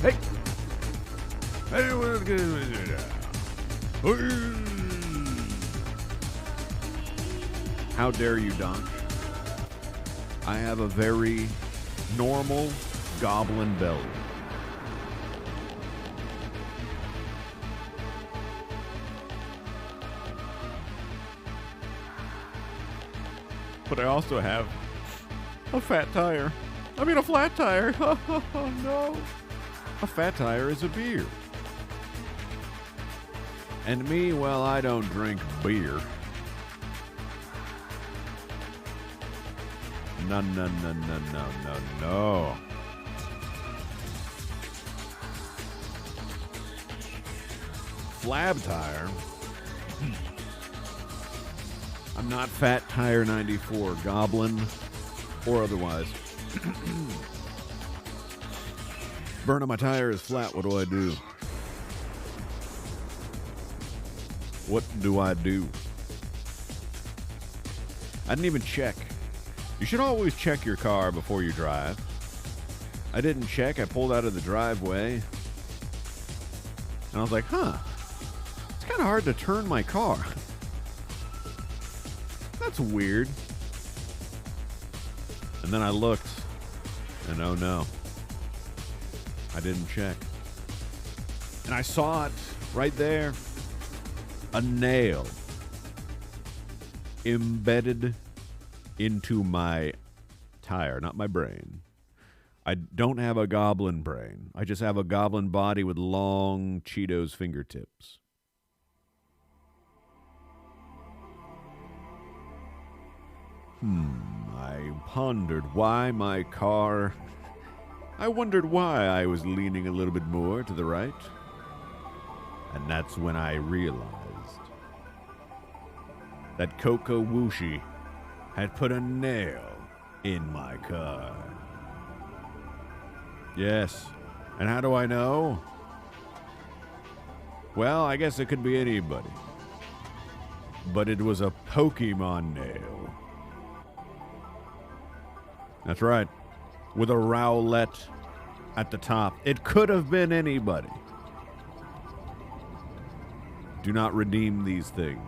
Hey! How dare you, Donch? I have a very normal goblin belly. But I also have a fat tire. I mean, a flat tire. Oh, no. A fat tire is a beer. And me, well, I don't drink beer. No, no, no, no, no, no, no. Flab tire? I'm not Fat Tire 94, Goblin, or otherwise. Burning my tire is flat. What do I do? What do I do? I didn't even check. You should always check your car before you drive. I didn't check. I pulled out of the driveway. And I was like, huh. It's kind of hard to turn my car. That's weird. And then I looked. And oh no. I didn't check. And I saw it right there. A nail embedded into my tire, not my brain. I don't have a goblin brain. I just have a goblin body with long Cheetos fingertips. I pondered why my car... I wondered why I was leaning a little bit more to the right. And that's when I realized that Coco Wooshie had put a nail in my car. Yes. And how do I know? Well, I guess it could be anybody. But it was a Pokemon nail. That's right. With a Rowlett at the top. It could have been anybody. Do not redeem these things.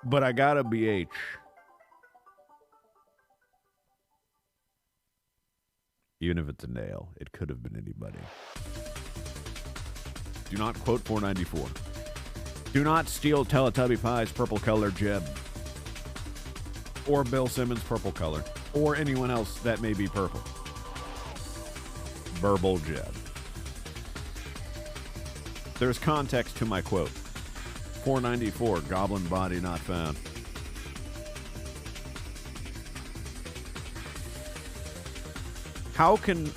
But I gotta BH. Even if it's a nail, it could have been anybody. Do not quote 494. Do not steal Teletubby Pie's purple color Jeb. Or Bill Simmons' purple color. Or anyone else that may be purple. Burble Jeb. There's context to my quote. 494, goblin body not found. How can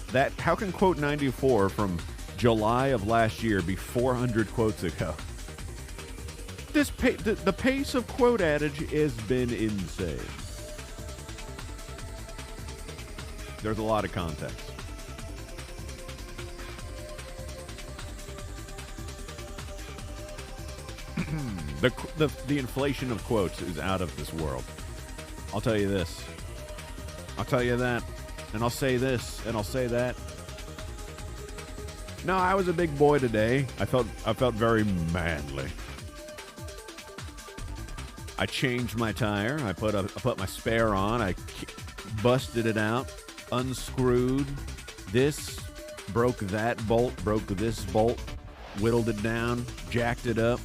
quote 94 from July of last year be 400 quotes ago? The pace of quote adage has been insane. There's a lot of context. The inflation of quotes is out of this world. I'll tell you this. I'll tell you that. And I'll say this. And I'll say that. No, I was a big boy today. I felt very manly. I changed my tire. I put my spare on. I busted it out. Unscrewed this. Broke that bolt. Broke this bolt. Whittled it down. Jacked it up.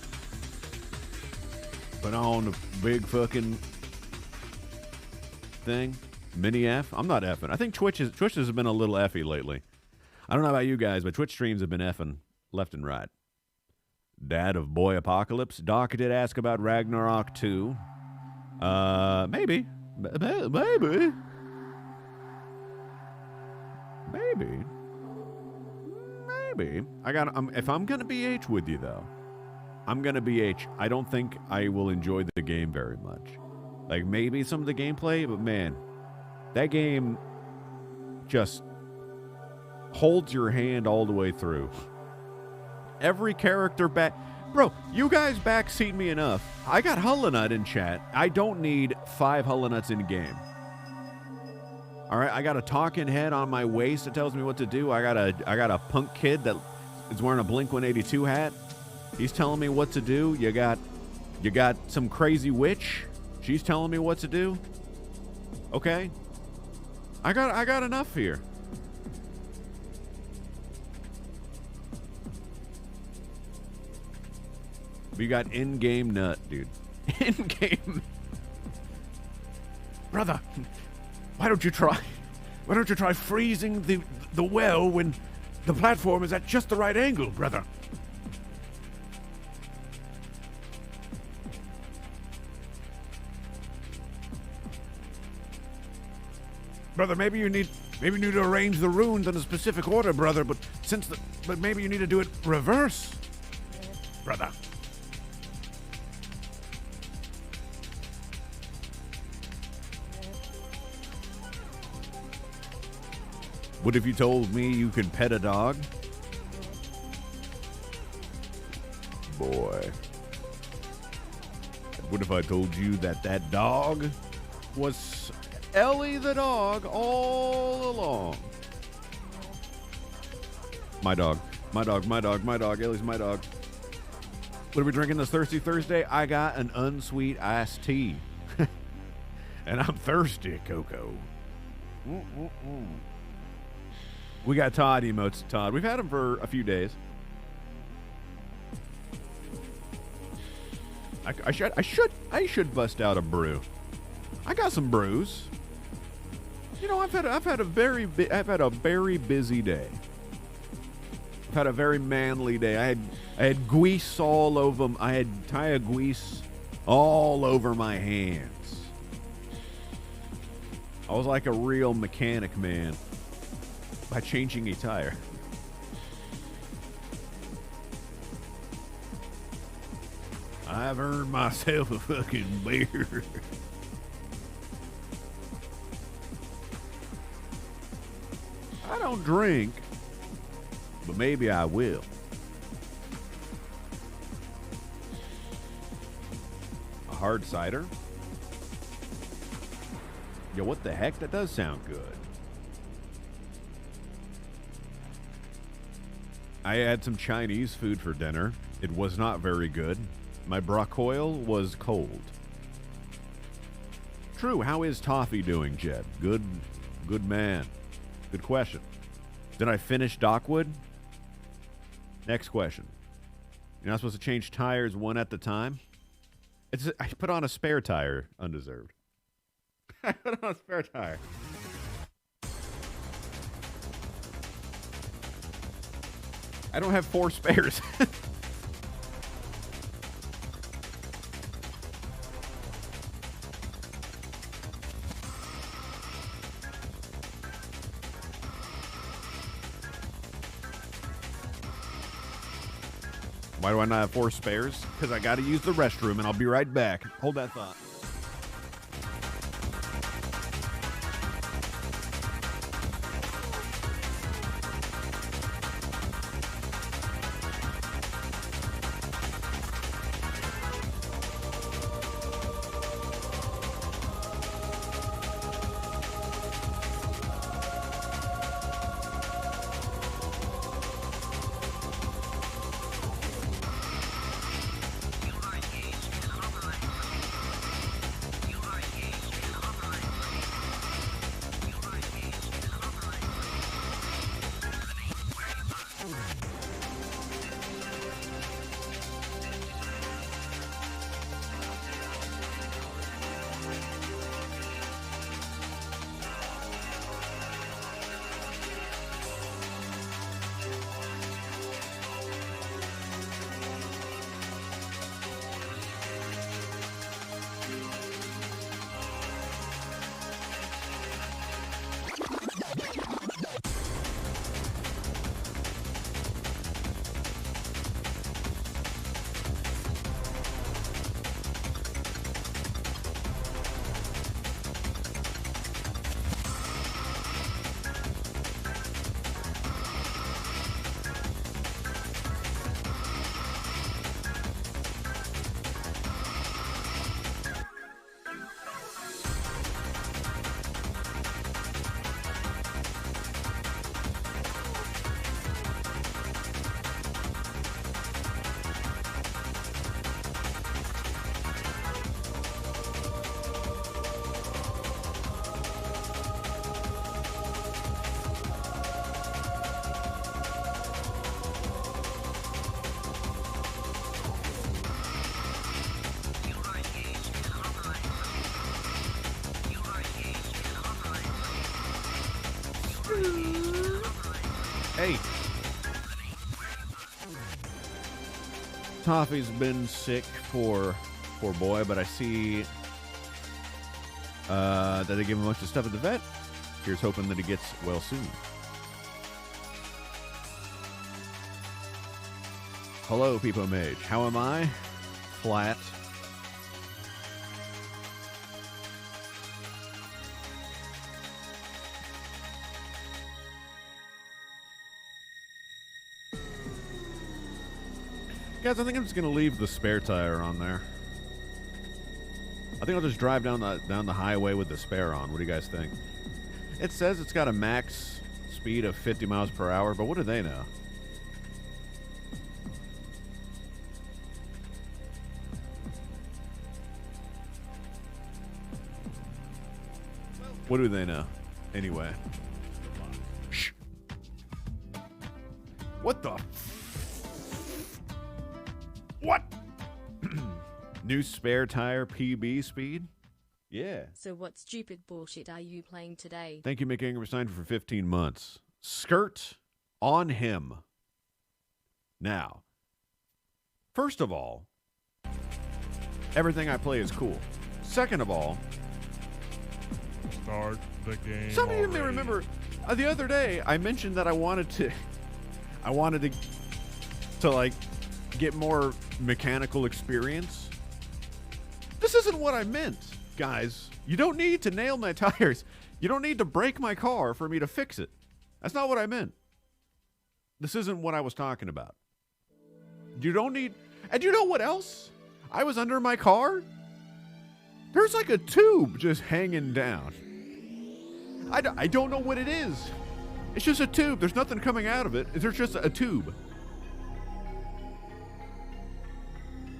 Put on the big fucking thing. Mini F. I'm not effing. I think Twitch has been a little effy lately. I don't know about you guys, but Twitch streams have been effing left and right. Dad of Boy Apocalypse. Doc did ask about Ragnarok 2. Maybe. Maybe. If I'm gonna BH with you though, I'm gonna BH. I don't think I will enjoy the game very much. Like maybe some of the gameplay, but man, that game just holds your hand all the way through. Every character Bro, you guys backseat me enough. I got Hullenut in chat. I don't need 5 Hullenuts in game. All right, I got a talking head on my waist that tells me what to do. I got a punk kid that is wearing a Blink-182 hat. He's telling me what to do. You got some crazy witch. She's telling me what to do. Okay. I got enough here. We got in-game nut, dude. In-game. Brother, why don't you try freezing the well when the platform is at just the right angle, brother? Brother, maybe you need to arrange the runes in a specific order, brother, but maybe you need to do it reverse, brother. What if you told me you could pet a dog? Boy. What if I told you that dog was Ellie the dog all along? My dog. Ellie's my dog. What are we drinking this Thirsty Thursday? I got an unsweet iced tea. And I'm thirsty, Coco. We got Todd emotes. Todd, we've had him for a few days. I should bust out a brew. I got some brews. You know, I've had a very busy day. I've had a very manly day. I had grease all over. I had tire grease all over my hands. I was like a real mechanic man by changing a tire. I've earned myself a fucking beer. I don't drink, but maybe I will. A hard cider? Yo, what the heck? That does sound good. I had some Chinese food for dinner. It was not very good. My brocoil was cold. True, how is Toffee doing, Jed? Good man. Good question. Did I finish Dockwood? Next question. You're not supposed to change tires one at the time? I put on a spare tire, undeserved. I put on a spare tire. I don't have 4 spares. Why do I not have 4 spares? Because I got to use the restroom, and I'll be right back. Hold that thought. Toffee's been sick for poor boy, but I see that they give him a bunch of stuff at the vet. Here's hoping that he gets well soon. Hello, Peepo Mage. How am I? Flat. Guys, I think I'm just going to leave the spare tire on there. I think I'll just drive down the highway with the spare on. What do you guys think? It says it's got a max speed of 50 miles per hour, but what do they know? What do they know? Anyway. Shh. What the? What? New spare tire PB speed? Yeah. So what stupid bullshit are you playing today? Thank you, Mick Ingram, signed for 15 months. Skirt on him. Now, first of all, everything I play is cool. Second of all, start the game. Some of you may remember the other day I mentioned that I wanted to like get more mechanical experience. This isn't what I meant, guys. You don't need to nail my tires. You don't need to break my car for me to fix it. That's not what I meant. This isn't what I was talking about. You don't need... And you know what else? I was under my car. There's like a tube just hanging down. I don't know what it is. It's just a tube. There's nothing coming out of it. There's just a tube.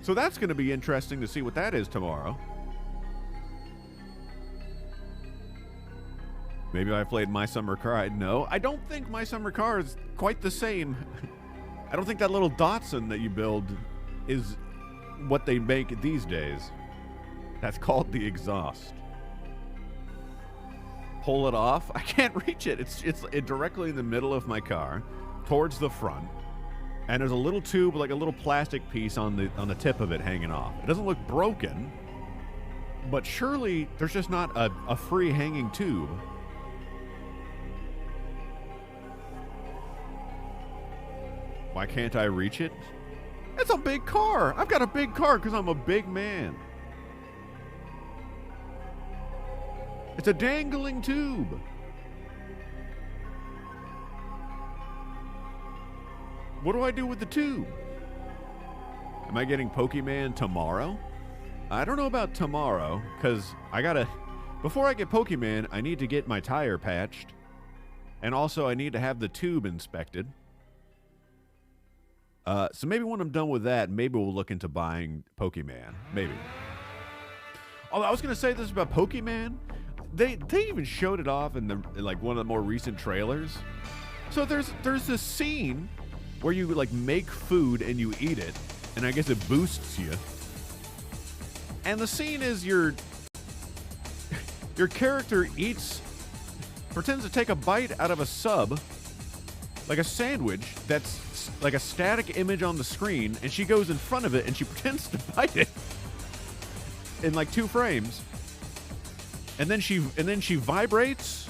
So that's going to be interesting to see what that is tomorrow. Maybe I played My Summer Car. No, I don't think My Summer Car is quite the same. I don't think that little Datsun that you build is what they make these days. That's called the exhaust. Pull it off. I can't reach it. It's directly in the middle of my car, towards the front, and there's a little tube, like a little plastic piece on the tip of it hanging off. It doesn't look broken, but surely there's just not a free hanging tube. Why can't I reach it? It's a big car. I've got a big car because I'm a big man. It's a dangling tube. What do I do with the tube? Am I getting Pokemon tomorrow? I don't know about tomorrow, because before I get Pokemon, I need to get my tire patched. And also, I need to have the tube inspected. So maybe when I'm done with that, maybe we'll look into buying Pokemon. Maybe. Although I was going to say this about Pokemon. They even showed it off in one of the more recent trailers. So there's this scene where you like make food and you eat it, and I guess it boosts you. And the scene is your character pretends to take a bite out of a sub, like a sandwich that's like a static image on the screen, and she goes in front of it and she pretends to bite it in like 2 frames. And then she vibrates,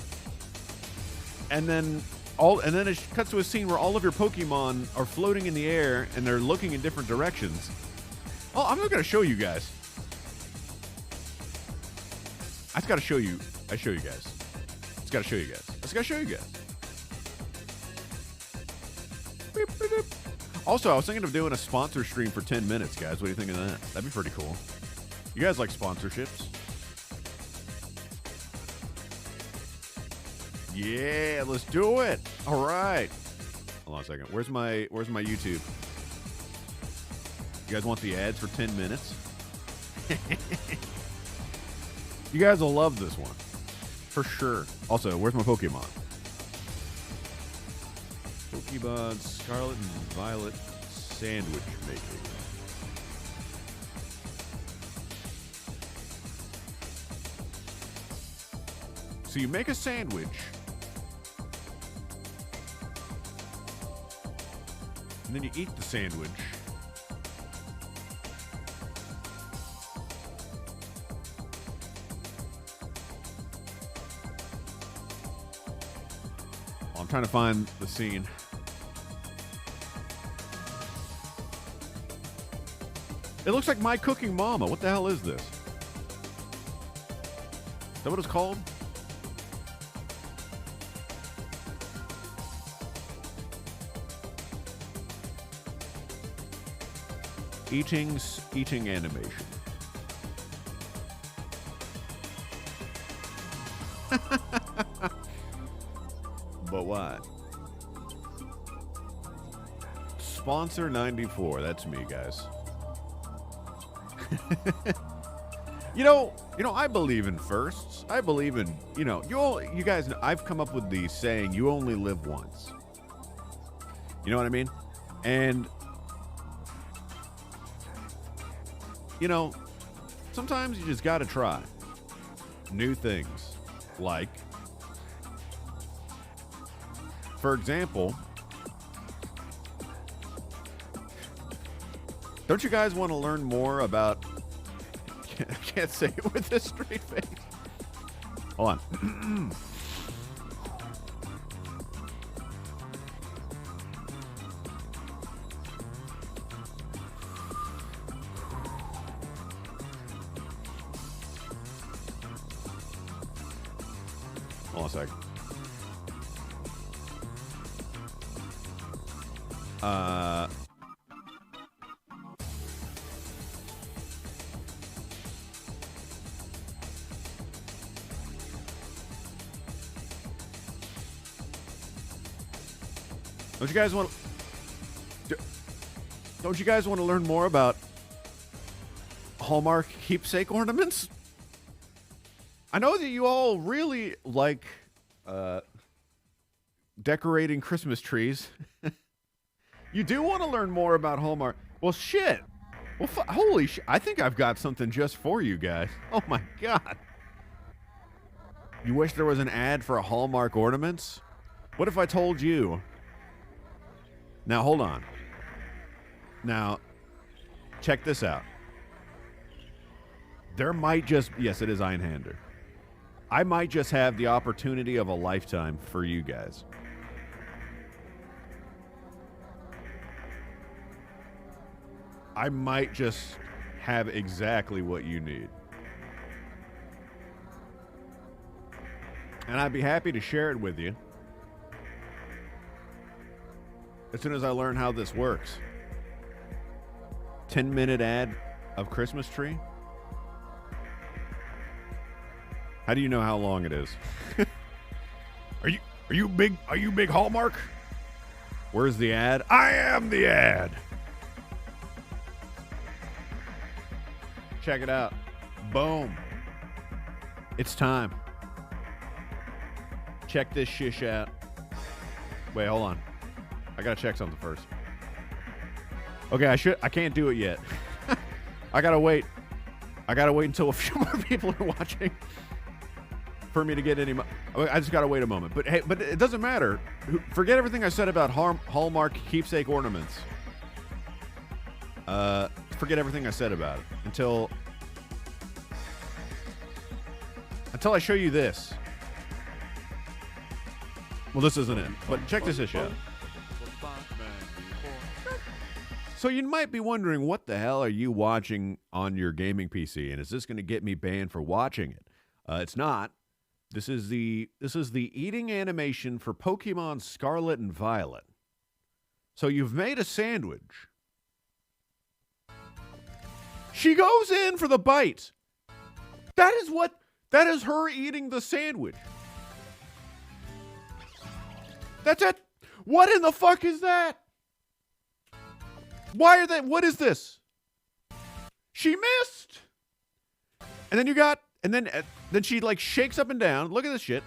and then it cuts to a scene where all of your Pokemon are floating in the air and they're looking in different directions. Oh, I'm not gonna show you guys. I just gotta show you. I show you guys. Just gotta show you guys. I just gotta show you guys. Beep, beep, beep. Also, I was thinking of doing a sponsor stream for 10 minutes, guys. What do you think of that? That'd be pretty cool. You guys like sponsorships? Yeah, let's do it. All right. Hold on a second. Where's my YouTube? You guys want the ads for 10 minutes? You guys will love this one. For sure. Also, where's my Pokemon? Pokemon Scarlet and Violet sandwich making. So you make a sandwich, and then you eat the sandwich, trying to find the scene. It looks like My Cooking Mama. What the hell is this? Is that what it's called? Eating animation. But what? Sponsor 94. That's me, guys. You know, I believe in firsts. I believe in, you guys know, I've come up with the saying, you only live once. You know what I mean? And, sometimes you just got to try new things. Like, for example, don't you guys want to learn more about... I can't say it with a straight face. Hold on. Hold on a second. Don't you guys want to learn more about Hallmark keepsake ornaments? I know that you all really like decorating Christmas trees. You do want to learn more about Hallmark. Well, shit. Well, holy shit. I think I've got something just for you guys. Oh, my God. You wish there was an ad for Hallmark ornaments? What if I told you... Now, hold on. Now, check this out. There might just... Yes, it is Einhander. I might just have the opportunity of a lifetime for you guys. I might just have exactly what you need. And I'd be happy to share it with you as soon as I learn how this works. 10-minute ad of Christmas tree? How do you know how long it is? Are you big Hallmark? Where's the ad? I am the ad. Check it out. Boom. It's time. Check this shish out. Wait, hold on. I gotta check something first. Okay, I can't do it yet. I gotta wait until a few more people are watching for me to get any... I just gotta wait a moment. But hey, but it doesn't matter. Forget everything I said about Hallmark keepsake ornaments. Forget everything I said about it until I show you this. Well, this isn't it, but check this issue out. So you might be wondering, what the hell are you watching on your gaming PC, and is this going to get me banned for watching it? It's not. This is the eating animation for Pokemon Scarlet and Violet. So you've made a sandwich. She goes in for the bite. That is her eating the sandwich. That's it. What in the fuck is that? What is this? She missed. And then she like shakes up and down. Look at this shit.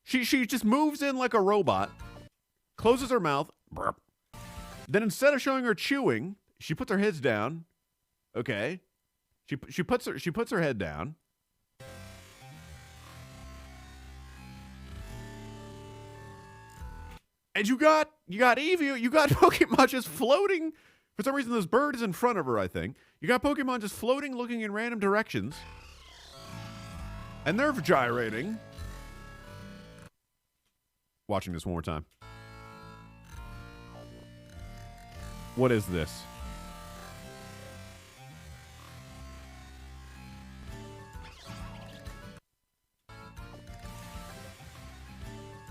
She just moves in like a robot, closes her mouth. Burp. Then instead of showing her chewing, she puts her head down. Okay. She puts her head down. And you got Eevee, you got Pokemon just floating. For some reason, this bird is in front of her, I think. You got Pokemon just floating, looking in random directions. And they're gyrating. watching this one more time. What is this?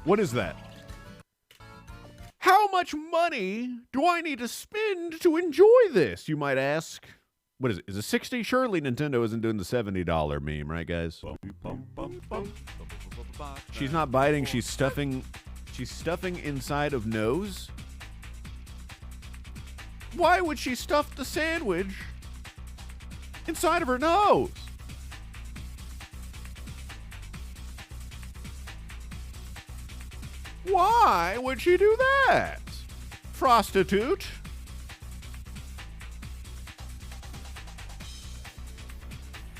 What is that? How much money do I need to spend to enjoy this, you might ask? What is it? Is it 60? Surely Nintendo isn't doing the $70 meme, right, guys? She's not biting, she's stuffing inside of nose? Why would she stuff the sandwich inside of her nose? Why would she do that? Prostitute?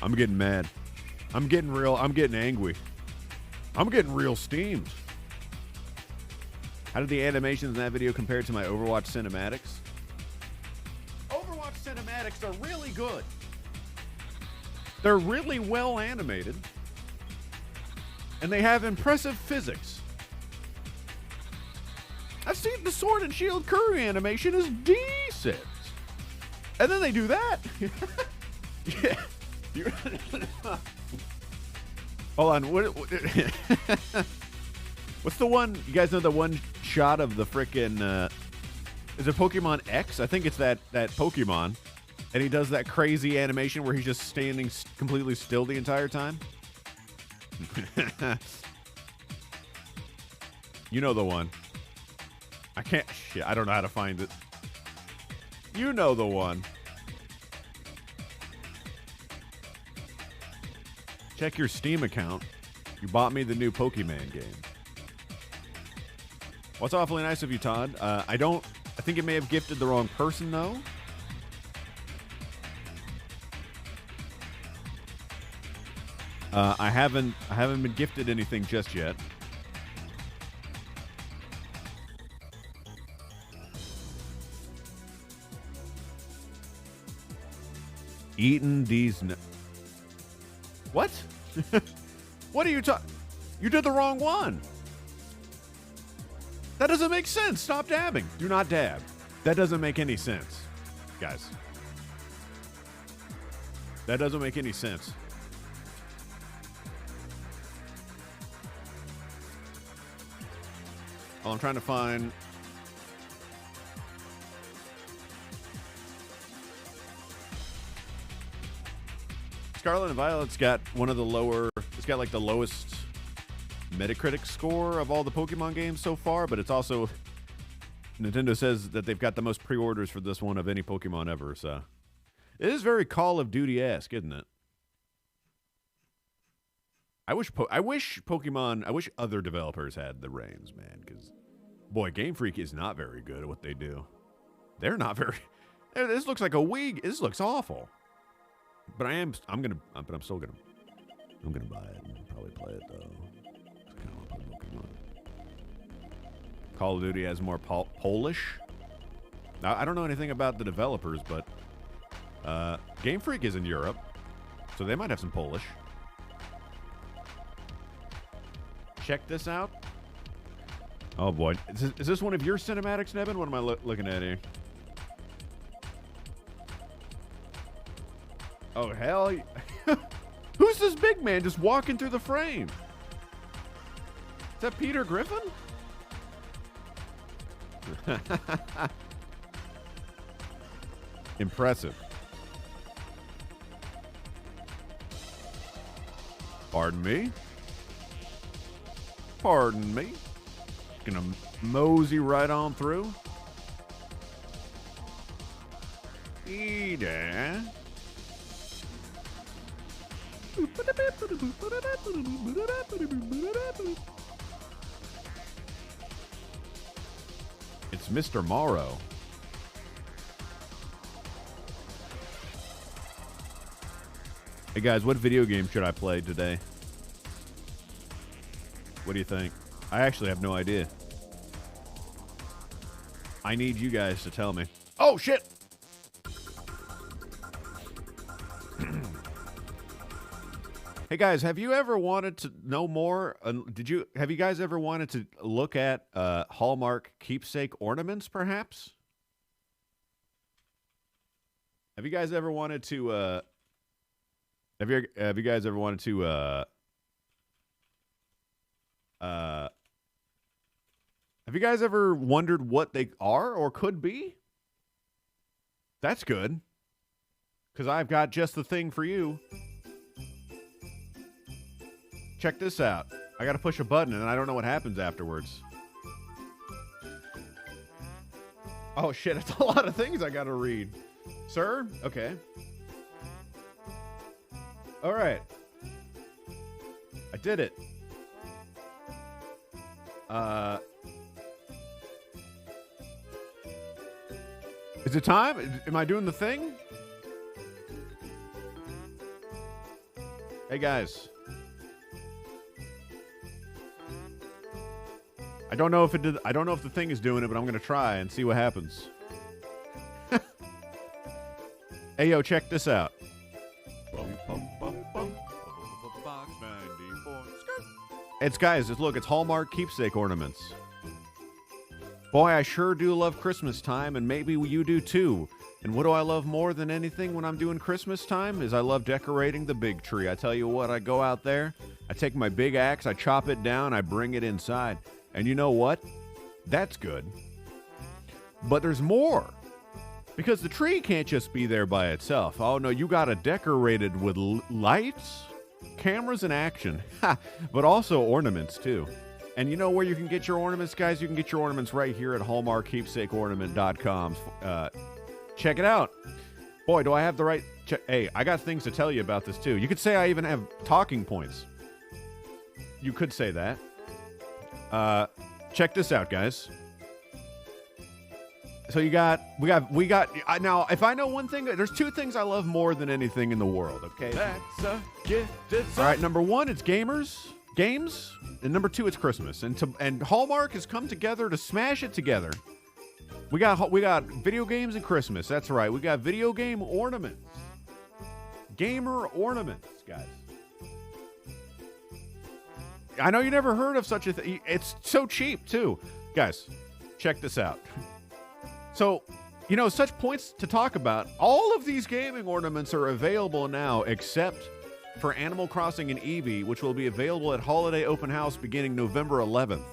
I'm getting mad. I'm getting angry. I'm getting real steamed. How did the animations in that video compare to my Overwatch cinematics? Overwatch cinematics are really good. They're really well animated. And they have impressive physics. I've seen the Sword and Shield Curry animation is decent. And then they do that. Yeah. Hold on. What's the one? You guys know the one shot of the frickin' is it Pokemon X? I think it's that Pokemon. And he does that crazy animation where he's just standing completely still the entire time. You know the one. I can't. Shit, I don't know how to find it. You know the one. Check your Steam account. You bought me the new Pokemon game. Well, it's awfully nice of you, Todd. I think it may have gifted the wrong person, though. I haven't been gifted anything just yet. Eating these. What? What are you talking? You did the wrong one. That doesn't make sense. Stop dabbing. Do not dab. That doesn't make any sense, guys. That doesn't make any sense. Well, I'm trying to find. Scarlet and Violet's got one of the lower. It's got like the lowest Metacritic score of all the Pokemon games so far, but it's also. Nintendo says that they've got the most pre-orders for this one of any Pokemon ever, so. It is very Call of Duty-esque, isn't it? I wish other developers had the reins, man, because, boy, Game Freak is not very good at what they do. They're not very. This looks like a Wii. This looks awful. But I'm still gonna buy it and probably play it though. I kinda wanna play Pokemon. Call of Duty has more Polish. Now, I don't know anything about the developers, but Game Freak is in Europe, so they might have some Polish. Check this out. Oh boy, is this one of your cinematics, Nevin? What am I looking at here? Oh, hell. Who's this big man just walking through the frame? Is that Peter Griffin? Impressive. Pardon me? Pardon me? Gonna mosey right on through. Eda. It's Mr. Morrow. Hey guys, what video game should I play today? What do you think? I actually have no idea. I need you guys to tell me. Oh, shit! Hey guys, have you ever wanted to know more? Have you guys ever wanted to look at Hallmark keepsake ornaments, perhaps? Have you guys ever wanted to have you guys ever wanted to have you guys ever wondered what they are or could be? That's good. Cuz I've got just the thing for you. Check this out. I got to push a button and I don't know what happens afterwards. Oh shit, it's a lot of things I got to read. Sir? Okay. All right. I did it. Is it time? Am I doing the thing? Hey guys. I don't know if the thing is doing it, but I'm going to try and see what happens. Hey yo, check this out. It's Hallmark keepsake ornaments. Boy, I sure do love Christmas time, and maybe you do too. And what do I love more than anything when I'm doing Christmas time is I love decorating the big tree. I tell you what, I go out there, I take my big axe, I chop it down, I bring it inside. And you know what? That's good. But there's more. Because the tree can't just be there by itself. Oh no, you gotta decorate it with lights, cameras, and action. But also ornaments too. And you know where you can get your ornaments, guys? You can get your ornaments right here at hallmarkkeepsakeornament.com. Check it out. Boy, do I have the right... Hey, I got things to tell you about this too. You could say I even have talking points. You could say that. Check this out, guys. So we got, now, if I know one thing, there's two things I love more than anything in the world, okay? That's a gifted All right, number one, it's games, and number two, it's Christmas. And Hallmark has come together to smash it together. We got video games and Christmas, that's right. We got video game ornaments. Gamer ornaments, guys. I know you never heard of such a thing. It's so cheap, too. Guys, check this out. So, such points to talk about. All of these gaming ornaments are available now, except for Animal Crossing and Eevee, which will be available at Holiday Open House beginning November 11th.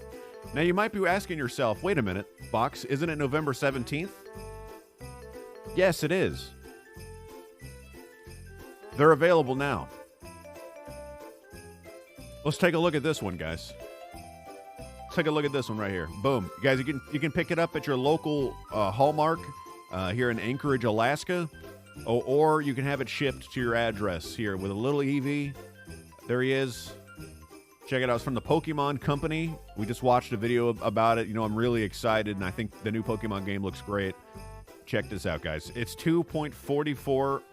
Now, you might be asking yourself, wait a minute, Box, isn't it November 17th? Yes, it is. They're available now. Let's take a look at this one, guys. Let's take a look at this one right here. Boom. Guys, you can pick it up at your local Hallmark here in Anchorage, Alaska. Or you can have it shipped to your address here with a little Eevee. There he is. Check it out. It's from the Pokemon Company. We just watched a video about it. I'm really excited, and I think the new Pokemon game looks great. Check this out, guys. It's 2.44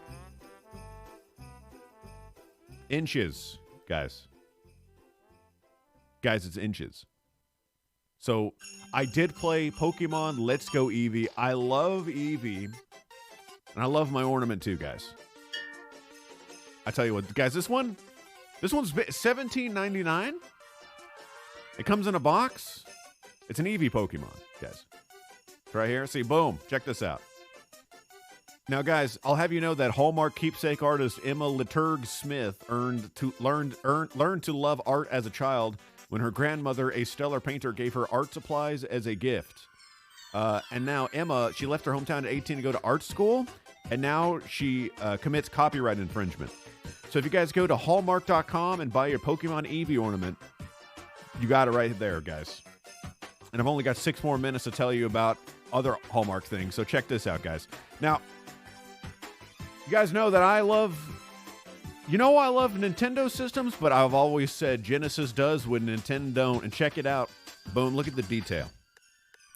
inches, guys. Guys, it's inches. So, I did play Pokemon Let's Go Eevee. I love Eevee. And I love my ornament too, guys. I tell you what, guys, this one's $17.99. It comes in a box. It's an Eevee Pokemon, guys. It's right here. See, boom. Check this out. Now, guys, I'll have you know that Hallmark keepsake artist Emma Liturg Smith learned to love art as a child when her grandmother, a stellar painter, gave her art supplies as a gift. And now Emma, she left her hometown at 18 to go to art school, and now she commits copyright infringement. So if you guys go to Hallmark.com and buy your Pokemon Eevee ornament, you got it right there, guys. And I've only got 6 more minutes to tell you about other Hallmark things, so check this out, guys. Now, you guys know that I love Nintendo systems, but I've always said Genesis does what Nintendo don't. And check it out. Boom, look at the detail.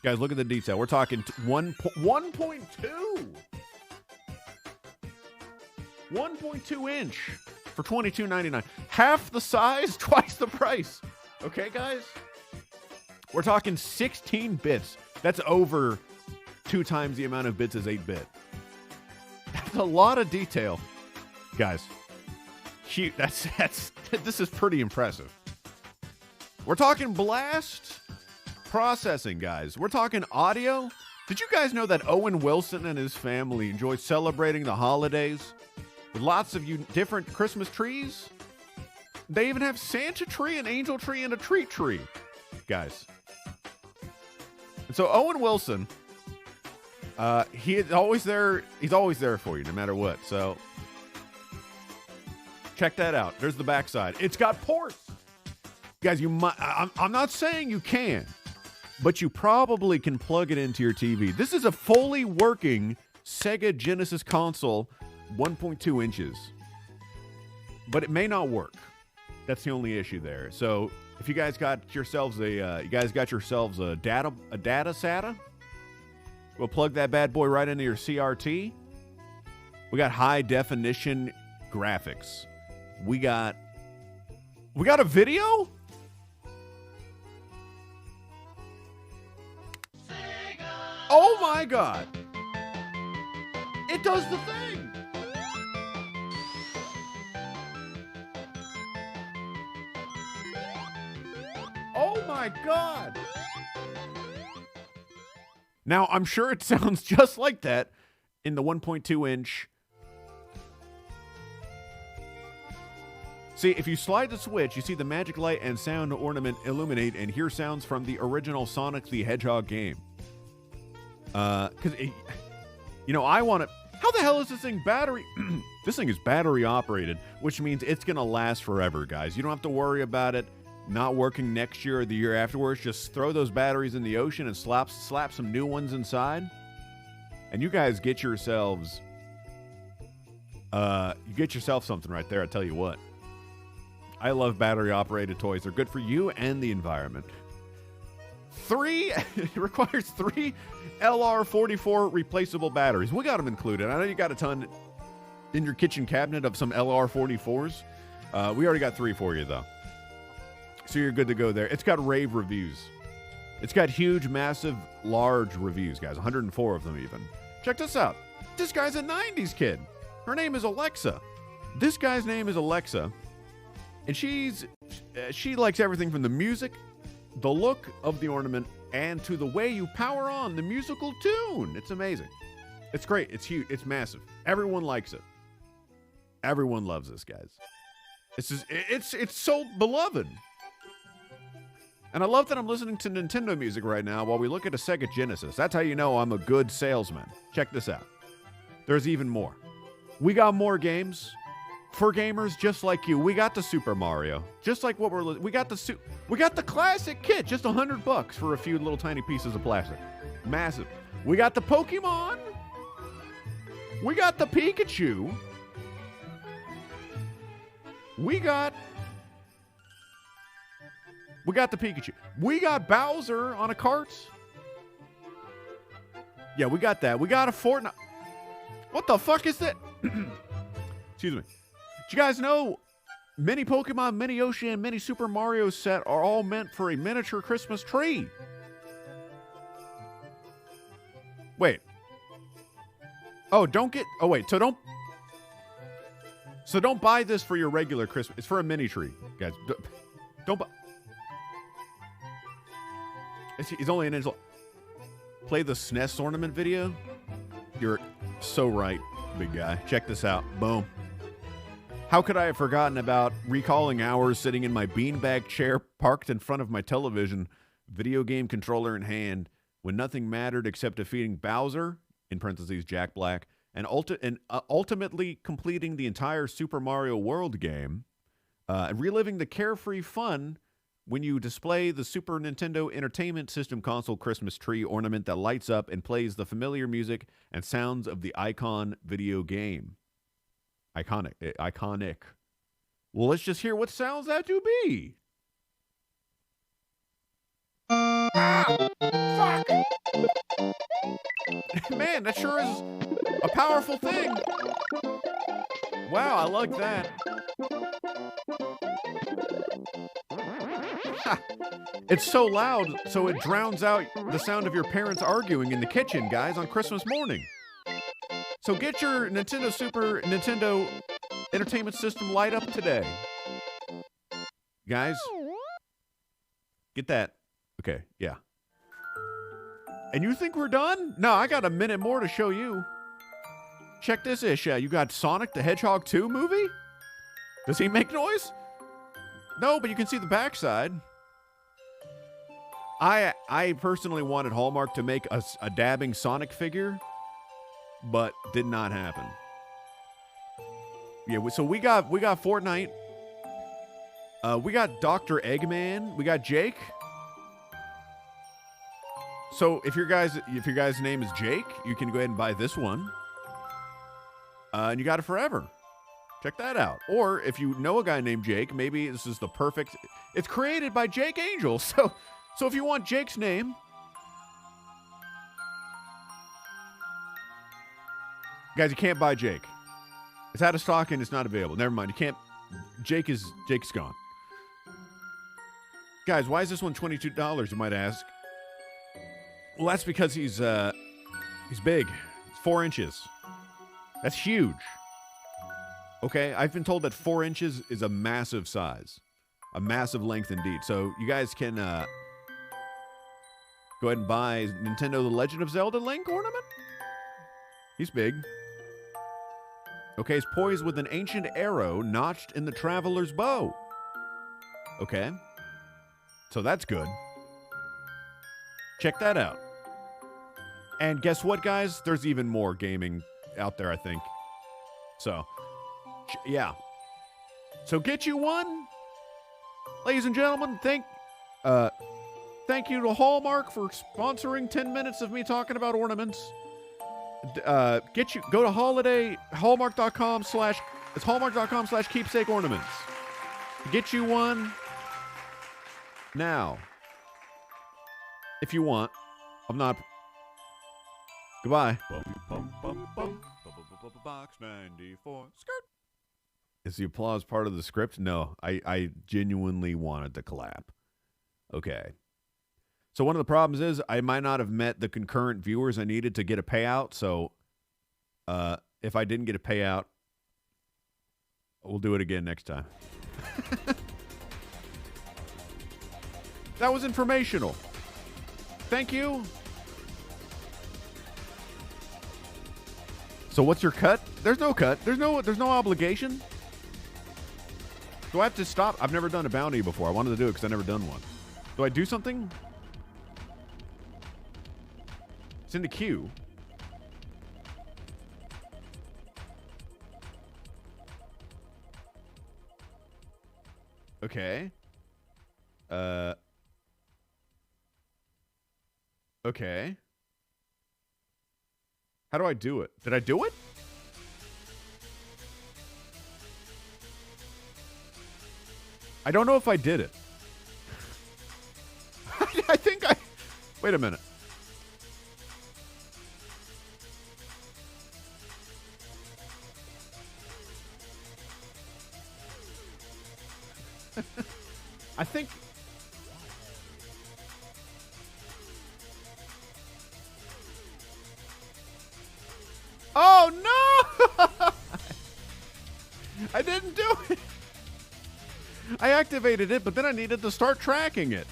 Guys, look at the detail. We're talking 1.2. 1.2 inch for $22.99. Half the size, twice the price. Okay, guys? We're talking 16 bits. That's over 2 times the amount of bits as 8-bit. That's a lot of detail, guys. cute. This is pretty impressive. We're talking blast processing, guys. We're talking audio. Did you guys know that Owen Wilson and his family enjoy celebrating the holidays with lots of different Christmas trees? They even have Santa tree, an angel tree, and a treat tree, guys. And so Owen Wilson, he is always there. He's always there for you, no matter what. So check that out. There's the backside. It's got ports, guys. You might. I'm not saying you can, but you probably can plug it into your TV. This is a fully working Sega Genesis console, 1.2 inches, but it may not work. That's the only issue there. So if you guys got yourselves a data SATA, we'll plug that bad boy right into your CRT. We got high definition graphics. We got a video? Oh my God. It does the thing. Oh my God. Now, I'm sure it sounds just like that in the 1.2 inch. See, if you slide the switch, you see the magic light and sound ornament illuminate and hear sounds from the original Sonic the Hedgehog game. Because, I want to... How the hell is this thing battery... This thing is battery operated, which means it's going to last forever, guys. You don't have to worry about it not working next year or the year afterwards. Just throw those batteries in the ocean and slap some new ones inside. And you guys get yourselves... you get yourself something right there, I tell you what. I love battery-operated toys. They're good for you and the environment. It requires 3 LR44 replaceable batteries. We got them included. I know you got a ton in your kitchen cabinet of some LR44s. We already got 3 for you, though. So you're good to go there. It's got rave reviews. It's got huge, massive, large reviews, guys. 104 of them, even. Check this out. This guy's a 90s kid. Her name is Alexa. This guy's name is Alexa. And she likes everything from the music, the look of the ornament, and to the way you power on the musical tune. It's amazing. It's great. It's huge. It's massive. Everyone likes it. Everyone loves this, guys. It's so beloved. And I love that I'm listening to Nintendo music right now while we look at a Sega Genesis. That's how you know I'm a good salesman. Check this out. There's even more. We got more games. For gamers just like you, we got the Super Mario. Just like what we got the classic kit, just $100 for a few little tiny pieces of plastic. Massive. We got the Pokemon. We got the Pikachu. We got the Pikachu. We got Bowser on a cart. Yeah, we got that. We got a Fortnite. What the fuck is that? Excuse me. Did you guys know mini Pokemon, mini Yoshi, and mini Super Mario set are all meant for a miniature Christmas tree? Wait. Oh, so don't buy this for your regular Christmas. It's for a mini tree, guys. Don't buy. He's only an inch long. Play the SNES ornament video? You're so right, big guy. Check this out. Boom. How could I have forgotten about recalling hours sitting in my beanbag chair parked in front of my television, video game controller in hand, when nothing mattered except defeating Bowser, in parentheses Jack Black, and ultimately completing the entire Super Mario World game, reliving the carefree fun when you display the Super Nintendo Entertainment System console Christmas tree ornament that lights up and plays the familiar music and sounds of the Icon video game. Iconic. Well, let's just hear what sounds that to be. Ah, fuck! Man, that sure is a powerful thing. Wow, I like that. It's so loud, so it drowns out the sound of your parents arguing in the kitchen, guys, on Christmas morning. So get your Nintendo entertainment system light up today. Guys, get that. Okay, yeah. And you think we're done? No, I got a minute more to show you. Check this ish. You got Sonic the Hedgehog 2 movie? Does he make noise? No, but you can see the backside. I personally wanted Hallmark to make a dabbing Sonic figure, but did not happen. Yeah, so we got Fortnite. We got Dr. Eggman. We got Jake. So if your guy's name is Jake, you can go ahead and buy this one. And you got it forever. Check that out. Or if you know a guy named Jake, maybe this is the perfect. It's created by Jake Angel. So if you want Jake's name, guys, you can't buy Jake. It's out of stock and it's not available. Never mind. You can't. Jake's gone. Guys, why is this one $22? You might ask. Well, that's because he's big. He's 4 inches. That's huge. Okay, I've been told that 4 inches is a massive size, a massive length indeed. So you guys can go ahead and buy Nintendo The Legend of Zelda Link ornament. He's big. Okay, he's poised with an ancient arrow notched in the traveler's bow. Okay, so that's good. Check that out. And guess what, guys? There's even more gaming out there, I think. So, yeah. So get you one. Ladies and gentlemen, thank you to Hallmark for sponsoring 10 minutes of me talking about ornaments. Go to hallmark.com/keepsake ornaments. Get you one now. If you want. I'm not. Goodbye. Box 94. Skirt. Is the applause part of the script? No, I genuinely wanted to clap. Okay. So one of the problems is I might not have met the concurrent viewers I needed to get a payout. So if I didn't get a payout, we'll do it again next time. That was informational. Thank you. So what's your cut? There's no cut. There's no obligation. Do I have to stop? I've never done a bounty before. I wanted to do it because I've never done one. Do I do something? It's in the queue. Okay. Okay. How do I do it? Did I do it? I don't know if I did it. I think I... Wait a minute. I think... Oh, no! I didn't do it. I activated it, but then I needed to start tracking it.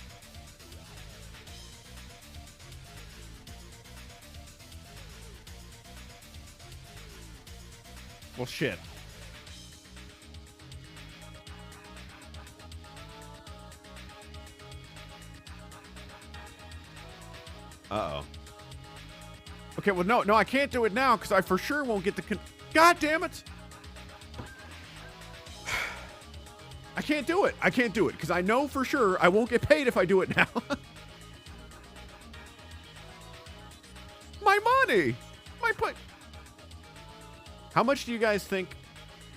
Well, shit. Uh-oh. Okay, well, no, I can't do it now because I for sure won't get the... God damn it! I can't do it. I can't do it because I know for sure I won't get paid if I do it now. My money! My put. How much do you guys think...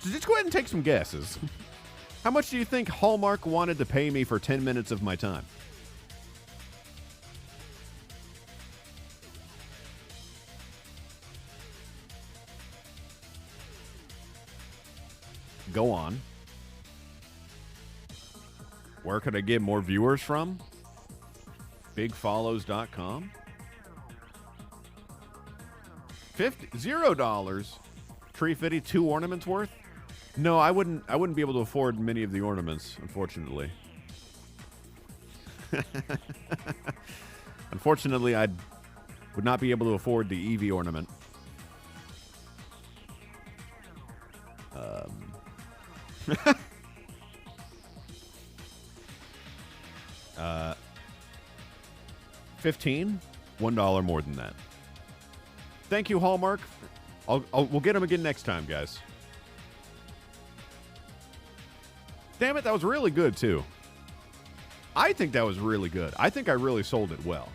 So just go ahead and take some guesses. How much do you think Hallmark wanted to pay me for 10 minutes of my time? Go on. Where could I get more viewers from? Bigfollows.com. $0. Tree 52 ornaments worth. No, I wouldn't be able to afford many of the ornaments, unfortunately. Unfortunately, I would not be able to afford the Eevee ornament. 15, $1 more than that. Thank you, Hallmark. We'll get them again next time, guys. Damn it, that was really good too. I think that was really good. I think I really sold it well.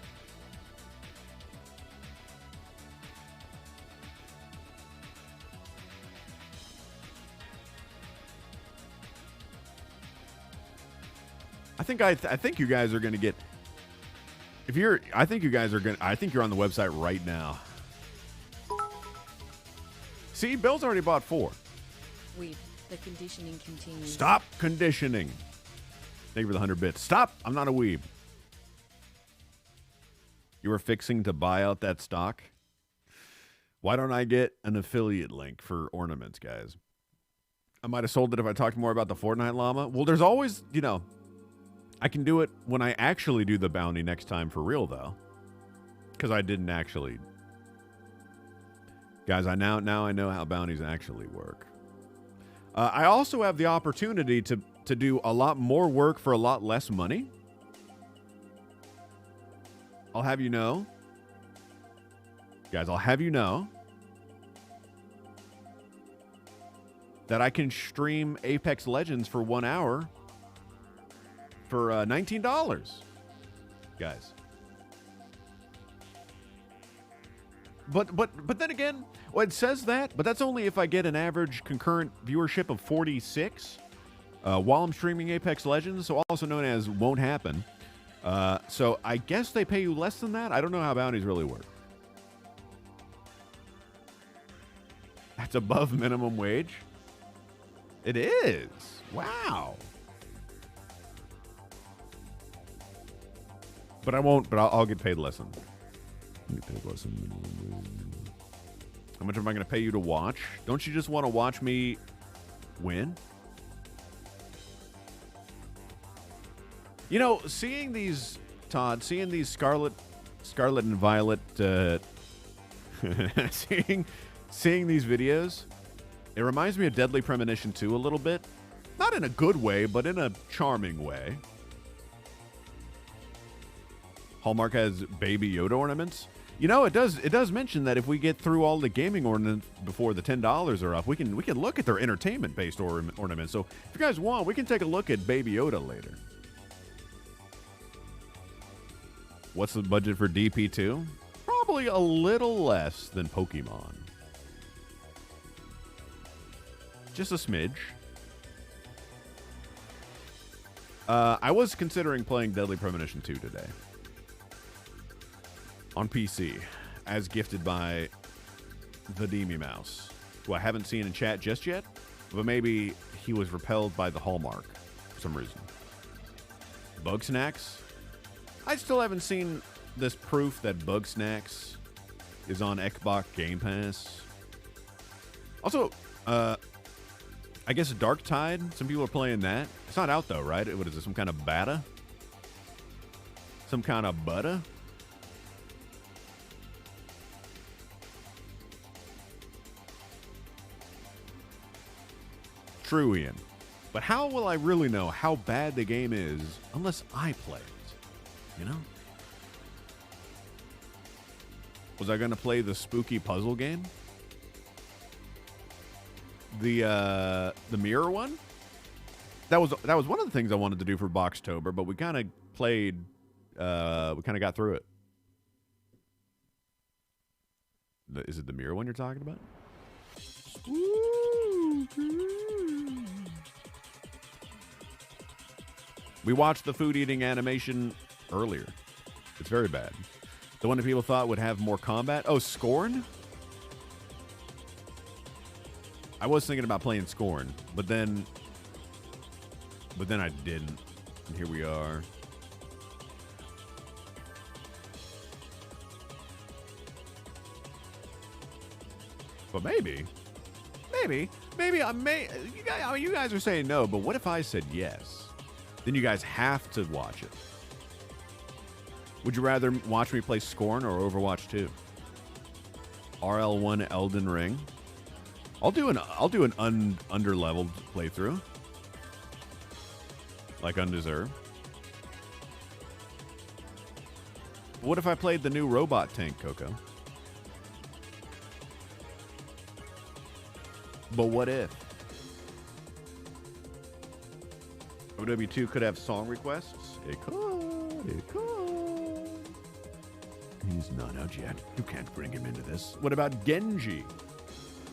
I think you guys are going to get. I think you guys are going. I think you're on the website right now. See, Bill's already bought 4. The conditioning continues. Stop conditioning. Thank you for the 100 bits. Stop. I'm not a weeb. You were fixing to buy out that stock? Why don't I get an affiliate link for ornaments, guys? I might have sold it if I talked more about the Fortnite llama. Well, there's always, I can do it when I actually do the bounty next time for real, though. Because I didn't actually. Guys, now I know how bounties actually work. I also have the opportunity to do a lot more work for a lot less money. I'll have you know. Guys, I'll have you know that I can stream Apex Legends for 1 hour for $19. Guys. But then again, well, it says that, but that's only if I get an average concurrent viewership of 46 while I'm streaming Apex Legends, so also known as won't happen. So I guess they pay you less than that. I don't know how bounties really work. That's above minimum wage. It is. Wow. But I won't. But I'll get paid less than. How much am I going to pay you to watch? Don't you just want to watch me win? Seeing these, Todd, seeing these Scarlet and Violet, seeing these videos, it reminds me of Deadly Premonition 2 a little bit. Not in a good way, but in a charming way. Hallmark has Baby Yoda ornaments. It does mention that if we get through all the gaming ornaments before the $10 are up, we can look at their entertainment-based ornaments. So if you guys want, we can take a look at Baby Yoda later. What's the budget for DP2? Probably a little less than Pokemon. Just a smidge. I was considering playing Deadly Premonition 2 today. On PC, as gifted by the Deemy Mouse, who I haven't seen in chat just yet, but maybe he was repelled by the Hallmark for some reason. Bug Snacks? I still haven't seen this proof that Bug Snacks is on Xbox Game Pass. Also, I guess Dark Tide, some people are playing that. It's not out though, right? What is it, some kind of beta? Some kind of butta? True, Ian. But how will I really know how bad the game is unless I play it? Was I going to play the spooky puzzle game? The mirror one? That was one of the things I wanted to do for Boxtober, but we kind of played. We kind of got through it. Is it the mirror one you're talking about? We watched the food eating animation earlier. It's very bad. The one that people thought would have more combat. Oh, Scorn? I was thinking about playing Scorn, but then I didn't. And here we are. But maybe Maybe. Maybe I may. You guys are saying no, but what if I said yes? Then you guys have to watch it. Would you rather watch me play Scorn or Overwatch 2? RL1 Elden Ring. I'll do an underleveled playthrough. Like Undeserved. What if I played the new robot tank, Coco? But what if? OW2 could have song requests? It could. It could. He's not out yet. You can't bring him into this. What about Genji?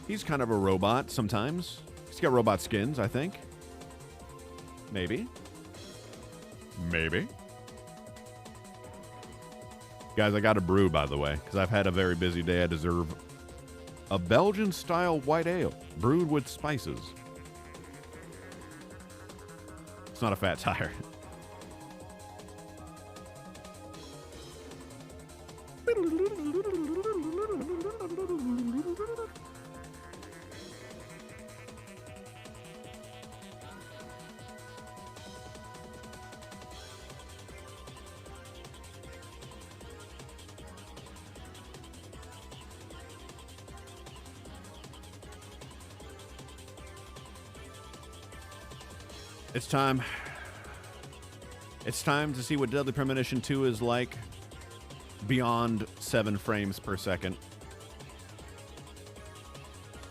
He's kind of a robot sometimes. He's got robot skins, I think. Maybe. Maybe. Guys, I got a brew, by the way, because I've had a very busy day. I deserve a Belgian-style white ale, brewed with spices. It's not a fat tire. It's time. It's time to see what Deadly Premonition 2 is like beyond 7 frames per second.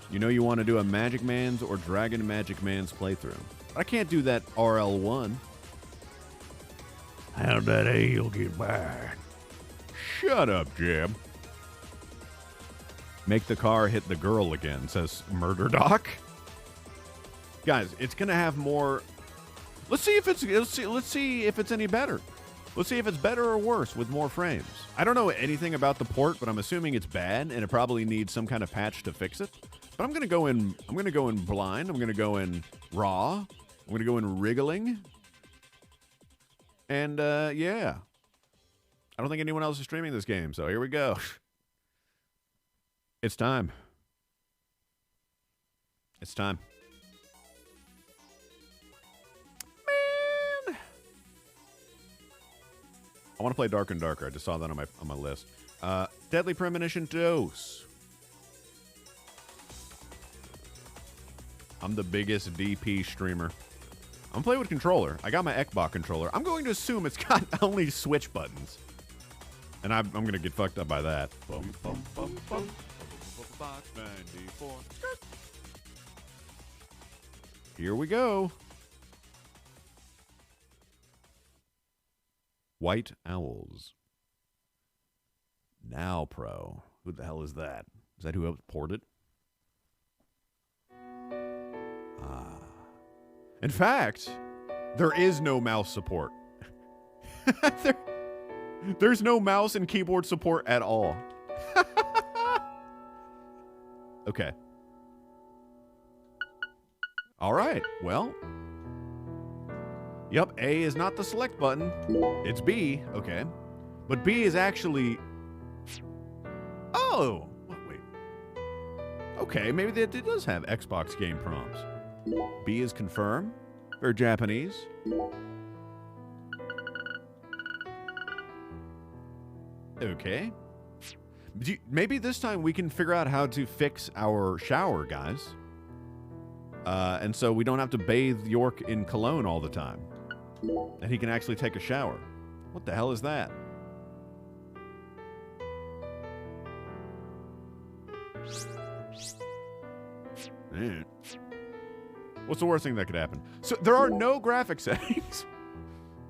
You know you want to do a Magic Man's or Dragon Magic Man's playthrough. I can't do that RL1. How'd that ale get by? Shut up, Jeb. Make the car hit the girl again, says Murder Doc. Guys, it's gonna have more. Let's see if it's any better. Let's see if it's better or worse with more frames. I don't know anything about the port, but I'm assuming it's bad and it probably needs some kind of patch to fix it. But I'm gonna go in blind. I'm gonna go in raw. I'm gonna go in wriggling. And yeah. I don't think anyone else is streaming this game, so here we go. It's time. It's time. I want to play Dark and Darker. I just saw that on my list. Deadly Premonition Dose. I'm the biggest DP streamer. I'm playing with controller. I got my Xbox controller. I'm going to assume it's got only switch buttons. And I'm going to get fucked up by that. Bum, bum, bum, bum. Box 94. Here we go. White Owls. Now Pro. Who the hell is that? Is that who ported? Ah. In fact, there is no mouse support. There's no mouse and keyboard support at all. Okay. All right. Well. Yep, A is not the select button. It's B. Okay. But B is actually... Oh! Wait. Okay, maybe it does have Xbox game prompts. B is confirm. Very Japanese. Okay. Maybe this time we can figure out how to fix our shower, guys. And so we don't have to bathe York in cologne all the time. And he can actually take a shower. What the hell is that? Man. What's the worst thing that could happen? So there are no graphic settings.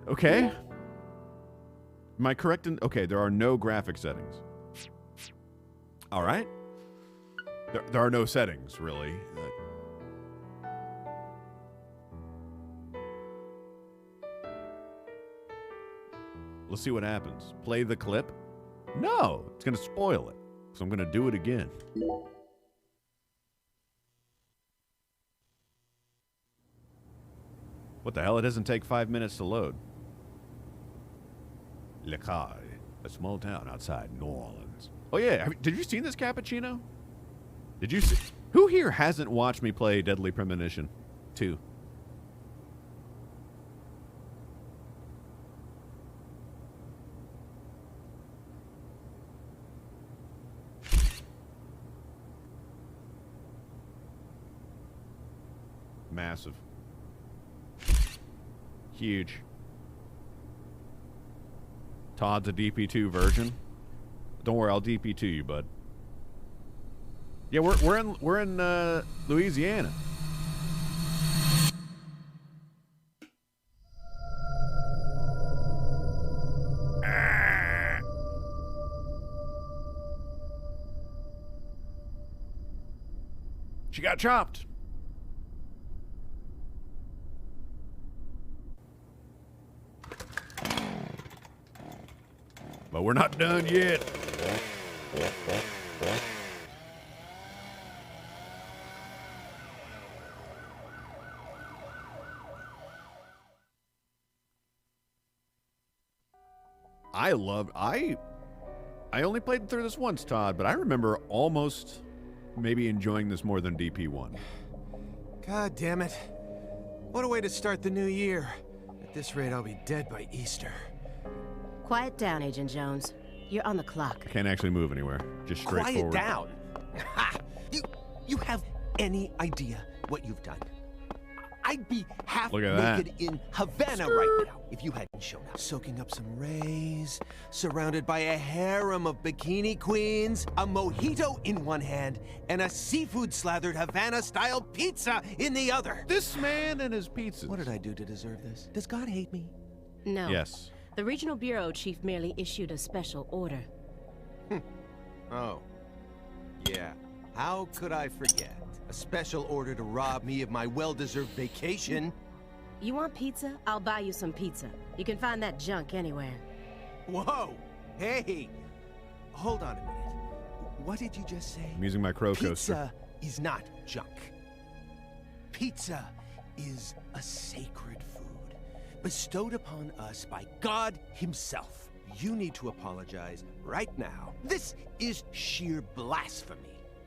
Okay. Am I correct in... Okay, there are no graphic settings. All right. There are no settings, really. Let's see what happens. Play the clip? No, it's going to spoil it. So I'm going to do it again. What the hell? It doesn't take 5 minutes to load. Le Carre, a small town outside New Orleans. Oh, yeah. Did you see this cappuccino? Did you see? Who here hasn't watched me play Deadly Premonition 2? Massive. Huge. Todd's a DP2 version. Don't worry, I'll DP2 you, bud. Yeah, we're in Louisiana. She got chopped. But we're not done yet. I only played through this once, Todd, but I remember almost maybe enjoying this more than DP1. God damn it. What a way to start the new year. At this rate, I'll be dead by Easter. Quiet down, Agent Jones. You're on the clock. I can't actually move anywhere. Just straight Quiet forward. down. Ha! You have any idea what you've done? I'd be half Look at that. naked in Havana right now if you hadn't shown up. Soaking up some rays, surrounded by a harem of bikini queens, a mojito in one hand, and a seafood-slathered Havana-style pizza in the other. This man and his pizzas. What did I do to deserve this? Does God hate me? No. Yes. The regional bureau chief merely issued a special order. Oh. Yeah. How could I forget? A special order to rob me of my well-deserved vacation. You want pizza? I'll buy you some pizza. You can find that junk anywhere. Whoa! Hey! Hold on a minute. What did you just say? I'm using my crow coaster. Pizza is not junk. Pizza is a sacred food, bestowed upon us by God himself. You need to apologize right now. This is sheer blasphemy.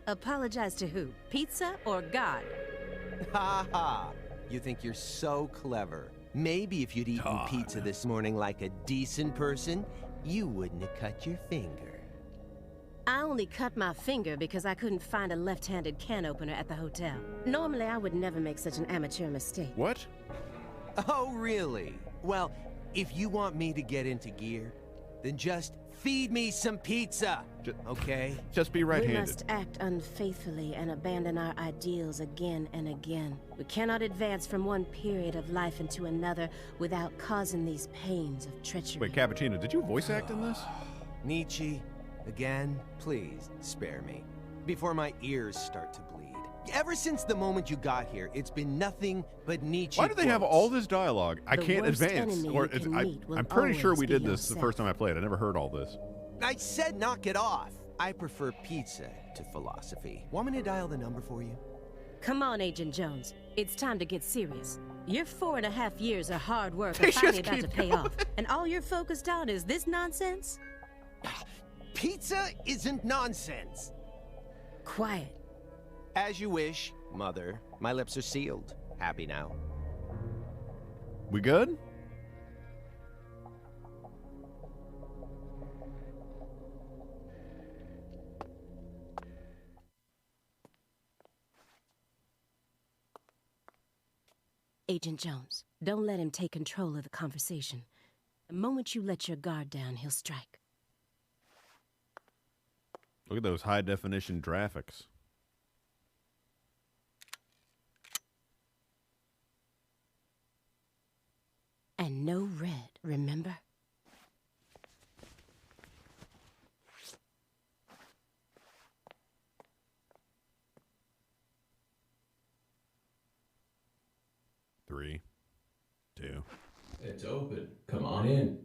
Apologize to who? Pizza or God? Ha ha! You think you're so clever. Maybe if you'd eaten Todd. pizza this morning like a decent person, you wouldn't have cut your finger. I only cut my finger because I couldn't find a left-handed can opener at the hotel. Normally, I would never make such an amateur mistake. What? Oh, really? Well, if you want me to get into gear, then just feed me some pizza, okay? Just be We right-handed. must act unfaithfully and abandon our ideals again and again. We cannot advance from one period of life into another without causing these pains of treachery. Wait, Cappuccino, did you voice act in this? Nietzsche, again, please spare me, before my ears start to bleed. Ever since the moment you got here, it's been nothing but Nietzsche Why do they have quotes. all this dialogue? I The can't worst advance. enemy Or you it's, can meet will I'm pretty sure always we be did this the yourself. first time I played. I never heard all this. I said knock it off. I prefer pizza to philosophy. Want me to dial the number for you? Come on, Agent Jones. It's time to get serious. Your 4.5 years of hard work They are finally just about to keep pay going. off. And all you're focused on is this nonsense? Pizza isn't nonsense. Quiet. As you wish, Mother. My lips are sealed. Happy now. We good? Agent Jones, don't let him take control of the conversation. The moment you let your guard down, he'll strike. Look at those high-definition graphics. And no red, remember? Three, two. It's open. Come on in.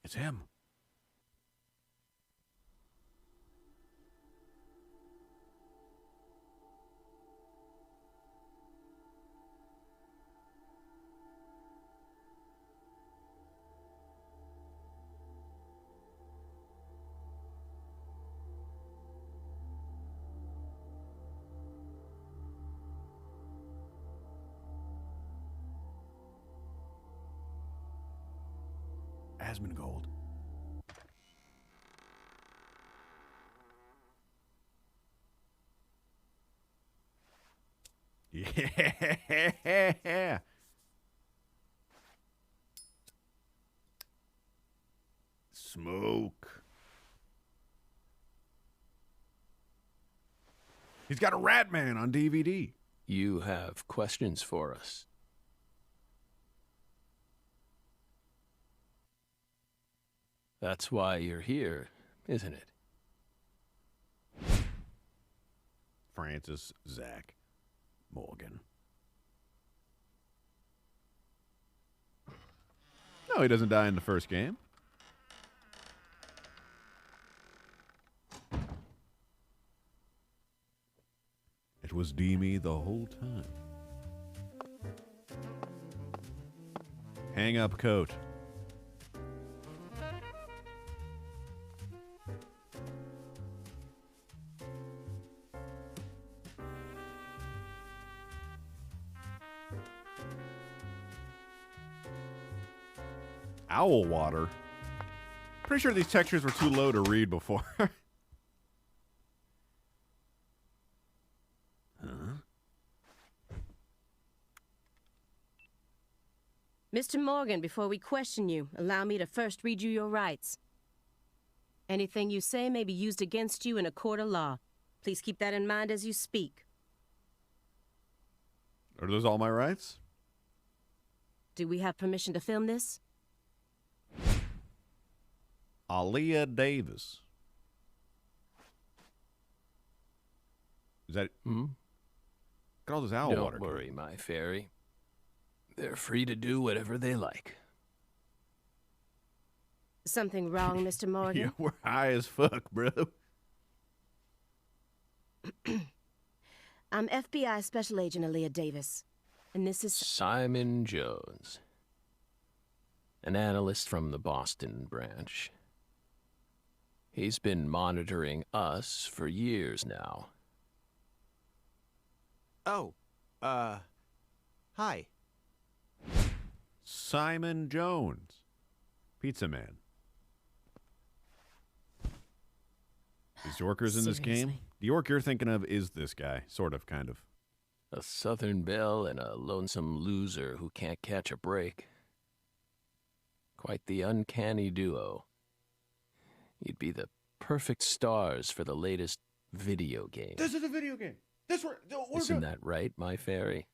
It's him. Asmongold. Yeah. Smoke. He's got a Rat Man on DVD. You have questions for us? That's why you're here, isn't it? Francis Zach Morgan. No, he doesn't die in the first game. It was Demi the whole time. Hang up coat. Owl water. Pretty sure these textures were too low to read before. Mr. Morgan, before we question you, allow me to first read you your rights. Anything you say may be used against you in a court of law. Please keep that in mind as you speak. Are those all my rights? Do we have permission to film this? Aaliyah Davis. Is that... Hmm? Look at all this owl water. Don't worry, my fairy. They're free to do whatever they like. Something wrong, Mr. Morgan? Yeah, we're high as fuck, bro. I'm FBI Special Agent Aaliyah Davis, and this is... Simon Jones. An analyst from the Boston branch. He's been monitoring us for years now. Oh, hi. Simon Jones. Pizza Man. Is Yorkers in this game? Seriously? The York you're thinking of is this guy. Sort of, kind of. A Southern belle and a lonesome loser who can't catch a break. Quite the uncanny duo. You'd be the perfect stars for the latest video game. This is a video game. Isn't that right, my fairy?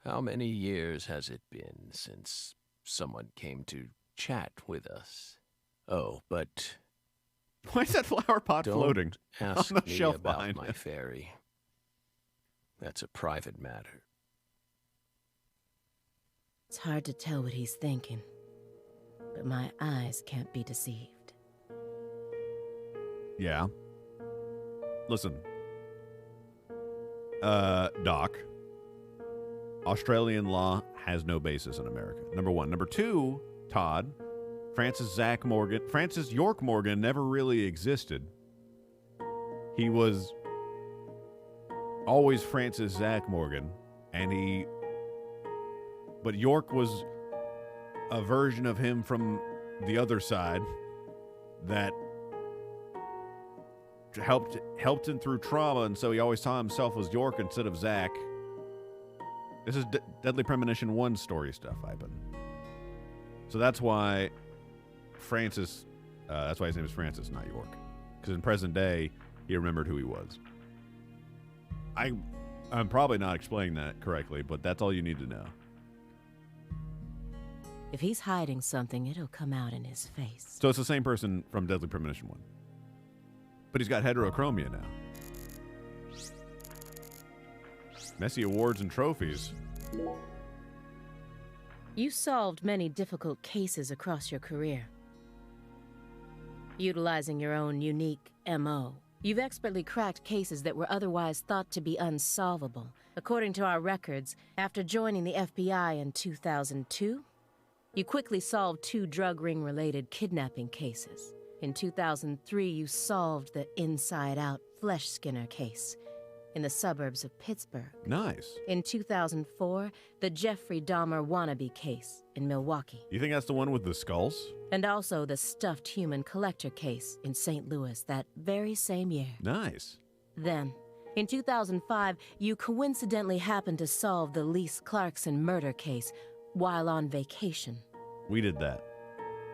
How many years has it been since someone came to chat with us? Oh, but Why is that flower pot don't floating ask on the me shelf about behind my it? fairy. That's a private matter. It's hard to tell what he's thinking, but my eyes can't be deceived. Yeah. Listen. Doc. Australian law has no basis in America. Number one. Number two, Todd. Francis York Morgan never really existed. He was always Francis Zach Morgan, but York was a version of him from the other side that helped him through trauma, and so he always saw himself as York instead of Zach. This is Deadly Premonition 1 story stuff, Ivan. So that's why Francis, that's why his name is Francis, not York. Because in present day, he remembered who he was. I'm probably not explaining that correctly, but that's all you need to know. If he's hiding something, it'll come out in his face. So it's the same person from Deadly Premonition 1. But he's got heterochromia now. Messy awards and trophies. You solved many difficult cases across your career. Utilizing your own unique MO, you've expertly cracked cases that were otherwise thought to be unsolvable. According to our records, after joining the FBI in 2002, you quickly solved 2 drug ring-related kidnapping cases. In 2003, you solved the Inside Out Flesh Skinner case. in the suburbs of Pittsburgh. Nice. In 2004, the Jeffrey Dahmer wannabe case in Milwaukee. You think that's the one with the skulls? And also the stuffed human collector case in St. Louis that very same year. Nice. Then, in 2005, you coincidentally happened to solve the Lise Clarkson murder case while on vacation. We did that.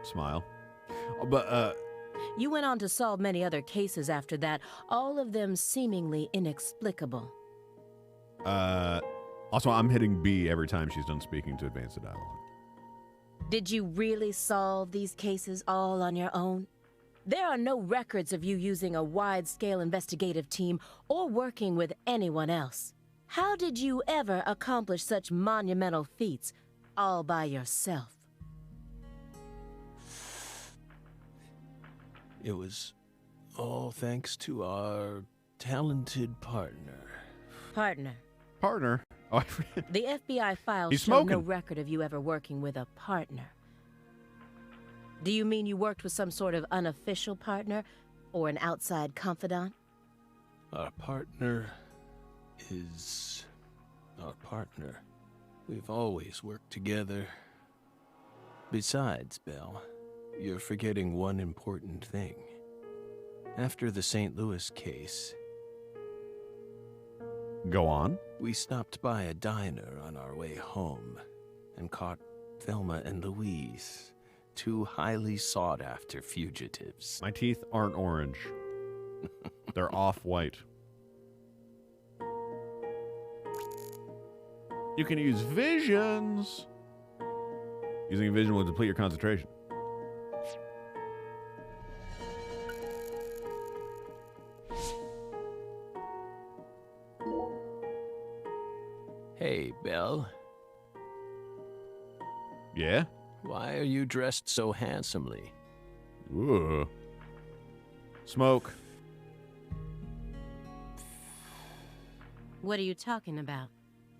Smile. But, You went on to solve many other cases after that, all of them seemingly inexplicable. also, I'm hitting B every time she's done speaking to advance the dialogue. Did you really solve these cases all on your own? There are no records of you using a wide-scale investigative team or working with anyone else. How did you ever accomplish such monumental feats all by yourself? It was all thanks to our talented partner. Partner. Partner? Oh, I forget. The FBI files He's show no smoking. record of you ever working with a partner. Do you mean you worked with some sort of unofficial partner or an outside confidant? Our partner is our partner. We've always worked together. Besides, Belle, you're forgetting one important thing. After the St. Louis case, Go on. we stopped by a diner on our way home and caught Thelma and Louise, two highly sought-after fugitives. My teeth aren't orange. They're off-white. You can use visions. Using a vision will deplete your concentration. Hey, Belle, Yeah? why are you dressed so handsomely? Ooh. Smoke. What are you talking about?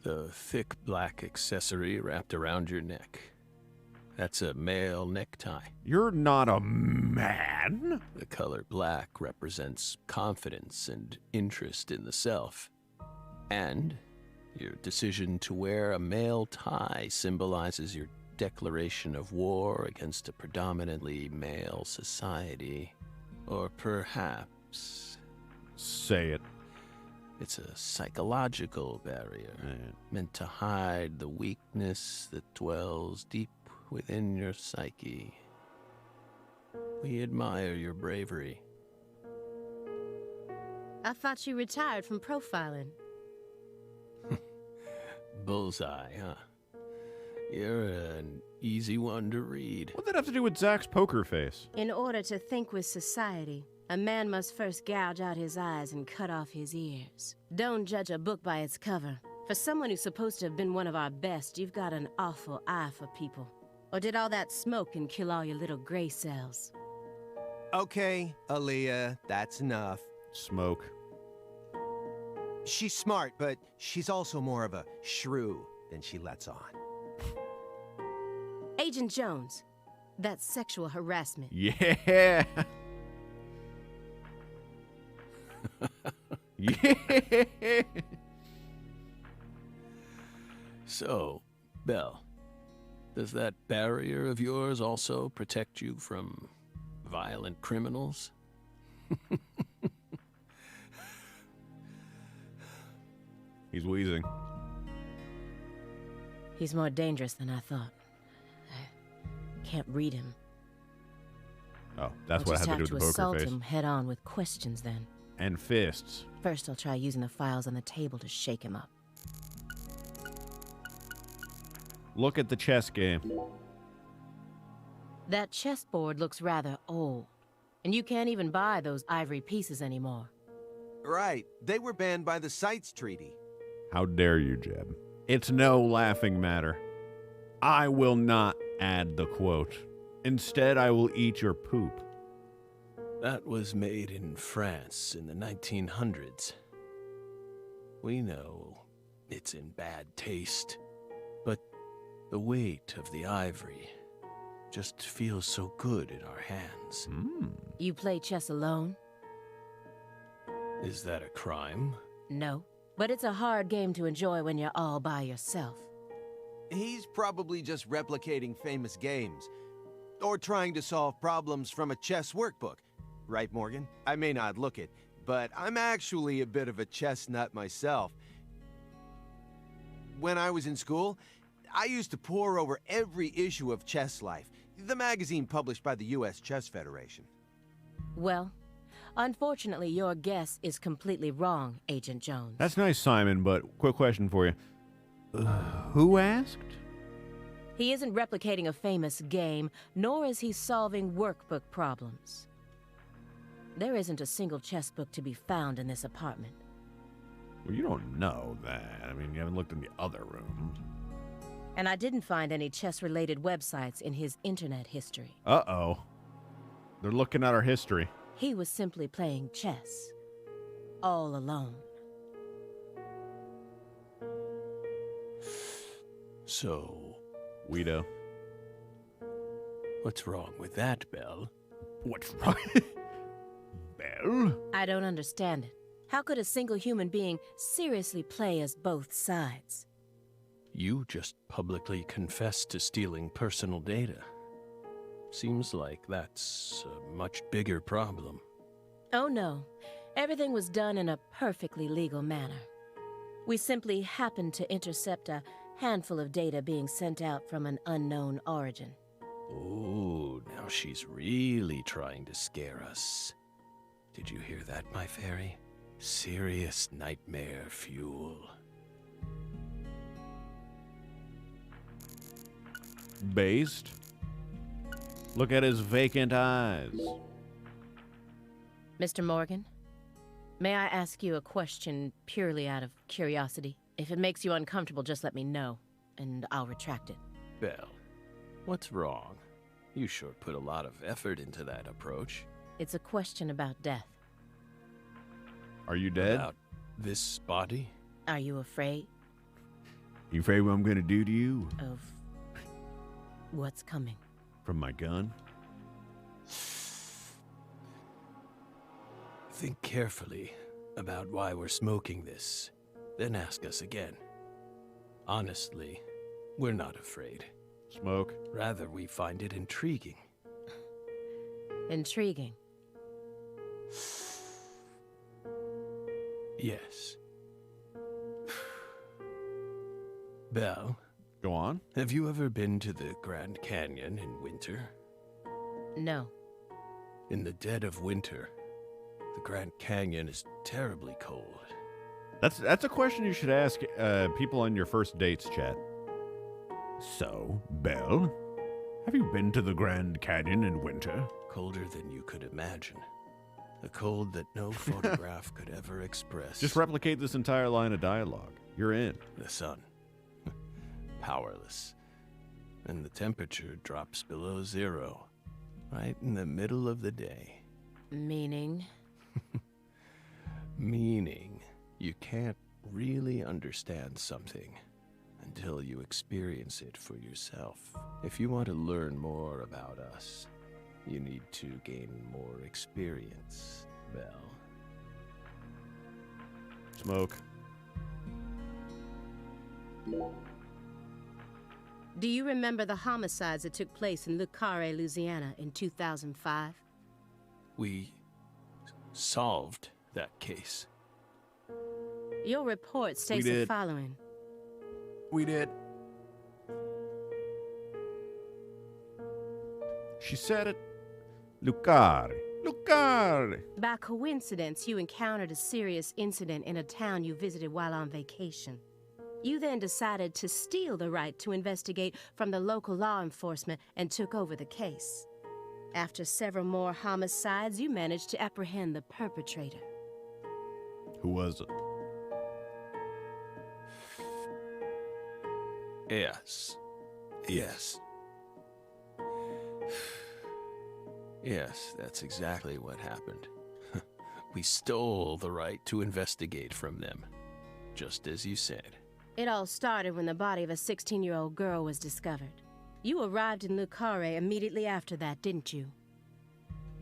The thick black accessory wrapped around your neck. That's a male necktie. You're not a man. The color black represents confidence and interest in the self. And your decision to wear a male tie symbolizes your declaration of war against a predominantly male society. Or perhaps Say it. it's a psychological barrier meant to hide the weakness that dwells deep within your psyche. We admire your bravery. I thought you retired from profiling. Bullseye, huh? You're an easy one to read. What'd that have to do with Zach's poker face? In order to think with society, a man must first gouge out his eyes and cut off his ears. Don't judge a book by its cover. For someone who's supposed to have been one of our best, you've got an awful eye for people. Or did all that smoke and kill all your little gray cells? Okay, Aaliyah, that's enough. Smoke. She's smart, but she's also more of a shrew than she lets on. Agent Jones, that's sexual harassment. Yeah. Yeah. So, Belle, does that barrier of yours also protect you from violent criminals? He's wheezing. He's more dangerous than I thought. I can't read him. Oh, that's I'll what just I had to have do with to the poker assault face. him head on with questions then. And fists. First, I'll try using the files on the table to shake him up. Look at the chess game. That chessboard looks rather old, and you can't even buy those ivory pieces anymore. Right, they were banned by the CITES Treaty. How dare you, Jeb? It's no laughing matter. I will not add the quote. Instead, I will eat your poop. That was made in France in the 1900s. We know it's in bad taste, but the weight of the ivory just feels so good in our hands. You play chess alone? Is that a crime? No, but it's a hard game to enjoy when you're all by yourself. He's probably just replicating famous games. Or trying to solve problems from a chess workbook. Right, Morgan? I may not look it, but I'm actually a bit of a chess nut myself. When I was in school, I used to pore over every issue of Chess Life, the magazine published by the U.S. Chess Federation. Well, unfortunately, your guess is completely wrong, Agent Jones. That's nice, Simon, but quick question for you. Who asked? He isn't replicating a famous game, nor is he solving workbook problems. There isn't a single chess book to be found in this apartment. Well, you don't know that. I mean, you haven't looked in the other rooms. And I didn't find any chess-related websites in his internet history. Uh-oh. They're looking at our history. He was simply playing chess. All alone. So, Guido. what's wrong with that, Belle? What's wrong? Belle? I don't understand it. How could a single human being seriously play as both sides? You just publicly confessed to stealing personal data. Seems like that's a much bigger problem. Oh no. Everything was done in a perfectly legal manner. We simply happened to intercept a handful of data being sent out from an unknown origin. Oh, now she's really trying to scare us. Did you hear that, my fairy? Serious nightmare fuel. Based? Look at his vacant eyes. Mr. Morgan, may I ask you a question purely out of curiosity? If it makes you uncomfortable, just let me know, and I'll retract it. Belle, what's wrong? You sure put a lot of effort into that approach. It's a question about death. Are you dead? About this body? Are you afraid You afraid what I'm gonna do to you? of what's coming? From my gun? Think carefully about why we're smoking this, then ask us again. Honestly, we're not afraid. Smoke. Rather, we find it intriguing. Intriguing. Yes. Belle, Go on. have you ever been to the Grand Canyon in winter? No. In the dead of winter, the Grand Canyon is terribly cold. That's a question you should ask people on your first dates, chat. So, Belle, have you been to the Grand Canyon in winter? Colder than you could imagine. A cold that no photograph could ever express. Just replicate this entire line of dialogue. You're in. The sun. Powerless. And the temperature drops below zero. Right in the middle of the day. Meaning? Meaning, you can't really understand something until you experience it for yourself. If you want to learn more about us, you need to gain more experience, Belle. Smoke. Do you remember the homicides that took place in Le Carre, Louisiana in 2005? We solved that case. Your report states the did. following. We did. She said it. Lucari. Lucari. By coincidence, you encountered a serious incident in a town you visited while on vacation. You then decided to steal the right to investigate from the local law enforcement and took over the case. After several more homicides, you managed to apprehend the perpetrator. Who was it? Yes. Yes. Yes, that's exactly what happened. We stole the right to investigate from them, just as you said. It all started when the body of a 16-year-old girl was discovered. You arrived in Le Carre immediately after that, didn't you?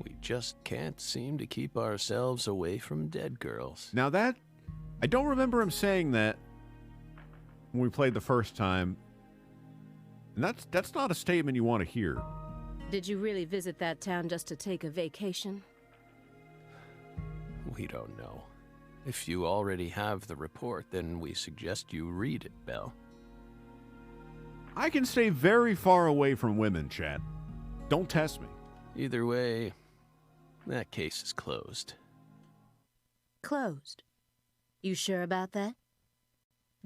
We just can't seem to keep ourselves away from dead girls. Now that I don't remember him saying that when we played the first time. And that's not a statement you want to hear. Did you really visit that town just to take a vacation? We don't know. If you already have the report, then we suggest you read it, Belle. I can stay very far away from women, chat. Don't test me. Either way, that case is closed. Closed. You sure about that?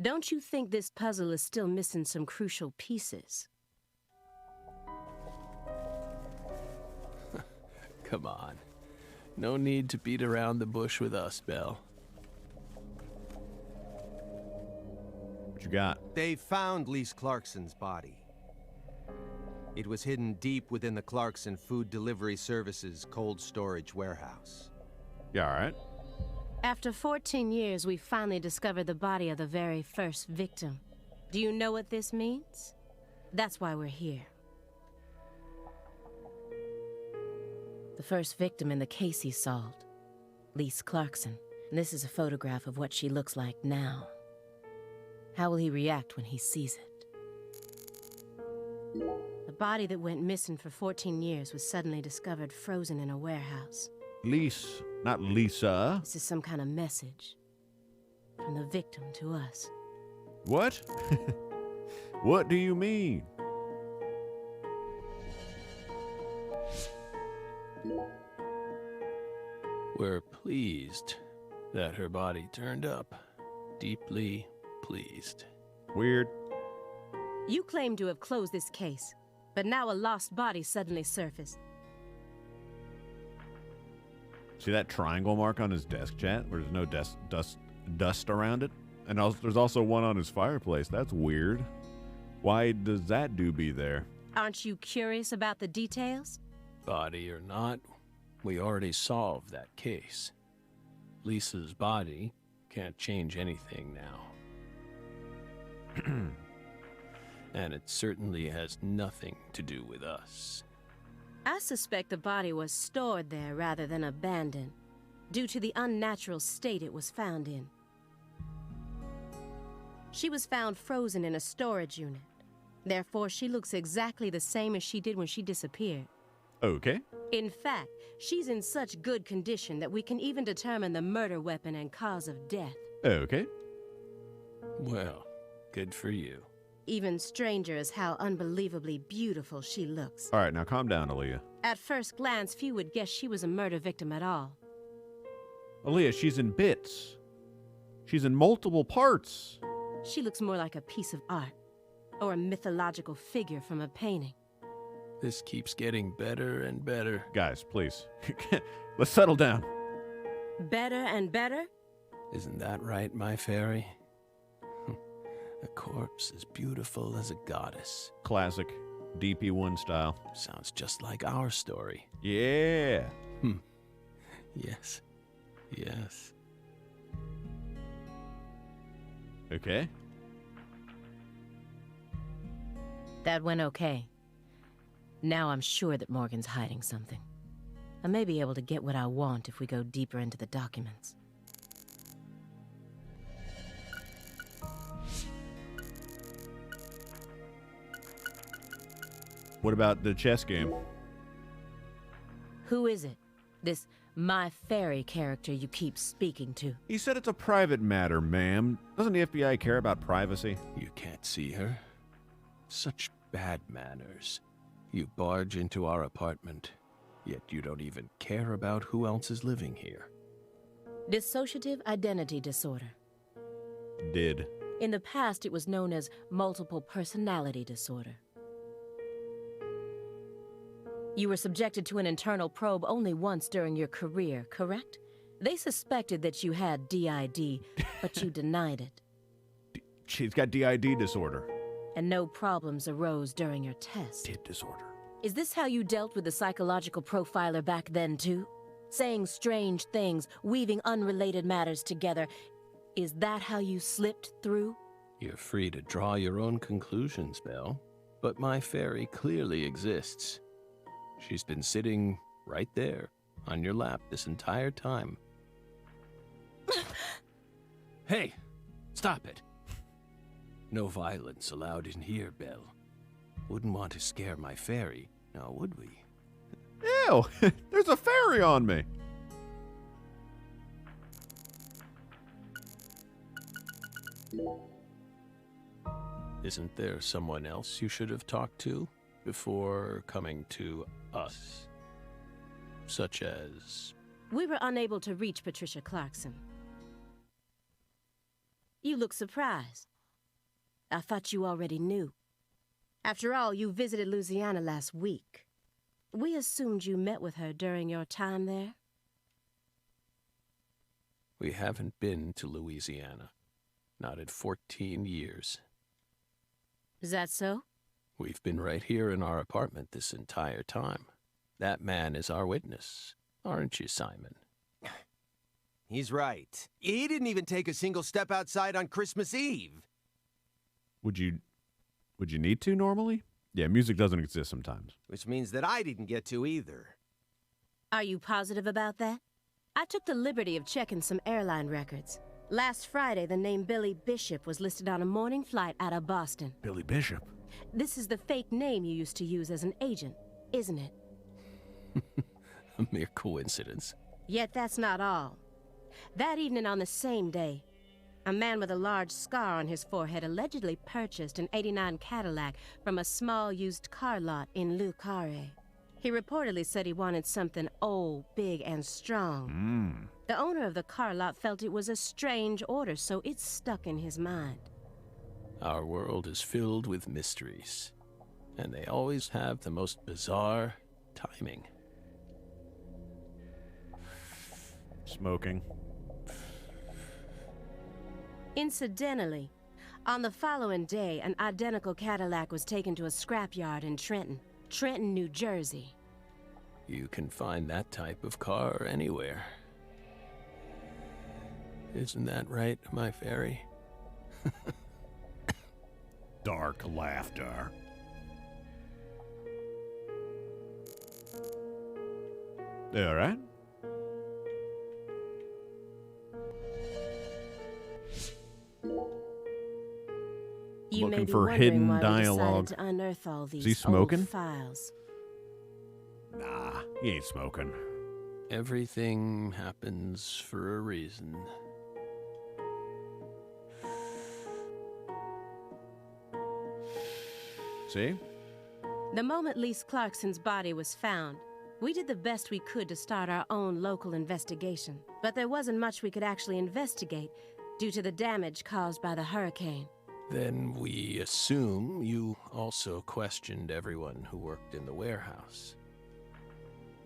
Don't you think this puzzle is still missing some crucial pieces? Come on. No need to beat around the bush with us, Belle. What you got? They found Lise Clarkson's body. It was hidden deep within the Clarkson Food Delivery Services cold storage warehouse. Yeah, all right. After 14 years, we finally discovered the body of the very first victim. Do you know what this means? That's why we're here. The first victim in the case he solved, Lise Clarkson. And this is a photograph of what she looks like now. How will he react when he sees it? The body that went missing for 14 years was suddenly discovered frozen in a warehouse. Lise, not Lisa. This is some kind of message from the victim to us. What? What do you mean? We're pleased that her body turned up. Deeply pleased. Weird. You claim to have closed this case, but now a lost body suddenly surfaced. See that triangle mark on his desk, chat, where there's no dust around it? And also, there's also one on his fireplace. That's weird. Why does that dude be there? Aren't you curious about the details? Body or not, we already solved that case. Lisa's body can't change anything now. And it certainly has nothing to do with us. I suspect the body was stored there rather than abandoned, due to the unnatural state it was found in. She was found frozen in a storage unit. Therefore, she looks exactly the same as she did when she disappeared. Okay. In fact, she's in such good condition that we can even determine the murder weapon and cause of death. Okay. Well, good for you. Even stranger is how unbelievably beautiful she looks. All right, now calm down, Aaliyah. At first glance, few would guess she was a murder victim at all. Aaliyah, she's in bits. She's in multiple parts. She looks more like a piece of art, or a mythological figure from a painting. This keeps getting better and better. Guys, please. Let's settle down. Better and better? Isn't that right, my fairy? A corpse as beautiful as a goddess. Classic DP1 style. Sounds just like our story. Yeah. Yes. Yes. Okay. That went okay. Now I'm sure that Morgan's hiding something. I may be able to get what I want if we go deeper into the documents. What about the chess game? Who is it? This My Fairy character you keep speaking to? He said it's a private matter, ma'am. Doesn't the FBI care about privacy? You can't see her? Such bad manners. You barge into our apartment, yet you don't even care about who else is living here. Dissociative identity disorder. Did. In the past, it was known as multiple personality disorder. You were subjected to an internal probe only once during your career, correct? They suspected that you had DID, but you denied it. She's got DID disorder. And no problems arose during your test. Did disorder. Is this how you dealt with the psychological profiler back then, too? Saying strange things, weaving unrelated matters together. Is that how you slipped through? You're free to draw your own conclusions, Belle. But my fairy clearly exists. She's been sitting right there, on your lap this entire time. Hey, stop it. No violence allowed in here, Belle. Wouldn't want to scare my fairy, now would we? Ew, there's a fairy on me. Isn't there someone else you should have talked to before coming to us? Such as... We were unable to reach Patricia Clarkson. You look surprised. I thought you already knew. After all, you visited Louisiana last week. We assumed you met with her during your time there. We haven't been to Louisiana. Not in 14 years. Is that so? We've been right here in our apartment this entire time. That man is our witness. Aren't you, Simon? He's right. He didn't even take a single step outside on Christmas Eve. Would you need to normally? Yeah, music doesn't exist sometimes. Which means that I didn't get to either. Are you positive about that? I took the liberty of checking some airline records. Last Friday, the name Billy Bishop was listed on a morning flight out of Boston. Billy Bishop? This is the fake name you used to use as an agent, isn't it? A mere coincidence. Yet that's not all. That evening on the same day, a man with a large scar on his forehead allegedly purchased an '89 Cadillac from a small used car lot in Le Carré. He reportedly said he wanted something old, big, and strong. The owner of the car lot felt it was a strange order, so it stuck in his mind. Our world is filled with mysteries, and they always have the most bizarre timing. Smoking. Incidentally, on the following day, an identical Cadillac was taken to a scrapyard in Trenton, New Jersey. You can find that type of car anywhere. Isn't that right, my fairy? Dark laughter. All right. You may Looking be for wondering hidden why we dialogue. decided to unearth all Is he these smoking? old files. Nah, he ain't smoking. Everything happens for a reason. See? The moment Lise Clarkson's body was found, we did the best we could to start our own local investigation. But there wasn't much we could actually investigate due to the damage caused by the hurricane. Then we assume you also questioned everyone who worked in the warehouse.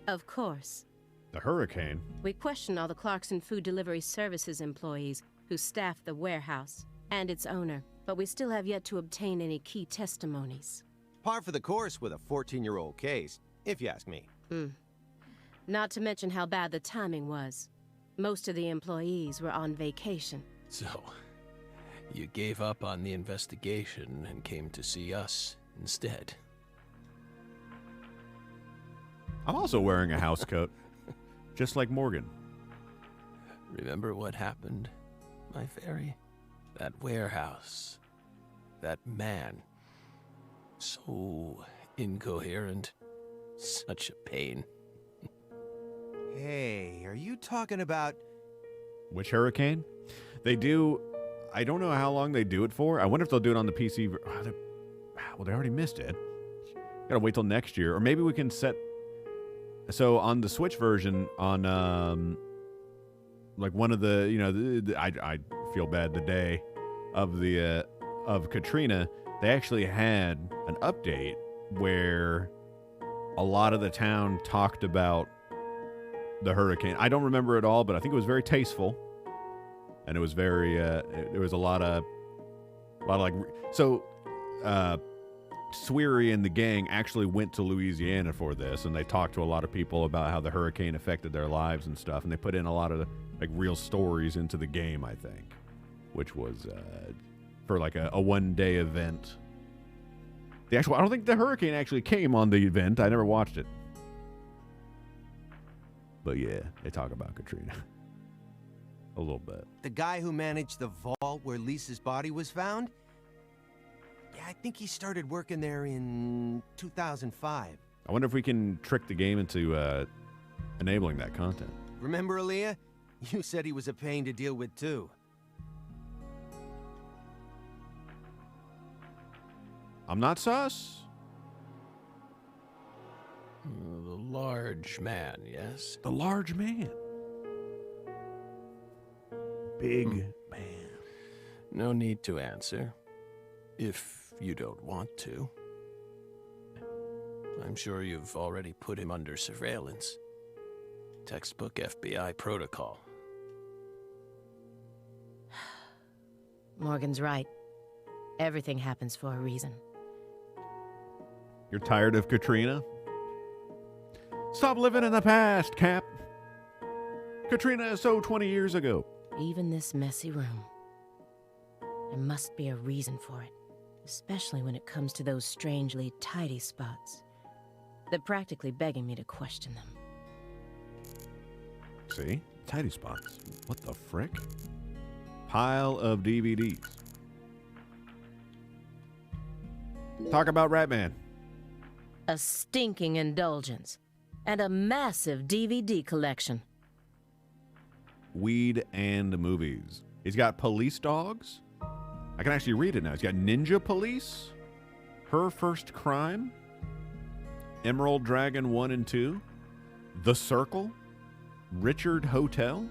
Of course. The hurricane? We questioned all the Clarkson Food Delivery Services employees who staffed the warehouse and its owner, but we still have yet to obtain any key testimonies. Par for the course with a 14-year-old case, if you ask me. Not to mention how bad the timing was. Most of the employees were on vacation. So, you gave up on the investigation and came to see us instead. I'm also wearing a house coat, just like Morgan. Remember what happened, my fairy? That warehouse. That man. So incoherent. Such a pain. Hey, are you talking about... Which hurricane? They do... I don't know how long they do it for. I wonder if they'll do it on the PC. Well, they already missed it. Gotta wait till next year. Or maybe we can set... So on the Switch version, on like one of the, you know, I feel bad, the day of the of Katrina, they actually had an update where a lot of the town talked about the hurricane. I don't remember it all, but I think it was very tasteful, and it was very there was a lot of like so. Sweary and the gang actually went to Louisiana for this, and they talked to a lot of people about how the hurricane affected their lives and stuff, and they put in a lot of like real stories into the game, I think, which was for like a one-day event. I don't think the hurricane actually came on the event. I never watched it, but yeah, they talk about Katrina. A little bit. The guy who managed the vault where Lisa's body was found? Yeah, I think he started working there in 2005. I wonder if we can trick the game into enabling that content. Remember, Aaliyah? You said he was a pain to deal with, too. I'm not sus. The large man, yes? The large man. Big man. No need to answer, if you don't want to. I'm sure you've already put him under surveillance. Textbook FBI protocol. Morgan's right. Everything happens for a reason. You're tired of Katrina? Stop living in the past, Cap. Katrina is so 20 years ago. Even this messy room. There must be a reason for it, especially when it comes to those strangely tidy spots. They're practically begging me to question them. See? Tidy spots. What the frick? Pile of DVDs. Talk about Ratman. A stinking indulgence. And a massive DVD collection. Weed and movies. He's got Police Dogs. I can actually read it now. He's got Ninja Police, Her First Crime, Emerald Dragon 1 and 2, The Circle, Richard Hotel,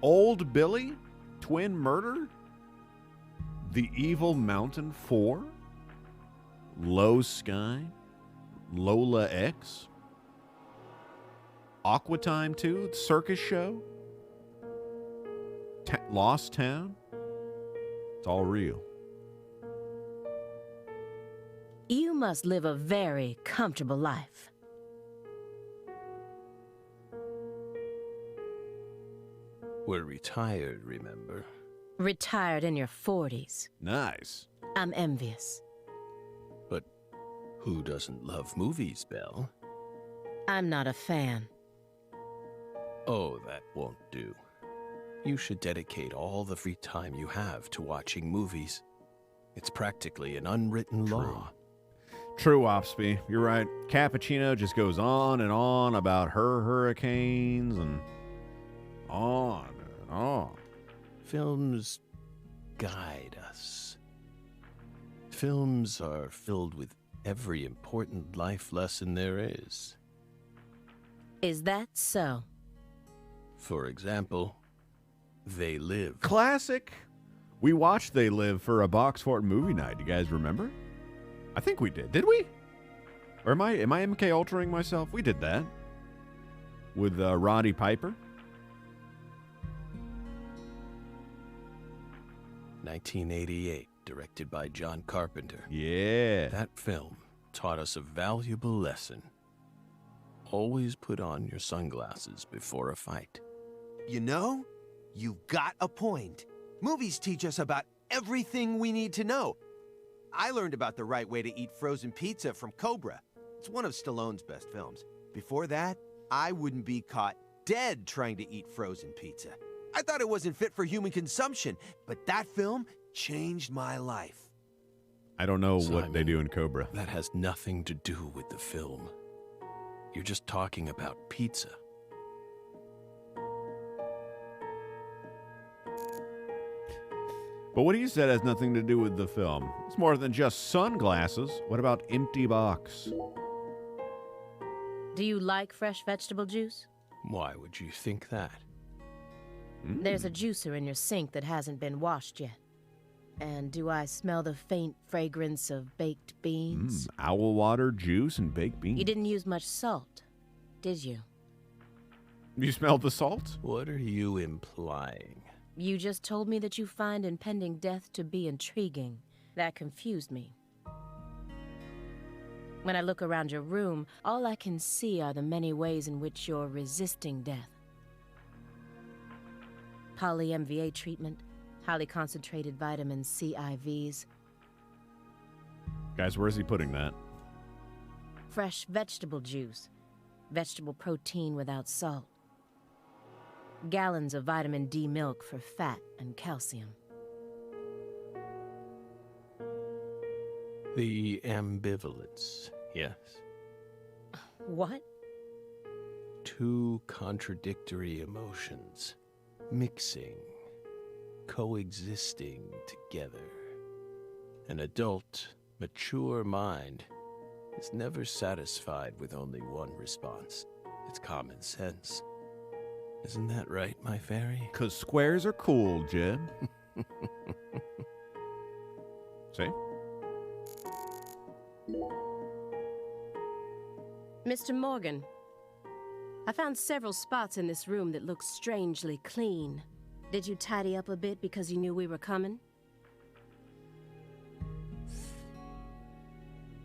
Old Billy, Twin Murder, The Evil Mountain 4, Low Sky, Lola X, Aqua Time 2, Circus Show, Lost Town. It's all real. You must live a very comfortable life. We're retired, remember? Retired in your 40s. Nice. I'm envious. But who doesn't love movies, Belle? I'm not a fan. Oh, that won't do. You should dedicate all the free time you have to watching movies. It's practically an unwritten law. True, Opsby. You're right. Cappuccino just goes on and on about her hurricanes and on and on. Films guide us. Films are filled with every important life lesson there is. Is that so? For example, They Live. Classic. We watched They Live for a Box Fort movie night. You guys remember? I think we did. Did we? Or am I MK Ultraing myself? We did that. With Roddy Piper. 1988, directed by John Carpenter. Yeah. That film taught us a valuable lesson. Always put on your sunglasses before a fight. You know, you've got a point. Movies teach us about everything we need to know. I learned about the right way to eat frozen pizza from Cobra. It's one of Stallone's best films. Before that, I wouldn't be caught dead trying to eat frozen pizza. I thought it wasn't fit for human consumption, but that film changed my life. I don't know what they Simon, do in Cobra. That has nothing to do with the film. You're just talking about pizza. But what you said has nothing to do with the film. It's more than just sunglasses. What about Empty Box? Do you like fresh vegetable juice? Why would you think that? There's a juicer in your sink that hasn't been washed yet. And do I smell the faint fragrance of baked beans? Owl water, juice, and baked beans. You didn't use much salt, did you? You smelled the salt? What are you implying? You just told me that you find impending death to be intriguing. That confused me. When I look around your room, all I can see are the many ways in which you're resisting death. Poly-MVA treatment, highly concentrated vitamin C IVs, Guys, where's he putting that? fresh vegetable juice, vegetable protein without salt. Gallons of vitamin D milk for fat and calcium. The ambivalence, yes. What? Two contradictory emotions, mixing, coexisting together. An adult, mature mind is never satisfied with only one response. It's common sense. Isn't that right, my fairy? 'Cause squares are cool, Jeb. See? Mr. Morgan, I found several spots in this room that look strangely clean. Did you tidy up a bit because you knew we were coming?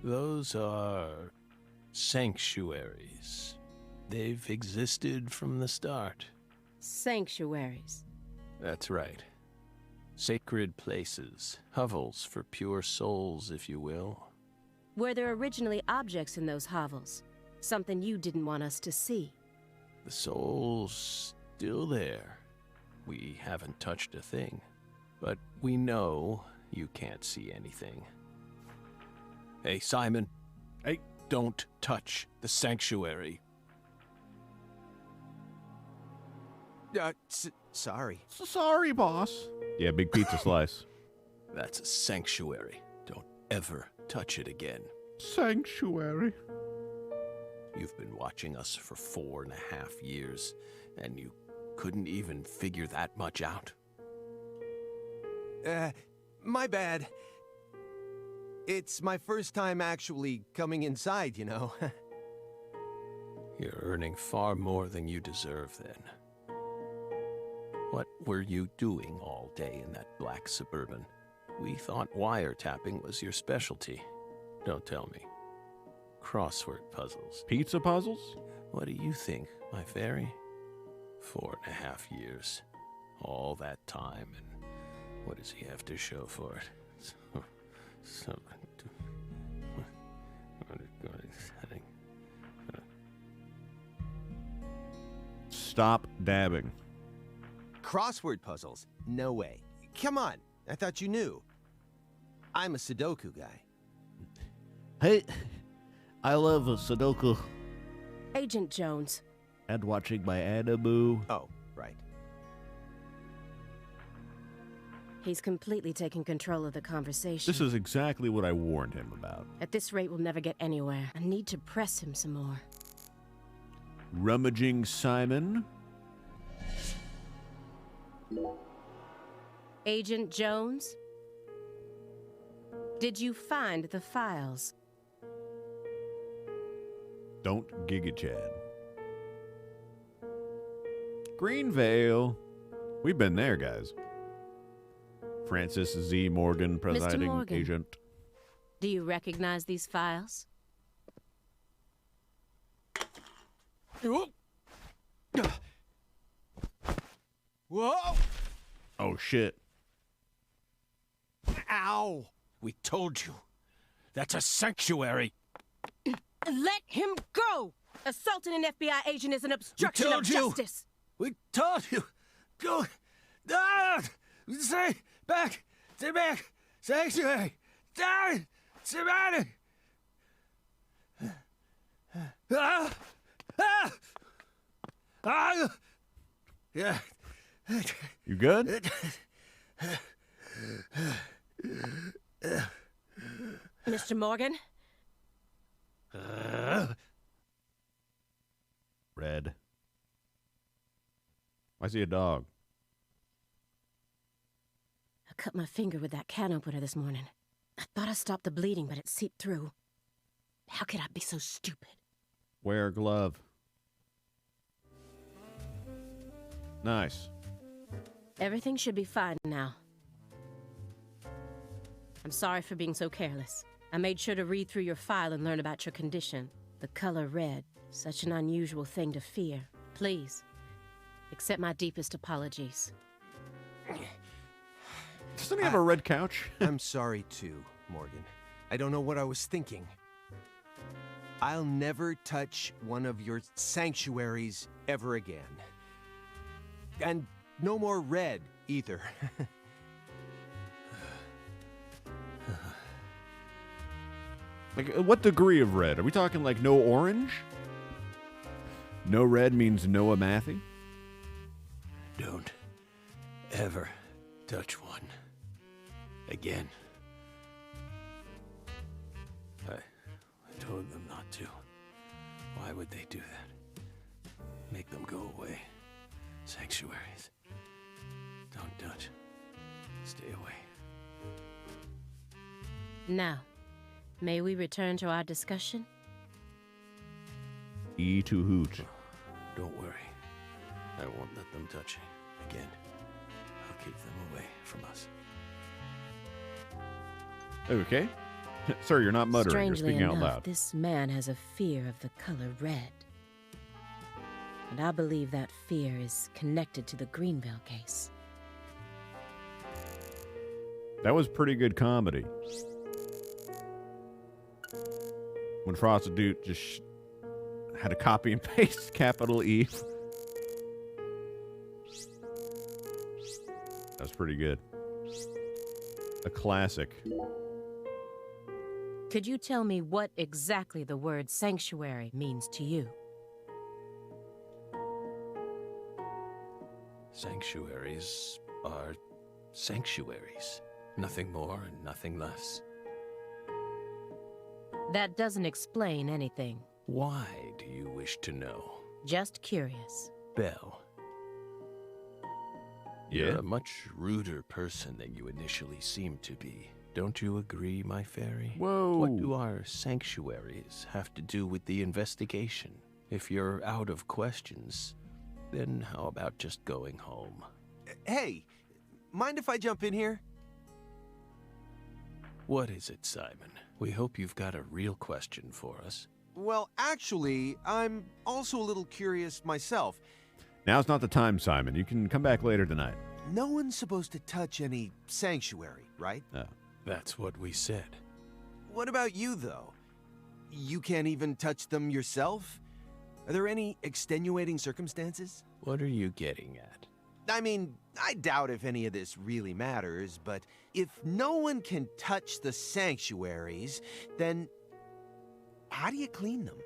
Those are sanctuaries. They've existed from the start. Sanctuaries. That's right. Sacred places, hovels for pure souls, if you will. Were there originally objects in those hovels? Something you didn't want us to see? The soul's still there. We haven't touched a thing. But we know you can't see anything. Hey, Simon. Hey. Don't touch the sanctuary. Sorry. Sorry, boss. Yeah, big pizza slice. That's a sanctuary. Don't ever touch it again. Sanctuary. You've been watching us for 4.5 years, and you couldn't even figure that much out? My bad. It's my first time actually coming inside, you know. You're earning far more than you deserve, then. What were you doing all day in that black Suburban? We thought wiretapping was your specialty. Don't tell me. Crossword puzzles. Pizza puzzles? What do you think, my fairy? 4.5 years. All that time, and what does he have to show for it? Stop dabbing. Crossword puzzles? No way. Come on. I thought you knew. I'm a Sudoku guy. Hey, I love Sudoku. Agent Jones. And watching my anime. Oh, right. He's completely taking control of the conversation. This is exactly what I warned him about. At this rate, we'll never get anywhere. I need to press him some more. Rummaging Simon. Agent Jones? Did you find the files? Don't Giga Chad. Greenvale. We've been there, guys. Francis Z. Morgan, presiding Morgan. agent. Do you recognize these files? Whoa! Oh, shit. Ow! We told you. That's a sanctuary. Let him go! Assaulting an FBI agent is an obstruction of told you. justice. We told you. Go. Ah! Stay back. Stay back. Sanctuary. Down. Surrounded. Ah! Ah! Ah! Yeah. You good? Mr. Morgan? Red. I see a dog. I cut my finger with that can opener this morning. I thought I stopped the bleeding, but it seeped through. How could I be so stupid? Wear a glove. Nice. Everything should be fine now. I'm sorry for being so careless. I made sure to read through your file and learn about your condition. The color red, such an unusual thing to fear. Please, accept my deepest apologies. Doesn't he have a red couch? I'm sorry too, Morgan. I don't know what I was thinking. I'll never touch one of your sanctuaries ever again. And no more red, either. Like, what degree of red? Are we talking like no orange? No red means Noah Matthew? Don't ever touch one again. I told them not to. Why would they do that? Make them go away. Sanctuaries. Don't touch. Stay away. Now, may we return to our discussion? E to hoot. Don't worry. I won't let them touch you again. I'll keep them away from us. Okay. Sir, you're not muttering. Strangely You're speaking enough, out loud. this man has a fear of the color red. And I believe that fear is connected to the Greenville case. That was pretty good comedy. When Frosted Dude just had to copy and paste capital E. That was pretty good. A classic. Could you tell me what exactly the word sanctuary means to you? Sanctuaries are sanctuaries. Nothing more and nothing less. That doesn't explain anything. Why do you wish to know? Just curious. Belle. Yeah? You're a much ruder person than you initially seemed to be. Don't you agree, my fairy? Whoa. What do our sanctuaries have to do with the investigation? If you're out of questions, then how about just going home? Hey, mind if I jump in here? What is it, Simon? We hope you've got a real question for us. Well, actually, I'm also a little curious myself. Now's not the time, Simon. You can come back later tonight. No one's supposed to touch any sanctuary, right? No. That's what we said. What about you, though? You can't even touch them yourself? Are there any extenuating circumstances? What are you getting at? I mean, I doubt if any of this really matters, but if no one can touch the sanctuaries, then how do you clean them?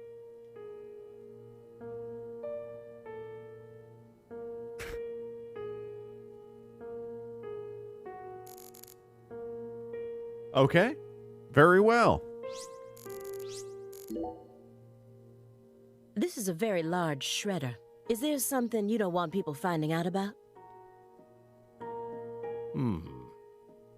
Okay. Very well. This is a very large shredder. Is there something you don't want people finding out about?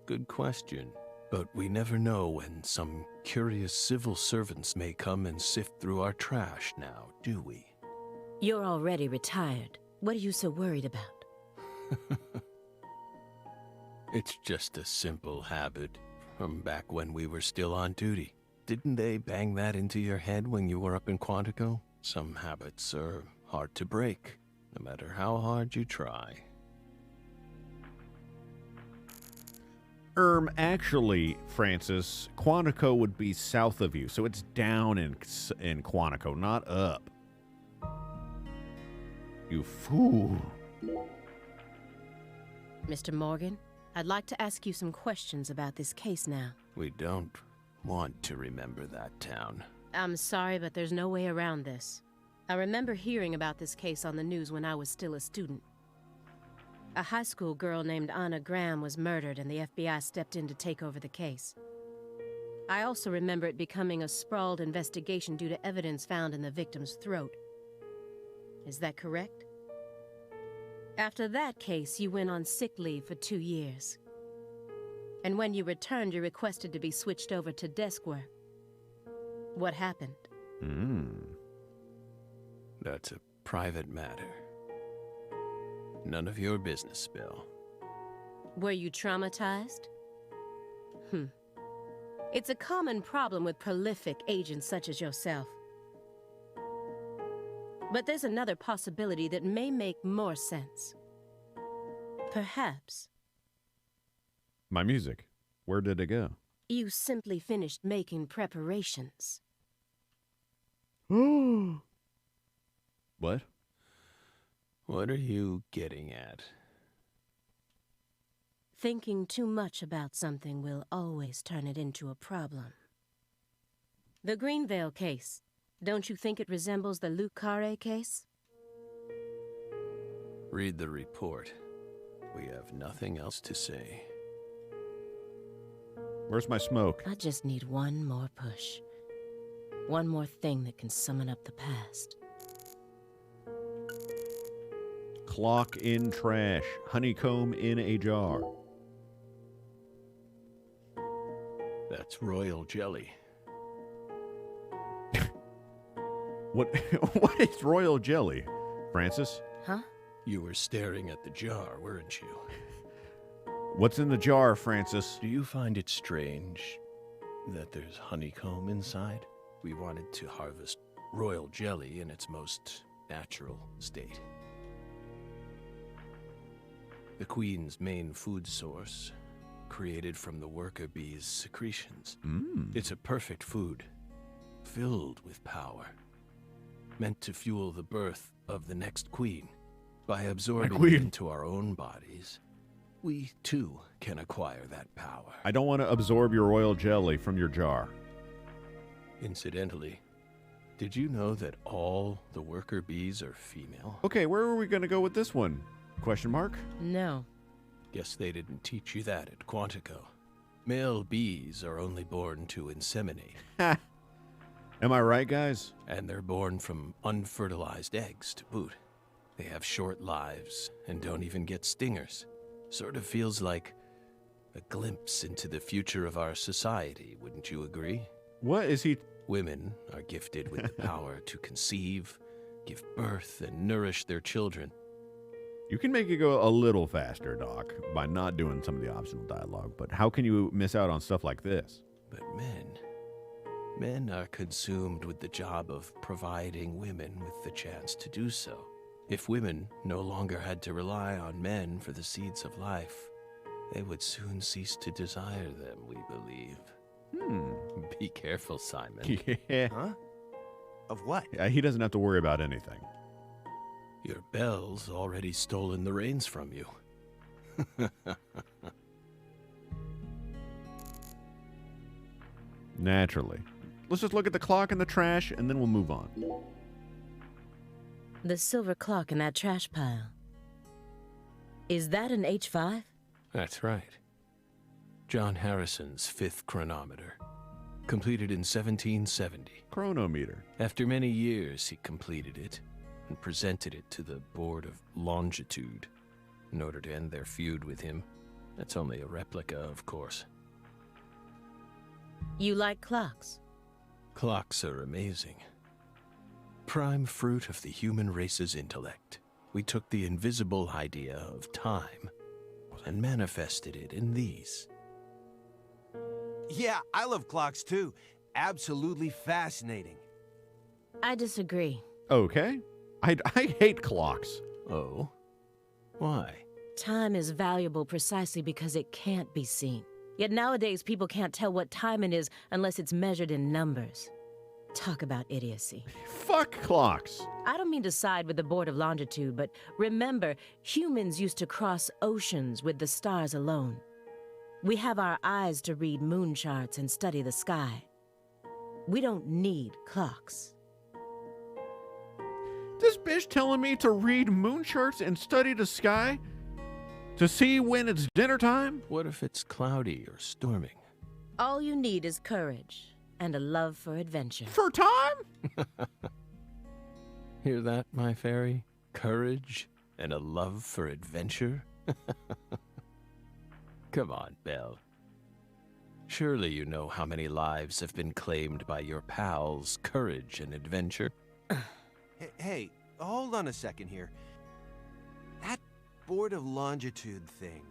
Good question. But we never know when some curious civil servants may come and sift through our trash now, do we? You're already retired. What are you so worried about? It's just a simple habit from back when we were still on duty. Didn't they bang that into your head when you were up in Quantico? Some habits are hard to break, no matter how hard you try. Actually, Francis, Quantico would be south of you, so it's down in Quantico, not up. You fool. Mr. Morgan, I'd like to ask you some questions about this case now. We don't want to remember that town. I'm sorry, but there's no way around this. I remember hearing about this case on the news when I was still a student. A high school girl named Anna Graham was murdered and the FBI stepped in to take over the case. I also remember it becoming a sprawled investigation due to evidence found in the victim's throat. Is that correct? After that case, you went on sick leave for 2 years. And when you returned, you requested to be switched over to desk work. What happened? That's a private matter. None of your business, Bill. Were you traumatized? It's a common problem with prolific agents such as yourself. But there's another possibility that may make more sense. Perhaps My music. Where did it go? you simply finished making preparations. What? What are you getting at? Thinking too much about something will always turn it into a problem. The Greenvale case. Don't you think it resembles the Luke Carre case? Read the report. We have nothing else to say. Where's my smoke? I just need one more push. One more thing that can summon up the past. Clock in trash. Honeycomb in a jar. That's royal jelly. What is royal jelly, Francis? Huh? You were staring at the jar, weren't you? What's in the jar, Francis? Do you find it strange that there's honeycomb inside? We wanted to harvest royal jelly in its most natural state. The queen's main food source, created from the worker bee's secretions. It's a perfect food, filled with power, meant to fuel the birth of the next queen. By absorbing it into our own bodies, we too can acquire that power. I don't want to absorb your royal jelly from your jar. Incidentally, did you know that all the worker bees are female? Okay, where are we going to go with this one? Question mark? No. Guess they didn't teach you that at Quantico. Male bees are only born to inseminate. Ha! Am I right, guys? And they're born from unfertilized eggs to boot. They have short lives and don't even get stingers. Sort of feels like a glimpse into the future of our society, wouldn't you agree? What is he? Women are gifted with the power to conceive, give birth, and nourish their children. You can make it go a little faster, Doc, by not doing some of the optional dialogue, but how can you miss out on stuff like this? But men are consumed with the job of providing women with the chance to do so. If women no longer had to rely on men for the seeds of life, they would soon cease to desire them, we believe. Be careful, Simon. Yeah. Huh? Of what? He doesn't have to worry about anything. Your Belle's already stolen the reins from you. Naturally. Let's just look at the clock and the trash, and then we'll move on. The silver clock in that trash pile. Is that an H5? That's right. John Harrison's fifth chronometer, completed in 1770. Chronometer. After many years, he completed it and presented it to the Board of Longitude in order to end their feud with him. That's only a replica, of course. You like clocks? Clocks are amazing. Prime fruit of the human race's intellect. We took the invisible idea of time and manifested it in these. Yeah, I love clocks too. Absolutely fascinating. I disagree. Okay. I hate clocks. Oh? Why? Time is valuable precisely because it can't be seen. Yet nowadays people can't tell what time it is unless it's measured in numbers. Talk about idiocy. Fuck clocks. I don't mean to side with the Board of Longitude, but remember, humans used to cross oceans with the stars alone. We have our eyes to read moon charts and study the sky. We don't need clocks. This bitch telling me to read moon charts and study the sky? To see when it's dinner time? What if it's cloudy or storming? All you need is courage and a love for adventure. For time? Hear that, my fairy? Courage and a love for adventure? Come on, Belle. Surely you know how many lives have been claimed by your pals' courage and adventure. Hey, hold on a second here. That Board of Longitude thing,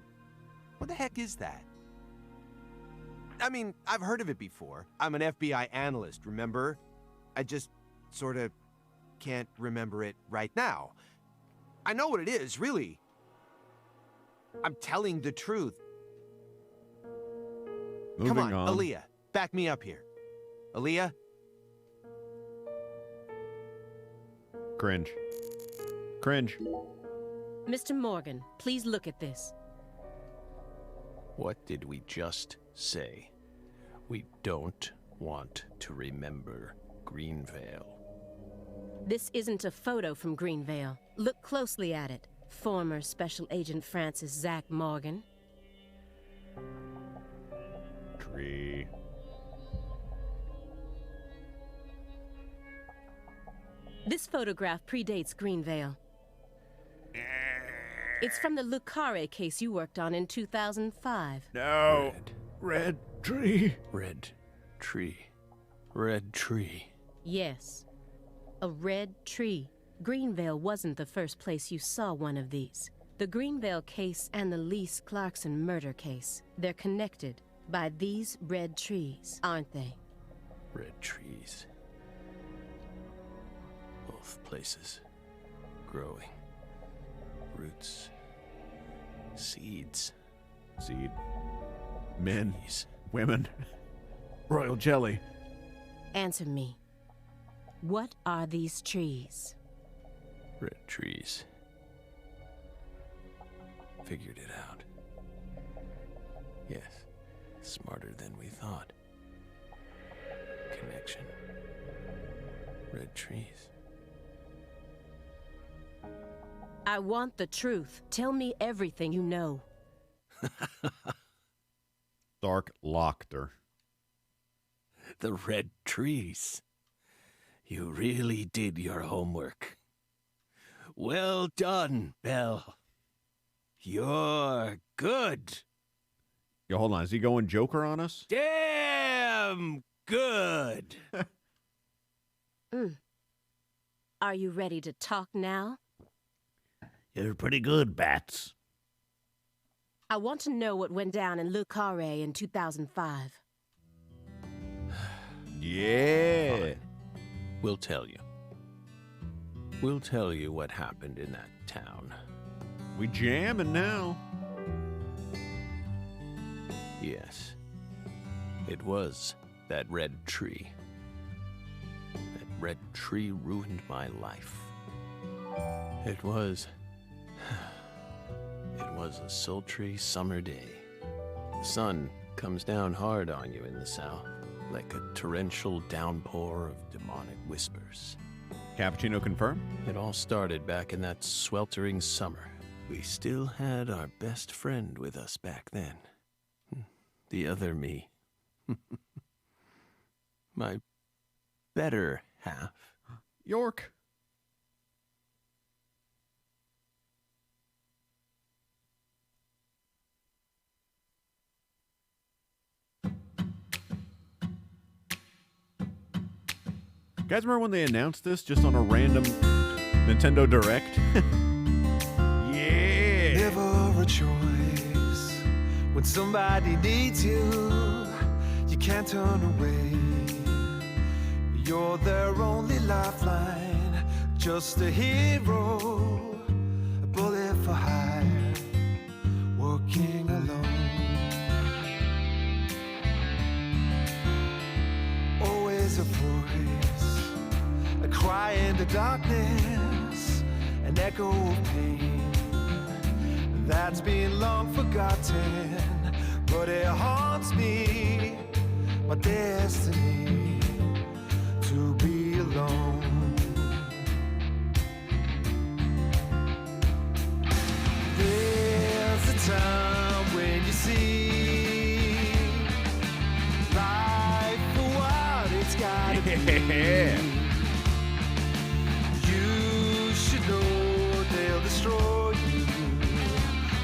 what the heck is that? I mean, I've heard of it before. I'm an FBI analyst, remember? I just sort of can't remember it right now. I know what it is, really. I'm telling the truth. Moving Come on, on. Aaliyah, back me up here. Aaliyah? Cringe. Cringe. Mr. Morgan, please look at this. What did we just say? We don't want to remember Greenvale. This isn't a photo from Greenvale. Look closely at it. Former Special Agent Francis Zach Morgan. Tree. This photograph predates Greenvale. It's from the Lucare case you worked on in 2005. No. Red tree. Red tree. Red tree. Yes. A red tree. Greenvale wasn't the first place you saw one of these. The Greenvale case and the Lise Clarkson murder case, they're connected by these red trees, aren't they? Red trees. Both places. Growing. Roots. Seeds. Seed. Men. Trees. Women. Royal jelly. Answer me. What are these trees? Red trees. Figured it out. Yes. Smarter than we thought. Connection. Red trees. I want the truth. Tell me everything you know. Stark Lochter. The red trees. You really did your homework. Well done, Belle. You're good. Yo, hold on. Is he going Joker on us? Damn good. Are you ready to talk now? You're pretty good, Bats. I want to know what went down in Le Carré in 2005. Yeah. Fine. We'll tell you. We'll tell you what happened in that town. We jamming now. Yes. It was that red tree. That red tree ruined my life. It was a sultry summer day. The sun comes down hard on you in the south, like a torrential downpour of demonic whispers. Cappuccino confirmed? It all started back in that sweltering summer. We still had our best friend with us back then. The other me. My better half. York. Guys, remember when they announced this just on a random Nintendo Direct? Yeah. Never a choice. When somebody needs you, you can't turn away. You're their only lifeline, just a hero, a bullet for hire, working alone. Always a voice, a cry in the darkness, an echo of pain that's been long forgotten, but it haunts me, my destiny to be alone. There's a time when you see life for what it's gotta be. You should know they'll destroy you.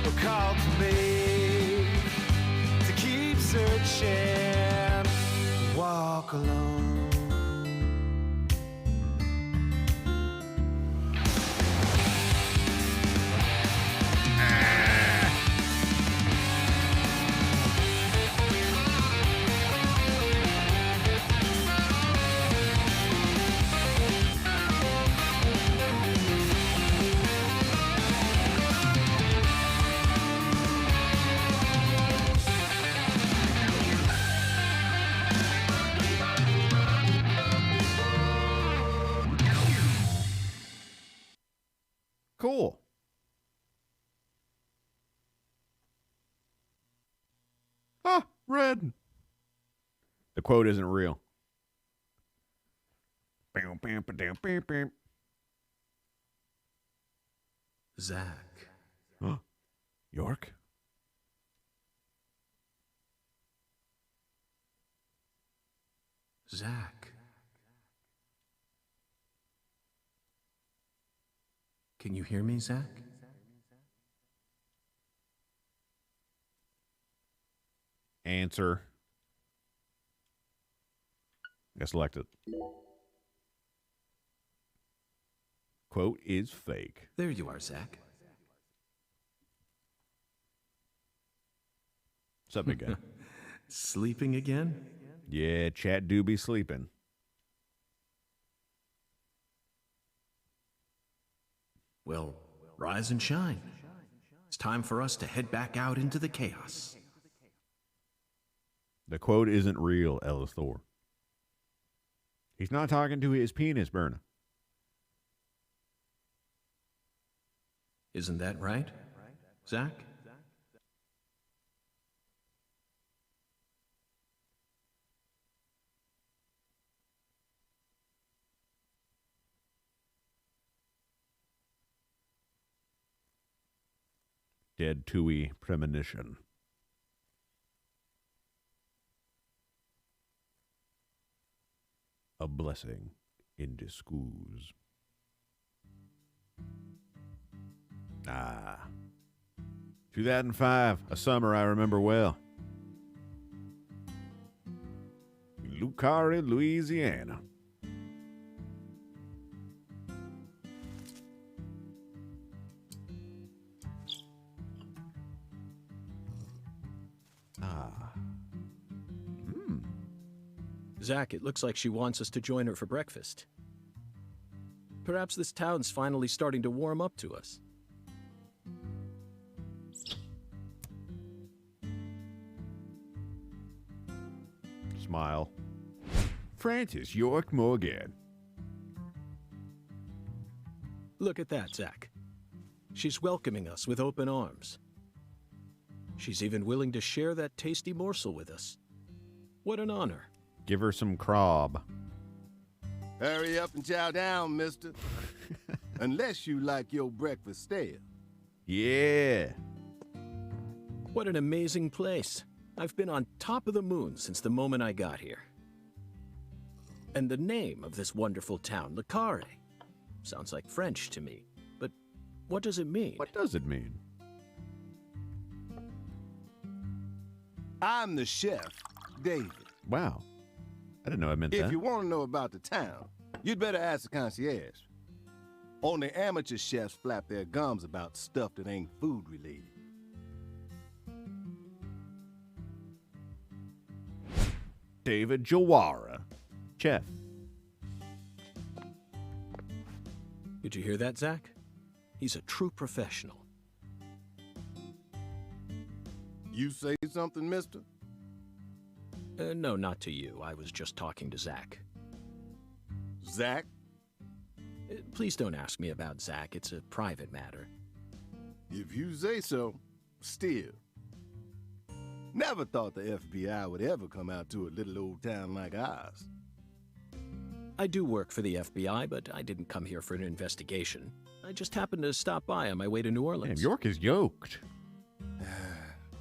A call to make, to keep searching, walk alone. Ah, red. The quote isn't real. Zach. Huh? York? Zach. Can you hear me, Zach? Answer. I selected. Quote is fake. There you are, Zach. What's up, big guy? Sleeping again? Yeah, chat do be sleeping. Well, rise and shine. It's time for us to head back out into the chaos. The quote isn't real, Ellis Thor. He's not talking to his penis burner. Isn't that right, Zach? Dead Tui Premonition. A blessing in disguise. Ah. 2005, a summer I remember well. Lucari, Louisiana. Zach, it looks like she wants us to join her for breakfast. Perhaps this town's finally starting to warm up to us. Smile. Francis York Morgan. Look at that, Zach. She's welcoming us with open arms. She's even willing to share that tasty morsel with us. What an honor. Give her some crab. Hurry up and chow down, mister. Unless you like your breakfast stale. Yeah. What an amazing place. I've been on top of the moon since the moment I got here. And the name of this wonderful town, Le Carre, sounds like French to me. But what does it mean? What does it mean? I'm the chef, David. Wow. I didn't know it meant If that. you want to know about the town, you'd better ask the concierge. Only amateur chefs flap their gums about stuff that ain't food related. David Jawara. Chef. Did you hear that, Zach? He's a true professional. You say something, mister? No, not to you. I was just talking to Zach. Zach? Please don't ask me about Zach. It's a private matter. If you say so, still. Never thought the FBI would ever come out to a little old town like ours. I do work for the FBI, but I didn't come here for an investigation. I just happened to stop by on my way to New Orleans. Damn, York is yoked.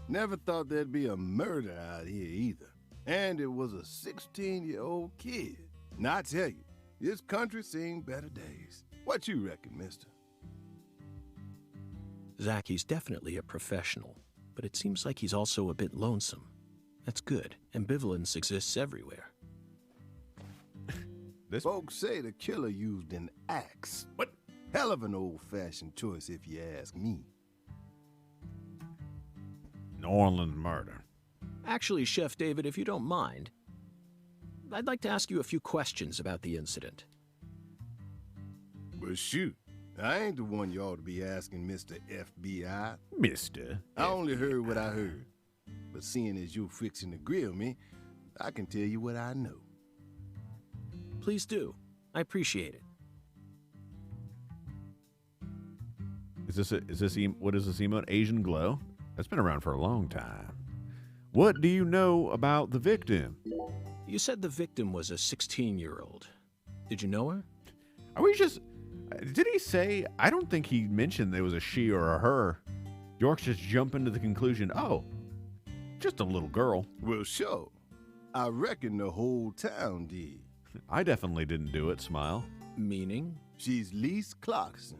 Never thought there'd be a murder out here either. And it was a 16-year-old kid. Now I tell you, this country's seen better days. What you reckon, mister? Zach, he's definitely a professional, but it seems like he's also a bit lonesome. That's good. Ambivalence exists everywhere. Folks say the killer used an axe. What? Hell of an old-fashioned choice if you ask me. New Orleans murder. Actually, Chef David, if you don't mind, I'd like to ask you a few questions about the incident. Well, shoot. I ain't the one you ought to be asking, Mr. FBI. Mr. I only heard what I heard. But seeing as you're fixing to grill me, I can tell you what I know. Please do. I appreciate it. What is this emote? Asian glow? That's been around for a long time. What do you know about the victim? You said the victim was a 16-year-old. Did you know her? Are we just... Did he say... I don't think he mentioned there was a she or a her. York's just jumping to the conclusion, oh, just a little girl. Well, sure. I reckon the whole town did. I definitely didn't do it, Smile. Meaning? She's Lise Clarkson,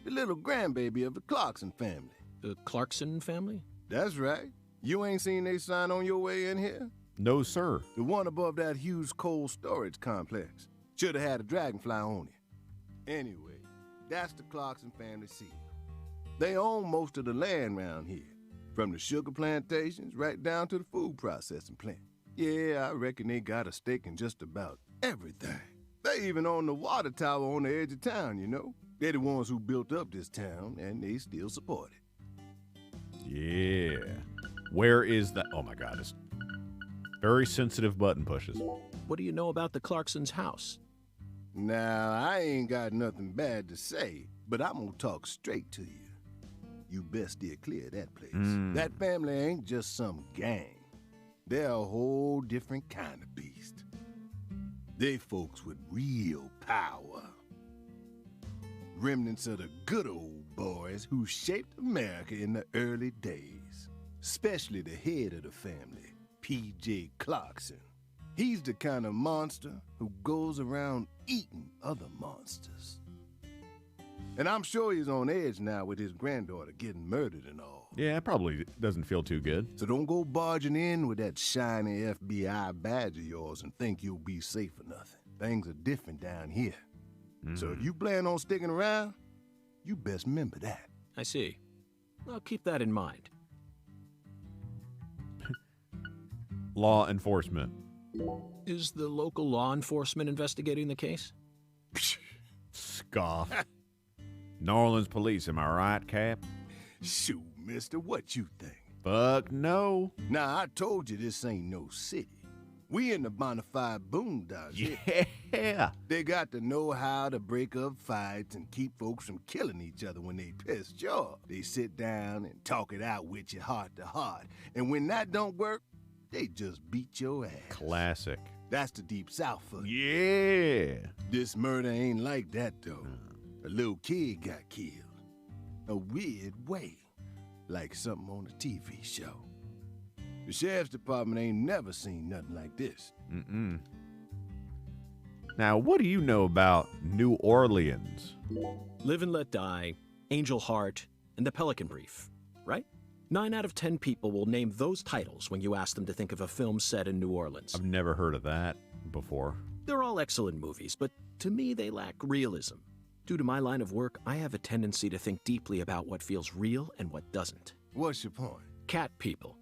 the little grandbaby of the Clarkson family. The Clarkson family? That's right. You ain't seen they sign on your way in here? No, sir. The one above that huge cold storage complex. Should have had a dragonfly on it. Anyway, that's the Clarkson family seal. They own most of the land around here, from the sugar plantations right down to the food processing plant. Yeah, I reckon they got a stake in just about everything. They even own the water tower on the edge of town, you know? They're the ones who built up this town, and they still support it. Yeah. Where is that? Oh, my God. It's very sensitive button pushes. What do you know about the Clarkson's house? Now, I ain't got nothing bad to say, but I'm gonna talk straight to you. You best steer clear of that place. That family ain't just some gang. They're a whole different kind of beast. They folks with real power. Remnants of the good old boys who shaped America in the early days. Especially the head of the family, P.J. Clarkson. He's the kind of monster who goes around eating other monsters. And I'm sure he's on edge now with his granddaughter getting murdered and all. Yeah, it probably doesn't feel too good. So don't go barging in with that shiny FBI badge of yours and think you'll be safe or nothing. Things are different down here. So if you plan on sticking around, you best remember that. I see. I'll keep that in mind. Law enforcement. Is the local law enforcement investigating the case? Scoff. New Orleans police, am I right, Cap? Shoot, mister, what you think? Fuck no. Now, I told you this ain't no city. We in the bonafide boondocks here. Yeah. They got to know how to break up fights and keep folks from killing each other when they pissed you off. They sit down and talk it out with you heart to heart. And when that don't work, they just beat your ass. Classic. That's the deep south for you. Yeah. This murder ain't like that, though. A little kid got killed. A weird way. Like something on a TV show. The sheriff's department ain't never seen nothing like this. Now, what do you know about New Orleans? Live and Let Die, Angel Heart, and The Pelican Brief, right? 9 out of 10 people will name those titles when you ask them to think of a film set in New Orleans. I've never heard of that before. They're all excellent movies, but to me they lack realism. Due to my line of work, I have a tendency to think deeply about what feels real and what doesn't. What's your point? Cat people.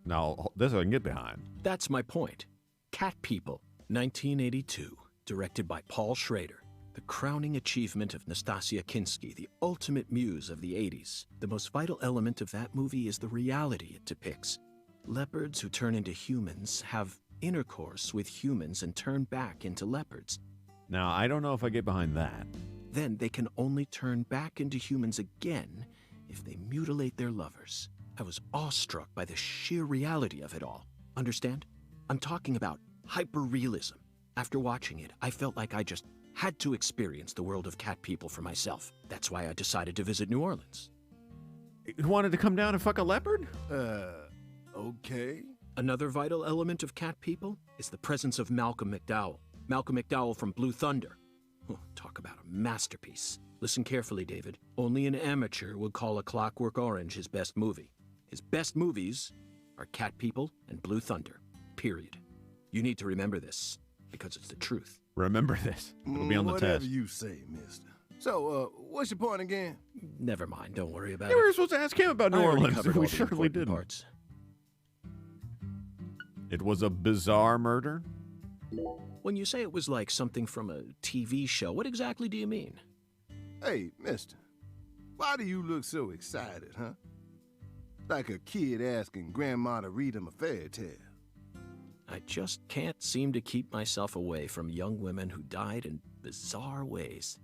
Now, this I can get behind. That's my point. Cat People, 1982, directed by Paul Schrader. The crowning achievement of Nastasia Kinski, the ultimate muse of the 80s. The most vital element of that movie is the reality it depicts. Leopards who turn into humans have intercourse with humans and turn back into leopards. Now, I don't know if I get behind that. Then they can only turn back into humans again if they mutilate their lovers. I was awestruck by the sheer reality of it all. Understand? I'm talking about hyper-realism. After watching it, I felt like I just had to experience the world of Cat People for myself. That's why I decided to visit New Orleans. You wanted to come down and fuck a leopard? Okay. Another vital element of Cat People is the presence of Malcolm McDowell. Malcolm McDowell from Blue Thunder. Talk about a masterpiece. Listen carefully, David. Only an amateur would call A Clockwork Orange his best movie. His best movies are Cat People and Blue Thunder. Period. You need to remember this, because it's the truth. Remember this. It'll be on the Whatever test. you say, mister. So, what's your point again? Never mind, don't worry about You it. were supposed to ask him about New I already Orleans. covered all We the certainly important didn't. parts. It was a bizarre murder. When you say it was like something from a TV show, what exactly do you mean? Hey, mister. Why do you look so excited, huh? Like a kid asking grandma to read him a fairy tale. I just can't seem to keep myself away from young women who died in bizarre ways.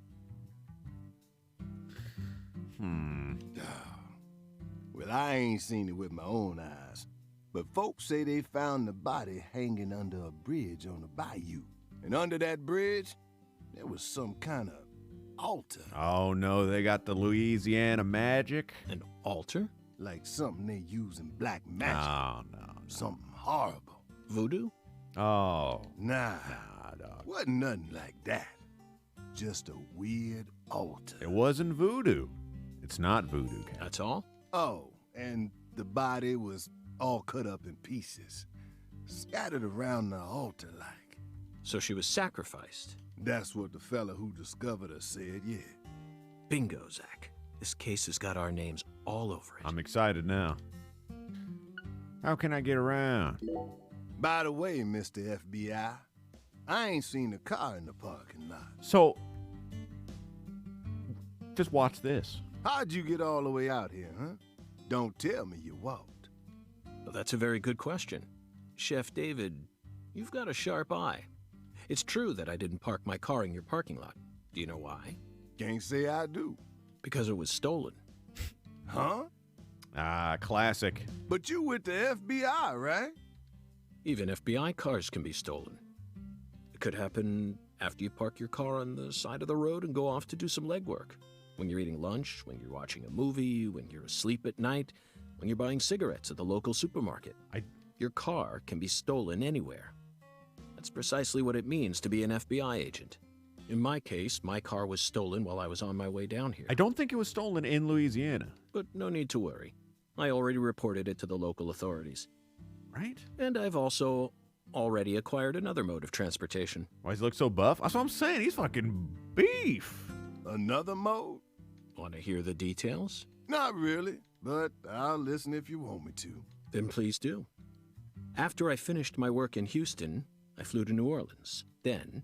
Well, I ain't seen it with my own eyes. But folks say they found the body hanging under a bridge on the bayou. And under that bridge, there was some kind of altar. Oh, no, they got the Louisiana magic? An altar? Like something they use in black magic. No. Something horrible. Voodoo? Oh. Nah, dog. wasn't nothing like that. Just a weird altar. It wasn't voodoo. It's not voodoo, Cat. That's all? Oh, and the body was all cut up in pieces, scattered around the altar like. So she was sacrificed. That's what the fella who discovered her said, yeah. Bingo, Zach. This case has got our names all over it. I'm excited now. How can I get around? By the way, Mr. FBI, I ain't seen a car in the parking lot. So, just watch this. How'd you get all the way out here, huh? Don't tell me you walked. Well, that's a very good question. Chef David, you've got a sharp eye. It's true that I didn't park my car in your parking lot. Do you know why? Can't say I do. Because it was stolen. Huh? Ah, classic. But you with the FBI, right? Even FBI cars can be stolen. It could happen after you park your car on the side of the road and go off to do some legwork. When you're eating lunch, when you're watching a movie, when you're asleep at night, when you're buying cigarettes at the local supermarket. Your car can be stolen anywhere. That's precisely what it means to be an FBI agent. In my case, my car was stolen while I was on my way down here. I don't think it was stolen in Louisiana. But no need to worry. I already reported it to the local authorities. Right? And I've also already acquired another mode of transportation. Why does he look so buff? That's what I'm saying. He's fucking beef. Another mode? Want to hear the details? Not really, but I'll listen if you want me to. Then please do. After I finished my work in Houston, I flew to New Orleans. Then,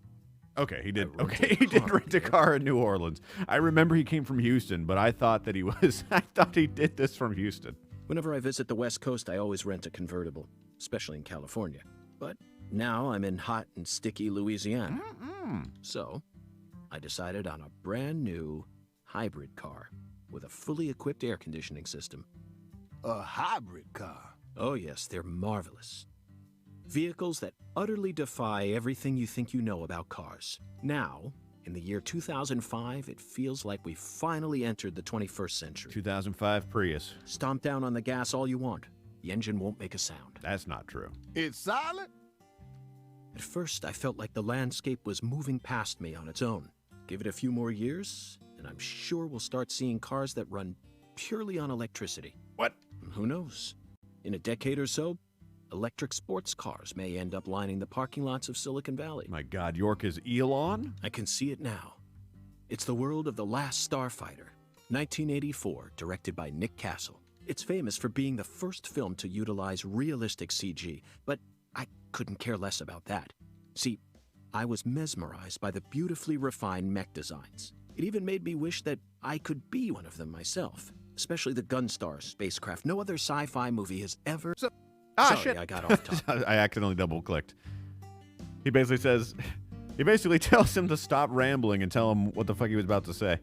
Okay, he did. I rented Okay, a he did car rent a there. car in New Orleans. I remember he came from Houston, but I thought that he was. I thought he did this from Houston. whenever I visit the West Coast, I always rent a convertible, especially in California. But now I'm in hot and sticky Louisiana. So, I decided on a brand new hybrid car with a fully equipped air conditioning system. A hybrid car? Oh yes, they're marvelous. Vehicles that utterly defy everything you think you know about cars. Now, in the year 2005, it feels like we finally entered the 21st century. 2005 Prius. Stomp down on the gas all you want. The engine won't make a sound. That's not true. It's silent? At first, I felt like the landscape was moving past me on its own. Give it a few more years, and I'm sure we'll start seeing cars that run purely on electricity. What? Who knows? In a decade or so, electric sports cars may end up lining the parking lots of Silicon Valley. My God, York is Elon? I can see it now. It's the world of The Last Starfighter, 1984, directed by Nick Castle. It's famous for being the first film to utilize realistic CG, but I couldn't care less about that. See, I was mesmerized by the beautifully refined mech designs. It even made me wish that I could be one of them myself, especially the Gunstar spacecraft. No other sci-fi movie has ever... Sorry, Shit. I got off topic. I accidentally double-clicked. He basically tells him to stop rambling and tell him what the fuck he was about to say.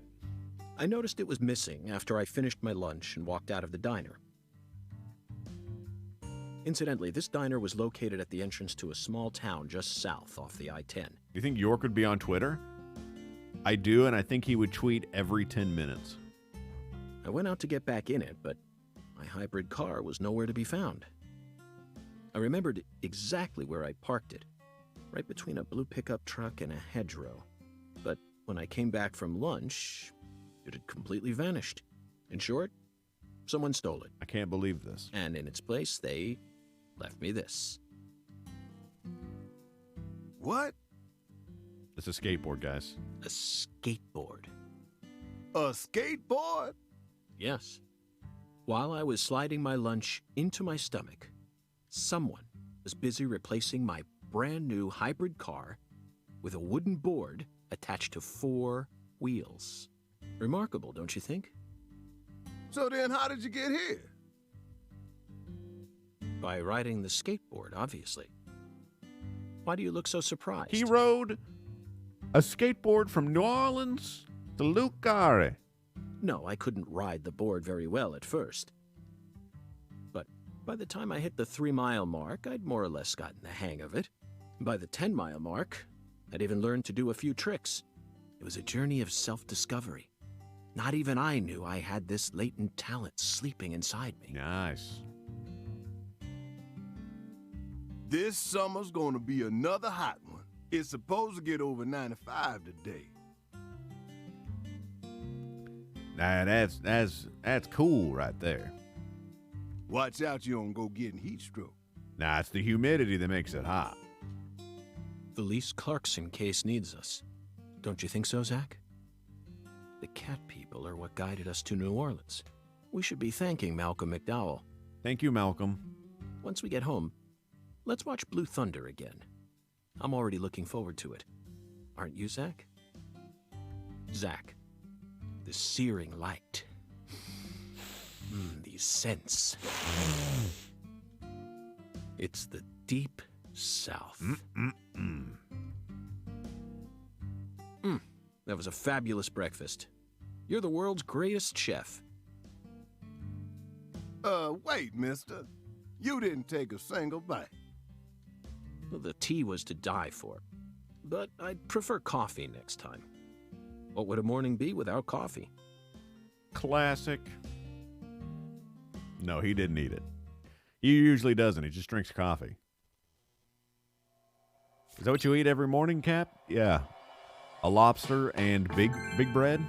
I noticed it was missing after I finished my lunch and walked out of the diner. Incidentally, this diner was located at the entrance to a small town just south off the I-10. Do you think York would be on Twitter? I do, and I think he would tweet every 10 minutes. I went out to get back in it, but my hybrid car was nowhere to be found. I remembered exactly where I parked it, right between a blue pickup truck and a hedgerow. But when I came back from lunch, it had completely vanished. In short, someone stole it. I can't believe this. And in its place, they left me this. What? It's a skateboard, guys. A skateboard. A skateboard? Yes. While I was sliding my lunch into my stomach, someone was busy replacing my brand new hybrid car with a wooden board attached to 4 wheels. Remarkable, don't you think? So then how did you get here? By riding the skateboard, obviously. Why do you look so surprised? He rode a skateboard from New Orleans to Lucare. No, I couldn't ride the board very well at first. But By the time I hit the 3-mile mark, I'd more or less gotten the hang of it. By the 10-mile mark, I'd even learned to do a few tricks. It was a journey of self-discovery. Not even I knew I had this latent talent sleeping inside me. Nice. This summer's gonna be another hot one. It's supposed to get over 95 today. Nah, that's cool right there. Watch out you don't go getting heat stroke. Nah, it's the humidity that makes it hot. Felice Clarkson case needs us. Don't you think so, Zach? The cat people are what guided us to New Orleans. We should be thanking Malcolm McDowell. Thank you, Malcolm. Once we get home, let's watch Blue Thunder again. I'm already looking forward to it. Aren't you, Zach? Zach, the searing light. These scents. It's the deep south. That was a fabulous breakfast. You're the world's greatest chef. Wait, mister. You didn't take a single bite. Well, the tea was to die for. But I'd prefer coffee next time. What would a morning be without coffee? Classic. No, he didn't eat it. He usually doesn't. He just drinks coffee. Is that what you eat every morning, Cap? Yeah. A lobster and big bread?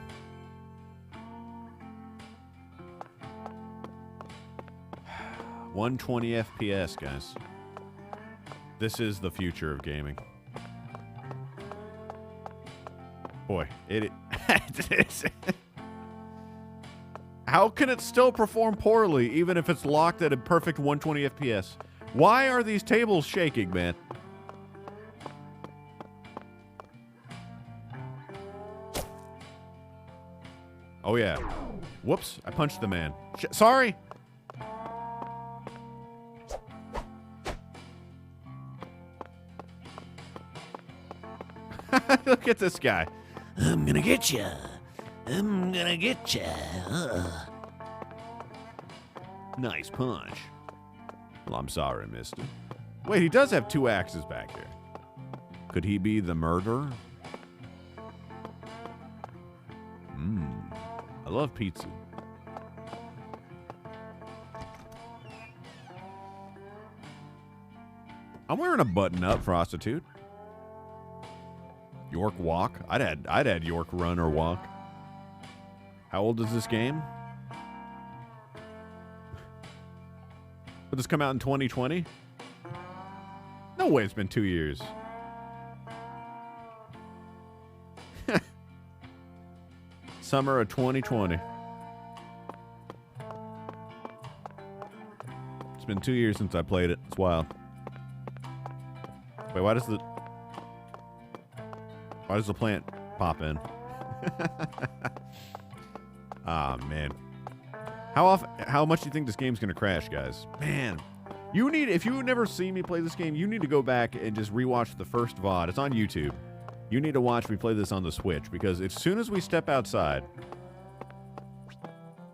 $120 FPS, guys. This is the future of gaming. Boy, it is. How can it still perform poorly even if it's locked at a perfect 120 FPS? Why are these tables shaking, man? Oh, yeah. Whoops, I punched the man. Sorry. Look at this guy. I'm gonna get ya. I'm gonna get ya. Nice punch. Well, I'm sorry, mister. Wait, he does have 2 axes back there. Could he be the murderer? I love pizza. I'm wearing a button-up prostitute. York walk. I'd add York run or walk. How old is this game? Will this come out in 2020? No way, it's been 2 years. Summer of 2020. It's been 2 years since I played it. It's wild. Wait, why does the plant pop in? Ah, man. How much do you think this game's gonna crash, guys? Man, if you never see me play this game, you need to go back and just rewatch the first VOD. It's on YouTube. You need to watch me play this on the Switch, because as soon as we step outside,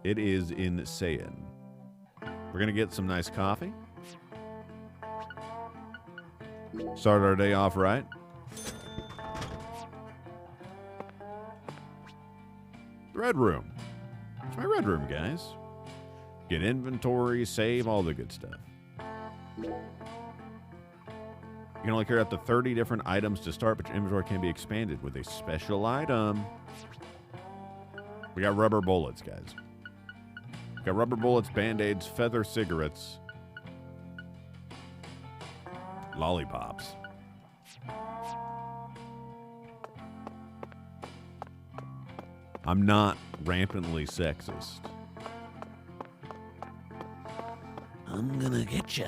it is insane. We're gonna get some nice coffee. Start our day off right. The Red Room. It's my Red Room, guys. Get inventory, save, all the good stuff. You can only carry up to 30 different items to start, but your inventory can be expanded with a special item. We got rubber bullets, guys. We got rubber bullets, band-aids, feather cigarettes, lollipops. I'm not rampantly sexist. I'm gonna get ya.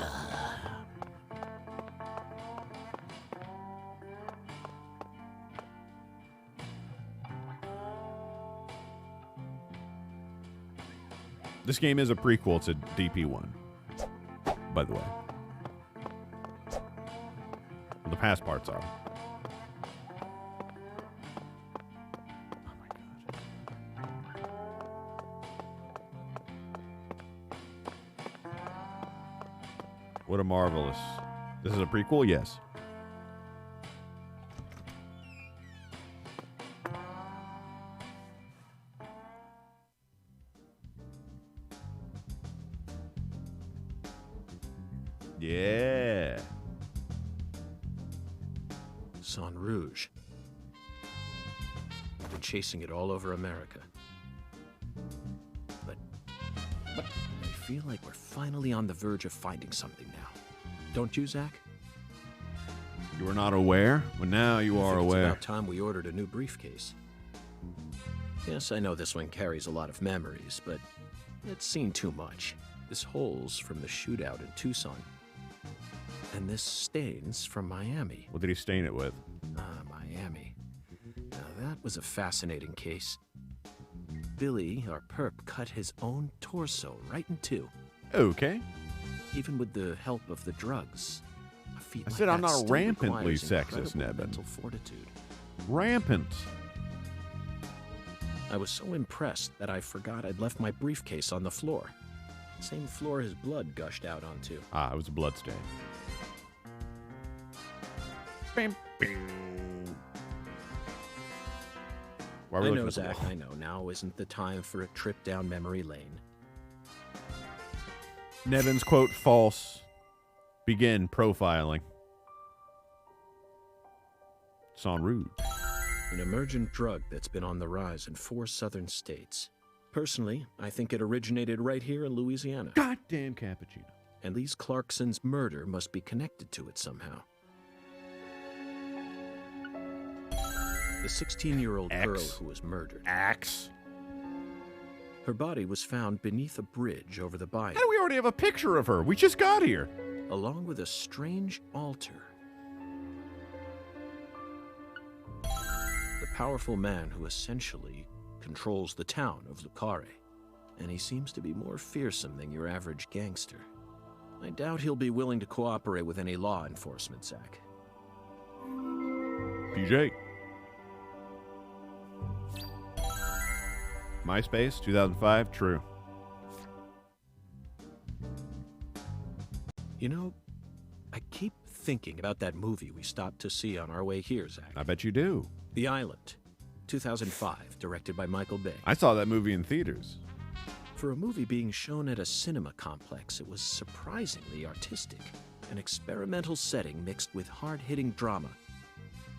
This game is a prequel to DP1, by the way. The past parts are. Oh my god. What a marvelous. This is a prequel? Yes. Yeah. Sang Rouge. Been chasing it all over America. But I feel like we're finally on the verge of finding something now. Don't you, Zach? You were not aware? Well, now you are aware. It's about time we ordered a new briefcase. Yes, I know this one carries a lot of memories, but it's seen too much. This hole's from the shootout in Tucson. And this stain's from Miami. What did he stain it with? Miami. Now that was a fascinating case. Billy, our perp, cut his own torso right in two. Okay. Even with the help of the drugs. A feat I like said I'm that not still rampantly requires sexist, incredible Nevin. mental fortitude. Rampant. I was so impressed that I forgot I'd left my briefcase on the floor. Same floor his blood gushed out onto. Ah, it was a blood stain. Bam, bing. Why are we I looking know, at the Zach, wall? I know. Now isn't the time for a trip down memory lane. Nevin's quote false. Begin profiling. Sang Rouge. An emergent drug that's been on the rise in 4 southern states. Personally, I think it originated right here in Louisiana. Goddamn cappuccino. And Lise Clarkson's murder must be connected to it somehow. The 16-year-old girl X. who was murdered. Axe. Her body was found beneath a bridge over the bayou, How do we already have a picture of her? We just got here. along with a strange altar. The powerful man who essentially controls the town of Lucare. And he seems to be more fearsome than your average gangster. I doubt he'll be willing to cooperate with any law enforcement, Zach. PJ. MySpace, 2005, true. You know, I keep thinking about that movie we stopped to see on our way here, Zach. I bet you do. The Island, 2005, directed by Michael Bay. I saw that movie in theaters. For a movie being shown at a cinema complex, it was surprisingly artistic. An experimental setting mixed with hard-hitting drama.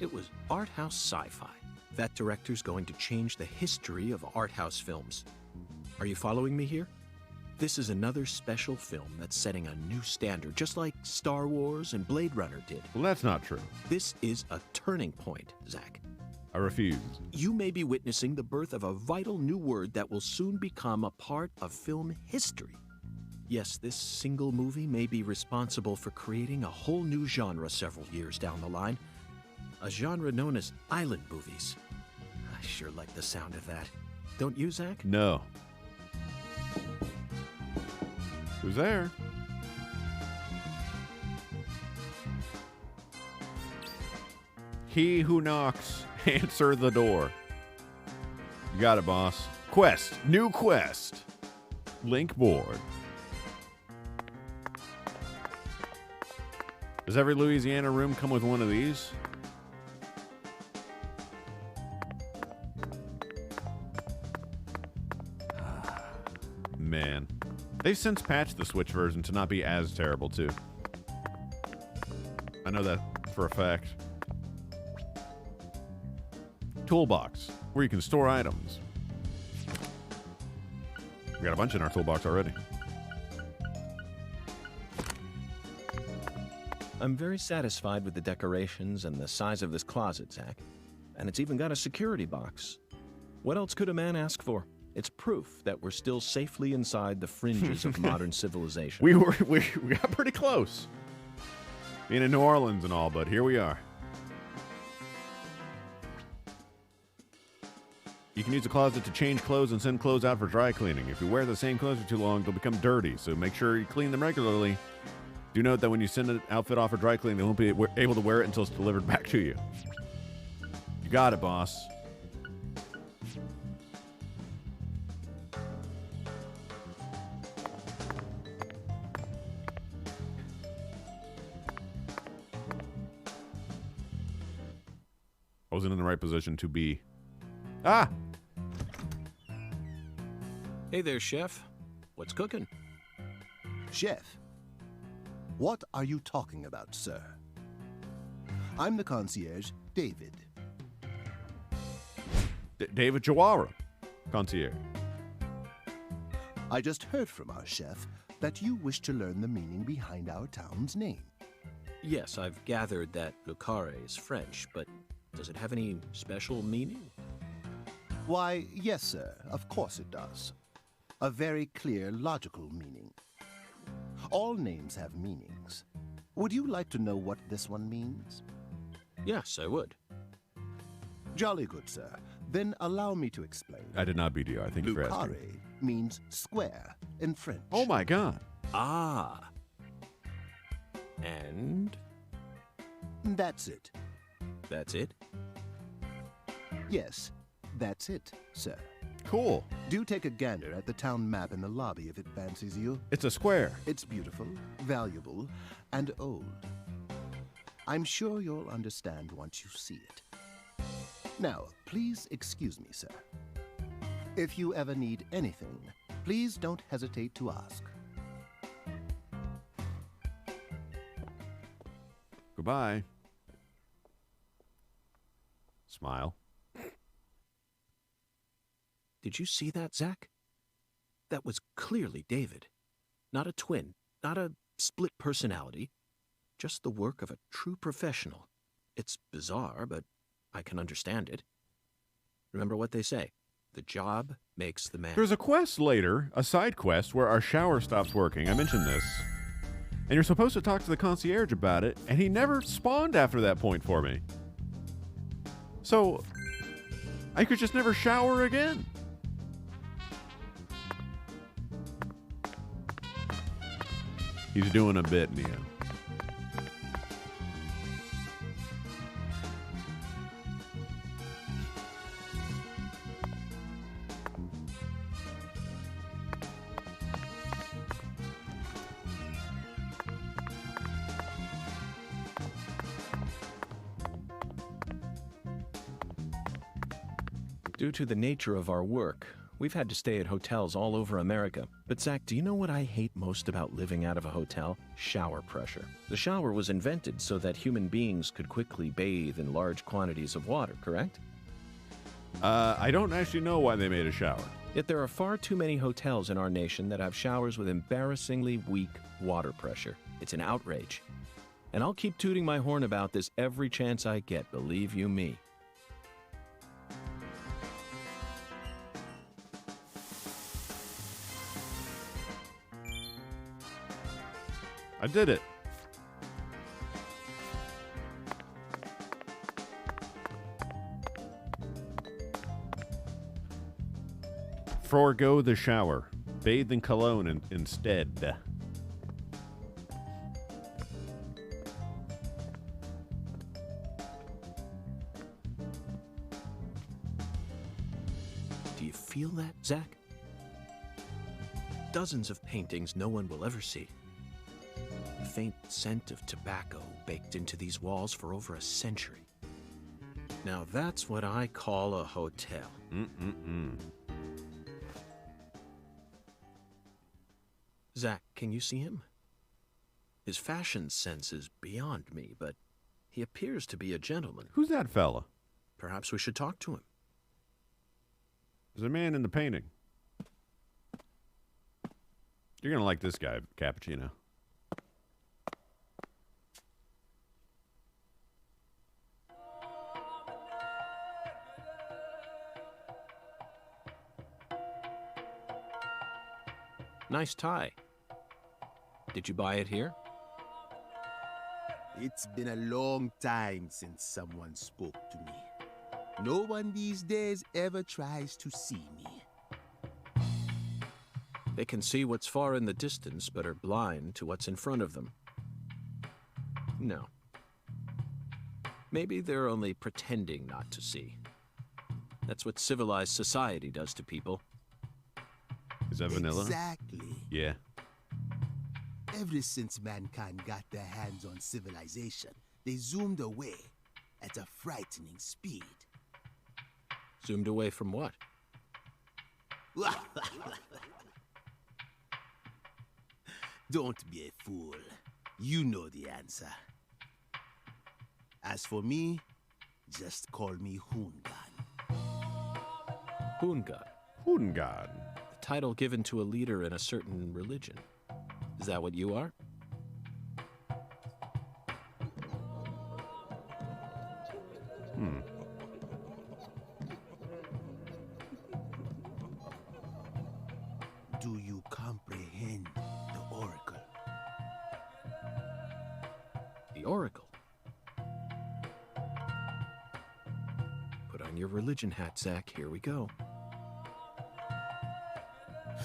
It was art house sci-fi. That director's going to change the history of art house films. Are you following me here? This is another special film that's setting a new standard, just like Star Wars and Blade Runner did. Well, that's not true. This is a turning point, Zach. I refuse. You may be witnessing the birth of a vital new word that will soon become a part of film history. Yes, this single movie may be responsible for creating a whole new genre several years down the line. A genre known as island movies. I sure like the sound of that. Don't you, Zach? No. Who's there? He who knocks, answer the door. You got it, boss. Quest. New quest. Link board. Does every Louisiana room come with one of these? Man. They've since patched the Switch version to not be as terrible, too. I know that for a fact. Toolbox, where you can store items. We got a bunch in our toolbox already. I'm very satisfied with the decorations and the size of this closet, Zach. And it's even got a security box. What else could a man ask for? It's proof that we're still safely inside the fringes of modern civilization. We got pretty close. Being in New Orleans and all, but here we are. You can use the closet to change clothes and send clothes out for dry cleaning. If you wear the same clothes for too long, they'll become dirty, so make sure you clean them regularly. Do note that when you send an outfit off for dry cleaning, they won't be able to wear it until it's delivered back to you. You got it, boss. wasn't in the right position to be. Ah! Hey there, Chef. What's cooking? Chef, what are you talking about, sir? I'm the concierge, David. David Chihuahua, concierge. I just heard from our chef that you wish to learn the meaning behind our town's name. Yes, I've gathered that Le Carre is French, but does it have any special meaning? Why, yes, sir, of course it does. A very clear, logical meaning. All names have meanings. Would you like to know what this one means? Yes, I would. Jolly good, sir. Then allow me to explain. I did not BDR. Thank you for asking. Lucare means square in French. Oh my God. Ah. And? That's it. That's it? Yes, that's it, sir. Cool. Do take a gander at the town map in the lobby if it fancies you. It's a square. It's beautiful, valuable, and old. I'm sure you'll understand once you see it. Now, please excuse me, sir. If you ever need anything, please don't hesitate to ask. Goodbye. Smile. Did you see that, Zach? That was clearly David. Not a twin, not a split personality, just the work of a true professional. It's bizarre, but I can understand it. Remember what they say, the job makes the man. There's a quest later, a side quest, where our shower stops working. I mentioned this. And you're supposed to talk to the concierge about it, and he never spawned after that point for me. So, I could just never shower again. He's doing a bit, Neo. Due to the nature of our work, we've had to stay at hotels all over America. But Zach, do you know what I hate most about living out of a hotel? Shower pressure. The shower was invented so that human beings could quickly bathe in large quantities of water, correct? I don't actually know why they made a shower. Yet there are far too many hotels in our nation that have showers with embarrassingly weak water pressure. It's an outrage. And I'll keep tooting my horn about this every chance I get, believe you me. I did it. Forgo the shower. Bathe in cologne instead. Do you feel that, Zach? Dozens of paintings no one will ever see. The faint scent of tobacco baked into these walls for over a century. Now that's what I call a hotel. Zach, can you see him? His fashion sense is beyond me, but he appears to be a gentleman. Who's that fella? Perhaps we should talk to him. There's a man in the painting. You're going to like this guy, Cappuccino. Nice tie. Did you buy it here? It's been a long time since someone spoke to me. No one these days ever tries to see me. They can see what's far in the distance, but are blind to what's in front of them. No. Maybe they're only pretending not to see. That's what civilized society does to people. Is that vanilla? Exactly. Yeah. Ever since mankind got their hands on civilization, they zoomed away. at a frightening speed. Zoomed away from what? Don't be a fool. You know the answer. As for me, just call me Hungan. Hungan. Hungan. The title given to a leader in a certain religion. Is that what you are? Do you comprehend the Oracle? The Oracle? Put on your religion hat, Zach. Here we go.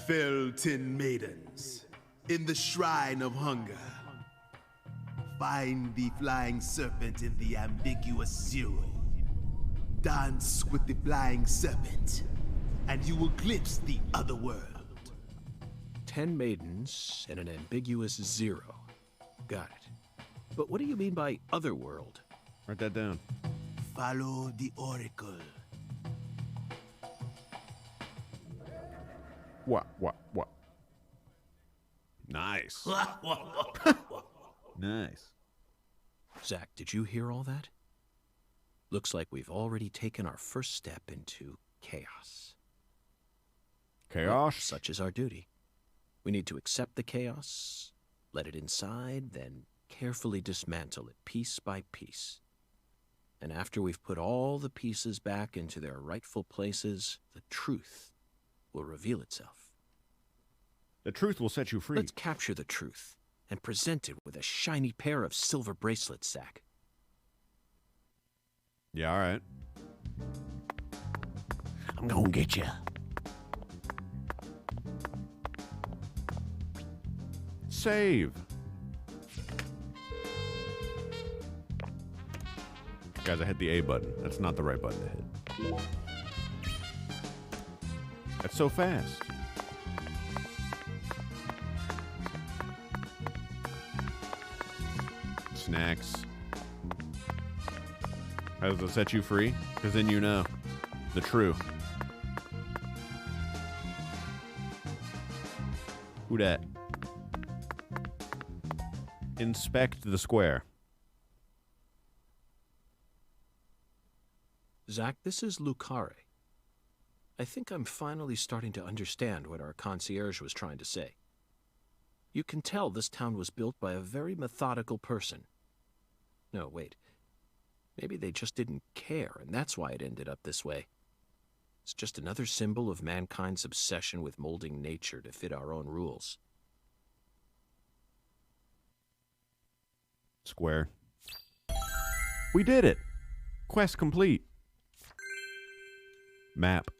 Fell 10 maidens in the shrine of hunger. Find the flying serpent in the ambiguous zero. Dance with the flying serpent, and you will glimpse the other world. 10 maidens and an ambiguous zero. Got it. But what do you mean by otherworld? Write that down. Follow the Oracle. What? Nice. Nice. Zach, did you hear all that? Looks like we've already taken our first step into chaos. Chaos? But such is our duty. We need to accept the chaos, let it inside, then carefully dismantle it piece by piece. And after we've put all the pieces back into their rightful places, the truth will reveal itself. The truth will set you free. Let's capture the truth and present it with a shiny pair of silver bracelets, Zach. Yeah, all right. I'm gonna get you. Save. Guys, I hit the A button. That's not the right button to hit. That's so fast. Snacks. How does it set you free? Because then you know the truth. Who dat? Inspect the square. Zach, this is Lucare. I think I'm finally starting to understand what our concierge was trying to say. You can tell this town was built by a very methodical person. No, wait. Maybe they just didn't care, and that's why it ended up this way. It's just another symbol of mankind's obsession with molding nature to fit our own rules. Square. We did it! Quest complete. Map.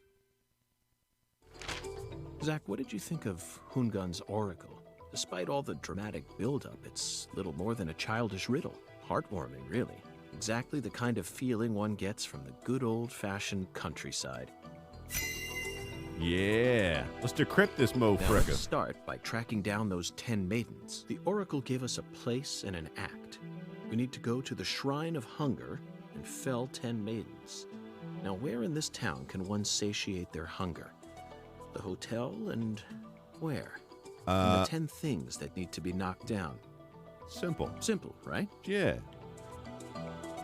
Zach, what did you think of Hungan's oracle? Despite all the dramatic build-up, it's little more than a childish riddle. Heartwarming, really. Exactly the kind of feeling one gets from the good old-fashioned countryside. Yeah. Let's decrypt this Now mofricka. let's start by tracking down those 10 maidens. The oracle gave us a place and an act. We need to go to the Shrine of Hunger and fell 10 maidens. Now where in this town can one satiate their hunger? The hotel and where? And the 10 things that need to be knocked down. Simple. Simple, right? Yeah.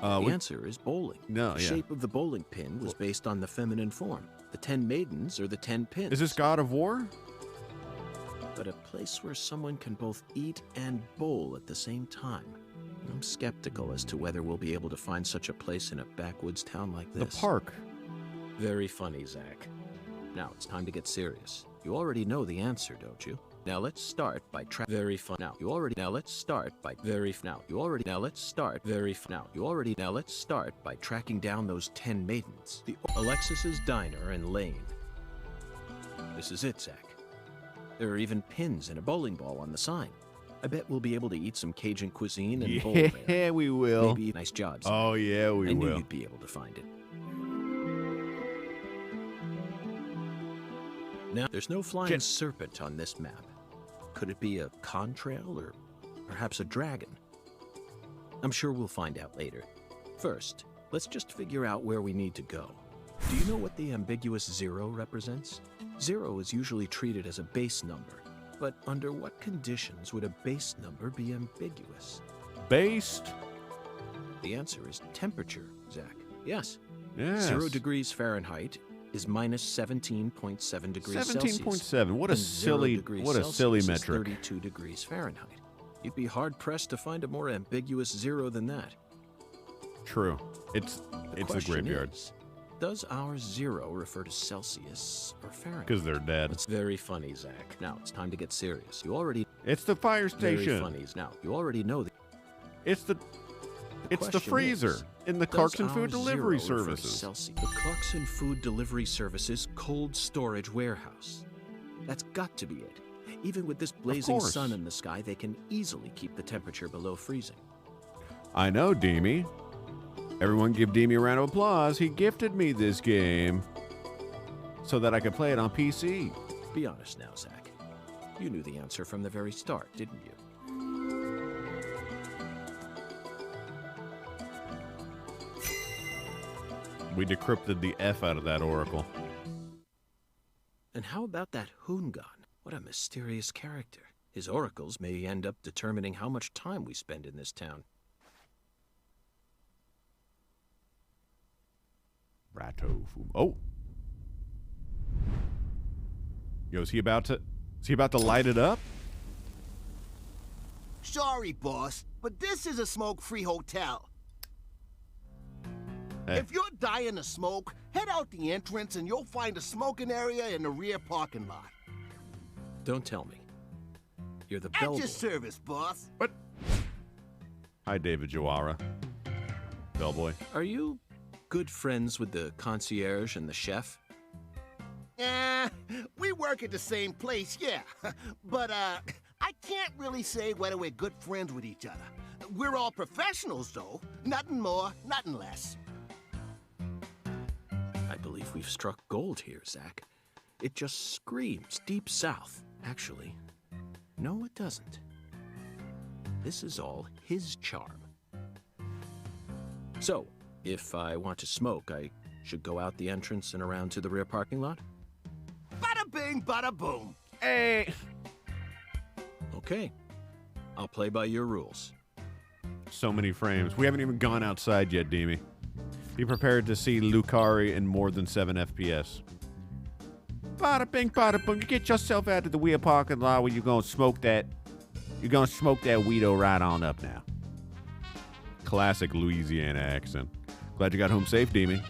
The answer is bowling. No, The yeah. shape of the bowling pin was based on the feminine form. The 10 maidens are the 10 pins. Is this God of War? But a place where someone can both eat and bowl at the same time. I'm skeptical as to whether we'll be able to find such a place in a backwoods town like this. The park. Very funny, Zach. Now it's time to get serious. You already know the answer, don't you? Now let's start by very fun. Now you already. Now let's start by very. Now you already. Now let's start very. Now you already. Now let's start by tracking down those 10 maidens. The Alexis's Diner and Lane. This is it, Zach. There are even pins and a bowling ball on the sign. I bet we'll be able to eat some Cajun cuisine and bowl there. Yeah, we will. Maybe nice job, Zach. Oh, yeah, we I knew will. you'd be able to find it. Now, there's no flying serpent on this map. Could it be a contrail or perhaps a dragon? I'm sure we'll find out later. First, Let's just figure out where we need to go. Do you know what the ambiguous 0 represents? 0 is usually treated as a base number, but under what conditions would a base number be ambiguous? Based? The answer is temperature, Zach. Yes. Yes. 0 degrees Fahrenheit is minus 17.7 degrees Celsius. 17.7. What a and 0 silly, degrees what a Celsius silly is metric. 32 degrees Fahrenheit. You'd be hard-pressed to find a more ambiguous 0 than that. True. It's a Question graveyard. is, does our 0 refer to Celsius or Fahrenheit? Because they're dead. It's very funny, Zach. Now, it's time to get serious. You already... It's the fire Very station. funny. Now, you already know that... It's the question freezer is, in the does Clarkson our Food Delivery 0 refer to Services. Celsius? The Clarkson Food Delivery Services cold storage warehouse. That's got to be it. Even with this blazing course. sun in the sky, they can easily keep the temperature below freezing. I know, Deemy. Everyone give Deemy a round of applause. He gifted me this game so that I could play it on PC. Be honest now, Zach. You knew the answer from the very start, didn't you? We decrypted the F out of that oracle. And how about that Hoongan? What a mysterious character. His oracles may end up determining how much time we spend in this town. Ratto. Oh. Yo, is he about to light it up? Sorry, boss, but this is a smoke-free hotel. Hey. If you're dying of smoke, head out the entrance and you'll find a smoking area in the rear parking lot. Don't tell me. You're the At bellboy. your service, boss. What? Hi, David Jawara. Bellboy. Are you good friends with the concierge and the chef? We work at the same place, yeah. But, I can't really say whether we're good friends with each other. We're all professionals, though. Nothing more, nothing less. I believe we've struck gold here, Zach. It just screams Deep South. Actually, no, it doesn't. This is all his charm. So, if I want to smoke, I should go out the entrance and around to the rear parking lot? Bada bing, bada boom. Hey. Okay. I'll play by your rules. So many frames. We haven't even gone outside yet, Deemy. Be prepared to see Lucari in more than 7 FPS. Bada bing, bada boom. You get yourself out to the rear parking lot where you're gonna smoke that. You're gonna smoke that weedo right on up now. Classic Louisiana accent. Glad you got home safe, Deemy.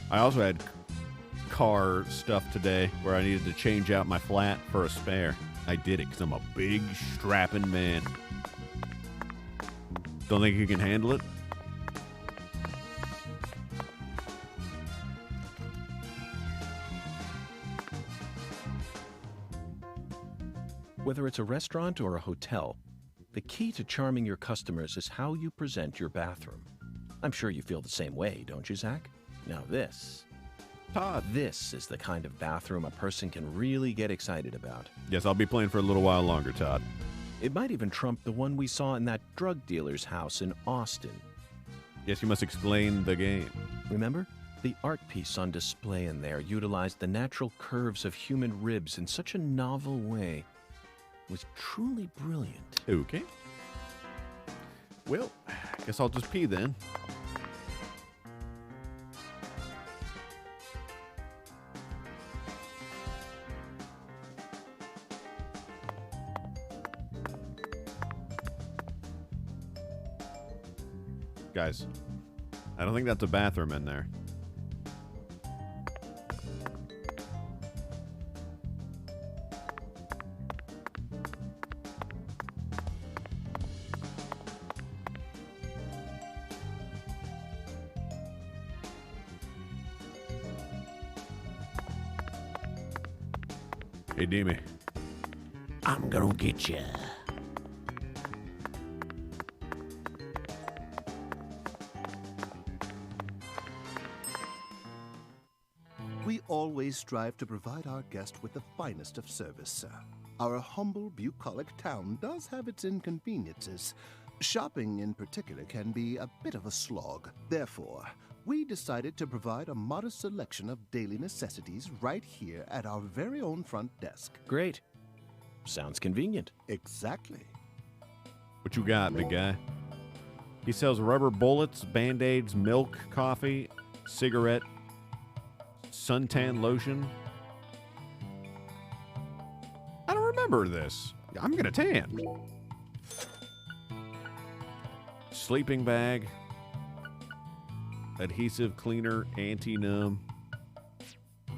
I also had car stuff today where I needed to change out my flat for a spare. I did it because I'm a big, strapping man. Don't think you can handle it? Whether it's a restaurant or a hotel, the key to charming your customers is how you present your bathroom. I'm sure you feel the same way, don't you, Zach? Now this is the kind of bathroom a person can really get excited about. Yes, I'll be playing for a little while longer, Todd. It might even trump the one we saw in that drug dealer's house in Austin. Yes, you must explain the game. Remember? The art piece on display in there utilized the natural curves of human ribs in such a novel way. It was truly brilliant. Okay. Well, guess I'll just pee then. Guys, I don't think that's a bathroom in there. Hey, Demi. I'm gonna get ya. We always strive to provide our guest with the finest of service, sir. Our humble, bucolic town does have its inconveniences. Shopping, in particular, can be a bit of a slog. Therefore, we decided to provide a modest selection of daily necessities right here at our very own front desk. Great. Sounds convenient. Exactly. What you got, big guy? He sells rubber bullets, Band-Aids, milk, coffee, cigarette, suntan lotion. I don't remember this. I'm gonna tan. Sleeping bag, adhesive cleaner, anti-numb.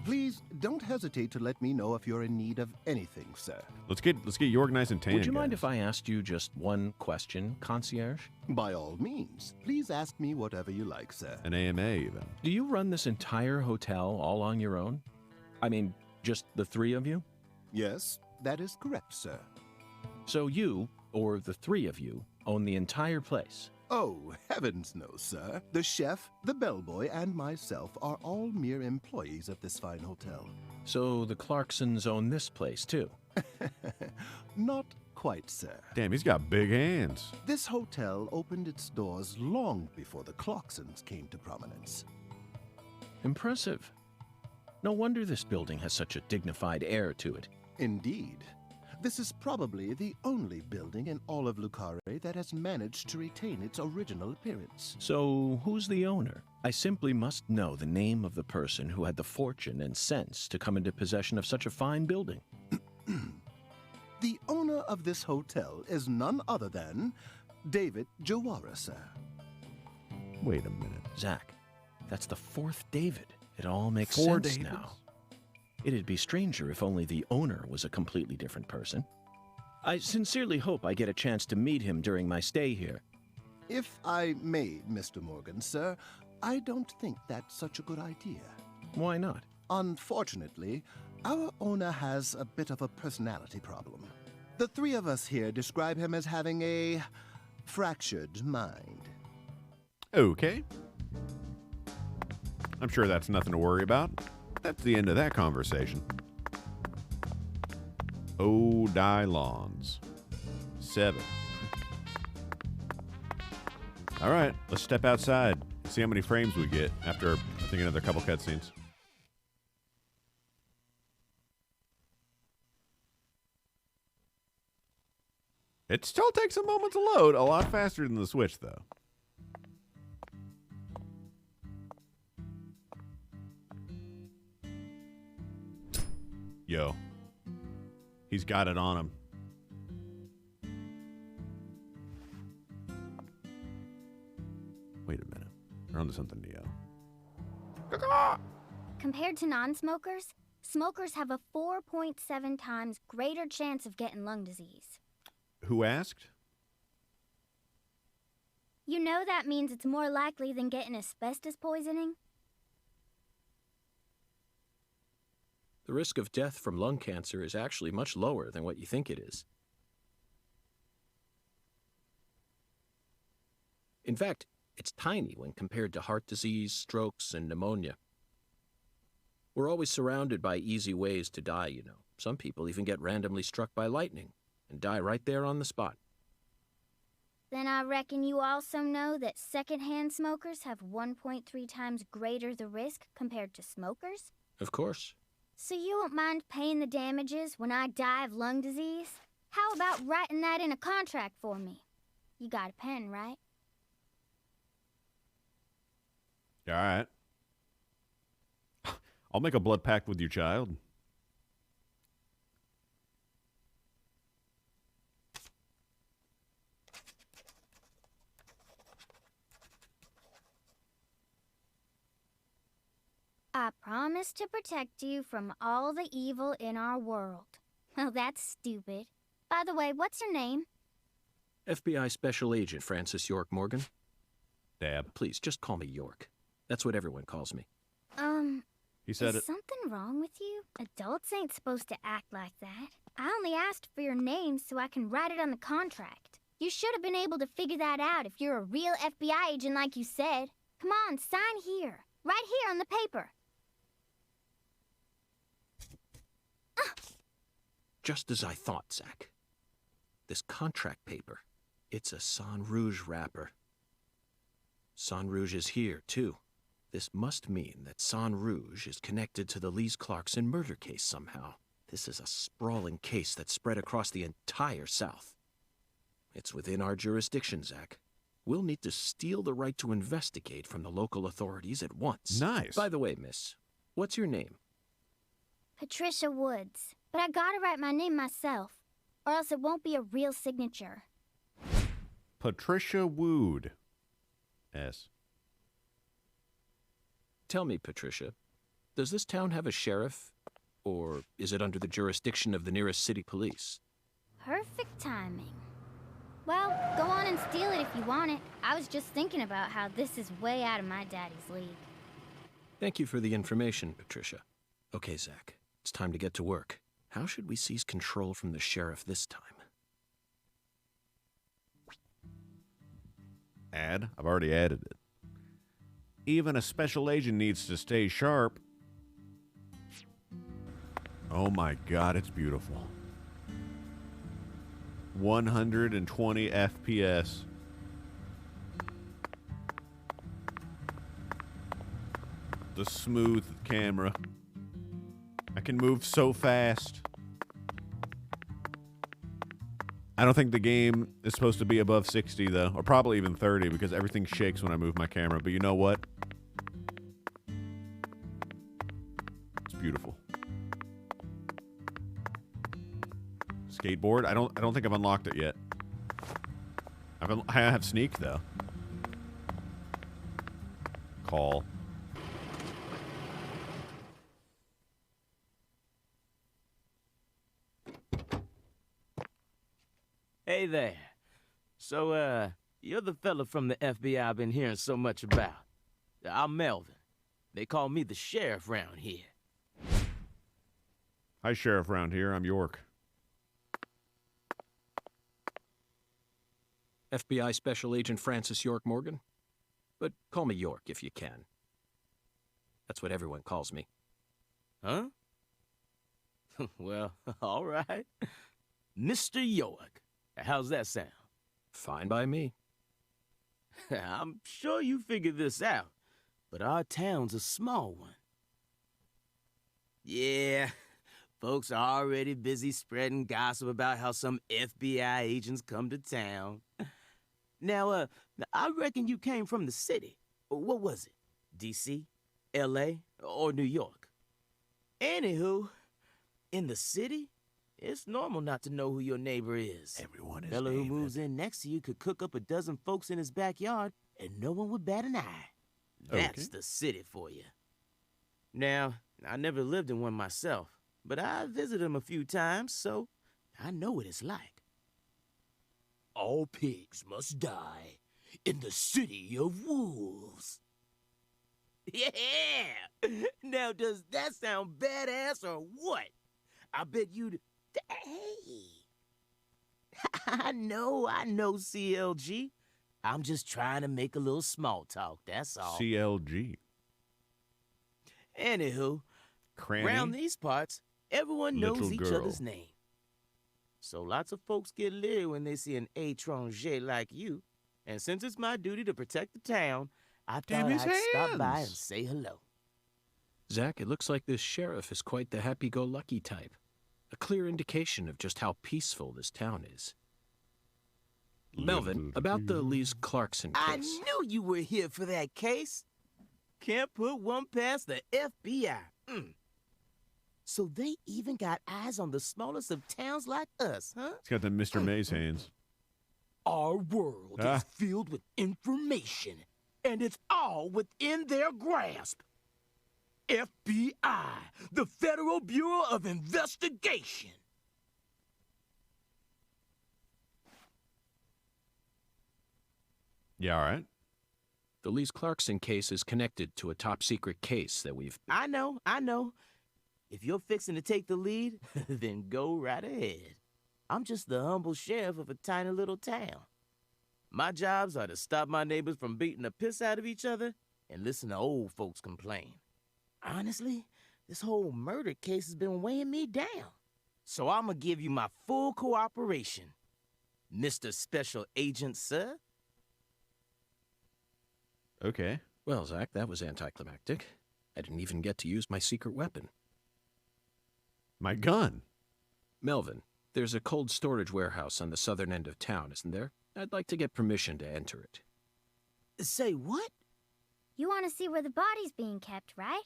Please don't hesitate to let me know if you're in need of anything, sir. Let's get York nice and tan. Would you mind guys. if I asked you just one question, concierge? By all means, please ask me whatever you like, sir. An AMA even? Do you run this entire hotel all on your own? I mean, just the three of you? Yes, that is correct, sir. So you, or the three of you, own the entire place? Oh, heavens no, sir. The chef, the bellboy, and myself are all mere employees of this fine hotel. So the Clarksons own this place, too? Not quite, sir. Damn, he's got big hands. This hotel opened its doors long before the Clarksons came to prominence. Impressive. No wonder this building has such a dignified air to it. Indeed. This is probably the only building in all of Lucare that has managed to retain its original appearance. So, who's the owner? I simply must know the name of the person who had the fortune and sense to come into possession of such a fine building. The owner of this hotel is none other than David Jawara, sir. Wait a minute. Zach, that's the fourth David. It all makes Four sense Davids? now. It'd be stranger if only the owner was a completely different person. I sincerely hope I get a chance to meet him during my stay here. If I may, Mr. Morgan, sir, I don't think that's such a good idea. Why not? Unfortunately, our owner has a bit of a personality problem. The three of us here describe him as having a fractured mind. Okay. I'm sure that's nothing to worry about. That's the end of that conversation. Oh, die lawns. 7. All right, let's step outside. See how many frames we get after, I think, another couple cutscenes. It still takes a moment to load. A lot faster than the Switch, though. Yo. He's got it on him. Wait a minute. We're onto something new. Compared to non-smokers, smokers have a 4.7 times greater chance of getting lung disease. Who asked? You know that means it's more likely than getting asbestos poisoning? The risk of death from lung cancer is actually much lower than what you think it is. In fact, it's tiny when compared to heart disease, strokes, and pneumonia. We're always surrounded by easy ways to die, you know. Some people even get randomly struck by lightning and die right there on the spot. Then I reckon you also know that secondhand smokers have 1.3 times greater the risk compared to smokers? Of course. So you won't mind paying the damages when I die of lung disease? How about writing that in a contract for me? You got a pen, right? All right. I'll make a blood pact with your child. I promise to protect you from all the evil in our world. Well, that's stupid. By the way, what's your name? FBI Special Agent Francis York Morgan. Dab. Please, just call me York. That's what everyone calls me. He said is it. something wrong with you? Adults ain't supposed to act like that. I only asked for your name so I can write it on the contract. You should have been able to figure that out if you're a real FBI agent like you said. Come on, sign here. Right here on the paper. Just as I thought, Zach. This contract paper, it's a Sang Rouge wrapper. Sang Rouge is here, too. This must mean that San Rouge is connected to the Lees Clarkson murder case somehow. This is a sprawling case that spread across the entire South. It's within our jurisdiction, Zach. We'll need to steal the right to investigate from the local authorities at once. Nice. By the way, miss, what's your name? Patricia Woods. But I gotta write my name myself, or else it won't be a real signature. Patricia Wood. S. Tell me, Patricia, does this town have a sheriff? Or is it under the jurisdiction of the nearest city police? Perfect timing. Well, go on and steal it if you want it. I was just thinking about how this is way out of my daddy's league. Thank you for the information, Patricia. Okay, Zach, it's time to get to work. How should we seize control from the sheriff this time? Add? I've already added it. Even a special agent needs to stay sharp. Oh my God, it's beautiful. 120 FPS. The smooth camera. I can move so fast. I don't think the game is supposed to be above 60 though, or probably even 30 because everything shakes when I move my camera. But you know what? It's beautiful. Skateboard? I don't think I've unlocked it yet. I have sneak though. Call. Hey there. So, you're the fella from the FBI I've been hearing so much about. I'm Melvin. They call me the sheriff round here. Hi, Sheriff round here. I'm York. FBI Special Agent Francis York Morgan? But call me York if you can. That's what everyone calls me. Huh? Well, all right. Mr. York. How's that sound? Fine by me. I'm sure you figured this out, but our town's a small one. Yeah, folks are already busy spreading gossip about how some FBI agents come to town. Now, I reckon you came from the city. What was it? D.C., L.A., or New York? Anywho, in the city, it's normal not to know who your neighbor is. Everyone is Fella who David. moves in next to you could cook up a dozen folks in his backyard, and no one would bat an eye. That's the city for you. Now, I never lived in one myself, but I visited them a few times, so I know what it's like. All pigs must die in the city of wolves. Yeah! Now, does that sound badass or what? I bet you'd... Hey! I know, CLG. I'm just trying to make a little small talk, that's all. CLG. Anywho, Cranny. around these parts, everyone knows Little each girl. other's name. So lots of folks get leery when they see an étranger like you. And since it's my duty to protect the town, I thought I'd stop by and say hello. Zach, it looks like this sheriff is quite the happy-go-lucky type. A clear indication of just how peaceful this town is. Melvin, about the Lees Clarkson case. I knew you were here for that case. Can't put one past the FBI. So they even got eyes on the smallest of towns like us, huh? It's got the Mr. Maze hands. Our world is filled with information, and it's all within their grasp. FBI, the Federal Bureau of Investigation. Yeah, all right. The Lees Clarkson case is connected to a top-secret case that we've... I know. If you're fixing to take the lead, then go right ahead. I'm just the humble sheriff of a tiny little town. My jobs are to stop my neighbors from beating the piss out of each other and listen to old folks complain. Honestly, this whole murder case has been weighing me down. So I'm gonna give you my full cooperation, Mr. Special Agent, sir. Okay. Well, Zach, that was anticlimactic. I didn't even get to use my secret weapon. My gun. Melvin, there's a cold storage warehouse on the southern end of town, isn't there? I'd like to get permission to enter it. Say what? You want to see where the body's being kept, right?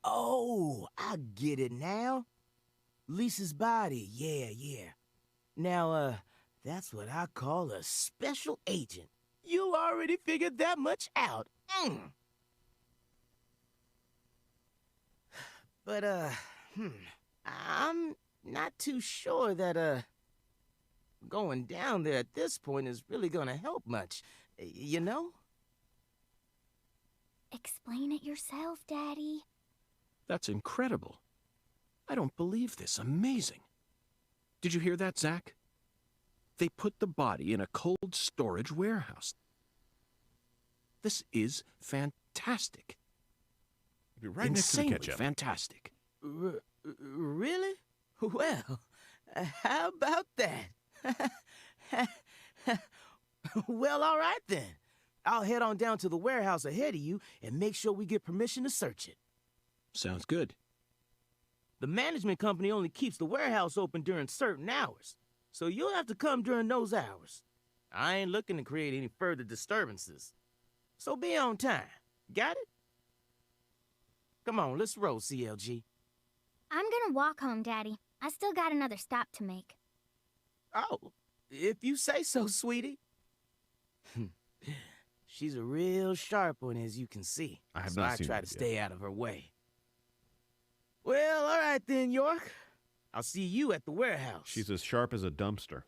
Oh, I get it now. Lisa's body, yeah. Now, that's what I call a special agent. You already figured that much out. But, I'm not too sure that, going down there at this point is really gonna help much, you know? Explain it yourself, Daddy. That's incredible. I don't believe this. Amazing. Did you hear that, Zach? They put the body in a cold storage warehouse. This is fantastic. You're right next to the Insanely ketchup. fantastic. Really? Well, how about that? Well, all right then. I'll head on down to the warehouse ahead of you and make sure we get permission to search it. Sounds good. The management company only keeps the warehouse open during certain hours, so you'll have to come during those hours. I ain't looking to create any further disturbances. So be on time. Got it? Come on, let's roll, CLG. I'm gonna walk home, Daddy. I still got another stop to make. Oh, if you say so, sweetie. She's a real sharp one, as you can see. I have so not I seen try that to yet. stay out of her way. Well, all right then, York. I'll see you at the warehouse. She's as sharp as a dumpster.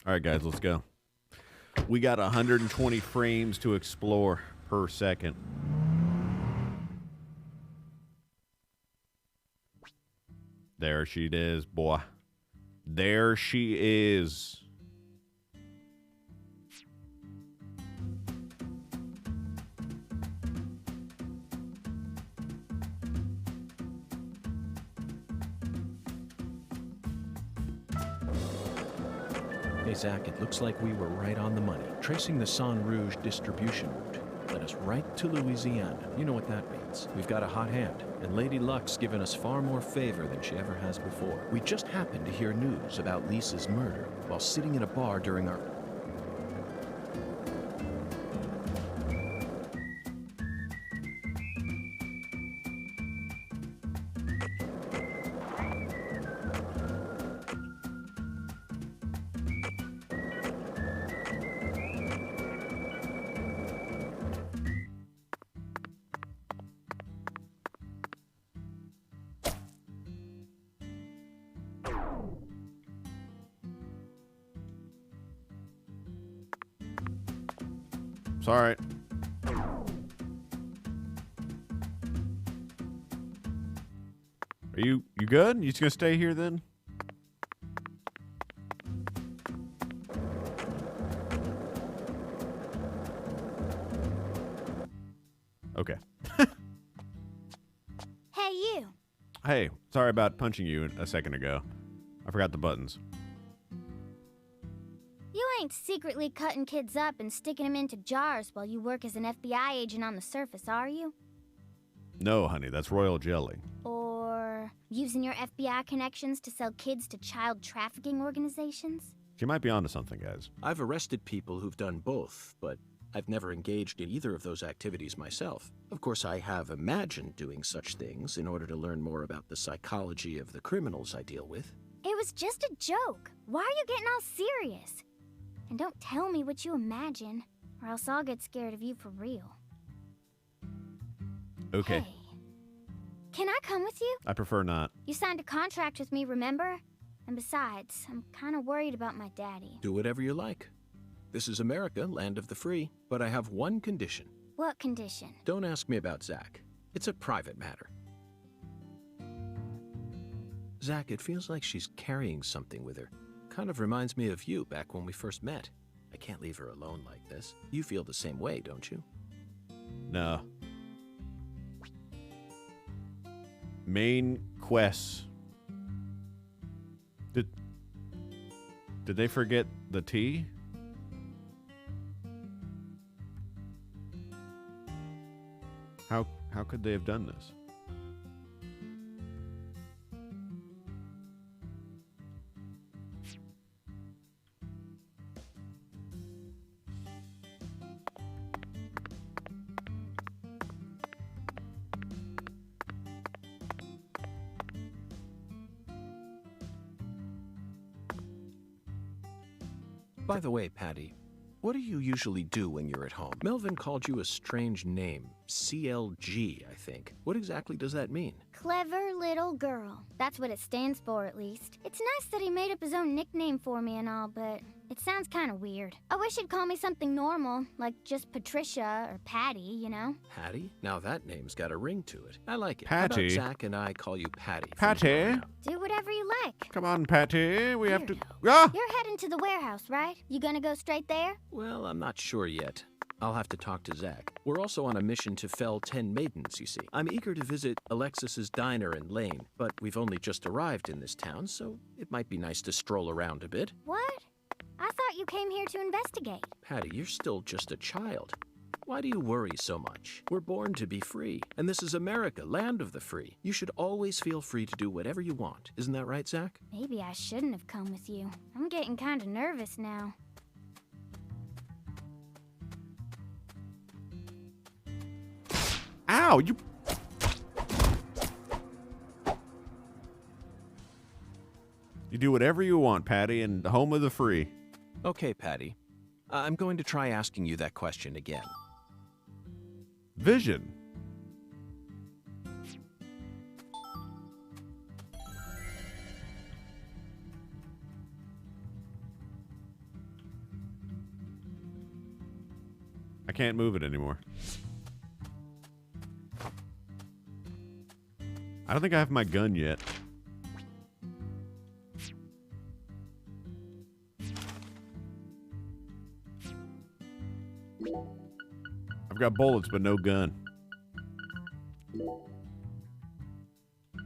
All right, guys, let's go. We got 120 frames to explore per second. There she is, boy. There she is. Hey, Zach, it looks like we were right on the money. Tracing the San Rouge distribution route led us right to Louisiana. You know what that means. We've got a hot hand, and Lady Luck's given us far more favor than she ever has before. We just happened to hear news about Lisa's murder while sitting in a bar during our... Sorry. Are you good? You just gonna stay here then? Okay. Hey, you. Hey, sorry about punching you a second ago. I forgot the buttons. You ain't secretly cutting kids up and sticking them into jars while you work as an FBI agent on the surface, are you? No, honey, that's royal jelly. Or using your FBI connections to sell kids to child trafficking organizations? She might be onto something, guys. I've arrested people who've done both, but I've never engaged in either of those activities myself. Of course, I have imagined doing such things in order to learn more about the psychology of the criminals I deal with. It was just a joke. Why are you getting all serious? And don't tell me what you imagine, or else I'll get scared of you for real. Okay. Hey, can I come with you? I prefer not. You signed a contract with me, remember? And besides, I'm kind of worried about my daddy. Do whatever you like. This is America, land of the free, but I have one condition. What condition? Don't ask me about Zach. It's a private matter. Zach, it feels like she's carrying something with her. Kind of reminds me of you back when we first met. I can't leave her alone like this. You feel the same way, don't you? No. Main quests. Did they forget the T? How could they have done this? By the way, Patty, what do you usually do when you're at home? Melvin called you a strange name. CLG, I think. What exactly does that mean? Clever little girl. That's what it stands for, at least. It's nice that he made up his own nickname for me and all, but it sounds kind of weird. I wish he'd call me something normal, like just Patricia or Patty, you know? Patty? Now that name's got a ring to it. I like it. Patty. How about Zach and I call you Patty? from Patty? here on out? Do whatever you like. Come on, Patty. We have to. Weirdo. Ah! You're heading to the warehouse, right? You gonna go straight there? Well, I'm not sure yet. I'll have to talk to Zach. We're also on a mission to fell 10 maidens, you see. I'm eager to visit Alexis's diner in Lane, but we've only just arrived in this town, so it might be nice to stroll around a bit. What? I thought you came here to investigate. Patty, you're still just a child. Why do you worry so much? We're born to be free, and this is America, land of the free. You should always feel free to do whatever you want. Isn't that right, Zach? Maybe I shouldn't have come with you. I'm getting kind of nervous now. Ow! You. You do whatever you want, Patty, in the home of the free. Okay, Patty. I'm going to try asking you that question again. Vision. I can't move it anymore. I don't think I have my gun yet. I've got bullets, but no gun.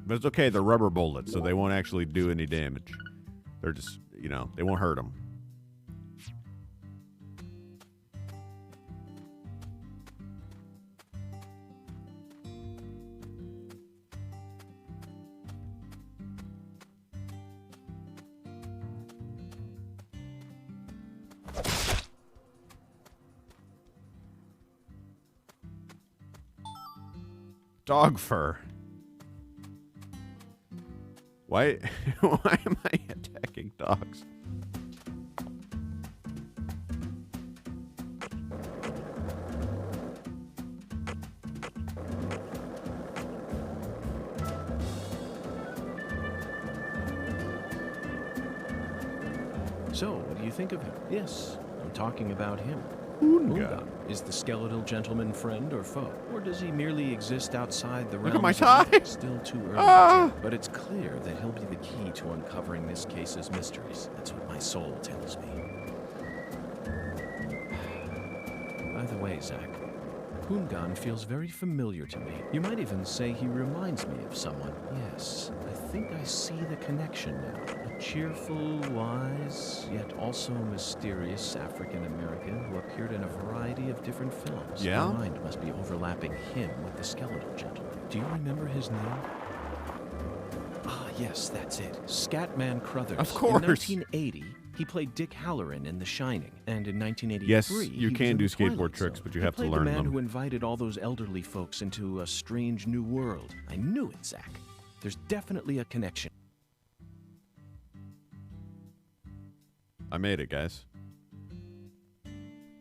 But it's okay, they're rubber bullets, so they won't actually do any damage. They're just, you know, they won't hurt them. Dog fur. Why why am I attacking dogs? So, what do you think of him? Yes, I'm talking about him. Hoonga. Is the skeletal gentleman friend or foe? Or does he merely exist outside the realms Look at my of tie. magic? Still too early to Ah. tell, but it's clear that he'll be the key to uncovering this case's mysteries. That's what my soul tells me. By the way, Zach, Hoongan feels very familiar to me. You might even say he reminds me of someone. Yes, I think I see the connection now. A cheerful, wise, yet also mysterious African-American who appeared in a variety of different films. Yeah? My mind must be overlapping him with the skeletal gentleman. Do you remember his name? Ah, yes, that's it. Scatman Crothers. Of course. In 1980, he played Dick Halloran in The Shining, and in 1983, Yes, he you was can in do The Twilight skateboard tricks, Zone. but you He have to played learn the man them. who invited all those elderly folks into a strange new world. I knew it, Zach. There's definitely a connection. I made it, guys.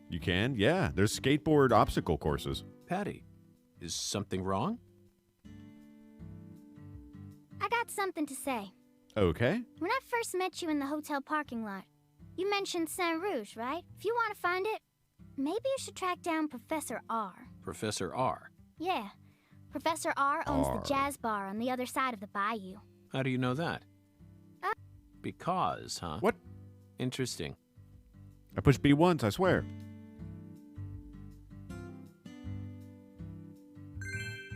You can? Yeah, there's skateboard obstacle courses. Patty, is something wrong? I got something to say. Okay. When I first met you in the hotel parking lot, you mentioned Saint Rouge, right? If you want to find it, maybe you should track down Professor R. Professor R. Yeah. Professor R owns R. the jazz bar on the other side of the bayou. How do you know that? Because, huh? What? Interesting. I pushed B once, I swear.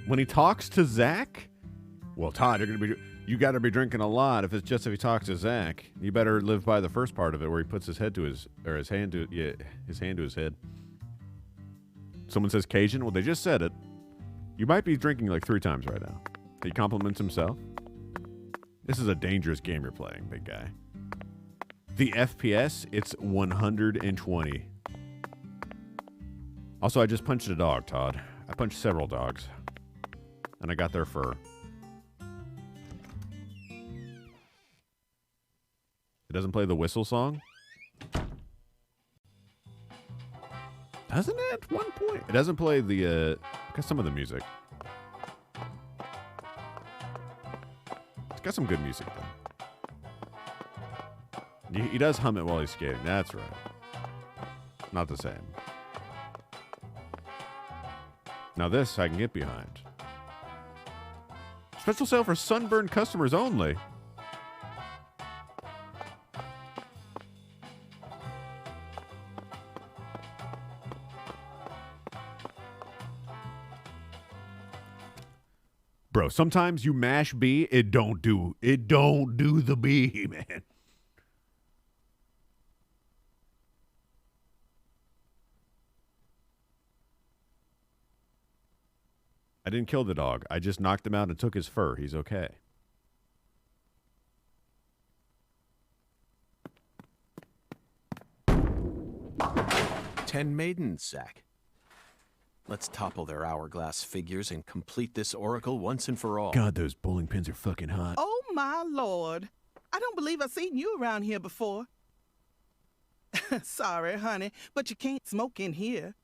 When he talks to Zach? Well, Todd, you got to be drinking a lot if he talks to Zach. You better live by the first part of it where he puts his hand to his hand to his head. Someone says Cajun? Well, they just said it. You might be drinking like 3 times right now. He compliments himself. This is a dangerous game you're playing, big guy. The FPS, it's 120. Also, I just punched a dog, Todd. I punched several dogs. And I got their fur. It doesn't play the whistle song? Doesn't it at one point? It doesn't play the, got some of the music. It's got some good music, though. He does hum it while he's skating. That's right. Not the same. Now this I can get behind. Special sale for Sunburn customers only. Bro, sometimes you mash B, it don't do the B, man. I didn't kill the dog. I just knocked him out and took his fur. He's okay. Ten maidens, Zach. Let's topple their hourglass figures and complete this oracle once and for all. God, those bowling pins are fucking hot. Oh, my Lord. I don't believe I've seen you around here before. Sorry, honey, but you can't smoke in here.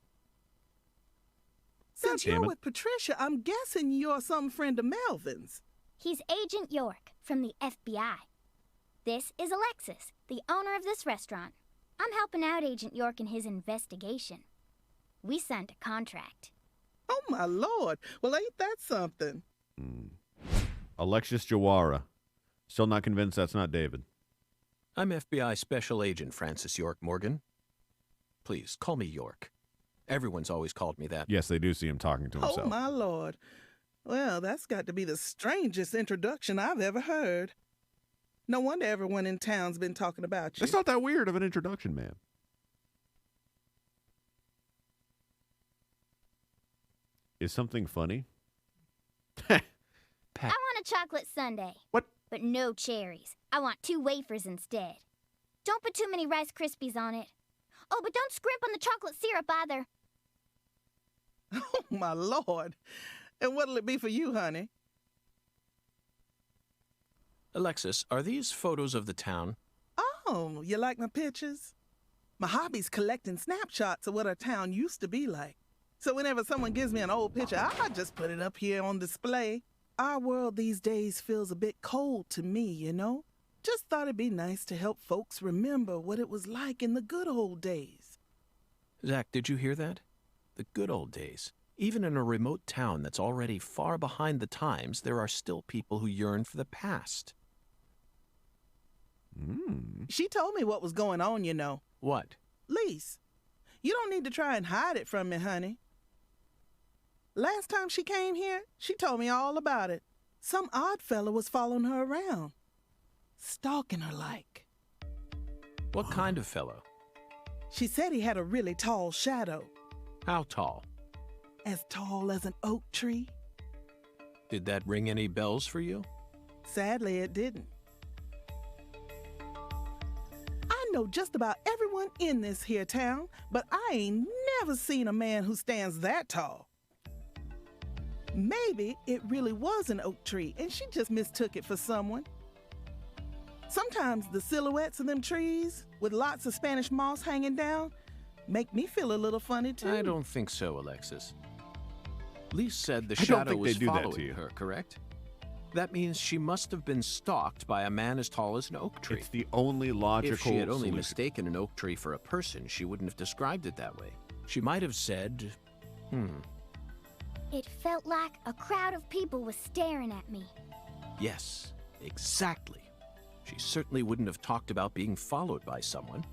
Since you're with Patricia, I'm guessing you're some friend of Melvin's. He's Agent York from the FBI. This is Alexis, the owner of this restaurant. I'm helping out Agent York in his investigation. We signed a contract. Oh, my Lord. Well, ain't that something? Alexis Jawara. Still not convinced that's not David. I'm FBI Special Agent Francis York Morgan. Please, call me York. Everyone's always called me that. Yes, they do see him talking to himself. Oh, my Lord. Well, that's got to be the strangest introduction I've ever heard. No wonder everyone in town's been talking about you. It's not that weird of an introduction, man. Is something funny? I want a chocolate sundae. What? But no cherries. I want 2 wafers instead. Don't put too many Rice Krispies on it. Oh, but don't scrimp on the chocolate syrup either. Oh, my Lord. And what'll it be for you, honey? Alexis, are these photos of the town? Oh, you like my pictures? My hobby's collecting snapshots of what our town used to be like. So whenever someone gives me an old picture, I just put it up here on display. Our world these days feels a bit cold to me, you know? Just thought it'd be nice to help folks remember what it was like in the good old days. Zach, did you hear that? The good old days. Even in a remote town that's already far behind the times, there are still people who yearn for the past. She told me what was going on, you know. What? Lise, you don't need to try and hide it from me, honey. Last time she came here, she told me all about it. Some odd fella was following her around, stalking her like. What kind of fellow? She said he had a really tall shadow. How tall? As tall as an oak tree. Did that ring any bells for you? Sadly, it didn't. I know just about everyone in this here town, but I ain't never seen a man who stands that tall. Maybe it really was an oak tree, and she just mistook it for someone. Sometimes the silhouettes of them trees, with lots of Spanish moss hanging down, make me feel a little funny, too. I don't think so, Alexis. Lise said the shadow was following her, correct? That means she must have been stalked by a man as tall as an oak tree. It's the only logical If she had only solution. mistaken an oak tree for a person, she wouldn't have described it that way. She might have said, It felt like a crowd of people was staring at me. Yes, exactly. She certainly wouldn't have talked about being followed by someone.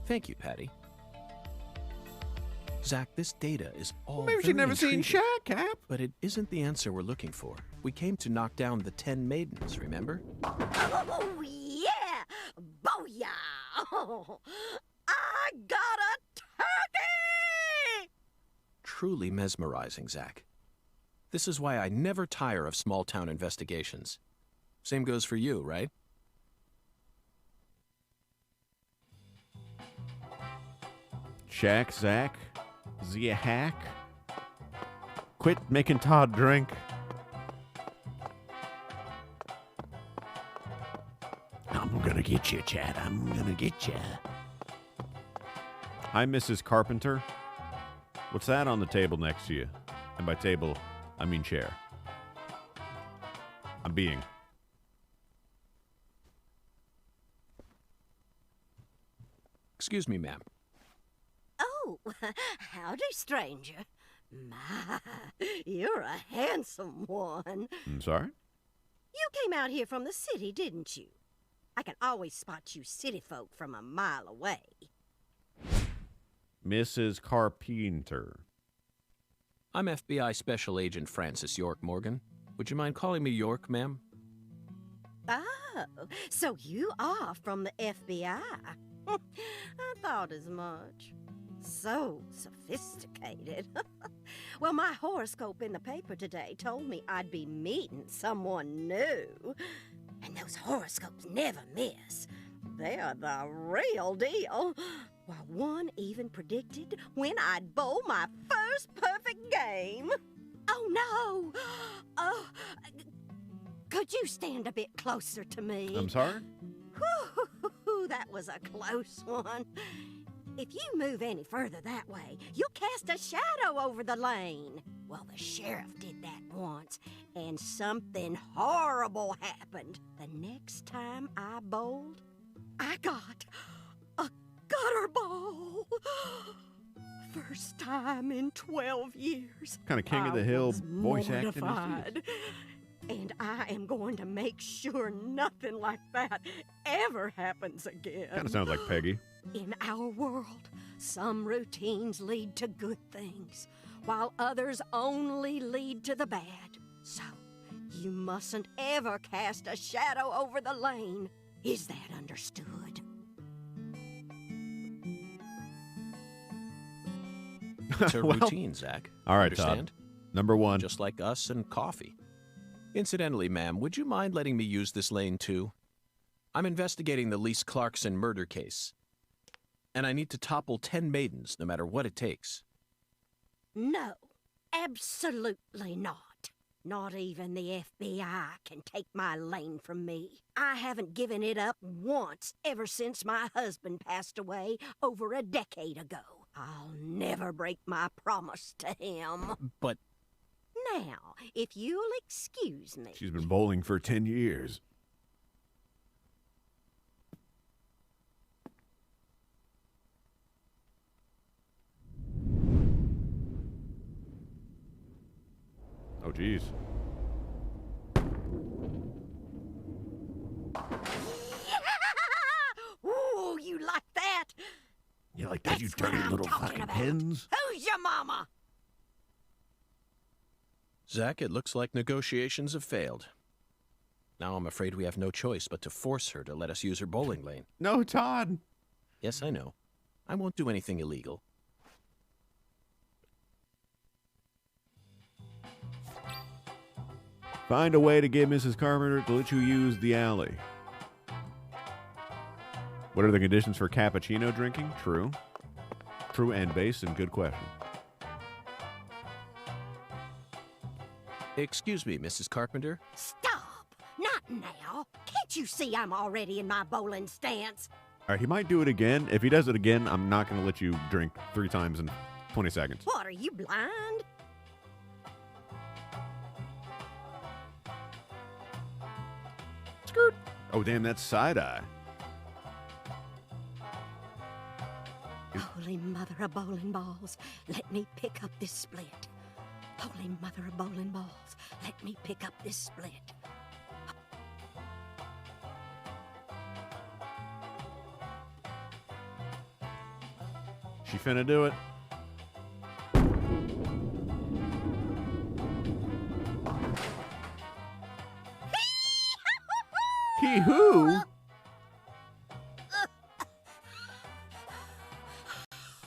Thank you, Patty. Zach, this data is all Maybe she'd never seen Shaq, Cap. But it isn't the answer we're looking for. We came to knock down the 10 maidens, remember? Oh, yeah! Booyah! Oh, I got a turkey! Truly mesmerizing, Zach. This is why I never tire of small-town investigations. Same goes for you, right? Shaq, Zach, Zia Hack. Quit making Todd drink. I'm gonna get you, Chad. I'm gonna get you. Hi, Mrs. Carpenter. What's that on the table next to you? And by table, I mean chair. I'm being. Excuse me, ma'am. Oh, howdy, stranger. My, you're a handsome one. I'm sorry? You came out here from the city, didn't you? I can always spot you city folk from a mile away. Mrs. Carpenter. I'm FBI Special Agent Francis York Morgan. Would you mind calling me York, ma'am? Oh, so you are from the FBI. I thought as much. So sophisticated. Well, my horoscope in the paper today told me I'd be meeting someone new. And those horoscopes never miss. They're the real deal. Well, one even predicted when I'd bowl my first perfect game. Oh, no. Oh, could you stand a bit closer to me? I'm sorry? Whew, that was a close one. If you move any further that way, you'll cast a shadow over the lane. Well, the sheriff did that once, and something horrible happened. The next time I bowled, I got a gutter ball. First time in 12 years. Kind of King of the Hill voice acting is mortified. And I am going to make sure nothing like that ever happens again. Kind of sounds like Peggy. In our world, some routines lead to good things, while others only lead to the bad. So, you mustn't ever cast a shadow over the lane. Is that understood? It's a Well, routine, Zach. All right, Understand? Todd. Number one. Just like us and coffee. Incidentally, ma'am, would you mind letting me use this lane too? I'm investigating the Lise Clarkson murder case. And I need to topple 10 maidens, no matter what it takes. No, absolutely not. Not even the FBI can take my lane from me. I haven't given it up once ever since my husband passed away over a decade ago. I'll never break my promise to him. But now, if you'll excuse me. She's been bowling for 10 years. Oh, geez. Ooh, you like that? You like that, you That's what dirty I'm little talking fucking about. hens? Who's your mama? Zach, it looks like negotiations have failed. Now I'm afraid we have no choice but to force her to let us use her bowling lane. No, Todd. Yes, I know. I won't do anything illegal. Find a way to get Mrs. Carpenter to let you use the alley. What are the conditions for cappuccino drinking? True. True and base, and good question. Excuse me, Mrs. Carpenter. Stop! Not now. Can't you see I'm already in my bowling stance? All right, he might do it again. If he does it again, I'm not going to let you drink 3 times in 20 seconds. What, are you blind? Scoot. Oh, damn, that's side-eye. Holy mother of bowling balls, let me pick up this split. Holy mother of bowling balls, let me pick up this split. She finna do it. He who?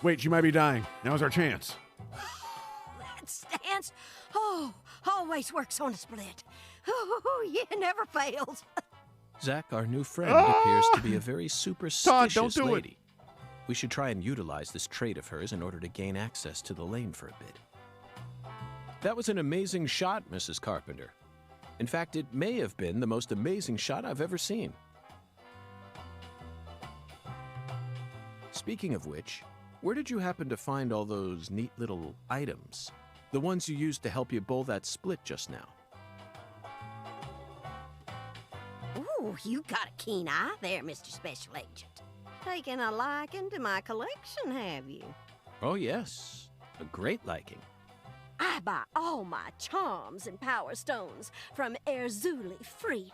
Wait, she might be dying. Now's our chance. That stance? Oh always works on a split. Oh, yeah, never fails. Zach, our new friend, appears to be a very superstitious Todd, don't do lady. We should try and utilize this trait of hers in order to gain access to the lane for a bit. That was an amazing shot, Mrs. Carpenter. In fact, it may have been the most amazing shot I've ever seen. Speaking of which, where did you happen to find all those neat little items? The ones you used to help you bowl that split just now. Ooh, you got a keen eye there, Mr. Special Agent. Taking a liking to my collection, have you? Oh, yes. A great liking. I buy all my charms and power stones from Erzuli Frida.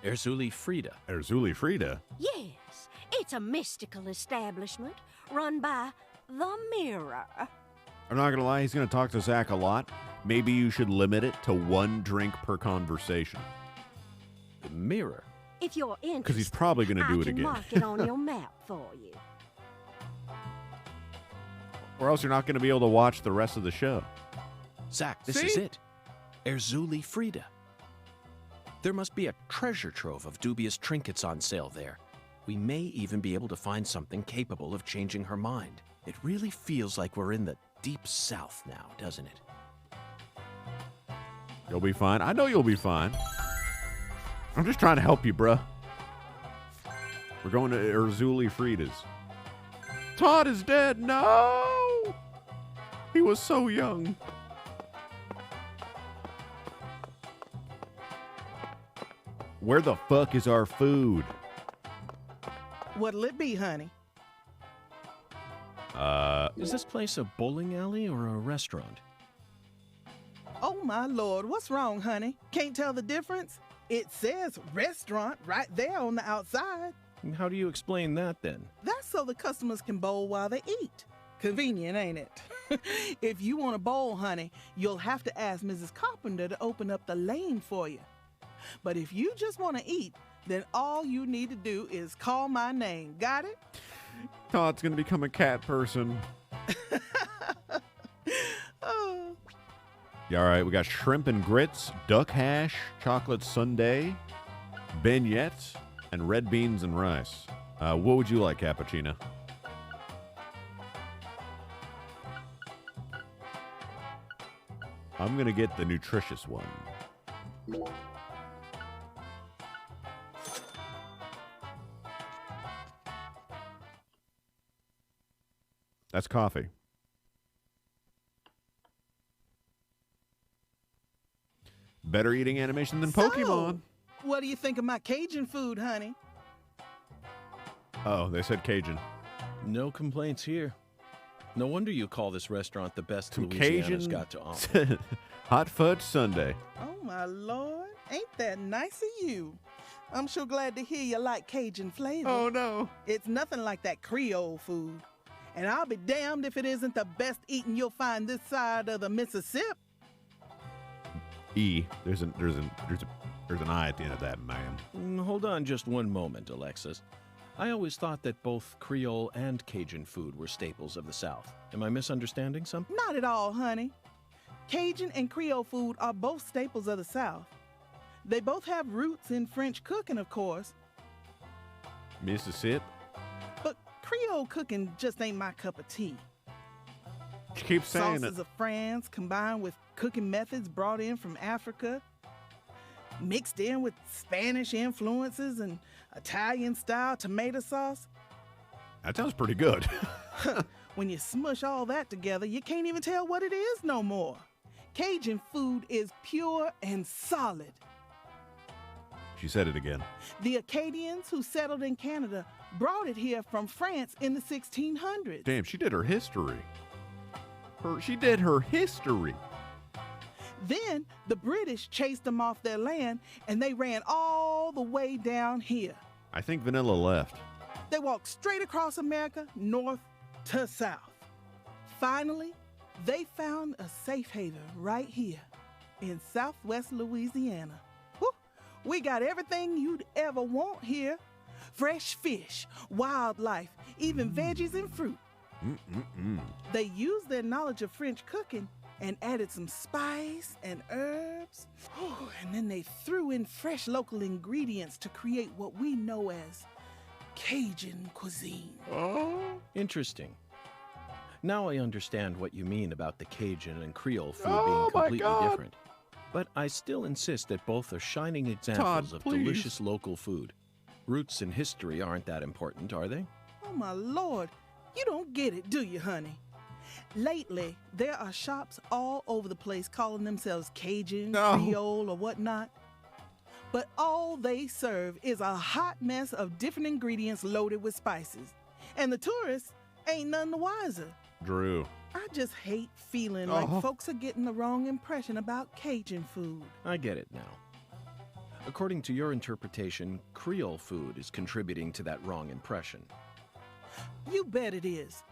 Erzuli Frida. Erzuli Frida? Yes, it's a mystical establishment run by the Mirror. I'm not going to lie, he's going to talk to Zach a lot. Maybe you should limit it to 1 drink per conversation. The Mirror? If you're interested, Because he's probably going to do it I can again. mark it on your map for you. Or else you're not going to be able to watch the rest of the show. Zach, this is it. Erzuli Frida. There must be a treasure trove of dubious trinkets on sale there. We may even be able to find something capable of changing her mind. It really feels like we're in the deep south now, doesn't it? You'll be fine. I know you'll be fine. I'm just trying to help you, bruh. We're going to Erzuli Frida's. Todd is dead. No! He was so young. Where the fuck is our food? What'll it be, honey? Is this place a bowling alley or a restaurant? Oh, my Lord, what's wrong, honey? Can't tell the difference? It says restaurant right there on the outside. How do you explain that, then? That's so the customers can bowl while they eat. Convenient, ain't it? If you want to bowl, honey, you'll have to ask Mrs. Carpenter to open up the lane for you. But if you just want to eat, then all you need to do is call my name. Got it? Todd's going to become a cat person. Oh. Yeah, all right, we got shrimp and grits, duck hash, chocolate sundae, beignets, and red beans and rice. What would you like, Cappuccino? I'm going to get the nutritious one. That's coffee. Better eating animation than Pokemon. What do you think of my Cajun food, honey? Oh, they said Cajun. No complaints here. No wonder you call this restaurant the best Some Louisiana's Cajun got to offer. hot fudge sundae. Oh, my Lord. Ain't that nice of you? I'm sure glad to hear you like Cajun flavor. Oh, no. It's nothing like that Creole food. And I'll be damned if it isn't the best eating you'll find this side of the Mississippi. There's an I at the end of that, man. Hold on just one moment, Alexis. I always thought that both Creole and Cajun food were staples of the South. Am I misunderstanding something? Not at all, honey. Cajun and Creole food are both staples of the South. They both have roots in French cooking, of course. Mississippi? But Creole cooking just ain't my cup of tea. She keeps saying Sauces it. of France combined with cooking methods brought in from Africa, mixed in with Spanish influences and Italian-style tomato sauce. That sounds pretty good. When you smush all that together, you can't even tell what it is no more. Cajun food is pure and solid. She said it again. The Acadians who settled in Canada brought it here from France in the 1600s. Damn, she did her history. She did her history. Then the British chased them off their land and they ran all the way down here. I think Vanilla left. They walked straight across America, north to south. Finally, they found a safe haven right here in southwest Louisiana. Whew, we got everything you'd ever want here. Fresh fish, wildlife, even veggies and fruit. They used their knowledge of French cooking and added some spice and herbs. And then they threw in fresh local ingredients to create what we know as Cajun cuisine. Oh, interesting. Now I understand what you mean about the Cajun and Creole food being completely different. But I still insist that both are shining examples of delicious local food. Roots and history aren't that important, are they? Oh, my Lord. You don't get it, do you, honey? Lately, there are shops all over the place calling themselves Cajun, Creole, or whatnot. But all they serve is a hot mess of different ingredients loaded with spices. And the tourists ain't none the wiser. Drew. I just hate feeling like folks are getting the wrong impression about Cajun food. I get it now. According to your interpretation, Creole food is contributing to that wrong impression. You bet it is.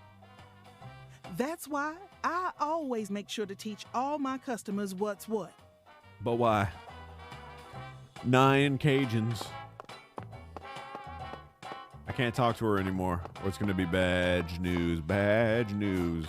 That's why I always make sure to teach all my customers what's what. But why? 9 Cajuns. I can't talk to her anymore, or it's going to be bad news. Bad news.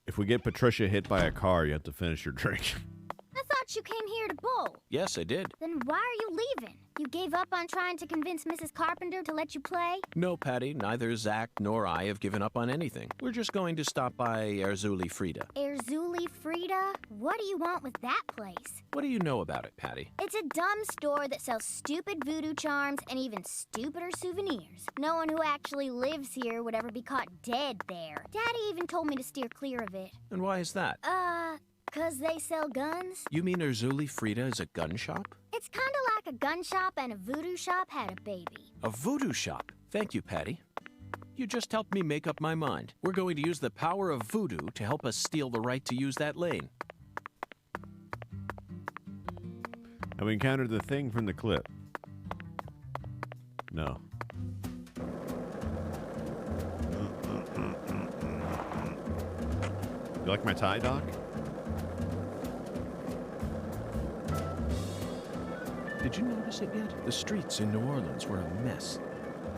If we get Patricia hit by a car, you have to finish your drink. I thought you came here to bowl. Yes, I did. Then why are you leaving? You gave up on trying to convince Mrs. Carpenter to let you play? No, Patty, neither Zach nor I have given up on anything. We're just going to stop by Erzuli Frida. Erzuli Frida? What do you want with that place? What do you know about it, Patty? It's a dumb store that sells stupid voodoo charms and even stupider souvenirs. No one who actually lives here would ever be caught dead there. Daddy even told me to steer clear of it. And why is that? 'Cause they sell guns? You mean Erzuli Frida is a gun shop? It's kinda like a gun shop and a voodoo shop had a baby. A voodoo shop? Thank you, Patty. You just helped me make up my mind. We're going to use the power of voodoo to help us steal the right to use that lane. Have we encountered the thing from the clip? No. You like my tie, Doc? Did you notice it yet? The streets in New Orleans were a mess.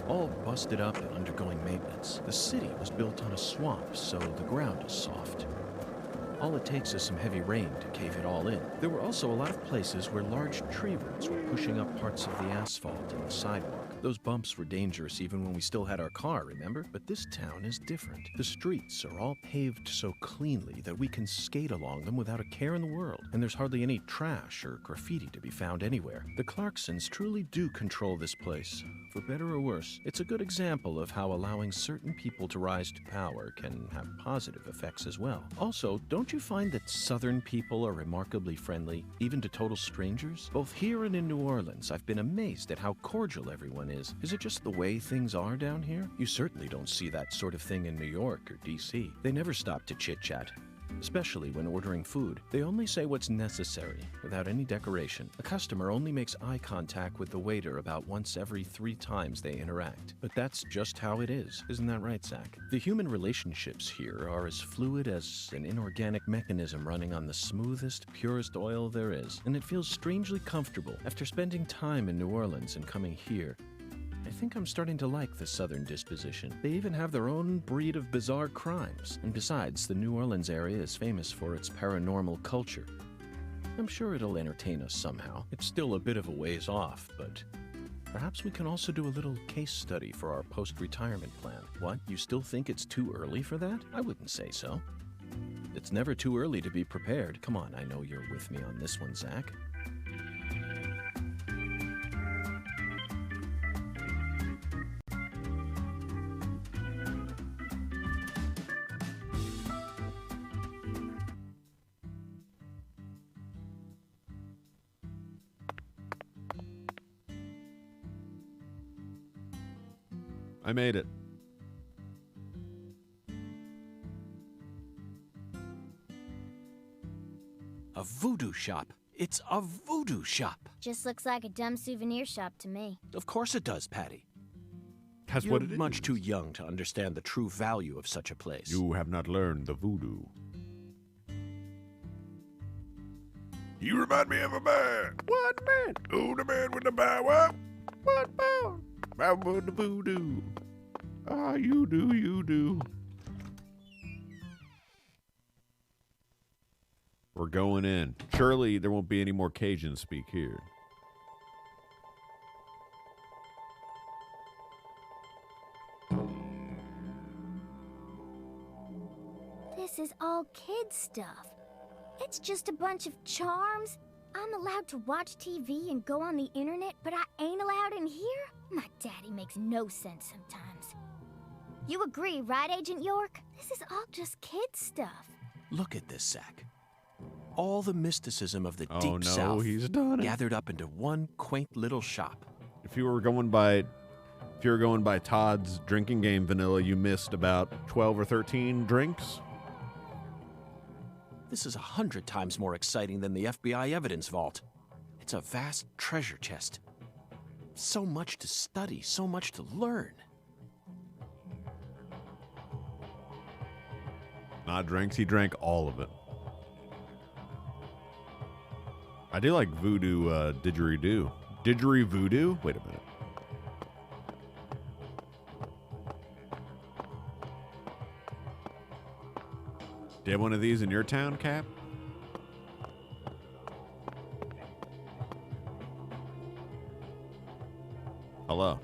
All busted up and undergoing maintenance. The city was built on a swamp, so the ground is soft. All it takes is some heavy rain to cave it all in. There were also a lot of places where large tree roots were pushing up parts of the asphalt and the sidewalk. Those bumps were dangerous even when we still had our car, remember? But this town is different. The streets are all paved so cleanly that we can skate along them without a care in the world. And there's hardly any trash or graffiti to be found anywhere. The Clarksons truly do control this place. For better or worse, it's a good example of how allowing certain people to rise to power can have positive effects as well. Also, don't you find that Southern people are remarkably friendly, even to total strangers? Both here and in New Orleans, I've been amazed at how cordial everyone is. Is it just the way things are down here? You certainly don't see that sort of thing in New York or D.C. They never stop to chit-chat. Especially when ordering food. They only say what's necessary, without any decoration. A customer only makes eye contact with the waiter about once every 3 times they interact. But that's just how it is. Isn't that right, Zach? The human relationships here are as fluid as an inorganic mechanism running on the smoothest, purest oil there is. And it feels strangely comfortable. After spending time in New Orleans and coming here, I think I'm starting to like the Southern disposition. They even have their own breed of bizarre crimes. And besides, the New Orleans area is famous for its paranormal culture. I'm sure it'll entertain us somehow. It's still a bit of a ways off, but perhaps we can also do a little case study for our post-retirement plan. What, you still think it's too early for that? I wouldn't say so. It's never too early to be prepared. Come on, I know you're with me on this one, Zach. I made it. A voodoo shop. It's a voodoo shop. Just looks like a dumb souvenir shop to me. Of course it does, Patty. That's You're what it is. much too young to understand the true value of such a place. You have not learned the voodoo. You remind me of a man. What man? Oh, the man with the bow wow. What bow? Bow with the voodoo. Ah, you do, you do. We're going in. Surely there won't be any more Cajun speak here. This is all kid stuff. It's just a bunch of charms. I'm allowed to watch TV and go on the internet, but I ain't allowed in here? My daddy makes no sense sometimes. You agree, right, Agent York? This is all just kid stuff. Look at this, Zach. All the mysticism of the Oh, Deep no, South he's done it. gathered up into one quaint little shop. If you were going by Todd's drinking game vanilla, you missed about 12 or 13 drinks. This is 100 times more exciting than the FBI evidence vault. It's a vast treasure chest. So much to study, so much to learn. Not drinks, he drank all of it. I do like voodoo didgeridoo. Didgeridoo? Wait a minute. Do you have one of these in your town, Cap? Hello.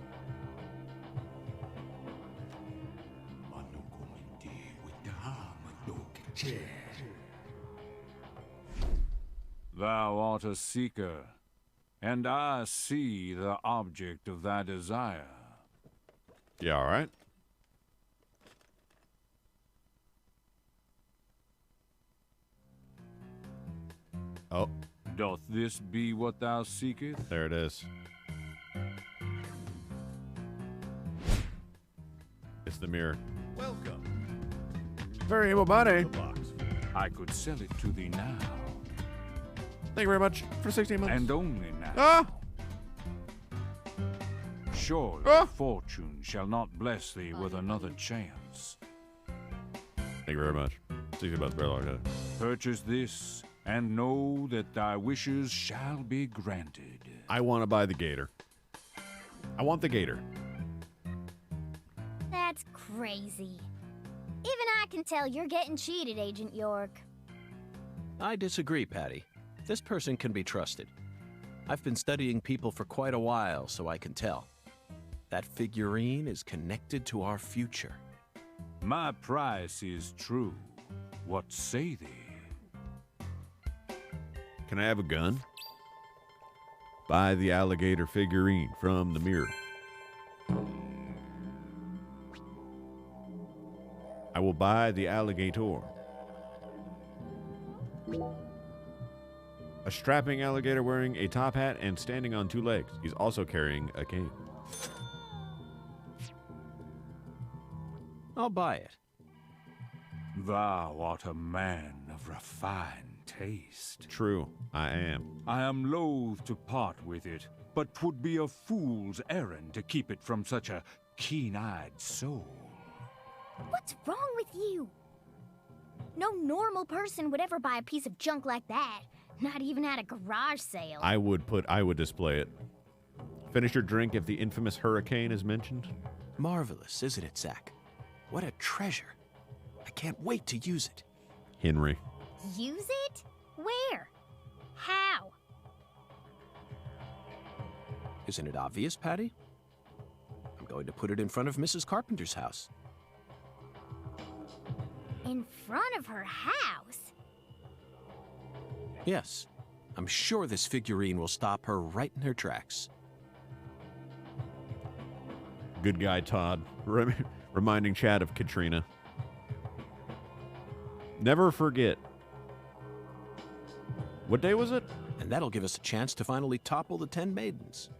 Thou art a seeker, and I see the object of thy desire. Yeah, all right. Oh. Doth this be what thou seekest? There it is. It's the mirror. Welcome. Very able body. I could sell it to thee now. Thank you very much for 16 months. And only now. Ah! Surely fortune shall not bless thee with another chance. Thank you very much. 16 months, very long time. Purchase this, and know that thy wishes shall be granted. I want to buy the gator. I want the gator. That's crazy. Even I can tell you're getting cheated, Agent York. I disagree, Patty. This person can be trusted. I've been studying people for quite a while, so I can tell. That figurine is connected to our future. My price is true. What say thee? Can I have a gun? Buy the alligator figurine from the mirror. I will buy the alligator. A strapping alligator wearing a top hat and standing on two legs. He's also carrying a cane. I'll buy it. Thou art a man of refined taste. True, I am. I am loath to part with it, but 'twould be a fool's errand to keep it from such a keen-eyed soul. What's wrong with you? No normal person would ever buy a piece of junk like that. Not even at a garage sale. I would display it. Finish your drink if the infamous hurricane is mentioned. Marvelous, isn't it, Zach? What a treasure. I can't wait to use it. Henry. Use it? Where? How? Isn't it obvious, Patty? I'm going to put it in front of Mrs. Carpenter's house. In front of her house? Yes, I'm sure this figurine will stop her right in her tracks. Good guy, Todd. Reminding Chad of Katrina. Never forget. What day was it? And that'll give us a chance to finally topple the 10 maidens.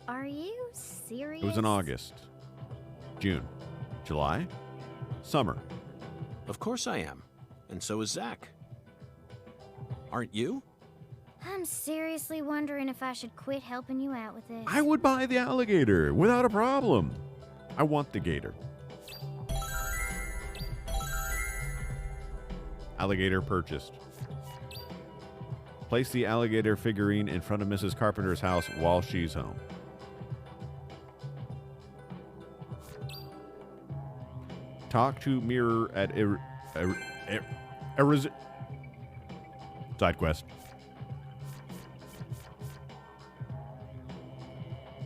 Are you serious? It was in August. June. July. Summer. Of course I am. And so is Zach. Aren't you? I'm seriously wondering if I should quit helping you out with this. I would buy the alligator without a problem. I want the gator. Alligator purchased. Place the alligator figurine in front of Mrs. Carpenter's house while she's home. Talk to mirror at side quest.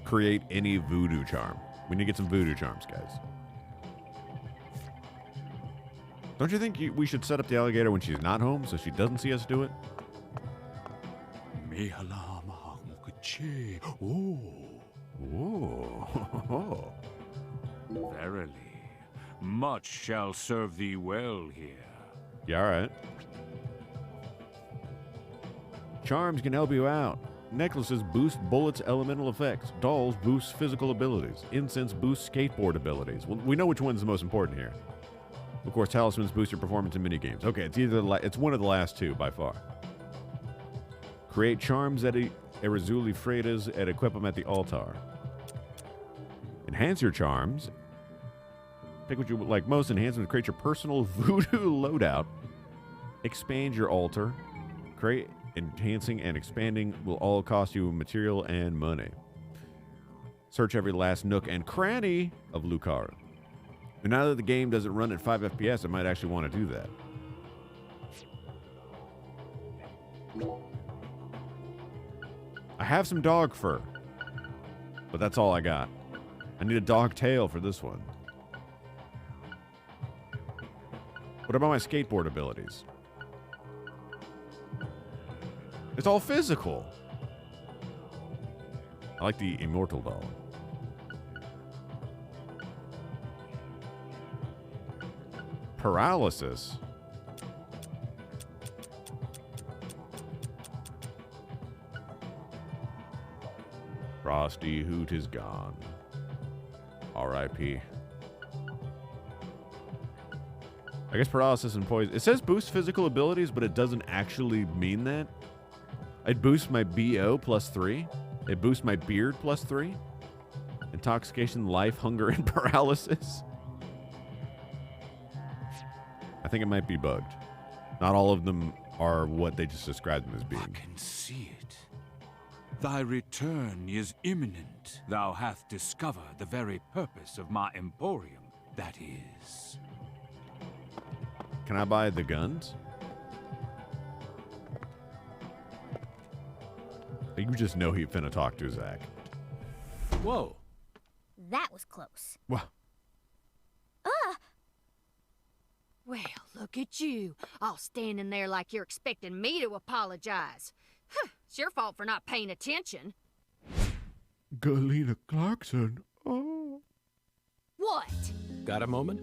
Create any voodoo charm. We need to get some voodoo charms, guys. Don't you think we should set up the alligator when she's not home so she doesn't see us do it? Oh. Verily, much shall serve thee well here. Yeah, all right. Charms can help you out. Necklaces boost bullets' elemental effects. Dolls boost physical abilities. Incense boosts skateboard abilities. Well, we know which one's the most important here. Of course, talismans boost your performance in minigames. Okay, it's one of the last two by far. Create charms at Erizuli Freitas and equip them at the altar. Enhance your charms. Pick what you like most. Enhancements create your personal voodoo loadout. Expand your altar. Create enhancing and expanding will all cost you material and money. Search every last nook and cranny of Lucara. And now that the game doesn't run at 5 FPS, I might actually want to do that. I have some dog fur, but that's all I got. I need a dog tail for this one. What about my skateboard abilities? It's all physical. I like the immortal doll. Paralysis. Frosty Hoot is gone. R.I.P. I guess paralysis and poison. It says boost physical abilities, but it doesn't actually mean that. It boosts my BO +3. It boosts my beard +3. Intoxication, life, hunger, and paralysis. I think it might be bugged. Not all of them are what they just described them as being. I can see it. Thy return is imminent. Thou hast discovered the very purpose of my emporium, that is. Can I buy the guns? You just know he finna talk to Zach. Whoa. That was close. Wow. Well, look at you, all standing there like you're expecting me to apologize. Huh, it's your fault for not paying attention. Galena Clarkson. Oh. What? Got a moment?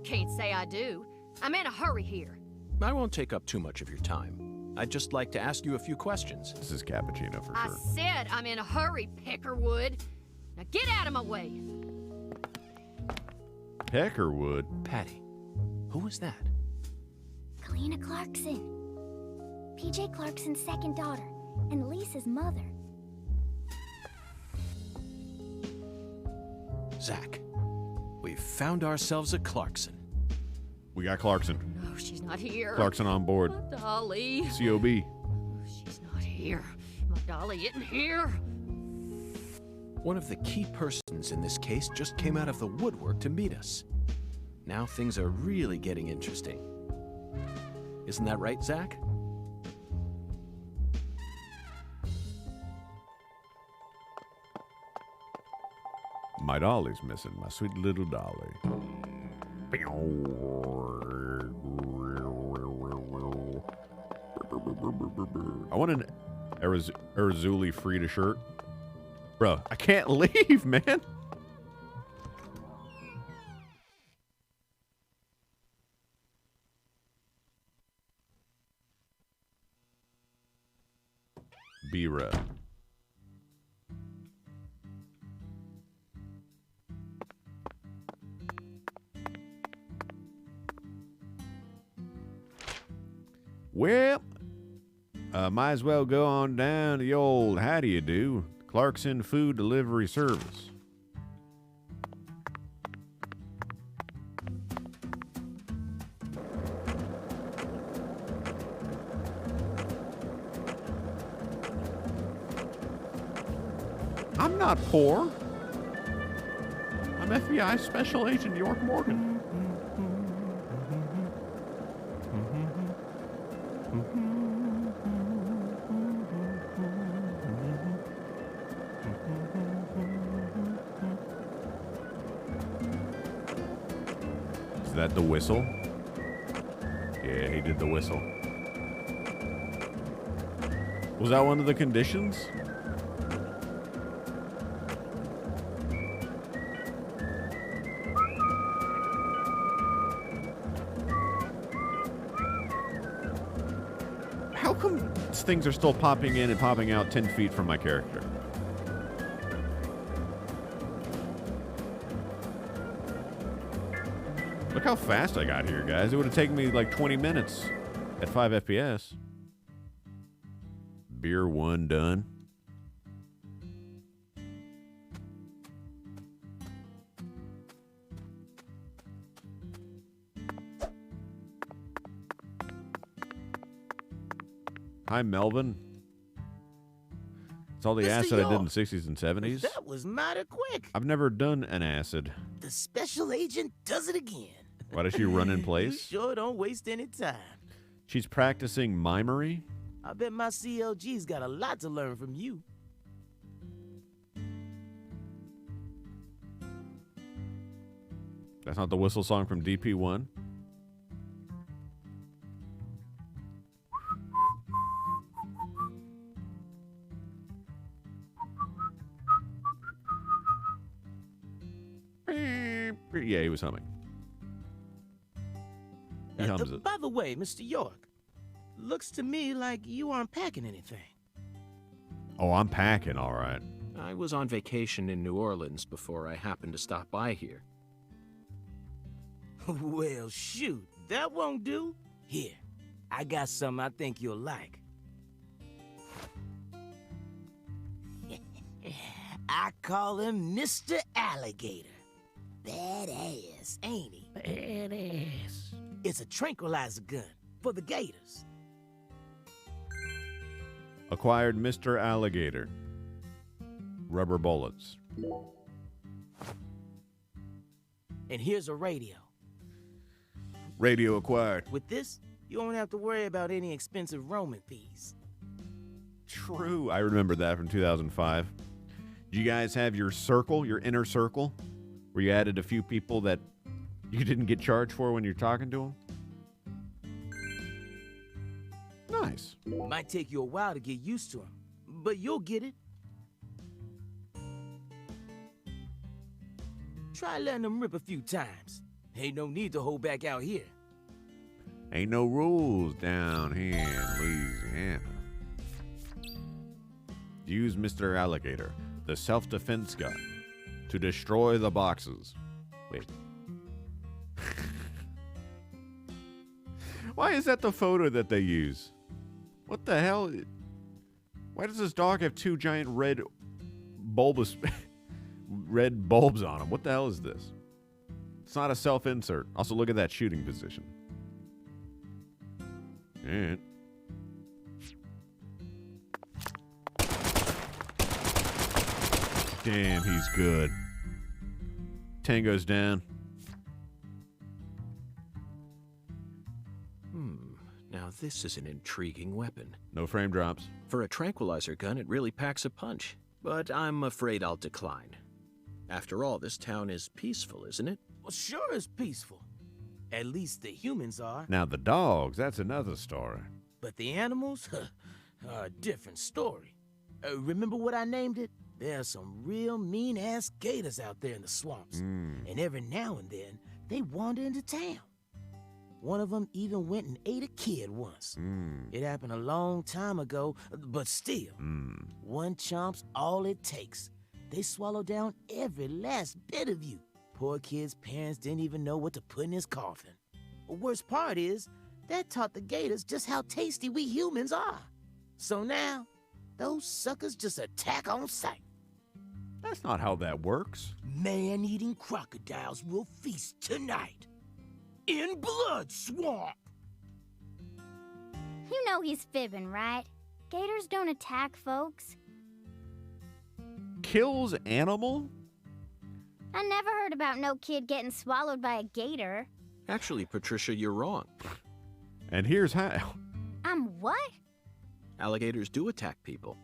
Can't say I do. I'm in a hurry here. I won't take up too much of your time. I'd just like to ask you a few questions. This is cappuccino for I sure. said I'm in a hurry, Peckerwood. Now get out of my way. Peckerwood? Patty, who is that? Galena Clarkson. PJ Clarkson's second daughter, and Lisa's mother. Zach, we've found ourselves a Clarkson. We got Clarkson. No, she's not here. Clarkson on board. My Dolly. COB. She's not here. My Dolly isn't here. One of the key persons in this case just came out of the woodwork to meet us. Now things are really getting interesting. Isn't that right, Zach? My Dolly's missing. My sweet little Dolly. I want an Erzuli Frida shirt. Bro, I can't leave, man. B-Red. Well, might as well go on down to the old how do you do Clarkson Food Delivery Service. I'm not poor. I'm FBI Special Agent York Morgan. Is that the whistle? Yeah, he did the whistle. Was that one of the conditions? How come things are still popping in and popping out 10 feet from my character? Look how fast I got here, guys. It would have taken me like 20 minutes at 5 FPS. Beer 1 done. Hi, Melvin. It's all the Mr. acid I did in York. the 60s and 70s. That was mighty quick. I've never done an acid. The special agent does it again. Why does she run in You place? sure don't waste any time. She's practicing mimery. I bet my CLG's got a lot to learn from you. That's not the whistle song from DP1. Yeah, he was humming. He hums it. By the way, Mr. York, looks to me like you aren't packing anything. Oh, I'm packing, all right. I was on vacation in New Orleans before I happened to stop by here. Well, shoot, that won't do. Here, I got something I think you'll like. I call him Mr. Alligator. Badass, ain't he? Badass. It's a tranquilizer gun for the gators. Acquired Mr. Alligator. Rubber bullets. And here's a radio. Radio acquired. With this, you won't have to worry about any expensive roaming fees. True. I remember that from 2005. Do you guys have your circle, your inner circle, where you added a few people that you didn't get charged for when you're talking to them? Nice. Might take you a while to get used to him, but you'll get it. Try letting them rip a few times. Ain't no need to hold back out here. Ain't no rules down here in Louisiana. Use Mr. Alligator, the self-defense gun, to destroy the boxes. Wait. Why is that the photo that they use? What the hell? Why does this dog have two giant red bulbous red bulbs on him? What the hell is this? It's not a self-insert. Also, look at that shooting position. And damn, he's good. Tango's down. Now this is an intriguing weapon. No frame drops. For a tranquilizer gun, it really packs a punch. But I'm afraid I'll decline. After all, this town is peaceful, isn't it? Well, sure it's peaceful. At least the humans are. Now the dogs, that's another story. But the animals are a different story. Remember what I named it? There are some real mean-ass gators out there in the swamps. And every now and then, they wander into town. One of them even went and ate a kid once. It happened a long time ago, but still, one chomp's all it takes. They swallow down every last bit of you. Poor kid's parents didn't even know what to put in his coffin. The worst part is, that taught the gators just how tasty we humans are. So now, those suckers just attack on sight. That's not how that works. Man-eating crocodiles will feast tonight. In Blood Swamp! You know he's fibbing, right? Gators don't attack folks. kills animal? I never heard about no kid getting swallowed by a gator. Actually, Patricia, you're wrong. And here's how. I'm what? Alligators do attack people,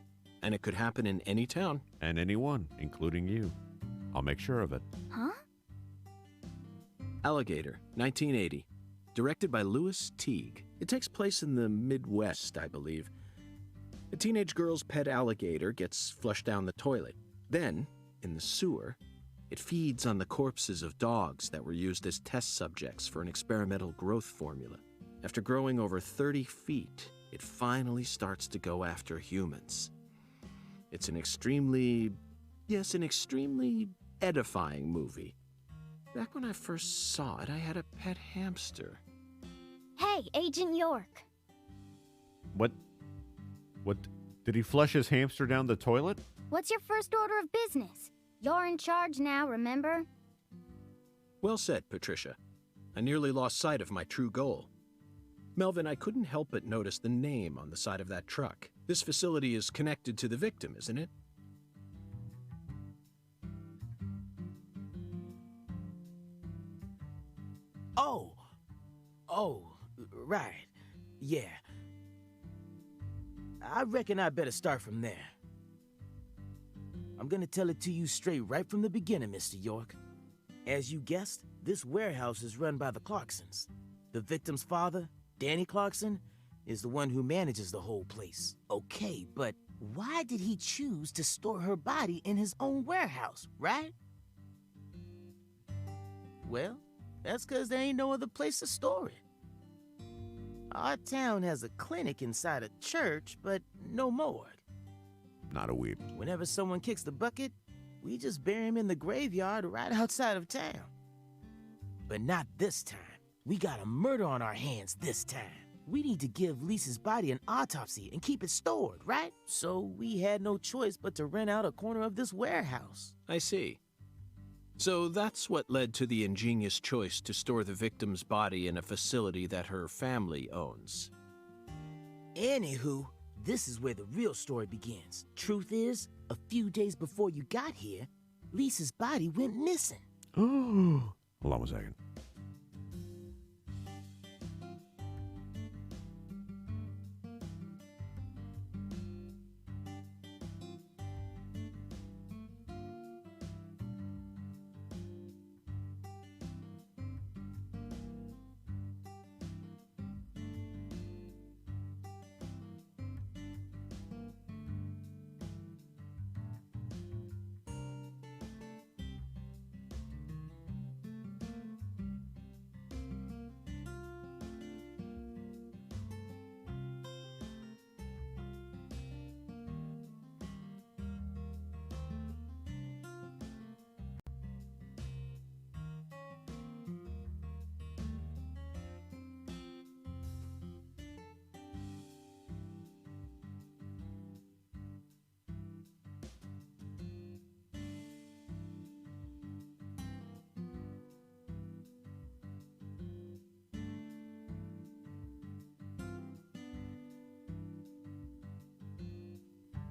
and it could happen in any town. And anyone, including you. I'll make sure of it. Huh? Alligator, 1980. Directed by Louis Teague. It takes place in the Midwest, I believe. A teenage girl's pet alligator gets flushed down the toilet. Then, in the sewer, it feeds on the corpses of dogs that were used as test subjects for an experimental growth formula. After growing over 30 feet, it finally starts to go after humans. It's an extremely edifying movie. Back when I first saw it, I had a pet hamster. Hey, Agent York. What? Did he flush his hamster down the toilet? What's your first order of business? You're in charge now, remember? Well said, Patricia. I nearly lost sight of my true goal. Melvin, I couldn't help but notice the name on the side of that truck. This facility is connected to the victim, isn't it? Oh, right. Yeah. I reckon I better start from there. I'm gonna tell it to you straight right from the beginning, Mr. York. As you guessed, this warehouse is run by the Clarksons. The victim's father, Danny Clarkson, is the one who manages the whole place. Okay, but why did he choose to store her body in his own warehouse, right? Well, that's because there ain't no other place to store it. Our town has a clinic inside a church, but no morgue. Not a weep. Whenever someone kicks the bucket, we just bury him in the graveyard right outside of town. But not this time. We got a murder on our hands this time. We need to give Lisa's body an autopsy and keep it stored, right? So we had no choice but to rent out a corner of this warehouse. I see. So that's what led to the ingenious choice to store the victim's body in a facility that her family owns. Anywho, this is where the real story begins. Truth is, a few days before you got here, Lisa's body went missing. Hold on a second.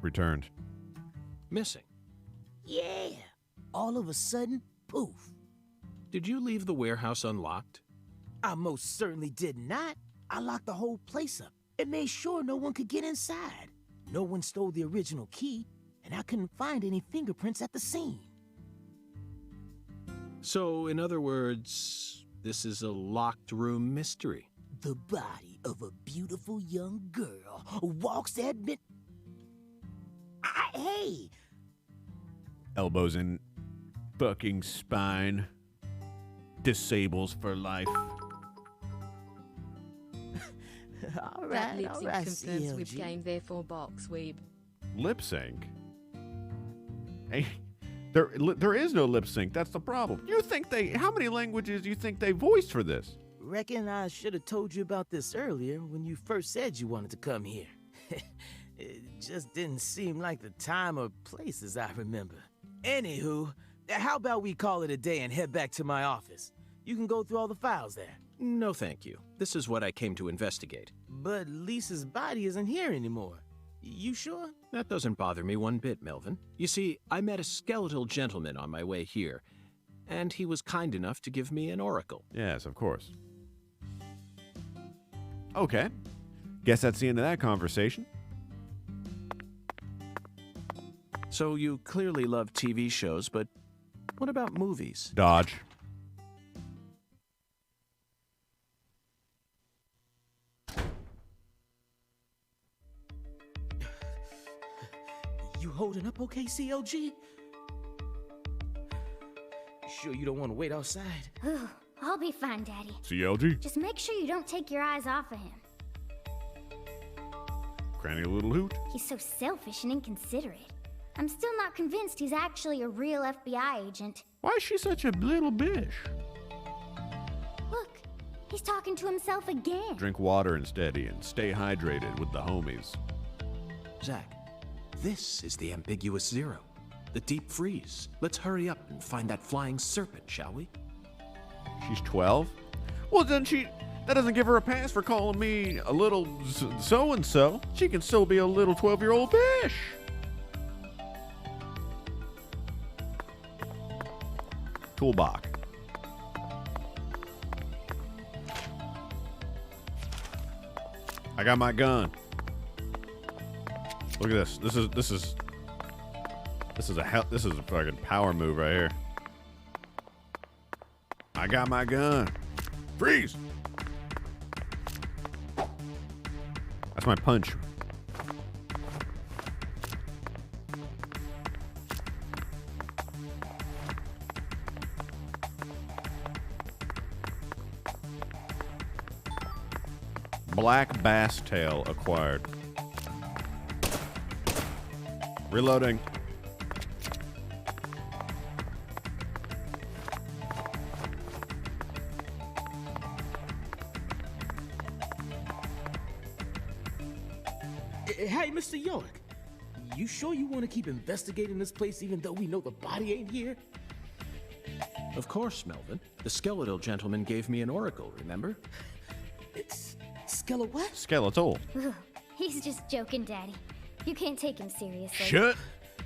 Returned. Missing. Yeah. All of a sudden, poof. Did you leave the warehouse unlocked? I most certainly did not. I locked the whole place up and made sure no one could get inside. No one stole the original key, and I couldn't find any fingerprints at the scene. So, in other words, this is a locked room mystery. The body of a beautiful young girl walks at midnight. Hey! Elbows in fucking spine. Disables for life. All That right, lip all sync right, confirms we've CLG. gained their 4 box, Weeb. Lip sync? Hey, there is no lip sync. That's the problem. How many languages do you think they voiced for this? Reckon I should have told you about this earlier when you first said you wanted to come here. It just didn't seem like the time or place as I remember. Anywho, how about we call it a day and head back to my office? You can go through all the files there. No, thank you. This is what I came to investigate. But Lisa's body isn't here anymore. You sure? That doesn't bother me one bit, Melvin. You see, I met a skeletal gentleman on my way here, and he was kind enough to give me an oracle. Yes, of course. Okay. Guess that's the end of that conversation. So you clearly love TV shows, but what about movies? Dodge. You holding up okay, CLG? Sure you don't want to wait outside? I'll be fine, Daddy. CLG. Just make sure you don't take your eyes off of him. Cranny little hoot. He's so selfish and inconsiderate. I'm still not convinced he's actually a real FBI agent. Why is she such a little bitch? Look, he's talking to himself again. Drink water instead, Ian. Stay hydrated with the homies. Zach, this is the ambiguous zero. The deep freeze. Let's hurry up and find that flying serpent, shall we? She's 12? Well, then that doesn't give her a pass for calling me a little so-and-so. She can still be a little 12-year-old bitch. Toolbox. I got my gun. Look at this. This is a fucking power move right here. I got my gun. Freeze. That's my punch. Black bass tail acquired. Reloading. Hey, Mr. York. You sure you want to keep investigating this place even though we know the body ain't here? Of course, Melvin. The skeletal gentleman gave me an oracle, remember? It's what? Skeletal. Ugh, he's just joking, Daddy. You can't take him seriously. Shut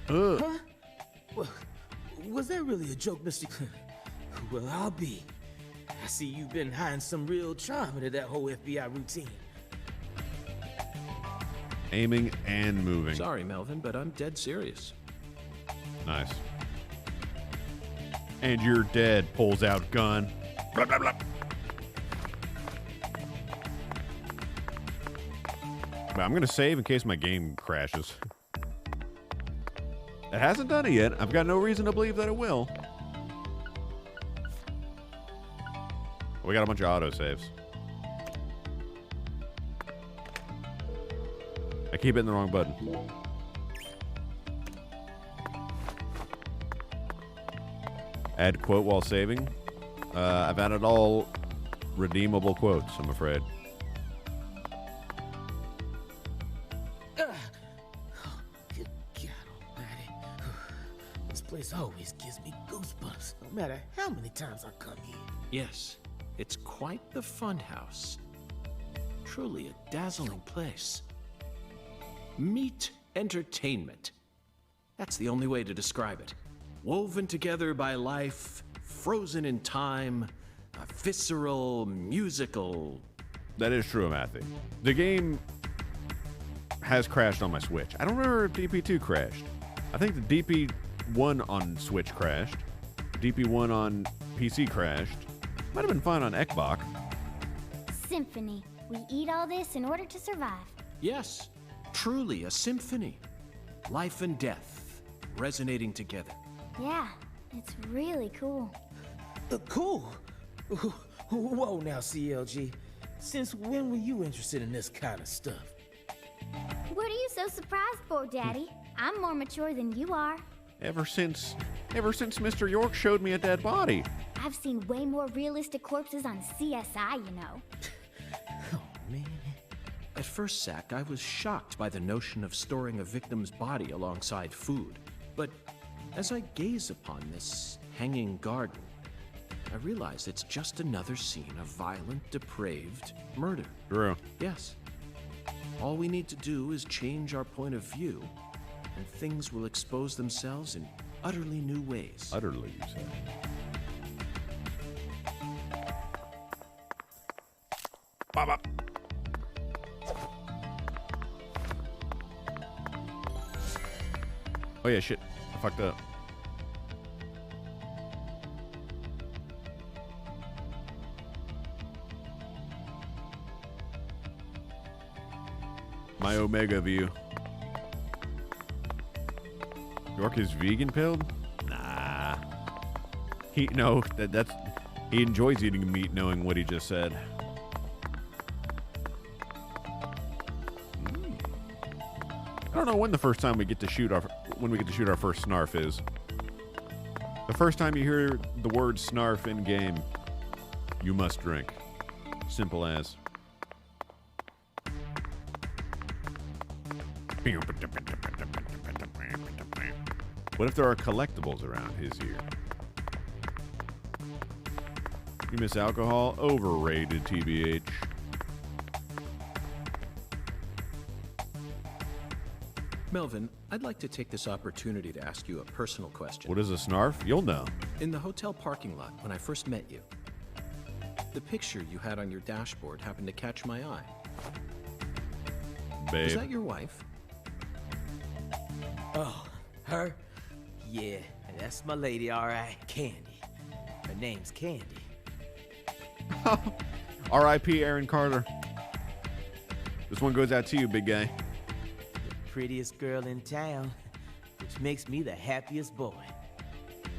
up. Huh? Well, was that really a joke, Mr. Well, I'll be. I see you've been hiding some real charm into that whole FBI routine. Aiming and moving. Sorry, Melvin, but I'm dead serious. Nice. And you're dead. Pulls out gun. Blah, blah, blah. But I'm going to save in case my game crashes. It hasn't done it yet. I've got no reason to believe that it will. We got a bunch of autosaves. I keep hitting the wrong button. Add quote while saving. I've added all redeemable quotes, I'm afraid. Good God almighty. This place always gives me goosebumps, no matter how many times I come here. Yes, it's quite the fun house. Truly a dazzling place. Meat entertainment. That's the only way to describe it. Woven together by life, frozen in time, a visceral, musical... That is true, Matthew. The game has crashed on my Switch. I don't remember if DP2 crashed. I think the DP1 on Switch crashed. DP1 on PC crashed. Might have been fine on Xbox. Symphony. We eat all this in order to survive. Yes, truly a symphony. Life and death resonating together. Yeah, it's really cool. Cool? Whoa now, CLG. Since when were you interested in this kind of stuff? What are you so surprised for, Daddy? I'm more mature than you are. Ever since Mr. York showed me a dead body. I've seen way more realistic corpses on CSI, you know. Oh, man. At first, Zach, I was shocked by the notion of storing a victim's body alongside food. But as I gaze upon this hanging garden, I realize it's just another scene of violent, depraved murder. True. Yes. All we need to do is change our point of view, and things will expose themselves in utterly new ways. Utterly, you say. Bop, bop. Oh yeah, shit. I fucked up. My Omega view. York is vegan pilled? Nah. He enjoys eating meat knowing what he just said. I don't know when the first time we get to shoot our first snarf is. The first time you hear the word snarf in game, you must drink. Simple as. What if there are collectibles around his ear? You miss alcohol? Overrated, TBH. Melvin, I'd like to take this opportunity to ask you a personal question. What is a snarf? You'll know. In the hotel parking lot, when I first met you, the picture you had on your dashboard happened to catch my eye. Babe. Is that your wife? Oh, her? Yeah, that's my lady, all right. Candy. Her name's Candy. R.I.P. Aaron Carter. This one goes out to you, big guy. The prettiest girl in town, which makes me the happiest boy.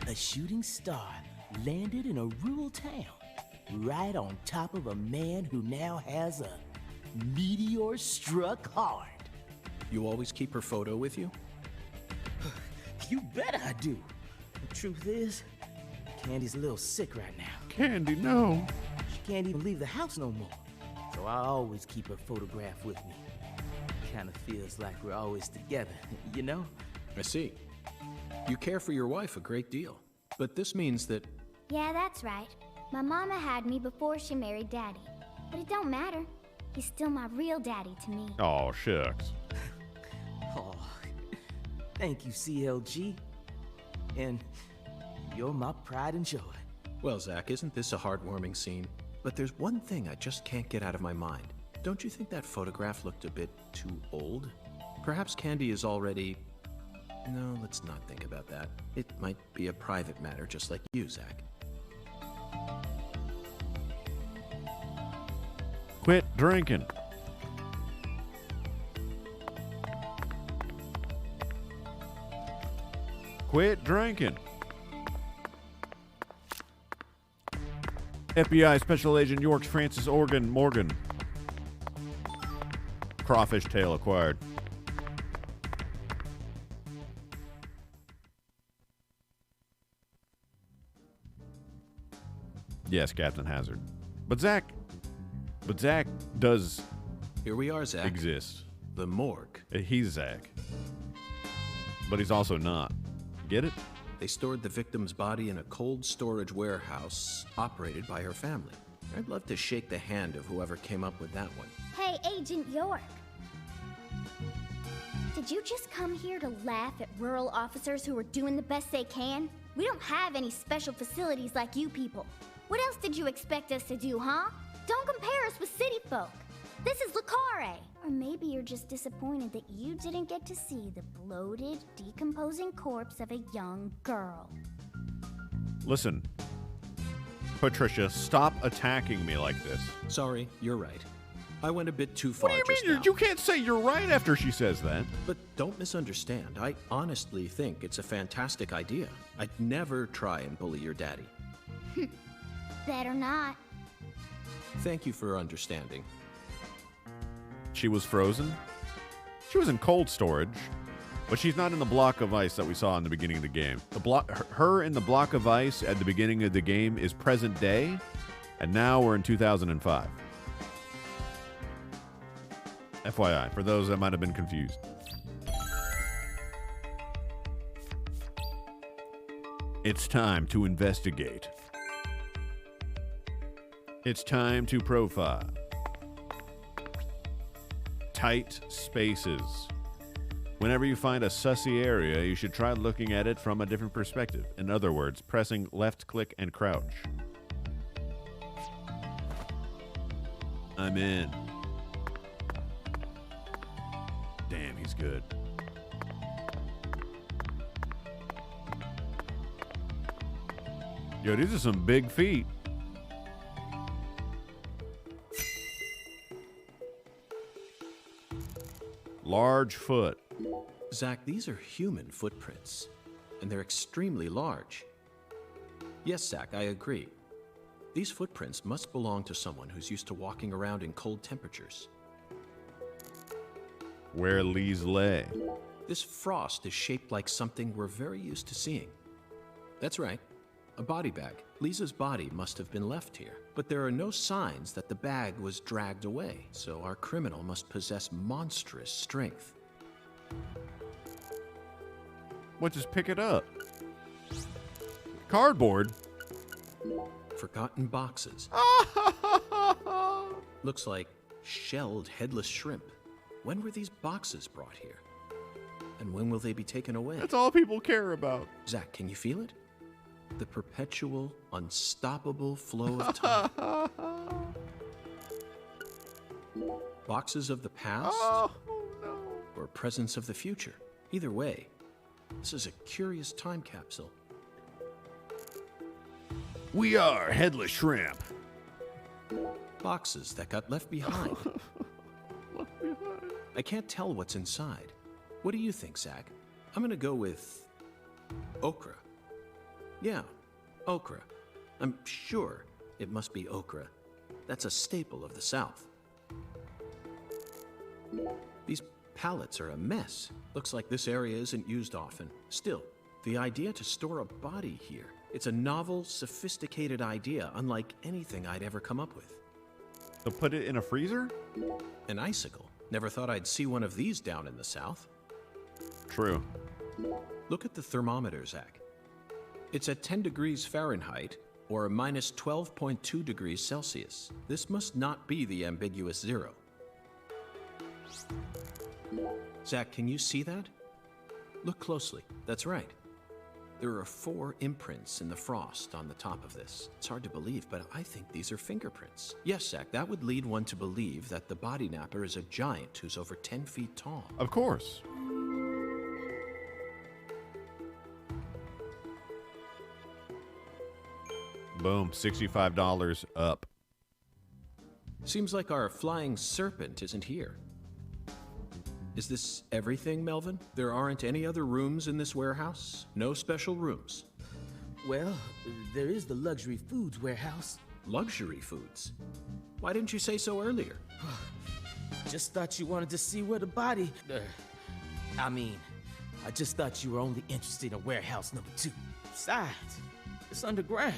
A shooting star landed in a rural town, right on top of a man who now has a meteor struck hard. You always keep her photo with you? You bet I do. The truth is, Candy's a little sick right now. Candy, no. She can't even leave the house no more. So I always keep her photograph with me. Kinda feels like we're always together, you know? I see. You care for your wife a great deal. But this means that... Yeah, that's right. My mama had me before she married Daddy. But it don't matter. He's still my real daddy to me. Oh, shucks. Oh, thank you, CLG. And you're my pride and joy. Well, Zach, isn't this a heartwarming scene? But there's one thing I just can't get out of my mind. Don't you think that photograph looked a bit too old? Perhaps Candy is already... No, let's not think about that. It might be a private matter, just like you, Zach. Quit drinking. Quit drinking. FBI Special Agent York's Francis Morgan. Crawfish tail acquired. Yes, Captain Hazard. But Zach does... Here we are, Zach. ...exist. The morgue. He's Zach. But he's also not. Get it? They stored the victim's body in a cold storage warehouse operated by her family. I'd love to shake the hand of whoever came up with that one. Hey, Agent York. Did you just come here to laugh at rural officers who are doing the best they can? We don't have any special facilities like you people. What else did you expect us to do, huh? Don't compare us with city folk. This is Lucare. Or maybe you're just disappointed that you didn't get to see the bloated, decomposing corpse of a young girl. Listen, Patricia, stop attacking me like this. Sorry, you're right. I went a bit too far. What do you mean? You can't say you're right after she says that. But don't misunderstand. I honestly think it's a fantastic idea. I'd never try and bully your daddy. Better not. Thank you for understanding. She was frozen? She was in cold storage, but she's not in the block of ice that we saw in the beginning of the game. Her in the block of ice at the beginning of the game is present day, and now we're in 2005. FYI, for those that might have been confused. It's time to investigate. It's time to profile. tight spaces. Whenever you find a sussy area, you should try looking at it from a different perspective. In other words, pressing left click and crouch. I'm in. Damn, he's good. Yo, these are some big feet. Large foot. Zach, these are human footprints, and they're extremely large. Yes, Zach, I agree. These footprints must belong to someone who's used to walking around in cold temperatures. Where Lee's lay. This frost is shaped like something we're very used to seeing. That's right, a body bag. Lisa's body must have been left here, but there are no signs that the bag was dragged away, so our criminal must possess monstrous strength. What, just pick it up? Cardboard? Forgotten boxes. Looks like shelled headless shrimp. When were these boxes brought here? And when will they be taken away? That's all people care about. Zach, can you feel it? The perpetual, unstoppable flow of time. Boxes of the past? Oh, no. Or presence of the future? Either way, this is a curious time capsule. We are Headless Shrimp. Boxes that got left behind. I can't tell what's inside. What do you think, Zach? I'm gonna go with okra. Yeah, okra. I'm sure it must be okra. That's a staple of the South. These pallets are a mess. Looks like this area isn't used often. Still, the idea to store a body here, it's a novel, sophisticated idea, unlike anything I'd ever come up with. So put it in a freezer? An icicle. Never thought I'd see one of these down in the South. True. Look at the thermometer, Zach. It's at 10 degrees Fahrenheit, or minus 12.2 degrees Celsius. This must not be the ambiguous zero. Zach, can you see that? Look closely. That's right. There are 4 imprints in the frost on the top of this. It's hard to believe, but I think these are fingerprints. Yes, Zach, that would lead one to believe that the body napper is a giant who's over 10 feet tall. Of course. Boom, $65 up. Seems like our flying serpent isn't here. Is this everything, Melvin? There aren't any other rooms in this warehouse? No special rooms? Well, there is the luxury foods warehouse. Luxury foods? Why didn't you say so earlier? Just thought you wanted to see where the body... I just thought you were only interested in warehouse number 2. Besides, it's underground,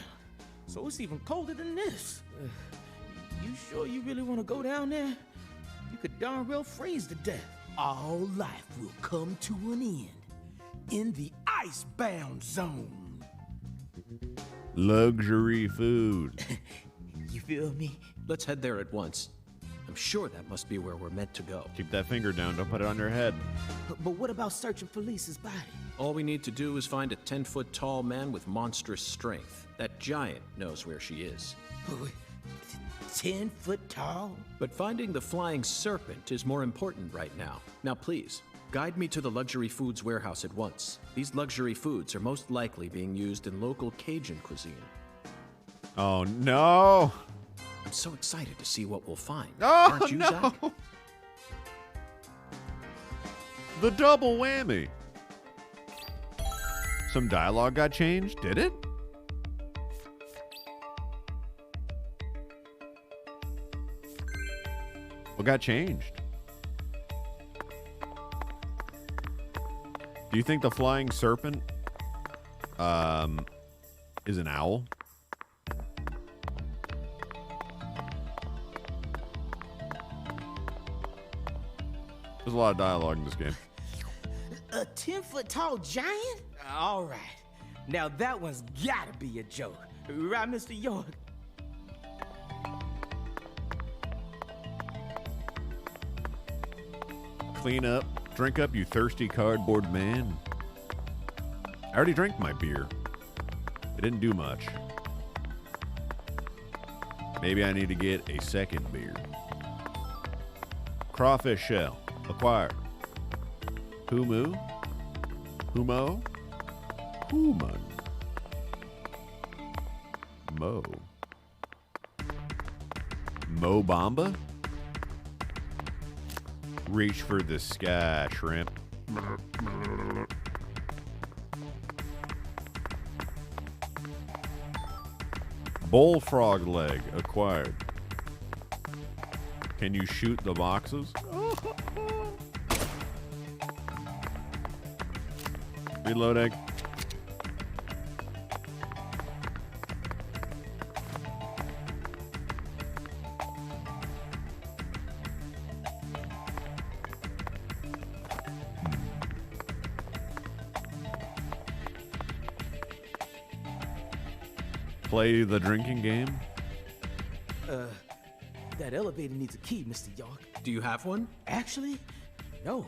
so it's even colder than this. You sure you really want to go down there? You could darn well freeze to death. All life will come to an end in the icebound zone. Luxury food. You feel me? Let's head there at once. I'm sure that must be where we're meant to go. Keep that finger down. Don't put it on your head. But what about searching for Lisa's body? All we need to do is find a 10-foot tall man with monstrous strength. That giant knows where she is. 10 foot tall? But finding the flying serpent is more important right now. Now please, guide me to the luxury foods warehouse at once. These luxury foods are most likely being used in local Cajun cuisine. Oh no! I'm so excited to see what we'll find. Oh, Aren't you, no. Zach? The double whammy. Some dialogue got changed, did it? What got changed? Do you think the flying serpent is an owl? There's a lot of dialogue in this game. A 10-foot tall giant? All right. Now that one's gotta be a joke. Right, Mr. York? Clean up. Drink up, you thirsty cardboard man. I already drank my beer. It didn't do much. Maybe I need to get a second beer. Crawfish shell. Acquired. Humu. Humo. Human. Mo. Mo Bamba? Reach for the sky, shrimp. Bullfrog leg acquired. Can you shoot the boxes? Reloading. Play the drinking game? That elevator needs a key, Mr. York. Do you have one? Actually, no.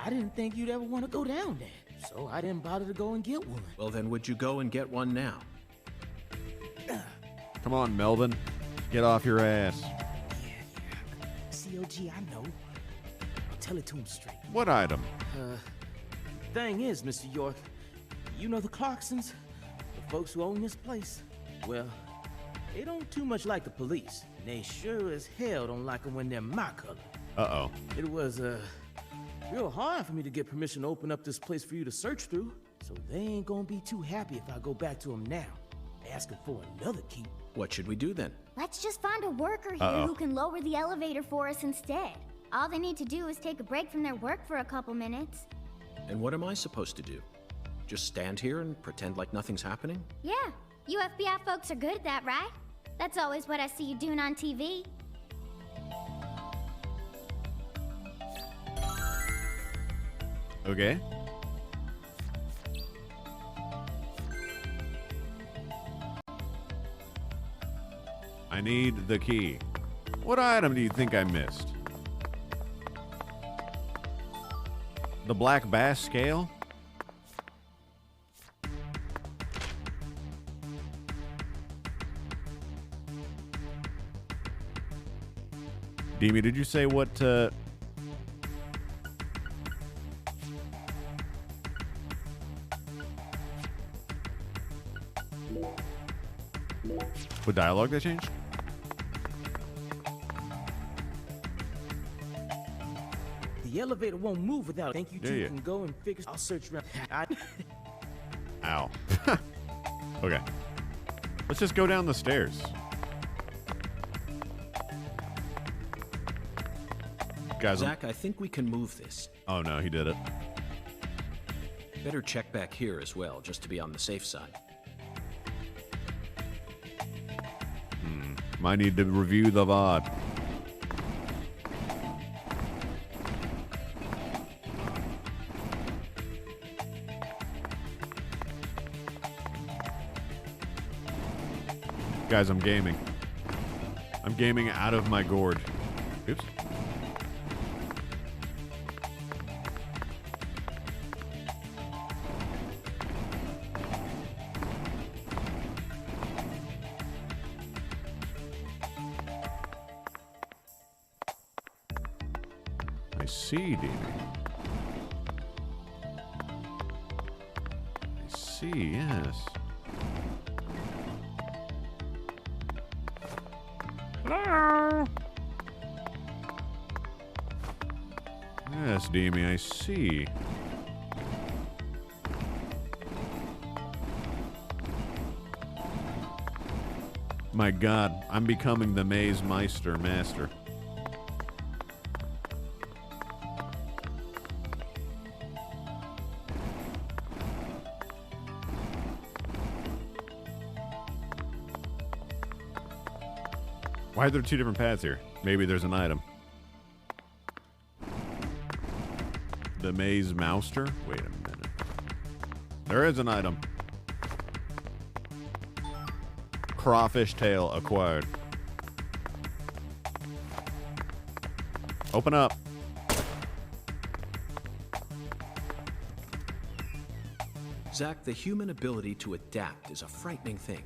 I didn't think you'd ever want to go down there, so I didn't bother to go and get one. Well, then would you go and get one now? Come on, Melvin. Get off your ass. COG, I know. I'll tell it to him straight. What item? Thing is, Mr. York, you know the Clarksons? The folks who own this place? Well, they don't too much like the police. And they sure as hell don't like them when they're my color. Uh-oh. It was, real hard for me to get permission to open up this place for you to search through. So they ain't gonna be too happy if I go back to them now, asking for another key. What should we do then? Let's just find a worker here who can lower the elevator for us instead. All they need to do is take a break from their work for a couple minutes. And what am I supposed to do? Just stand here and pretend like nothing's happening? Yeah, you FBI folks are good at that, right? That's always what I see you doing on TV. Okay. I need the key. What item do you think I missed? The black bass scale? Demi, did you say what, what dialogue they changed? The elevator won't move without. Think you two Yeah. can go and figure. I'll search around. Ow. Okay. Let's just go down the stairs. Guys, Zach, I think we can move this. Oh no, he did it. Better check back here as well, just to be on the safe side. Might need to review the VOD. Guys, I'm gaming. I'm gaming out of my gourd. Oops. I see, Davey. I see, yes. Hello? Yes, Demi, I see. My God, I'm becoming the Maze Meister Master. Why are there two different paths here? Maybe there's an item. The Maze Mouster? Wait a minute. There is an item. Crawfish tail acquired. Open up. Zach, the human ability to adapt is a frightening thing.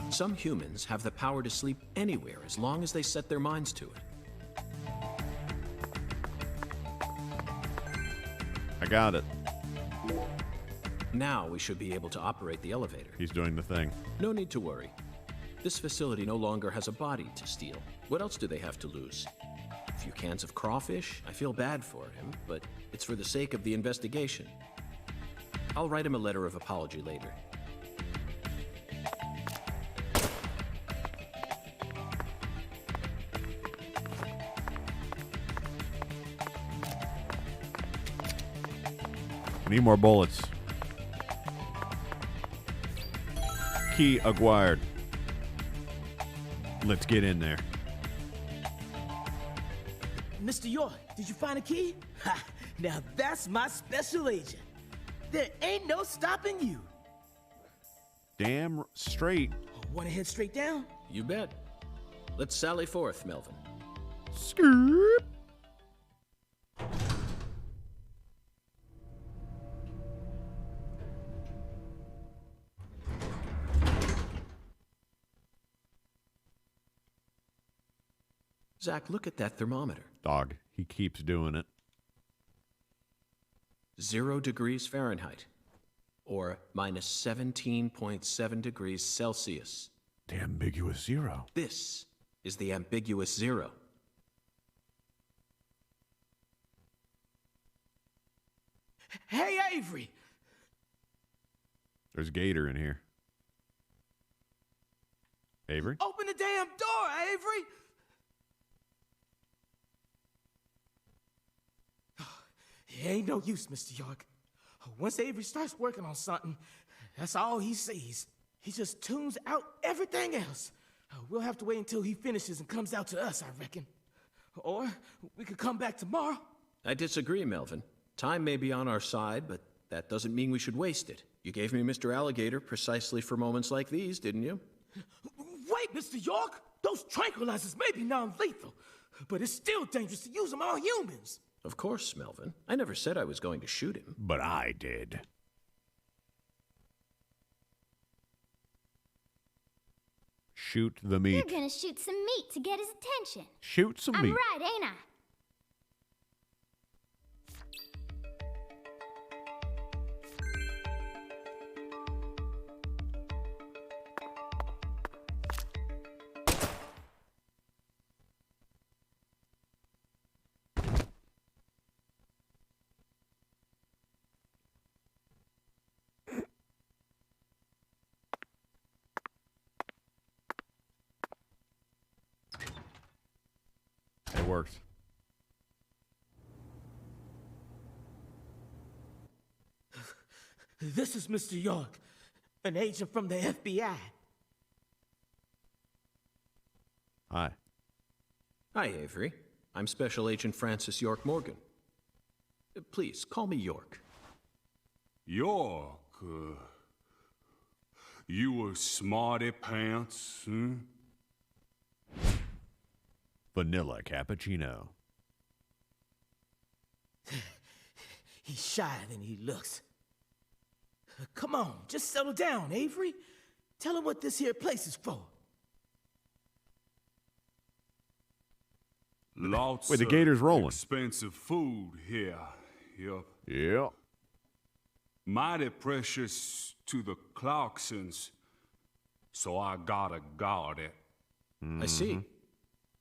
Some humans have the power to sleep anywhere as long as they set their minds to it. I got it. Now we should be able to operate the elevator. He's doing the thing. No need to worry. This facility no longer has a body to steal. What else do they have to lose? A few cans of crawfish? I feel bad for him, but it's for the sake of the investigation. I'll write him a letter of apology later. Need more bullets. Key acquired. Let's get in there. Mr. York, did you find a key? Ha! Now that's my special agent. There ain't no stopping you. Damn straight. Want to head straight down? You bet. Let's sally forth, Melvin. Skirt. Zach, look at that thermometer. Dog, he keeps doing it. 0 degrees Fahrenheit, or minus 17.7 degrees Celsius. The ambiguous 0. This is the ambiguous 0. Hey, Avery! There's Gator in here. Avery? Open the damn door, Avery! It ain't no use, Mr. York. Once Avery starts working on something, that's all he sees. He just tunes out everything else. We'll have to wait until he finishes and comes out to us, I reckon. Or we could come back tomorrow. I disagree, Melvin. Time may be on our side, but that doesn't mean we should waste it. You gave me Mr. Alligator precisely for moments like these, didn't you? Wait, Mr. York! Those tranquilizers may be non-lethal, but it's still dangerous to use them on humans. Of course, Melvin. I never said I was going to shoot him. But I did. Shoot the meat. You're gonna shoot some meat to get his attention. Shoot some meat. I'm right, ain't I? It worked. This is Mr. York, an agent from the FBI. Hi. Hi, Avery. I'm Special Agent Francis York Morgan. Please, call me York. York, you a smarty pants, huh? Vanilla cappuccino. He's shyer than he looks. Come on, just settle down, Avery. Tell him what this here place is for. Lots Wait, the gator's rolling. Expensive food here. Yep. Yep. Mighty precious to the Clarksons, so I gotta guard it. I see.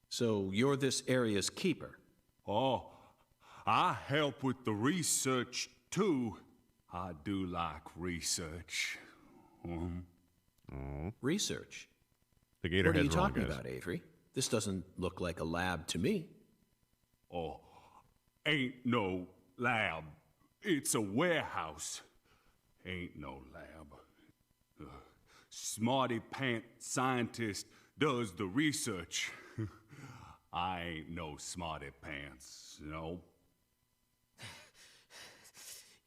So you're this area's keeper? Oh, I help with the research, too. I do like research. Research? The gator What are you head's rolling, talking guys. about, Avery? This doesn't look like a lab to me. Oh, ain't no lab. It's a warehouse. Ain't no lab. Smarty pant scientist does the research. I ain't no smarty pants, no.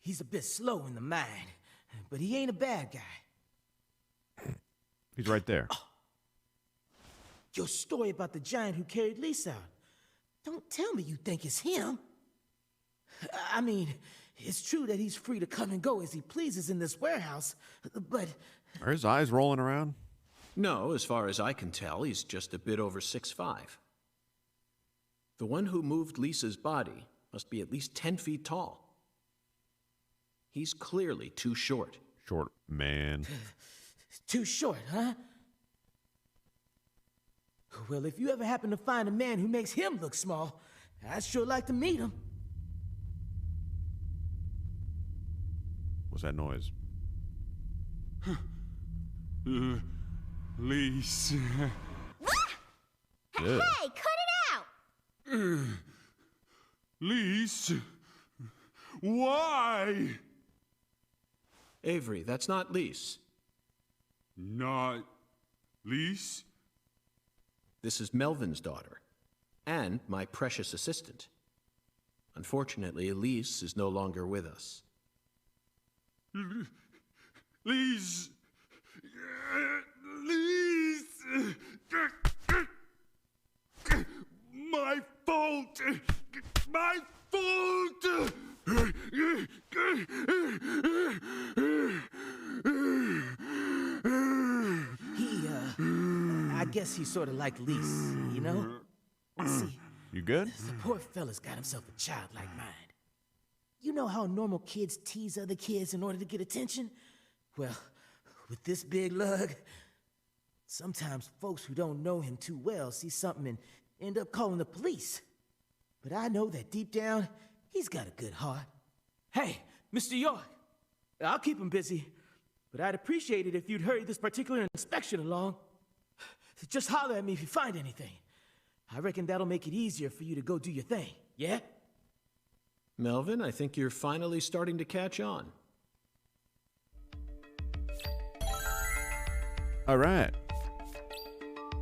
He's a bit slow in the mind, but he ain't a bad guy. He's right there. Your story about the giant who carried Lisa out. Don't tell me you think it's him. I mean, It's true that he's free to come and go as he pleases in this warehouse, but... Are his eyes rolling around? No, as far as I can tell, he's just a bit over 6'5". The one who moved Lisa's body must be at least 10 feet tall. He's clearly too short. Short man. Too short, huh? Well, if you ever happen to find a man who makes him look small, I'd sure like to meet him. What's that noise? Lise. Hey, cut it out! Lise? Why? Avery, that's not Lise. Not Lise? This is Melvin's daughter, and my precious assistant. Unfortunately, Elise is no longer with us. Lise! Lise! My fault! My fault! I guess he's sort of like Lise, you know? See, you good? The poor fella's got himself a childlike mind. You know how normal kids tease other kids in order to get attention? Well, with this big lug, sometimes folks who don't know him too well see something and end up calling the police. But I know that deep down, he's got a good heart. Hey, Mr. York, I'll keep him busy, but I'd appreciate it if you'd hurry this particular inspection along. Just holler at me if you find anything. I reckon that'll make it easier for you to go do your thing, yeah? Melvin, I think you're finally starting to catch on. All right.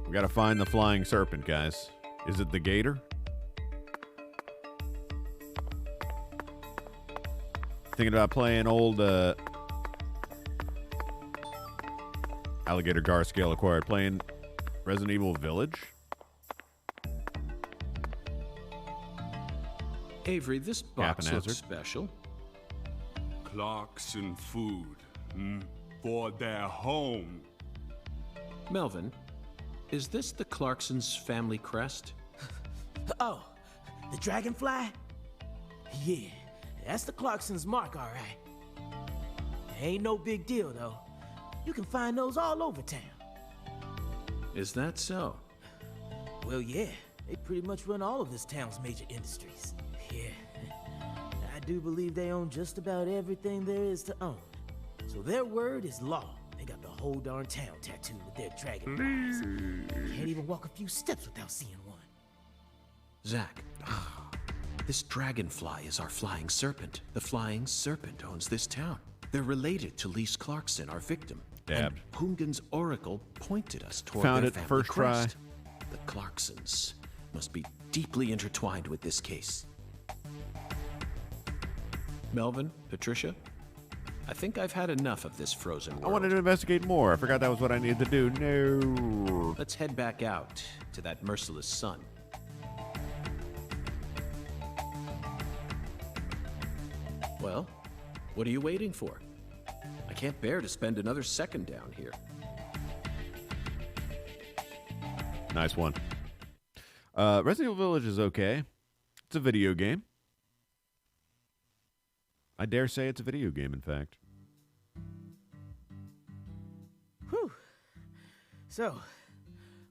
We gotta find the flying serpent, guys. Is it the gator? Thinking about playing old Alligator Gar Scale acquired. Playing Resident Evil Village. Avery, this box looks special. Clarkson food. For their home. Melvin, is this the Clarkson's family crest? Oh, the dragonfly? Yeah, that's the Clarkson's mark, all right. Ain't no big deal, though. You can find those all over town. Is that so? Well, yeah. They pretty much run all of this town's major industries. Yeah. I do believe they own just about everything there is to own. So their word is law. They got the whole darn town tattooed with their dragonflies. Can't even walk a few steps without seeing one. Zach, this dragonfly is our flying serpent. The flying serpent owns this town. They're related to Lise Clarkson, our victim. Dabbed. And Hungan's oracle pointed us toward Found their it family first crest. try. The Clarksons must be deeply intertwined with this case. Melvin, Patricia, I think I've had enough of this frozen world. I wanted to investigate more. I forgot that was what I needed to do. No. Let's head back out to that merciless sun. Well, what are you waiting for? I can't bear to spend another second down here. Nice one. Resident Evil Village is okay. It's a video game. I dare say it's a video game, in fact. Whew. So,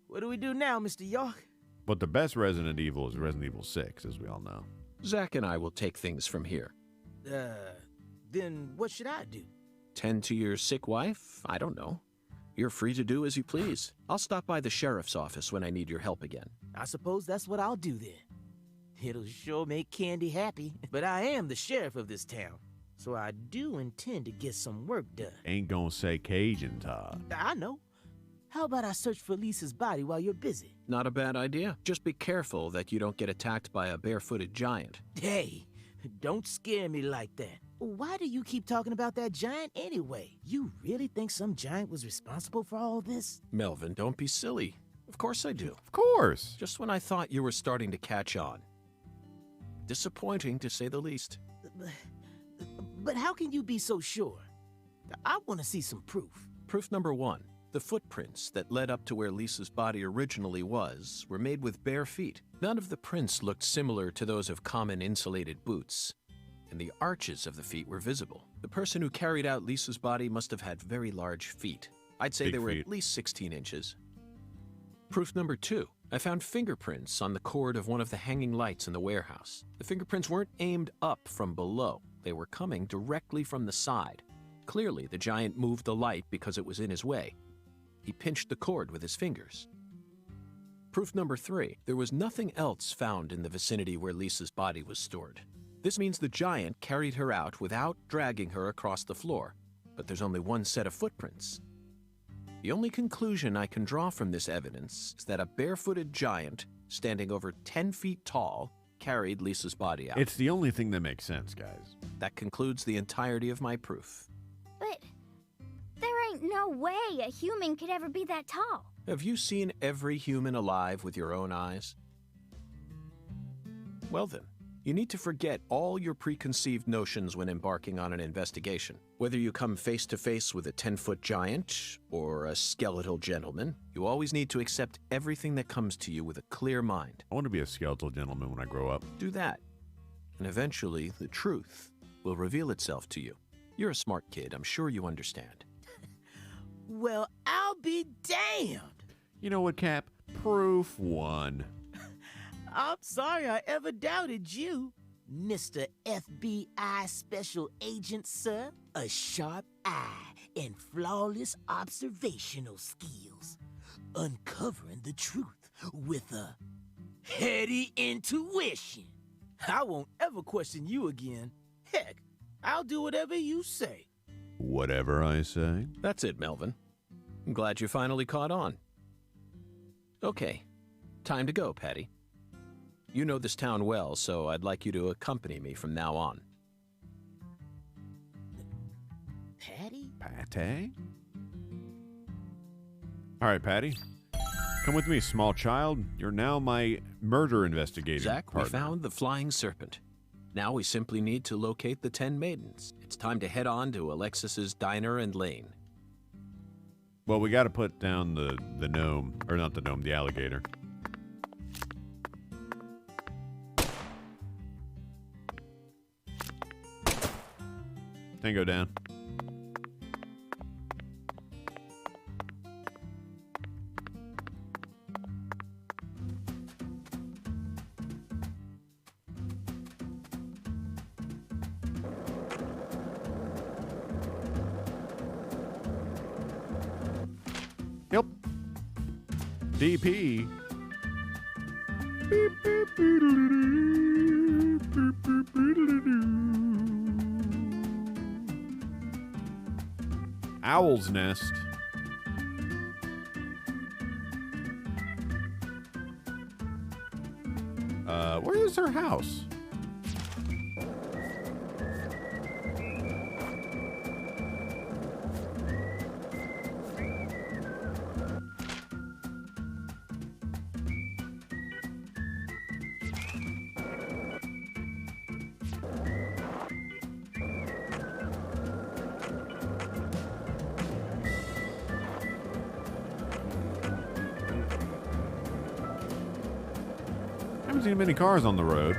what do we do now, Mr. York? But the best Resident Evil is Resident Evil 6, as we all know. Zach and I will take things from here. Then what should I do? Tend to your sick wife? I don't know. You're free to do as you please. I'll stop by the sheriff's office when I need your help again. I suppose that's what I'll do then. It'll sure make Candy happy. But I am the sheriff of this town, so I do intend to get some work done. Ain't gonna say Cajun, Todd. I know. How about I search for Lisa's body while you're busy? Not a bad idea. Just be careful that you don't get attacked by a barefooted giant. Hey, don't scare me like that. Why do you keep talking about that giant anyway? You really think some giant was responsible for all this? Melvin, don't be silly. Of course I do. Of course. Just when I thought you were starting to catch on. Disappointing, to say the least. But how can you be so sure? I want to see some proof. Proof number 1. The footprints that led up to where Lisa's body originally was were made with bare feet. None of the prints looked similar to those of common insulated boots, and the arches of the feet were visible. The person who carried out Lisa's body must have had very large feet. I'd say they were at least 16 inches. Proof number 2. I found fingerprints on the cord of one of the hanging lights in the warehouse. The fingerprints weren't aimed up from below. They were coming directly from the side. Clearly, the giant moved the light because it was in his way. He pinched the cord with his fingers. Proof number 3. There was nothing else found in the vicinity where Lisa's body was stored. This means the giant carried her out without dragging her across the floor, but there's only one set of footprints. The only conclusion I can draw from this evidence is that a barefooted giant, standing over 10 feet tall, carried Lisa's body out. It's the only thing that makes sense, guys. That concludes the entirety of my proof. But there ain't no way a human could ever be that tall. Have you seen every human alive with your own eyes? Well then, you need to forget all your preconceived notions when embarking on an investigation. Whether you come face to face with a 10-foot giant or a skeletal gentleman, you always need to accept everything that comes to you with a clear mind. I want to be a skeletal gentleman when I grow up. Do that, and eventually the truth will reveal itself to you. You're a smart kid. I'm sure you understand. Well, I'll be damned. You know what, Cap? Proof 1. I'm sorry I ever doubted you, Mr. FBI Special Agent, sir. A sharp eye and flawless observational skills. Uncovering the truth with a heady intuition. I won't ever question you again. Heck, I'll do whatever you say. Whatever I say. That's it, Melvin. I'm glad you finally caught on. Okay, time to go, Patty. You know this town well, so I'd like you to accompany me from now on. Patty? Patty? All right, Patty. Come with me, small child. You're now my murder investigator. Zach, partner. we found the flying serpent. Now we simply need to locate the 10 maidens. It's time to head on to Alexis's Diner and Lane. Well, we got to put down the gnome, or not the gnome, the alligator. Tango down. Yep. DP. Beep, beep, boodle-doo. Beep, beep, boodle-doo. Owl's Nest. Where is her house? I haven't seen many cars on the road.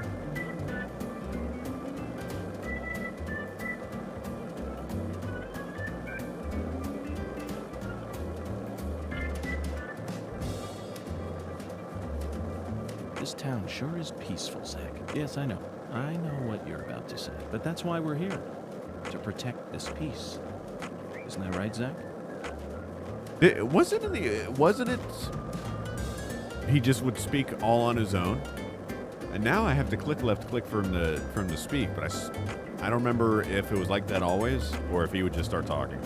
This town sure is peaceful, Zach. Yes, I know. I know what you're about to say. But that's why we're here. To protect this peace. Isn't that right, Zach? Wasn't it? He just would speak all on his own. And now I have to click left click for him to speak, but I don't remember if it was like that always or if he would just start talking.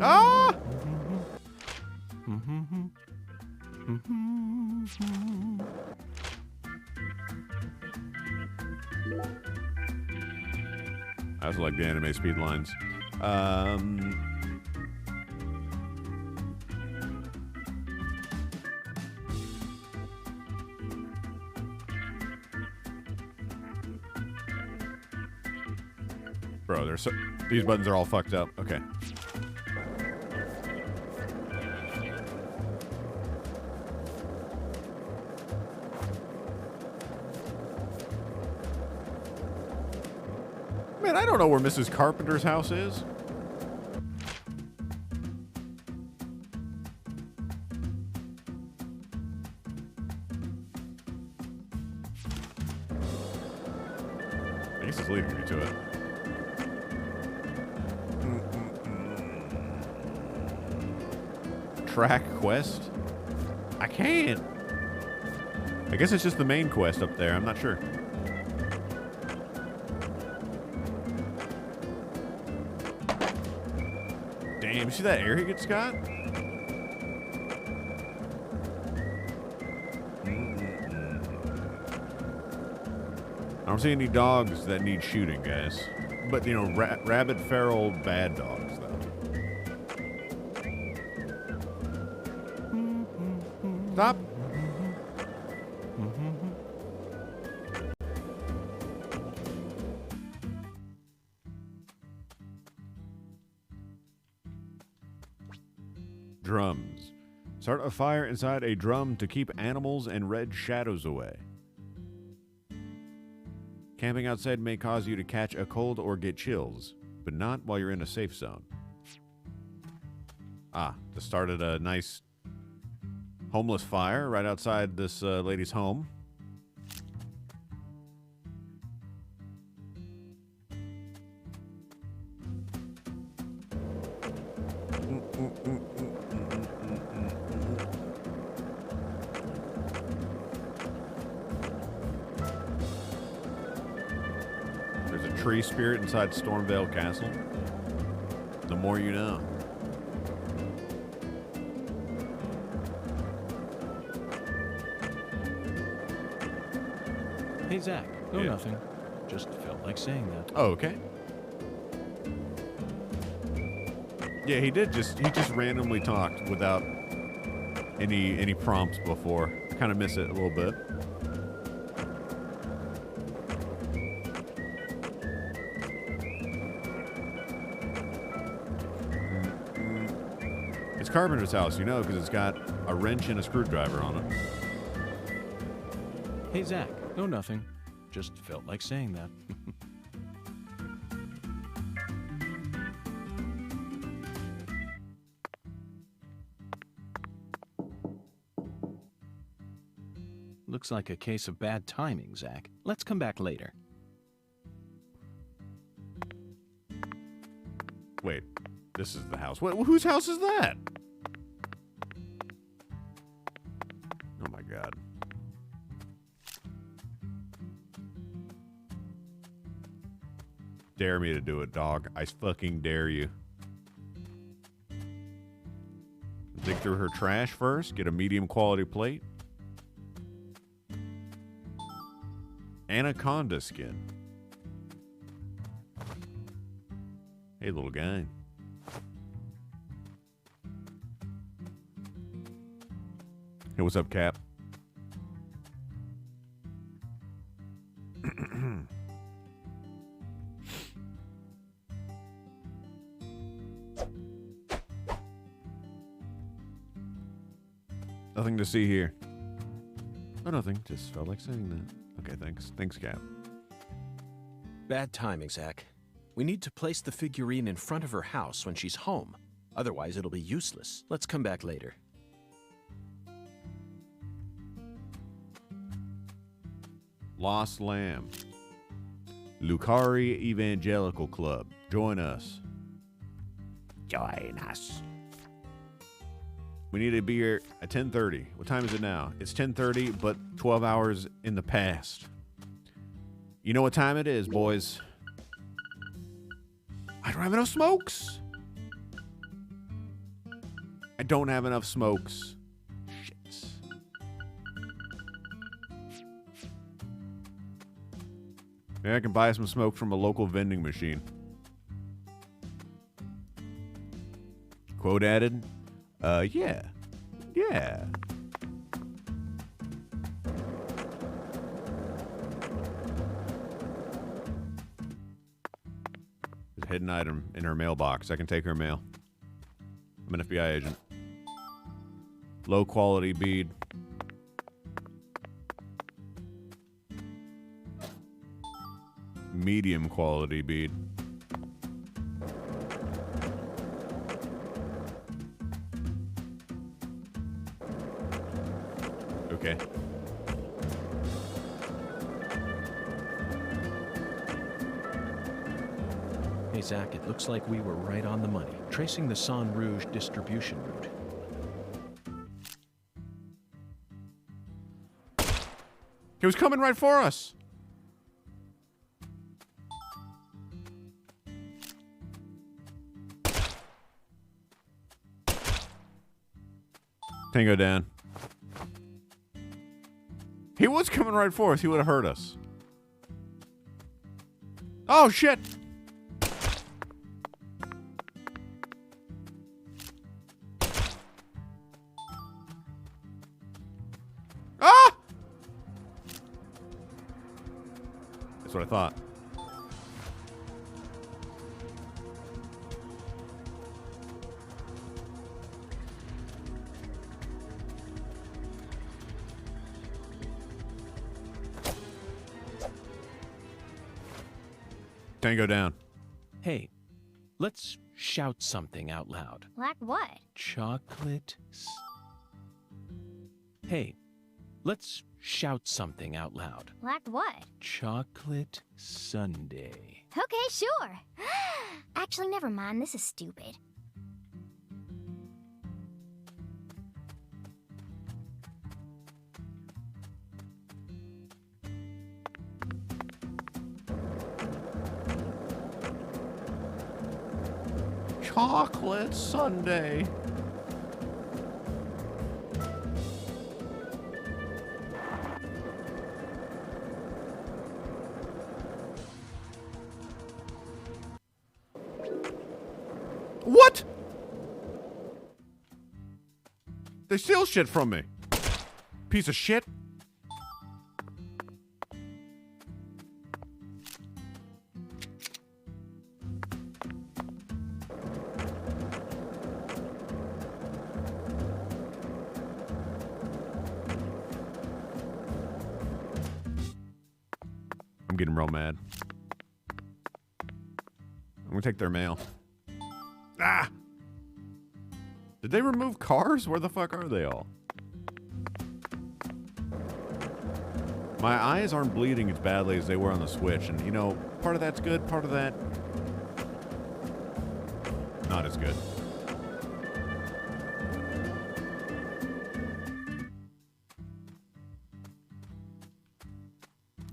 Ah! I also like the anime speed lines. Bro, these buttons are all fucked up. Okay. Man, I don't know where Mrs. Carpenter's house is. I guess it's leading me to it. Track quest? I can't. I guess it's just the main quest up there. I'm not sure. Damn, you see that air he gets, Scott? I don't see any dogs that need shooting, guys. But, you know, rabid, feral, bad dogs, though. Stop. Drums. Start a fire inside a drum to keep animals and red shadows away. Camping outside may cause you to catch a cold or get chills, but not while you're in a safe zone. Ah, this started a nice homeless fire right outside this lady's home. There's a tree spirit inside Stormvale Castle. The more you know. Hey, Zach. No, nothing. Just felt like saying that. Oh, okay. Yeah, he just randomly talked without any prompts before. Kind of miss it a little bit. It's Carpenter's house, you know, because it's got a wrench and a screwdriver on it. Hey, Zach. No, nothing. Just felt like saying that. Looks like a case of bad timing, Zach. Let's come back later. Wait, this is the house. Whose house is that? Oh my God. Dare me to do it, dog. I fucking dare you. Dig through her trash first. Get a medium quality plate. Anaconda skin. Hey, little guy. Hey, what's up, Cap? Nothing to see here. Oh, nothing. Just felt like saying that. Okay, thanks. Thanks, Cap. Bad timing, Zach. We need to place the figurine in front of her house when she's home. Otherwise, it'll be useless. Let's come back later. Lost Lamb. Lucari Evangelical Club. Join us. Join us. We need to be here at 10:30. What time is it now? It's 10:30, but 12 hours in the past. You know what time it is, boys. I don't have enough smokes. I don't have enough smokes. Shit. Maybe I can buy some smoke from a local vending machine. Quote added. Yeah. Yeah. Hidden item in her mailbox. I can take her mail. I'm an FBI agent. Low quality bead. Medium quality bead. Okay. Hey, Zach, it looks like we were right on the money, tracing the San Rouge distribution route. He was coming right for us. Tango down. He was coming right for us. He would have hurt us. Oh, shit. Ah! That's what I thought. Tango down. Hey, let's shout something out loud. Like what? Chocolate. Hey, let's shout something out loud. Like what? Chocolate sundae. Okay, sure. Actually, never mind. This is stupid. Chocolate sundae. What? They steal shit from me. Piece of shit. I'm getting real mad. I'm gonna take their mail. Ah! Did they remove cars? Where the fuck are they all? My eyes aren't bleeding as badly as they were on the Switch, and you know, part of that's good, part of that not as good.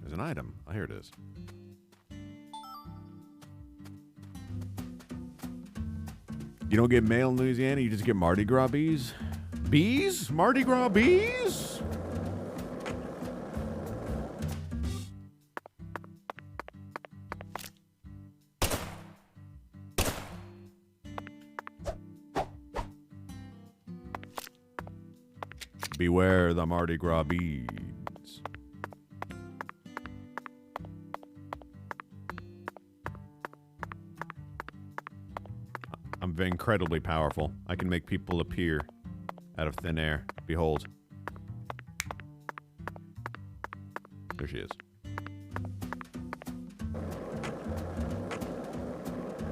There's an item. Oh, here it is. You don't get mail in Louisiana, you just get Mardi Gras bees? Bees? Mardi Gras bees? Beware the Mardi Gras bees. I'm incredibly powerful. I can make people appear out of thin air. Behold. There she is.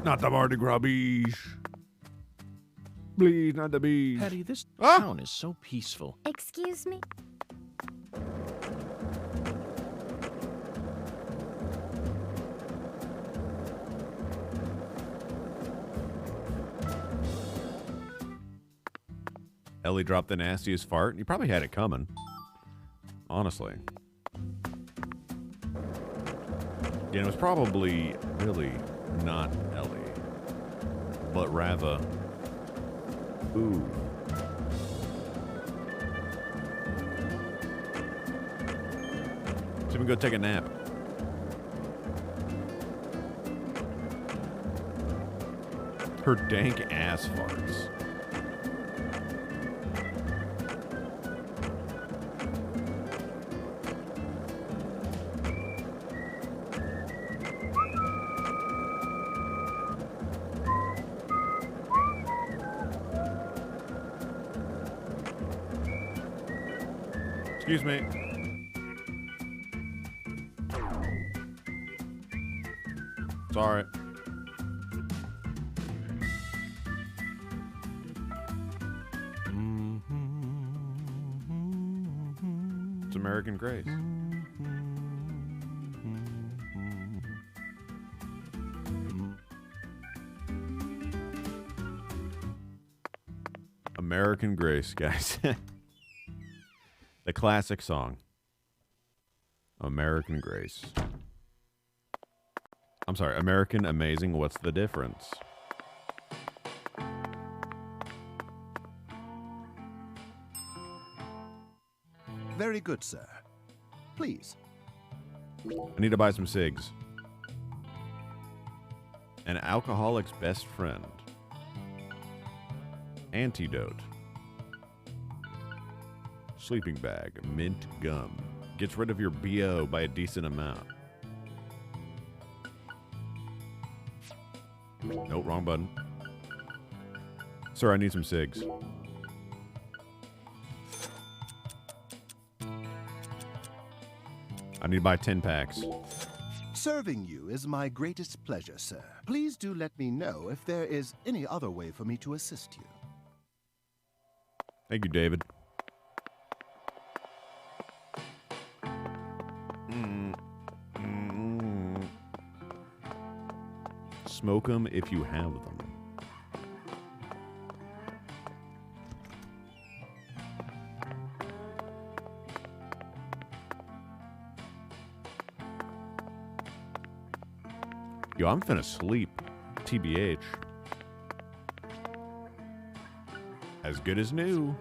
Not the Mardi Gras bees. Please, not the bees. Patty, this town is so peaceful. Excuse me? Ellie dropped the nastiest fart. You probably had it coming. Honestly. Yeah, it was probably really not Ellie, but rather... Ooh. So we can go take a nap. Her dank ass farts. Excuse me. Sorry. It's American Grace. American Grace, guys. The classic song. American Grace. I'm sorry, American Amazing, what's the difference? Very good, sir. Please. I need to buy some cigs. An alcoholic's best friend. Antidote. Sleeping bag. Mint gum. Gets rid of your BO by a decent amount. Nope, wrong button. Sir, I need some cigs. I need to buy 10 packs. Serving you is my greatest pleasure, sir. Please do let me know if there is any other way for me to assist you. Thank you, David. Smoke them if you have them. Yo, I'm finna sleep. TBH. As good as new.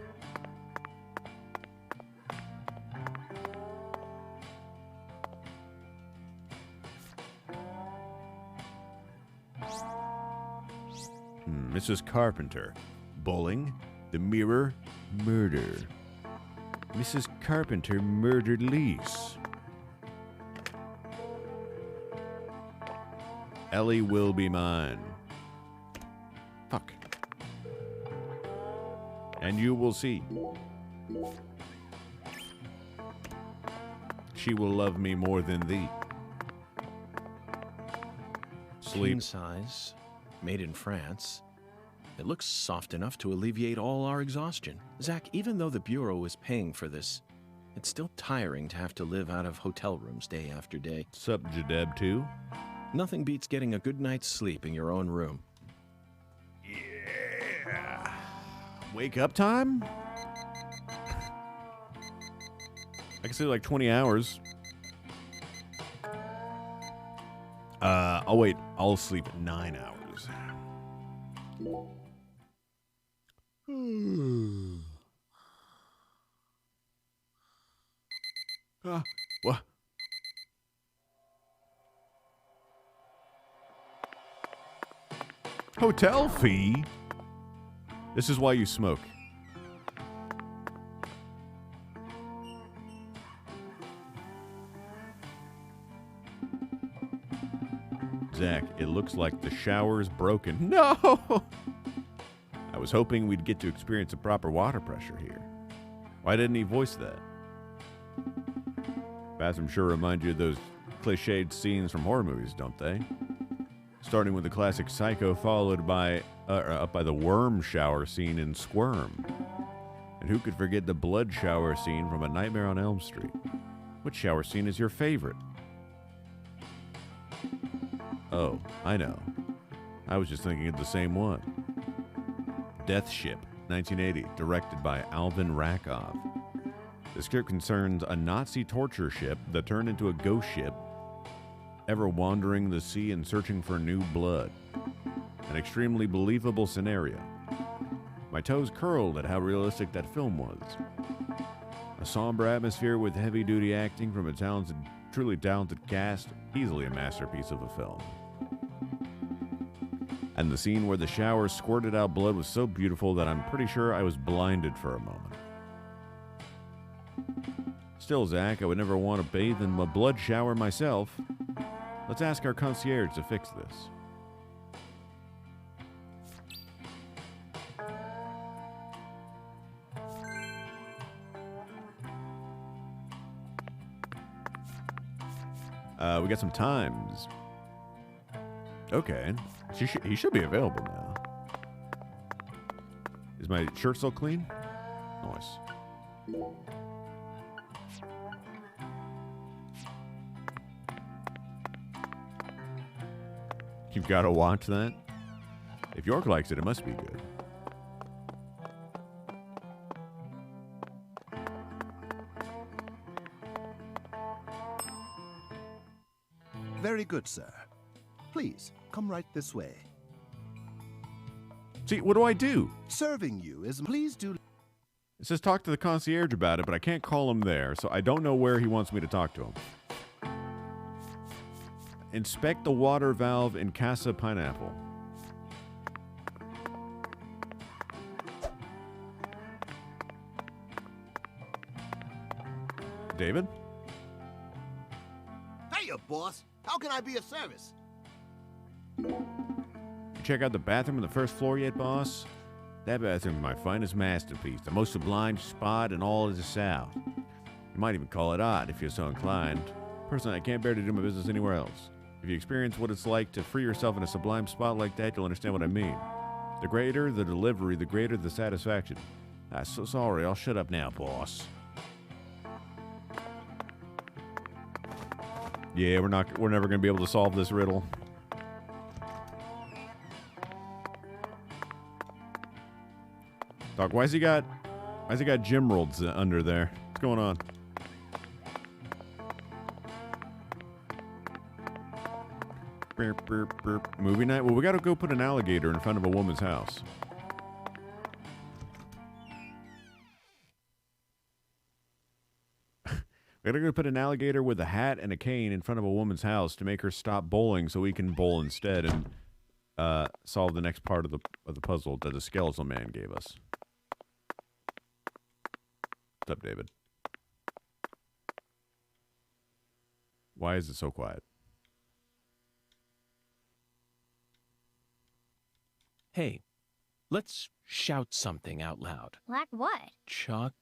Mrs. Carpenter. Bowling. The Mirror. Murder. Mrs. Carpenter murdered Lise. Ellie will be mine. Fuck. And you will see. She will love me more than thee. Sleep. King size, made in France. It looks soft enough to alleviate all our exhaustion. Zach, even though the Bureau is paying for this, it's still tiring to have to live out of hotel rooms day after day. Sup, Jadeb, too? Nothing beats getting a good night's sleep in your own room. Yeah. Wake up time? I can sleep like 20 hours. Oh wait, I'll sleep 9 hours. What? Hotel fee? This is why you smoke. Zach, it looks like the shower's broken. No! I was hoping we'd get to experience a proper water pressure here. Why didn't he voice that? Bathrooms sure remind you of those cliched scenes from horror movies, don't they? Starting with the classic Psycho, followed by up by the worm shower scene in Squirm. And who could forget the blood shower scene from A Nightmare on Elm Street? Which shower scene is your favorite? Oh, I know. I was just thinking of the same one. Death Ship, 1980, directed by Alvin Rakov. The script concerns a Nazi torture ship that turned into a ghost ship, ever wandering the sea and searching for new blood. An extremely believable scenario. My toes curled at how realistic that film was. A somber atmosphere with heavy-duty acting from a truly talented cast, easily a masterpiece of a film. And the scene where the shower squirted out blood was so beautiful that I'm pretty sure I was blinded for a moment. Still, Zach, I would never want to bathe in a blood shower myself. Let's ask our concierge to fix this. We got some times. Okay. He should be available now. Is my shirt still clean? Nice. You've got to watch that. If York likes it, it must be good. Very good, sir. Please, come right this way. See, what do I do? Serving you is... Please do... It says talk to the concierge about it, but I can't call him there, so I don't know where he wants me to talk to him. Inspect the water valve in Casa Pineapple. David? Hiya, boss. How can I be of service? You check out the bathroom on the first floor yet, boss? That bathroom is my finest masterpiece, the most sublime spot in all of the South. You might even call it odd if you're so inclined. Personally, I can't bear to do my business anywhere else. If you experience what it's like to free yourself in a sublime spot like that, you'll understand what I mean. The greater the delivery, the greater the satisfaction. I'm so sorry, I'll shut up now, boss. Yeah, we're never gonna be able to solve this riddle. Doc, why's he got Gimrolds under there? What's going on? Burp, burp, burp. Movie night? Well, we gotta go put an alligator in front of a woman's house. We gotta go put an alligator with a hat and a cane in front of a woman's house to make her stop bowling so we can bowl instead and solve the next part of the puzzle that the skeletal man gave us. What's up, David? Why is it so quiet? Hey, let's shout something out loud. Like what? Chuck.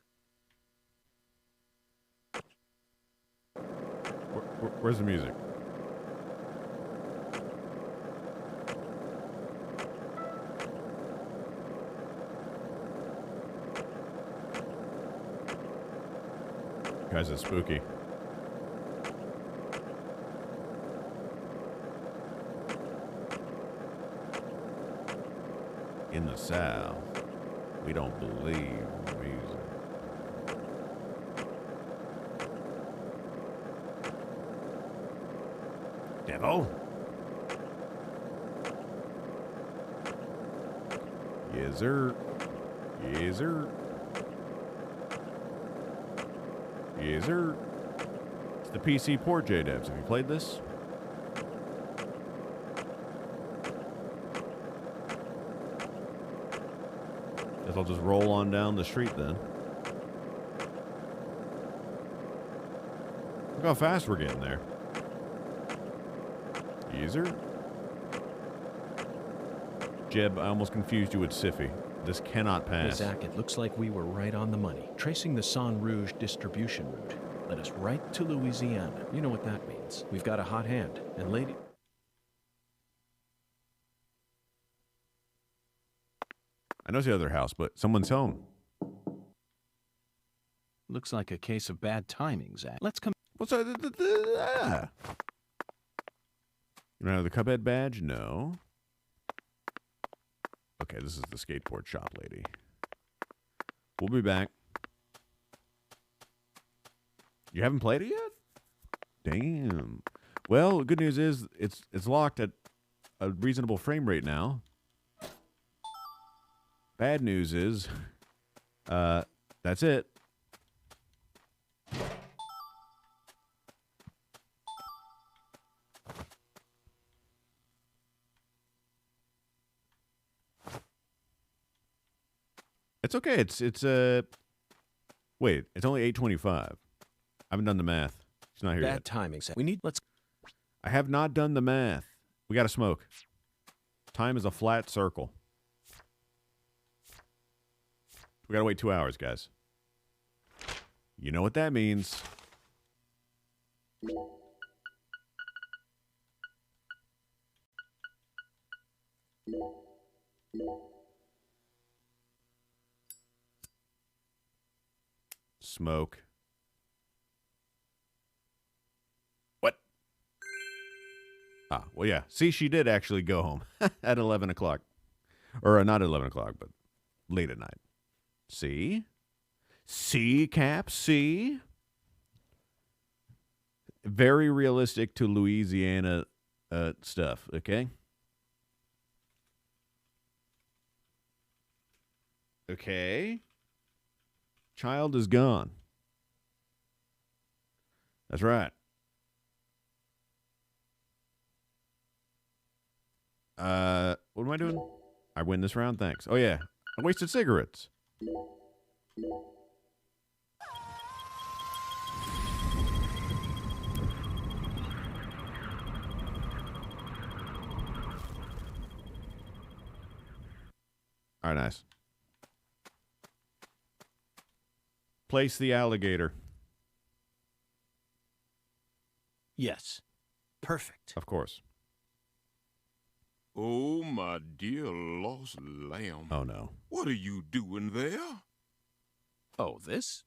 Where's the music? Guys, it's spooky. In the South, we don't believe in music. Devil? Yes, sir. Yes, sir. Yes, sir. It's the PC port, J-Debs. Have you played this? Guess I'll just roll on down the street then. Look how fast we're getting there. User? Jeb, I almost confused you with Siffy. This cannot pass. Zach, it looks like we were right on the money. Tracing the San Rouge distribution route led us right to Louisiana. You know what that means. We've got a hot hand. And lady... I know it's the other house, but someone's home. Looks like a case of bad timing, Zach. Let's come... What's that? You don't have the Cuphead badge? No. Okay, this is the skateboard shop lady. We'll be back. You haven't played it yet? Damn. Well, good news is it's locked at a reasonable frame rate now. Bad news is, that's it. It's okay. It's wait, it's only 8:25. I haven't done the math. She's not here yet. Bad timing. We need... Let's... I have not done the math. We got to smoke. Time is a flat circle. We got to wait 2 hours, guys. You know what that means. Smoke. What? Ah, well, yeah. See, she did actually go home at 11 o'clock. Or not at 11 o'clock, but late at night. See? See, Cap? See? Very realistic to Louisiana stuff, okay? Okay. Child is gone. That's right. What am I doing? I win this round, thanks. Oh, yeah. I wasted cigarettes. All right, nice. Place the alligator. Yes. Perfect. Of course. Oh, my dear lost lamb. Oh, no. What are you doing there? Oh, this?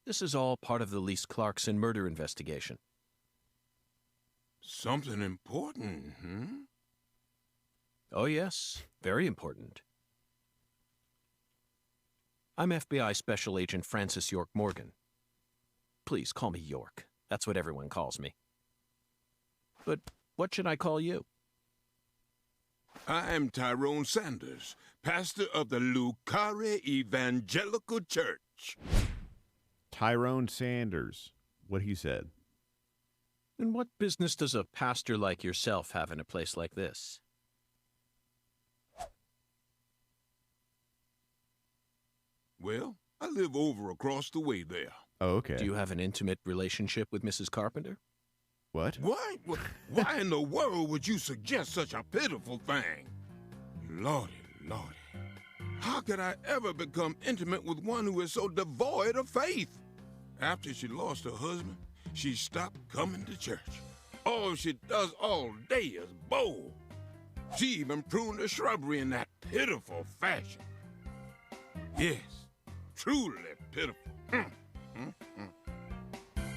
This is all part of the Lise Clarkson murder investigation. Something important, hmm? Oh, yes. Very important. I'm FBI Special Agent Francis York Morgan. Please call me York. That's what everyone calls me. But what should I call you? I'm Tyrone Sanders, pastor of the Lucare Evangelical Church. Tyrone Sanders. What he said. And what business does a pastor like yourself have in a place like this? Well, I live over across the way there. Oh, okay. Do you have an intimate relationship with Mrs. Carpenter? What? Why in the world would you suggest such a pitiful thing? Lordy, Lordy. How could I ever become intimate with one who is so devoid of faith? After she lost her husband, she stopped coming to church. All she does all day is bowl. She even pruned the shrubbery in that pitiful fashion. Yes, truly pitiful.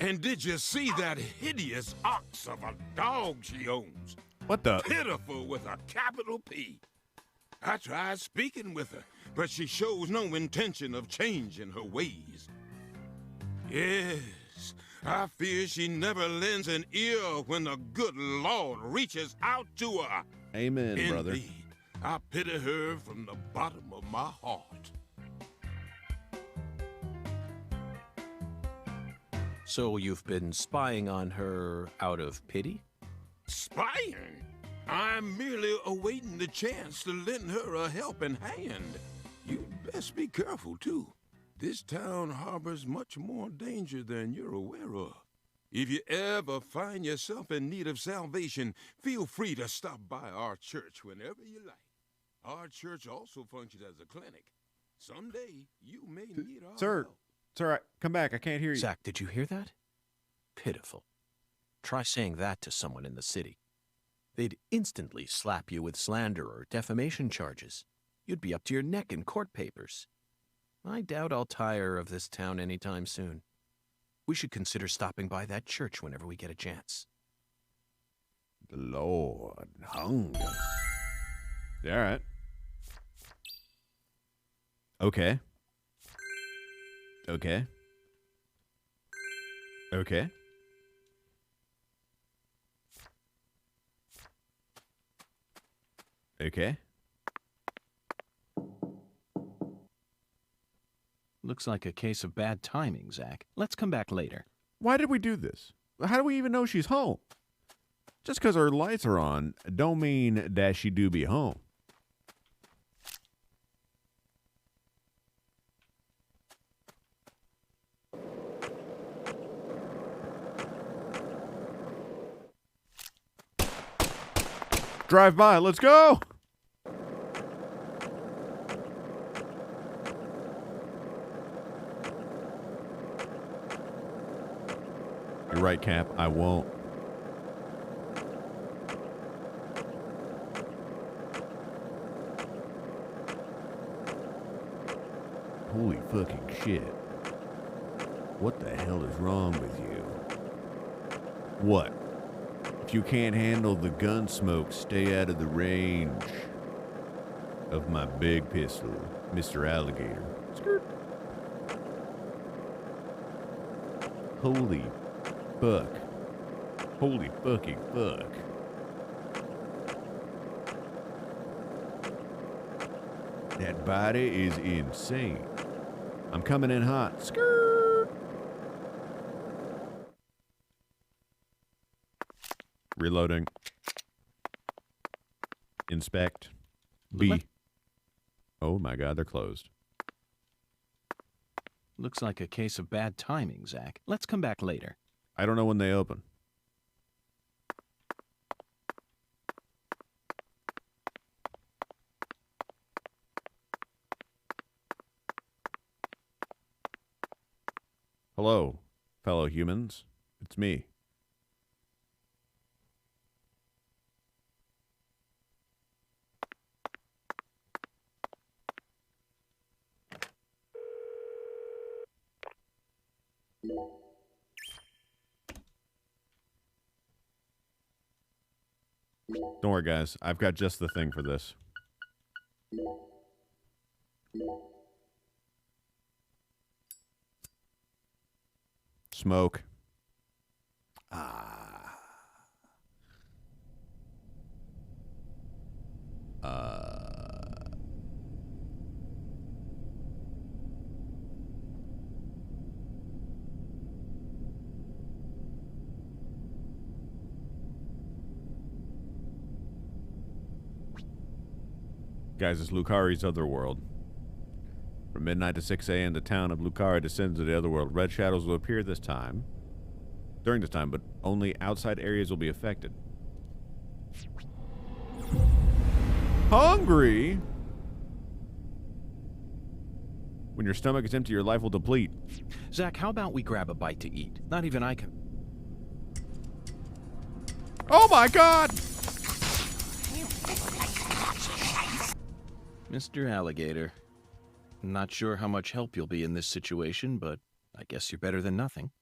And did you see that hideous ox of a dog she owns? What the? Pitiful with a capital P. I tried speaking with her, but she shows no intention of changing her ways. Yes, I fear she never lends an ear when the good Lord reaches out to her. Amen, Indeed, brother. I pity her from the bottom of my heart. So you've been spying on her out of pity? Spying? I'm merely awaiting the chance to lend her a helping hand. You'd best be careful, too. This town harbors much more danger than you're aware of. If you ever find yourself in need of salvation, feel free to stop by our church whenever you like. Our church also functions as a clinic. Someday, you may need our Sir, help. it's all right. Come back. I can't hear you. Zach, did you hear that? Pitiful. Try saying that to someone in the city. They'd instantly slap you with slander or defamation charges. You'd be up to your neck in court papers. I doubt I'll tire of this town anytime soon. We should consider stopping by that church whenever we get a chance. The Lord hunger. All right. Okay. Okay. Okay. Okay. Looks like a case of bad timing, Zach. Let's come back later. Why did we do this? How do we even know she's home? Just because her lights are on don't mean that she do be home. Drive by. Let's go. You're right, Cap. I won't. Holy fucking shit. What the hell is wrong with you? What? If you can't handle the gun smoke, stay out of the range of my big pistol, Mr. Alligator. Skirt. Holy fuck. Holy fucking fuck. That body is insane. I'm coming in hot. Skirt. Reloading. Inspect. B. Oh my god, they're closed. Looks like a case of bad timing, Zach. Let's come back later. I don't know when they open. Hello, fellow humans. It's me. Don't worry, guys. I've got just the thing for this. Smoke. Guys, it's Lucari's Otherworld. From midnight to 6 a.m., the town of Lucari descends to the Otherworld. Red shadows will appear during this time, but only outside areas will be affected. Hungry? When your stomach is empty, your life will deplete. Zach, how about we grab a bite to eat? Not even I can... Oh my god! Mr. Alligator, not sure how much help you'll be in this situation, but I guess you're better than nothing.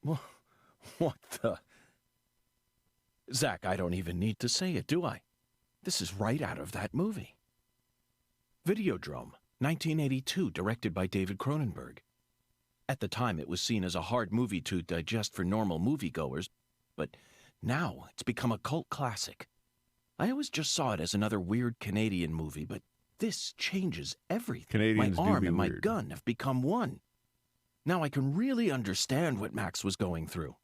What the... Zach, I don't even need to say it, do I? This is right out of that movie. Videodrome, 1982, directed by David Cronenberg. At the time, it was seen as a hard movie to digest for normal moviegoers, but now it's become a cult classic. I always just saw it as another weird Canadian movie, but this changes everything. Canadians my do arm be and my weird. gun have become one. Now I can really understand what Max was going through.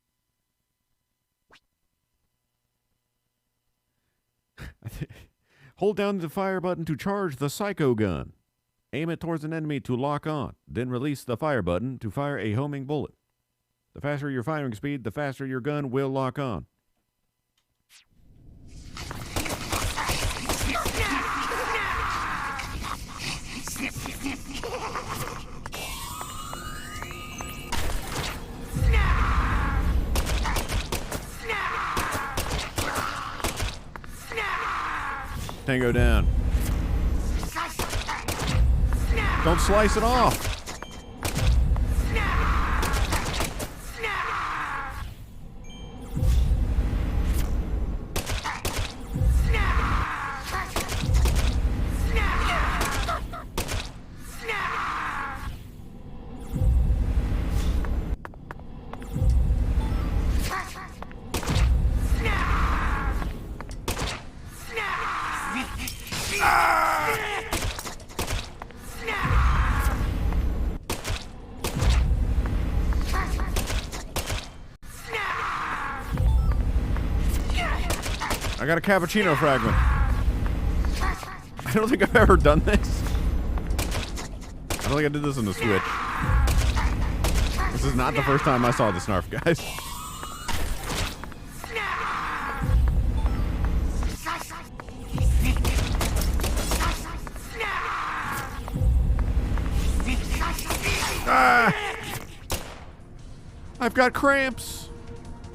Hold down the fire button to charge the psycho gun. Aim it towards an enemy to lock on. Then release the fire button to fire a homing bullet. The faster your firing speed, the faster your gun will lock on. Tango down. Don't slice it off. I got a cappuccino fragment. I don't think I've ever done this. I don't think I did this on the Switch. This is not the first time I saw the Snarf, guys. Ah! I've got cramps.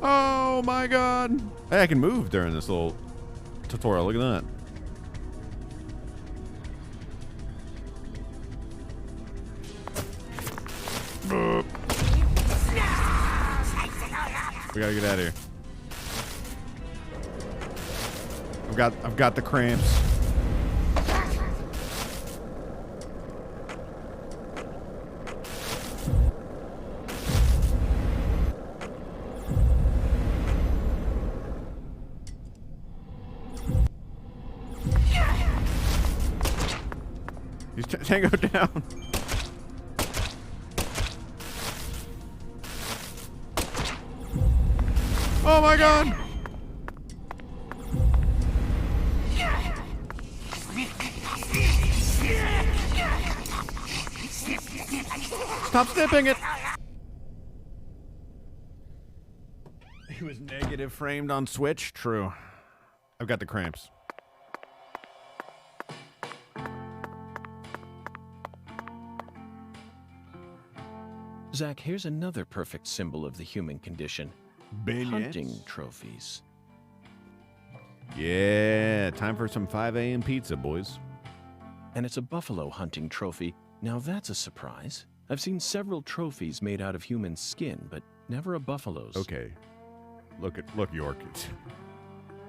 Oh my god. Hey, I can move during this little tutorial. Look at that. We gotta get out of here. I've got the cramps. He's Tango down. Oh my god! Stop snipping it! He was negative framed on Switch? True. I've got the cramps. Zach, here's another perfect symbol of the human condition. Beignets? Hunting trophies. Yeah, time for some 5 a.m. pizza, boys. And it's a buffalo hunting trophy. Now that's a surprise. I've seen several trophies made out of human skin, but never a buffalo's. Okay. Look, York.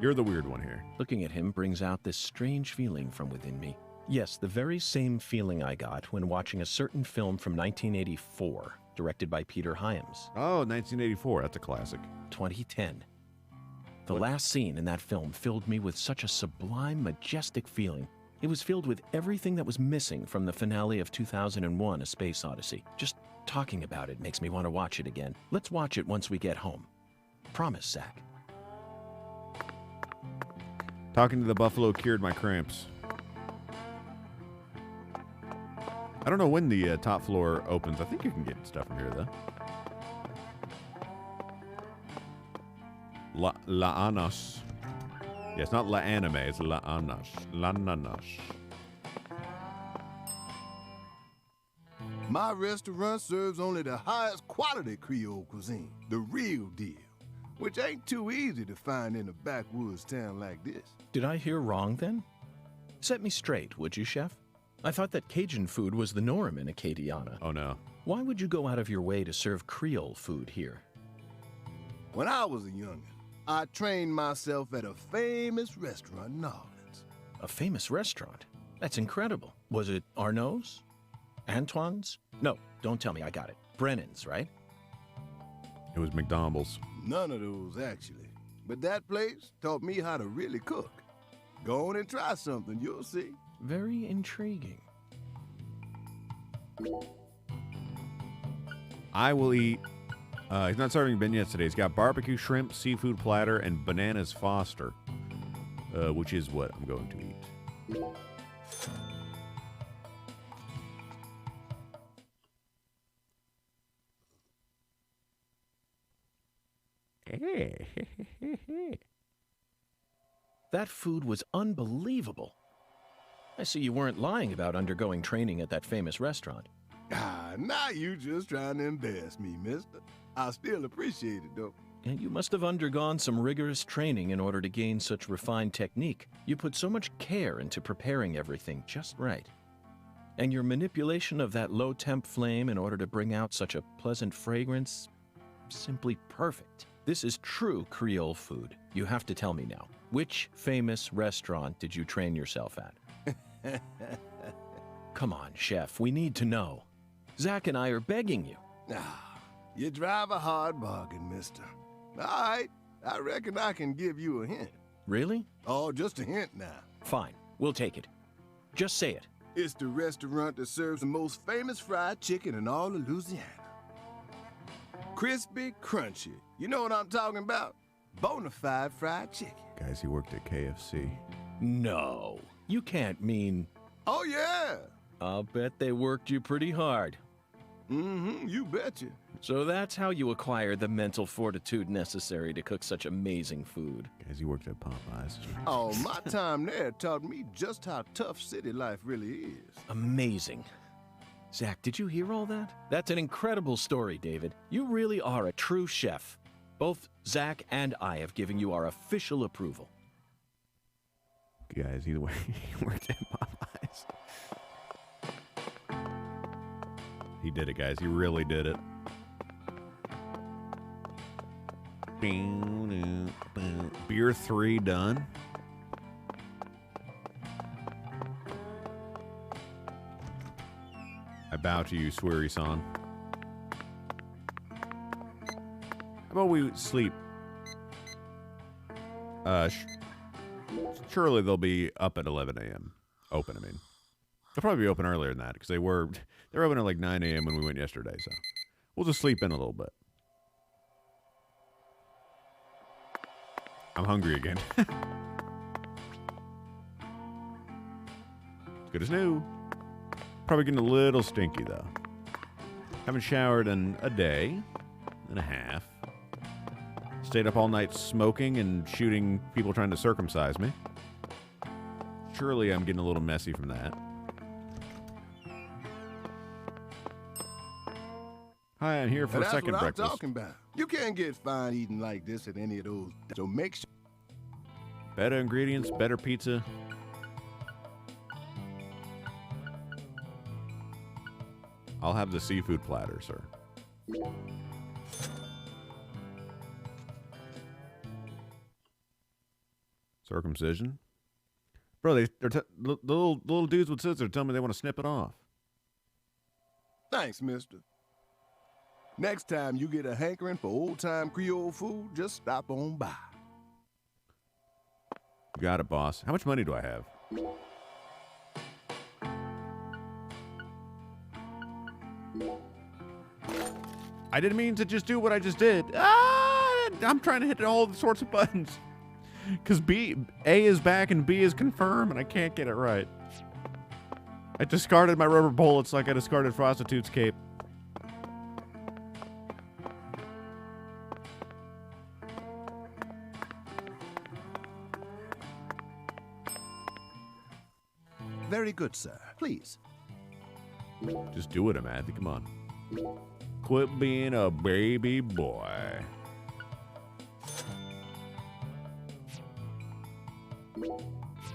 You're the weird one here. Looking at him brings out this strange feeling from within me. Yes, the very same feeling I got when watching a certain film from 1984, directed by Peter Hyams. Oh, 1984. That's a classic. 2010. The last scene in that film filled me with such a sublime, majestic feeling. It was filled with everything that was missing from the finale of 2001: A Space Odyssey. Just talking about it makes me want to watch it again. Let's watch it once we get home. Promise, Zach. Talking to the buffalo cured my cramps. I don't know when the top floor opens. I think you can get stuff from here, though. La Anas. Yeah, it's not La Anime, it's La Anas. La Nanas. My restaurant serves only the highest quality Creole cuisine, the real deal, which ain't too easy to find in a backwoods town like this. Did I hear wrong then? Set me straight, would you, Chef? I thought that Cajun food was the norm in Acadiana. Oh, no. Why would you go out of your way to serve Creole food here? When I was a youngin', I trained myself at a famous restaurant in New Orleans. A famous restaurant? That's incredible. Was it Arnaud's? Antoine's? No, don't tell me, I got it. Brennan's, right? It was McDonald's. None of those, actually. But that place taught me how to really cook. Go on and try something, you'll see. Very intriguing. I will eat. He's not serving beignets today. He's got barbecue shrimp, seafood platter, and bananas Foster, which is what I'm going to eat. That food was unbelievable. I see you weren't lying about undergoing training at that famous restaurant. Ah, now you just trying to embarrass me, mister. I still appreciate it, though. And you must have undergone some rigorous training in order to gain such refined technique. You put so much care into preparing everything just right. And your manipulation of that low-temp flame in order to bring out such a pleasant fragrance, simply perfect. This is true Creole food. You have to tell me now. Which famous restaurant did you train yourself at? Come on, Chef, we need to know. Zach and I are begging you. You drive a hard bargain, mister. All right, I reckon I can give you a hint. Really? Oh, just a hint now. Fine, we'll take it. Just say it. It's the restaurant that serves the most famous fried chicken in all of Louisiana. Crispy, crunchy. You know what I'm talking about? Bonafide fried chicken. Guys, he worked at KFC. No, you can't mean... Oh, yeah. I'll bet they worked you pretty hard. Mm-hmm, you betcha. So that's how you acquire the mental fortitude necessary to cook such amazing food. Guys, he worked at Popeyes. Oh, my time there taught me just how tough city life really is. Amazing. Zach, did you hear all that? That's an incredible story, David. You really are a true chef. Both Zach and I have given you our official approval. Guys, he worked at Popeyes. He did it, guys. He really did it. Beer 3 done. I bow to you, Sweary-san. How about we sleep? Surely they'll be up at 11 a.m. Open, I mean. They'll probably be open earlier than that, because they're open at like 9 a.m. when we went yesterday, so we'll just sleep in a little bit. I'm hungry again. Good as new. Probably getting a little stinky, though. Haven't showered in a day and a half. Stayed up all night smoking and shooting people trying to circumcise me. Surely I'm getting a little messy from that. Hi, I'm here for a second breakfast. That's what I'm talking about. You can't get fine eating like this at any of those. So make sure. Better ingredients, better pizza. I'll have the seafood platter, sir. Circumcision? Bro, the little dudes with scissors tell me they want to snip it off. Thanks, mister. Next time you get a hankering for old-time Creole food, just stop on by. You got it, boss. How much money do I have? I didn't mean to just do what I just did. I'm trying to hit all sorts of buttons. Because A is back and B is confirm, and I can't get it right. I discarded my rubber bullets like I discarded prostitute's cape. Very good, sir. Please. Just do it, Amathy. Come on. Quit being a baby boy.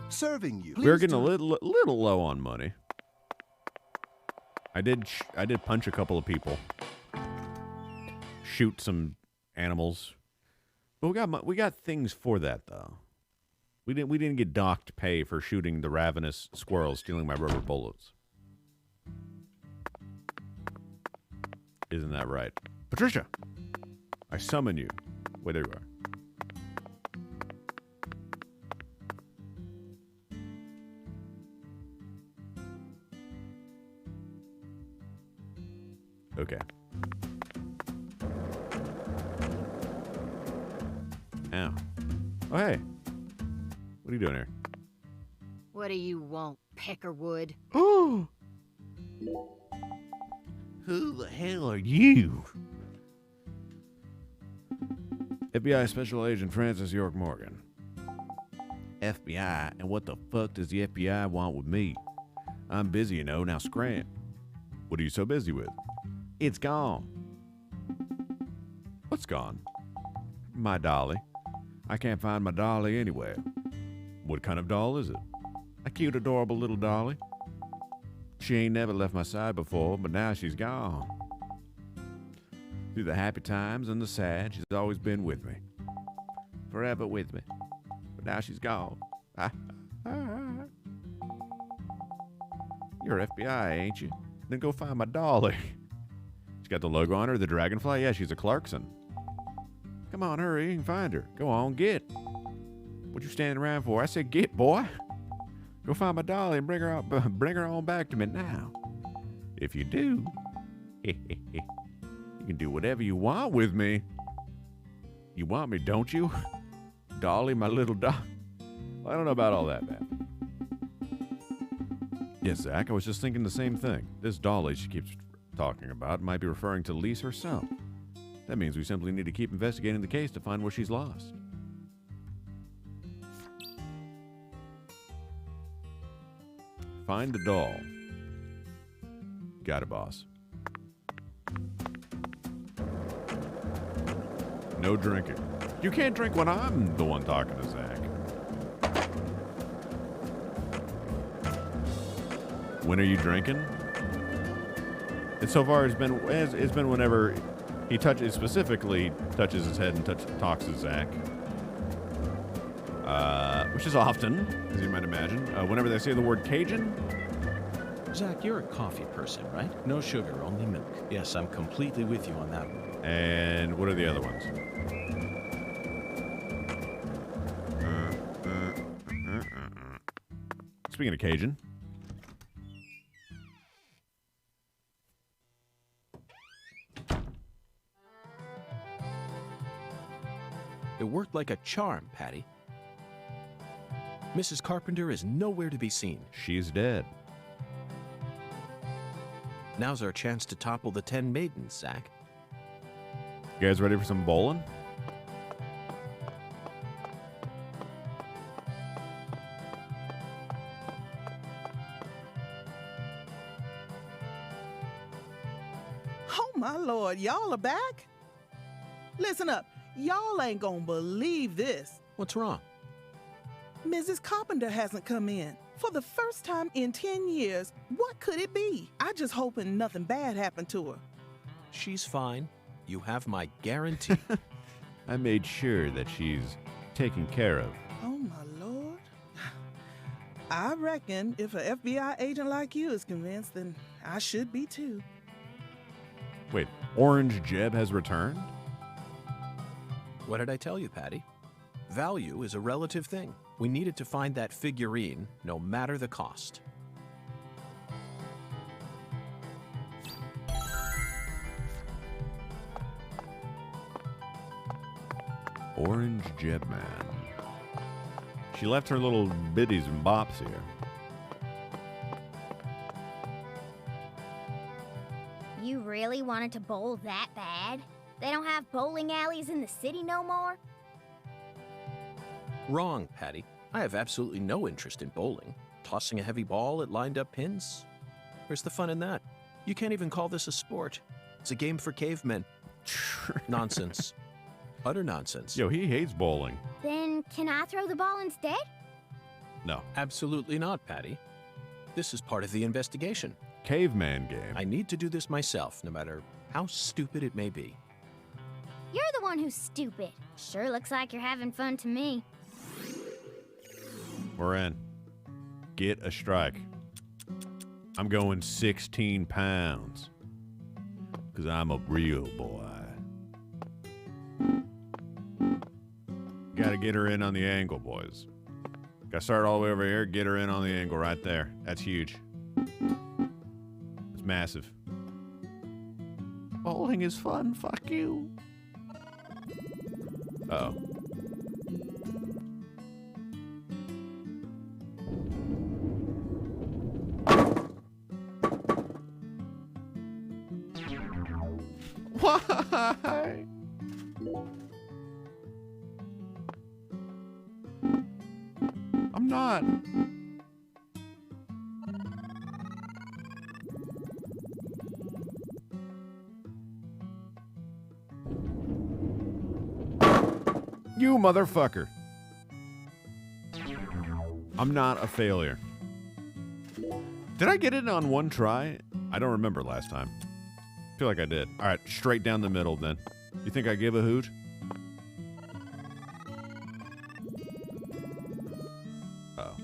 Serving you. We're getting a little low on money. I did punch a couple of people. Shoot some animals. But we got things for that though. We didn't get docked pay for shooting the ravenous squirrels stealing my rubber bullets. Isn't that right? Patricia! I summon you. Wait, there you are. Okay. Ow. Oh, hey. What are you doing here? What do you want, Peckerwood? Oh! Who the hell are you? FBI Special Agent Francis York Morgan. FBI? And what the fuck does the FBI want with me? I'm busy, you know. Now scram. What are you so busy with? It's gone. What's gone? My dolly. I can't find my dolly anywhere. What kind of doll is it? A cute, adorable little dolly. She ain't never left my side before, but now she's gone. Through the happy times and the sad, she's always been with me. Forever with me. But now she's gone. You're FBI, ain't you? Then go find my dolly. She's got the logo on her, the dragonfly. Yeah, she's a Clarkson. Come on, hurry, you can find her. Go on, get. What you standing around for? I said get, boy. Go find my dolly and bring her on back to me now. If you do, you can do whatever you want with me. You want me, don't you? Dolly, my little doll. Well, I don't know about all that, man. Yes, Zach, I was just thinking the same thing. This dolly she keeps talking about might be referring to Lise herself. That means we simply need to keep investigating the case to find where she's lost. Find the doll. Got it, boss. No drinking. You can't drink when I'm the one talking to Zach. When are you drinking? And so far it's been whenever He specifically touches his head and talks to Zach. Which is often, as you might imagine. Whenever they say the word Cajun. Zach, you're a coffee person, right? No sugar, only milk. Yes, I'm completely with you on that one. And what are the other ones? Speaking of Cajun. It worked like a charm, Patty. Mrs. Carpenter is nowhere to be seen. She's dead. Now's our chance to topple the 10 maidens, Zach. You guys ready for some bowling? Oh, my Lord, y'all are back? Listen up, y'all ain't gonna believe this. What's wrong? Mrs. Carpenter hasn't come in. For the first time in 10 years, what could it be? I just hoping nothing bad happened to her. She's fine. You have my guarantee. I made sure that she's taken care of. Oh, my Lord. I reckon if an FBI agent like you is convinced, then I should be too. Wait, Orange Jeb has returned? What did I tell you, Patty? Value is a relative thing. We needed to find that figurine, no matter the cost. Orange Jeb Man. She left her little biddies and bops here. You really wanted to bowl that bad? They don't have bowling alleys in the city no more? Wrong, Patty. I have absolutely no interest in bowling. Tossing a heavy ball at lined-up pins? Where's the fun in that? You can't even call this a sport. It's a game for cavemen. Nonsense. Utter nonsense. Yo, he hates bowling. Then can I throw the ball instead? No. Absolutely not, Patty. This is part of the investigation. Caveman game. I need to do this myself, no matter how stupid it may be. You're the one who's stupid. Sure looks like you're having fun to me. We're in. Get a strike. I'm going 16 pounds. Because I'm a real boy. Gotta get her in on the angle, boys. Gotta start all the way over here, get her in on the angle right there. That's huge. It's massive. Bowling is fun, fuck you. Uh-oh. Why? I'm not. You motherfucker. I'm not a failure. Did I get it on one try? I don't remember last time. I feel like I did. All right, straight down the middle then. You think I give a hoot? Uh-oh.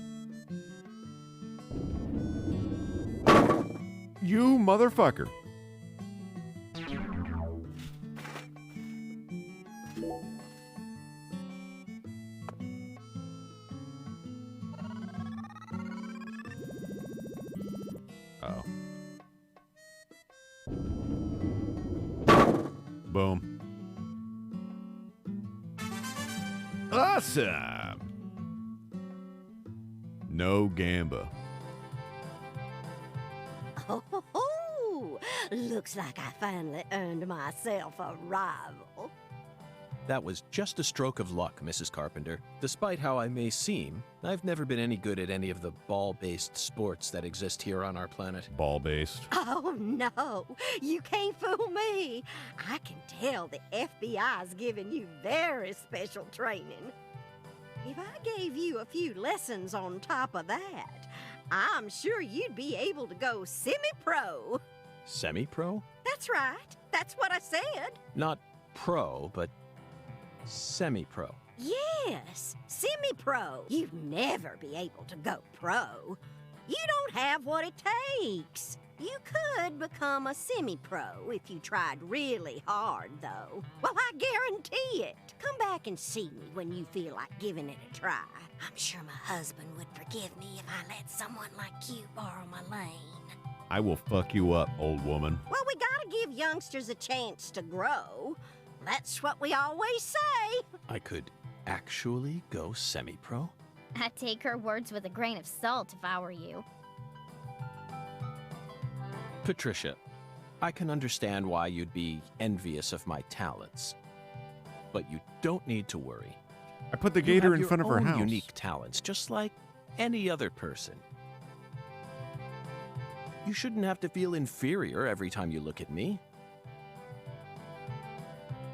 You motherfucker. Uh-oh. Boom. Awesome. No gamba. Oh, looks like I finally earned myself a rival. That was just a stroke of luck, Mrs. Carpenter. Despite how I may seem, I've never been any good at any of the ball-based sports that exist here on our planet. Ball-based? Oh, no. You can't fool me. I can tell the FBI's giving you very special training. If I gave you a few lessons on top of that, I'm sure you'd be able to go semi-pro. Semi-pro? That's right. That's what I said. Not pro, but semi-pro. Yes, semi-pro. You'd never be able to go pro. You don't have what it takes. You could become a semi-pro if you tried really hard, though. Well, I guarantee it. Come back and see me when you feel like giving it a try. I'm sure my husband would forgive me if I let someone like you borrow my lane. I will fuck you up, old woman. Well, we gotta give youngsters a chance to grow. That's what we always say. I could actually go semi-pro? I'd take her words with a grain of salt if I were you. Patricia, I can understand why you'd be envious of my talents. But you don't need to worry. I put the gator in front of her You have house. your own unique talents, just like any other person. You shouldn't have to feel inferior every time you look at me.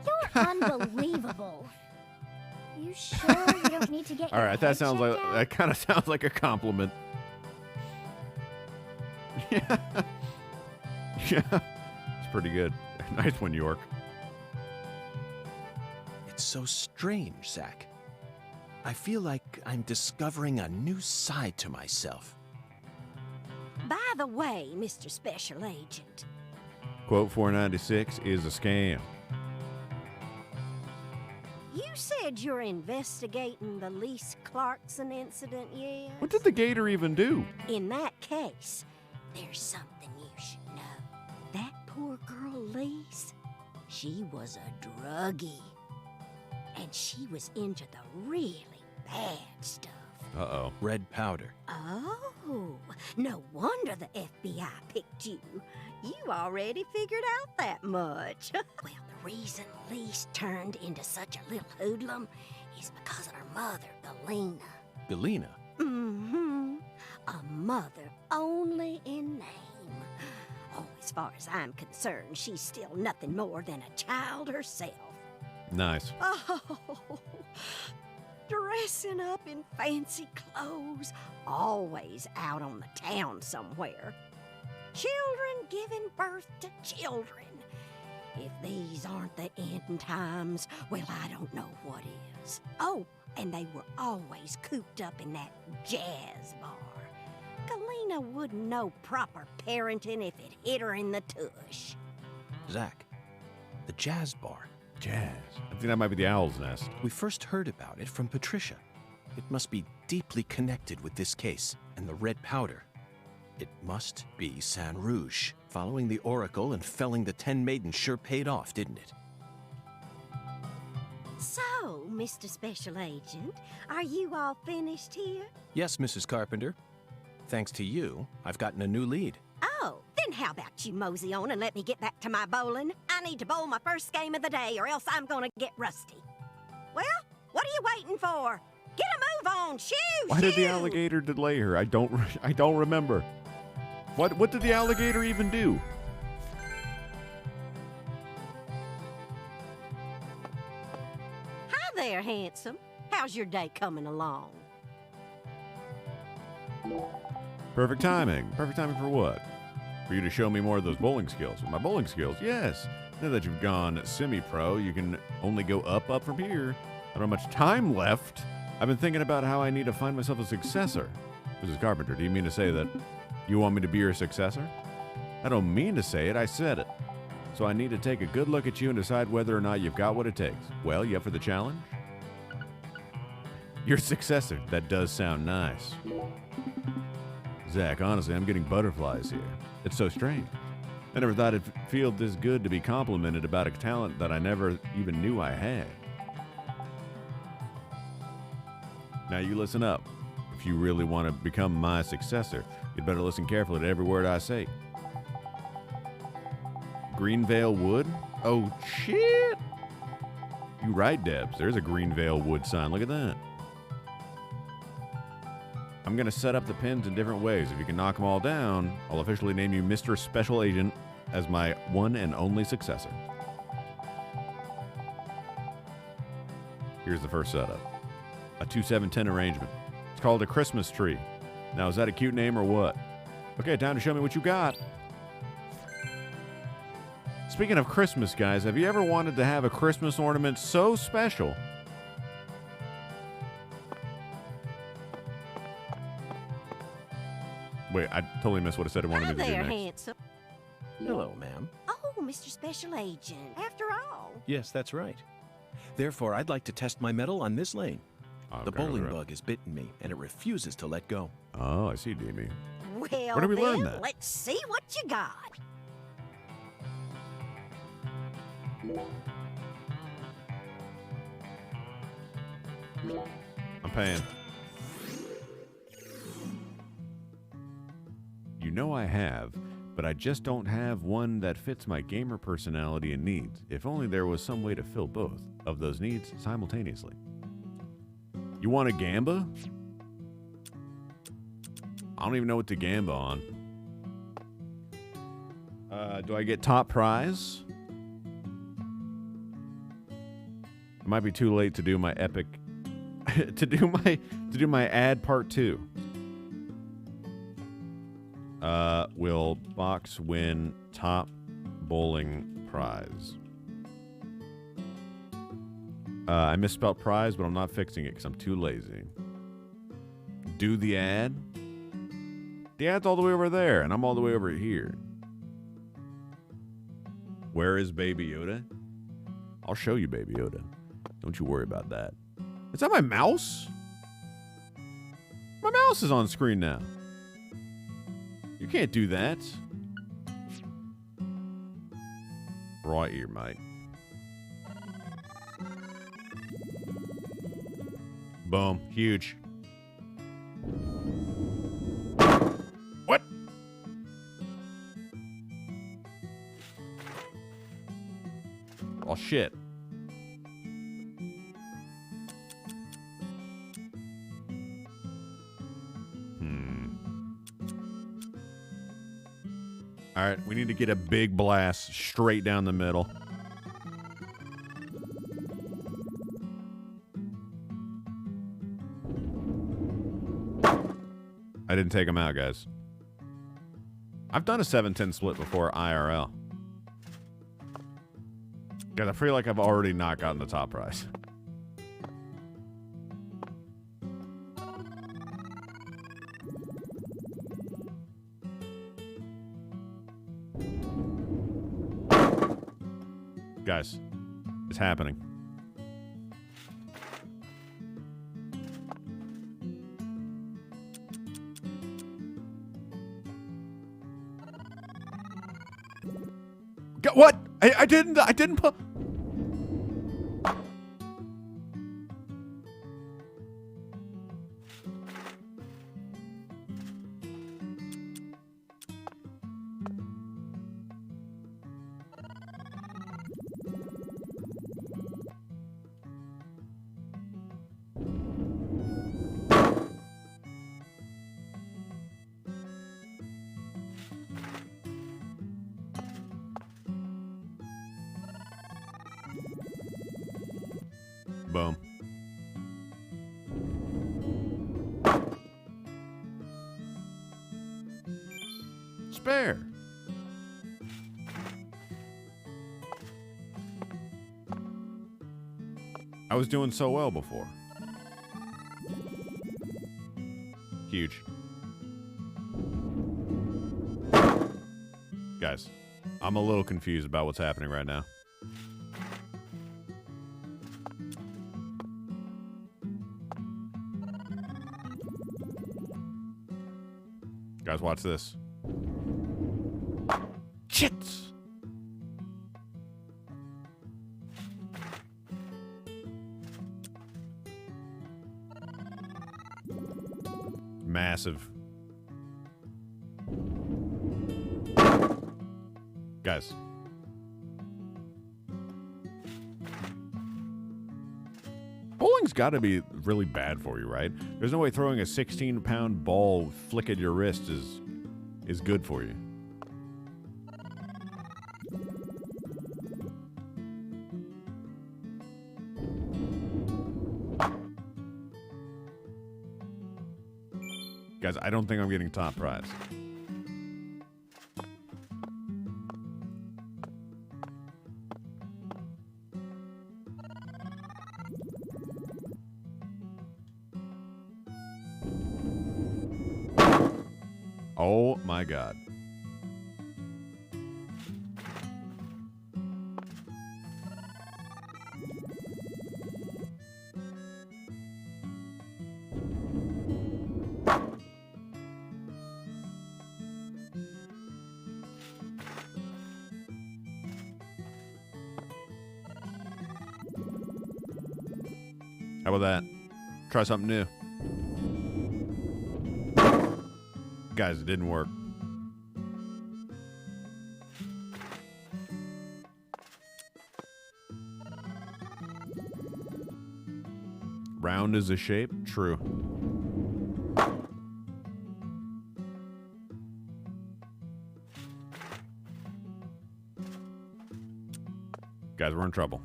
You're unbelievable. You sure you don't need to get All your right, head that sounds checked like out? that kind of sounds like a compliment. Yeah. Yeah. It's pretty good. Nice one, York. It's so strange, Zach. I feel like I'm discovering a new side to myself. By the way, Mr. Special Agent, Quote 496 is a scam. you said you're investigating the Lise Clarkson incident, yes? What did the gator even do? In that case, there's something you should know. That poor girl, Lise, she was a druggie. And she was into the really bad stuff. Uh-oh. Red powder. Oh, no wonder the FBI picked you. You already figured out that much. Well, the reason Lise turned into such a little hoodlum is because of her mother, Galena. Galena? Mm-hmm. A mother only in name. Oh, as far as I'm concerned, she's still nothing more than a child herself. Nice. Oh, dressing up in fancy clothes, always out on the town somewhere. Children giving birth to children. If these aren't the end times, well, I don't know what is. Oh, and they were always cooped up in that jazz bar. Galena wouldn't know proper parenting if it hit her in the tush. Zach, the jazz bar. Jazz. I think that might be the owl's nest. We first heard about it from Patricia. It must be deeply connected with this case and the red powder. It must be San Rouge. Following the Oracle and felling the 10 maidens sure paid off, didn't it? So, Mr. Special Agent, are you all finished here? Yes, Mrs. Carpenter. Thanks to you, I've gotten a new lead. Oh, then how about you mosey on and let me get back to my bowling? I need to bowl my first game of the day or else I'm gonna get rusty. Well, what are you waiting for? Get a move on, shoo! Why did the alligator delay her? I don't remember. What did the alligator even do? Hi there, handsome. How's your day coming along? Perfect timing. Perfect timing for what? For you to show me more of those bowling skills. My bowling skills, yes. Now that you've gone semi-pro, you can only go up from here. I don't have much time left. I've been thinking about how I need to find myself a successor. Mrs. Carpenter, do you mean to say that you want me to be your successor? I don't mean to say it, I said it. So I need to take a good look at you and decide whether or not you've got what it takes. Well, you up for the challenge? Your successor. That does sound nice. Zach, honestly, I'm getting butterflies here. It's so strange. I never thought it'd feel this good to be complimented about a talent that I never even knew I had. Now you listen up. If you really want to become my successor, you'd better listen carefully to every word I say. Greenvale Wood? Oh, shit! You right, Debs. There's a Greenvale Wood sign. Look at that. I'm going to set up the pins in different ways. If you can knock them all down, I'll officially name you Mr. Special Agent as my one and only successor. Here's the first setup. A 2-7-10 arrangement. It's called a Christmas tree. Now, is that a cute name or what? Okay, time to show me what you got. Speaking of Christmas, guys, have you ever wanted to have a Christmas ornament so special? Wait, I totally missed what it said it wanted me to do there, next. handsome. Hello, ma'am. Oh, Mr. Special Agent. After all. Yes, that's right. Therefore, I'd like to test my mettle on this lane. The bowling bug has bitten me, and it refuses to let go. Oh, I see, Demi. Well, Where did we learn that? let's see what you got. I'm paying. You know I have, but I just don't have one that fits my gamer personality and needs. If only there was some way to fill both of those needs simultaneously. You want a gamba? I don't even know what to gamba on. Do I get top prize? It might be too late to do my epic to do my ad part 2. Will box win top bowling prize? I misspelled prize, but I'm not fixing it because I'm too lazy. Do the ad? The ad's all the way over there, and I'm all the way over here. Where is Baby Yoda? I'll show you Baby Yoda. Don't you worry about that. Is that my mouse? My mouse is on screen now. You can't do that. Right here, mate. Boom. Huge. What? Oh, shit. All right, we need to get a big blast straight down the middle. I didn't take him out, guys. I've done a 7-10 split before IRL. Guys, I feel like I've already not gotten the top prize. Guys, it's happening. What? I didn't put. Boom. Spare. I was doing so well before. Huge. Guys, I'm a little confused about what's happening right now. Guys, watch this. Shit! Massive. Guys. Bowling's got to be really bad for you, right? There's no way throwing a 16-pound ball flick at your wrist is good for you. Guys, I don't think I'm getting top prize. Oh my God. How about that? Try something new. Guys, it didn't work. Round is a shape? True. Guys, we're in trouble.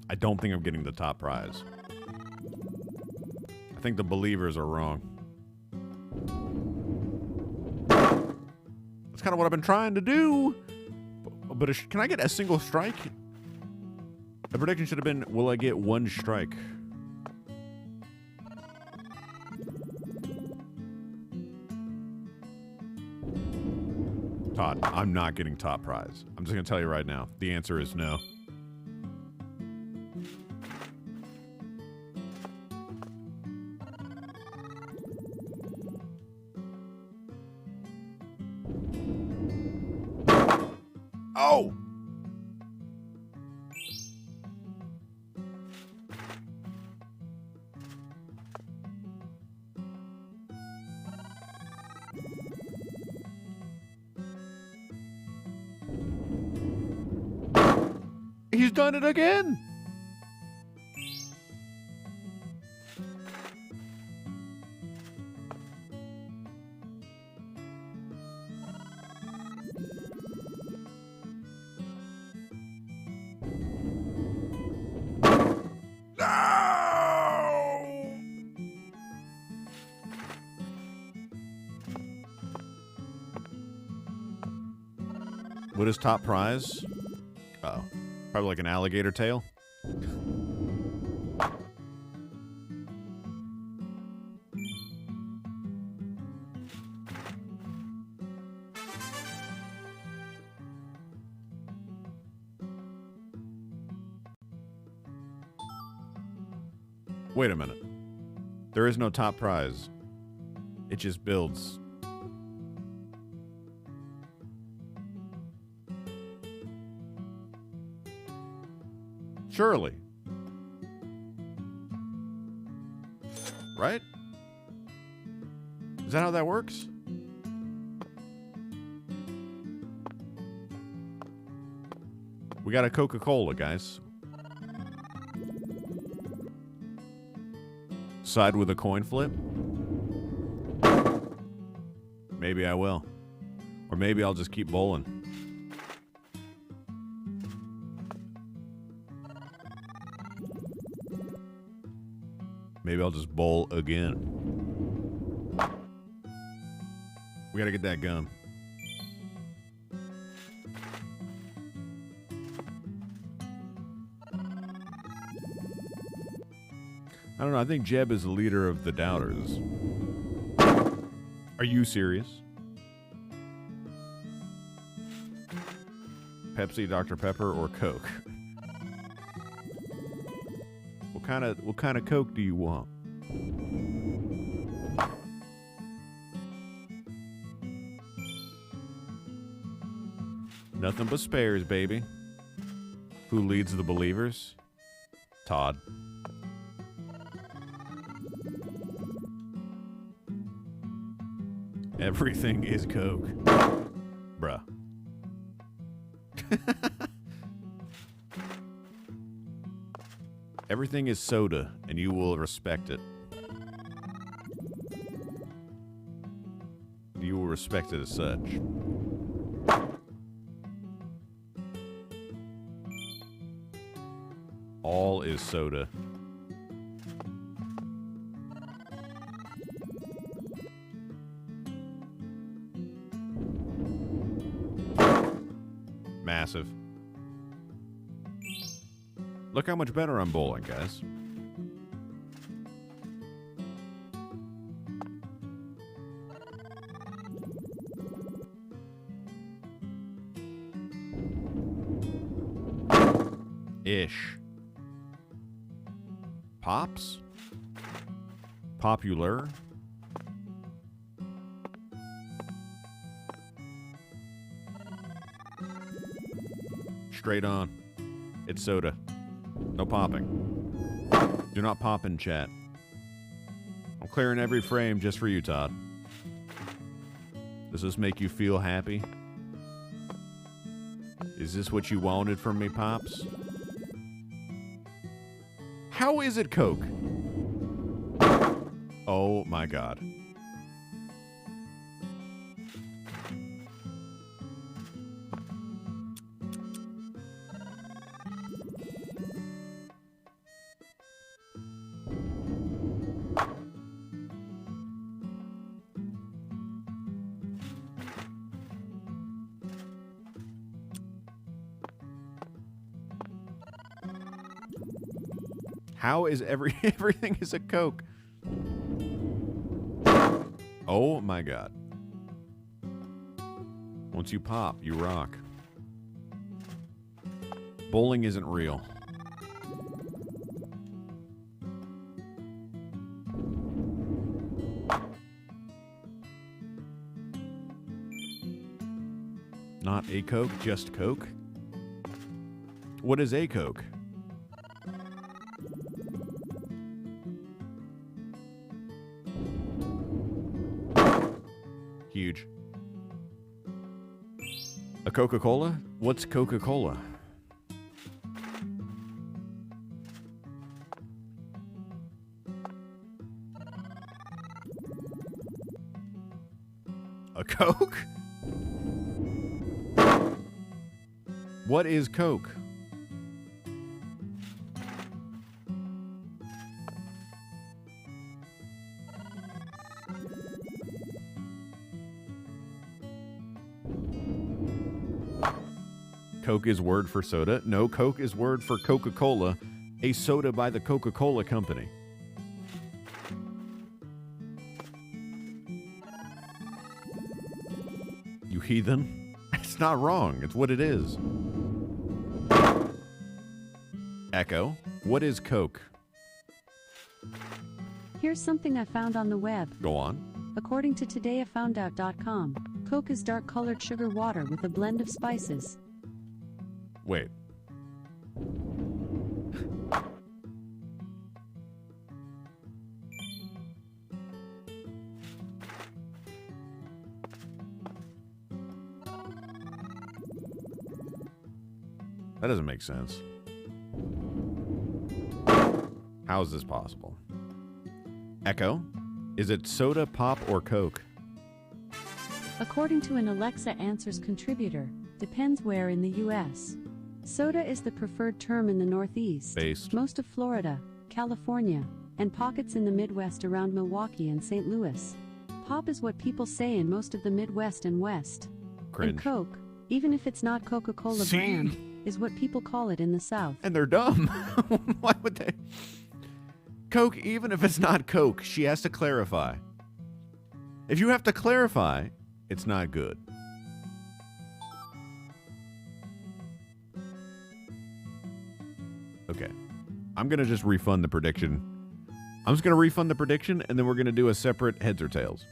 I don't think I'm getting the top prize. I think the believers are wrong. That's kind of what I've been trying to do. But can I get a single strike? The prediction should have been, will I get one strike? Todd, I'm not getting top prize. I'm just going to tell you right now. The answer is no. Oh! He's done it again! What is top prize? Uh-oh. Probably like an alligator tail. Wait a minute. There is no top prize. It just builds. Surely. Right? Is that how that works? We got a Coca-Cola, guys. Side with a coin flip? Maybe I will. Or maybe I'll just keep bowling. Maybe I'll just bowl again. We gotta get that gum. I don't know, I think Jeb is the leader of the doubters. Are you serious? Pepsi, Dr. Pepper, or Coke? What kind of Coke do you want? Nothing but spares, baby. Who leads the believers? Todd. Everything is Coke. Bruh. Everything is soda, and you will respect it. You will respect it as such. All is soda. Massive. Look how much better I'm bowling, guys. Ish. Pops? Popular? Straight on. It's soda. No popping. Do not pop in chat. I'm clearing every frame just for you, Todd. Does this make you feel happy? Is this what you wanted from me, Pops? How is it Coke? Oh my God. How is everything is a Coke? Oh my God. Once you pop, you rock. Bowling isn't real. Not a Coke, just Coke? What is a Coke? Huge. A Coca-Cola? What's Coca-Cola? A Coke? What is Coke? Coke is word for soda. No, Coke is word for Coca-Cola, a soda by the Coca-Cola Company. You heathen. It's not wrong. It's what it is. Echo, what is Coke? Here's something I found on the web. Go on. According to todayifoundout.com, Coke is dark-colored sugar water with a blend of spices. Wait. That doesn't make sense. How is this possible? Echo, is it soda, pop, or Coke? According to an Alexa Answers contributor, depends where in the U.S. Soda is the preferred term in the Northeast, most of Florida, California, and pockets in the Midwest around Milwaukee and St. Louis. Pop is what people say in most of the Midwest and West. Cringe. And Coke, even if it's not Coca-Cola brand, is what people call it in the South. And they're dumb. Why would they? Coke, even if it's not Coke, she has to clarify. If you have to clarify, it's not good. Okay. I'm going to just refund the prediction. I'm just going to refund the prediction, and then we're going to do a separate heads or tails.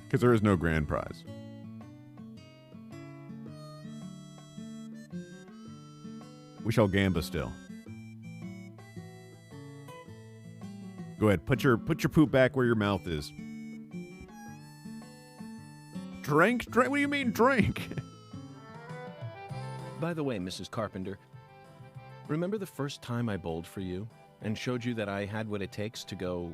Because there is no grand prize. We shall gamba still. Go ahead, put your poop back where your mouth is. Drink? What do you mean drink? By the way, Mrs. Carpenter, remember the first time I bowled for you and showed you that I had what it takes to go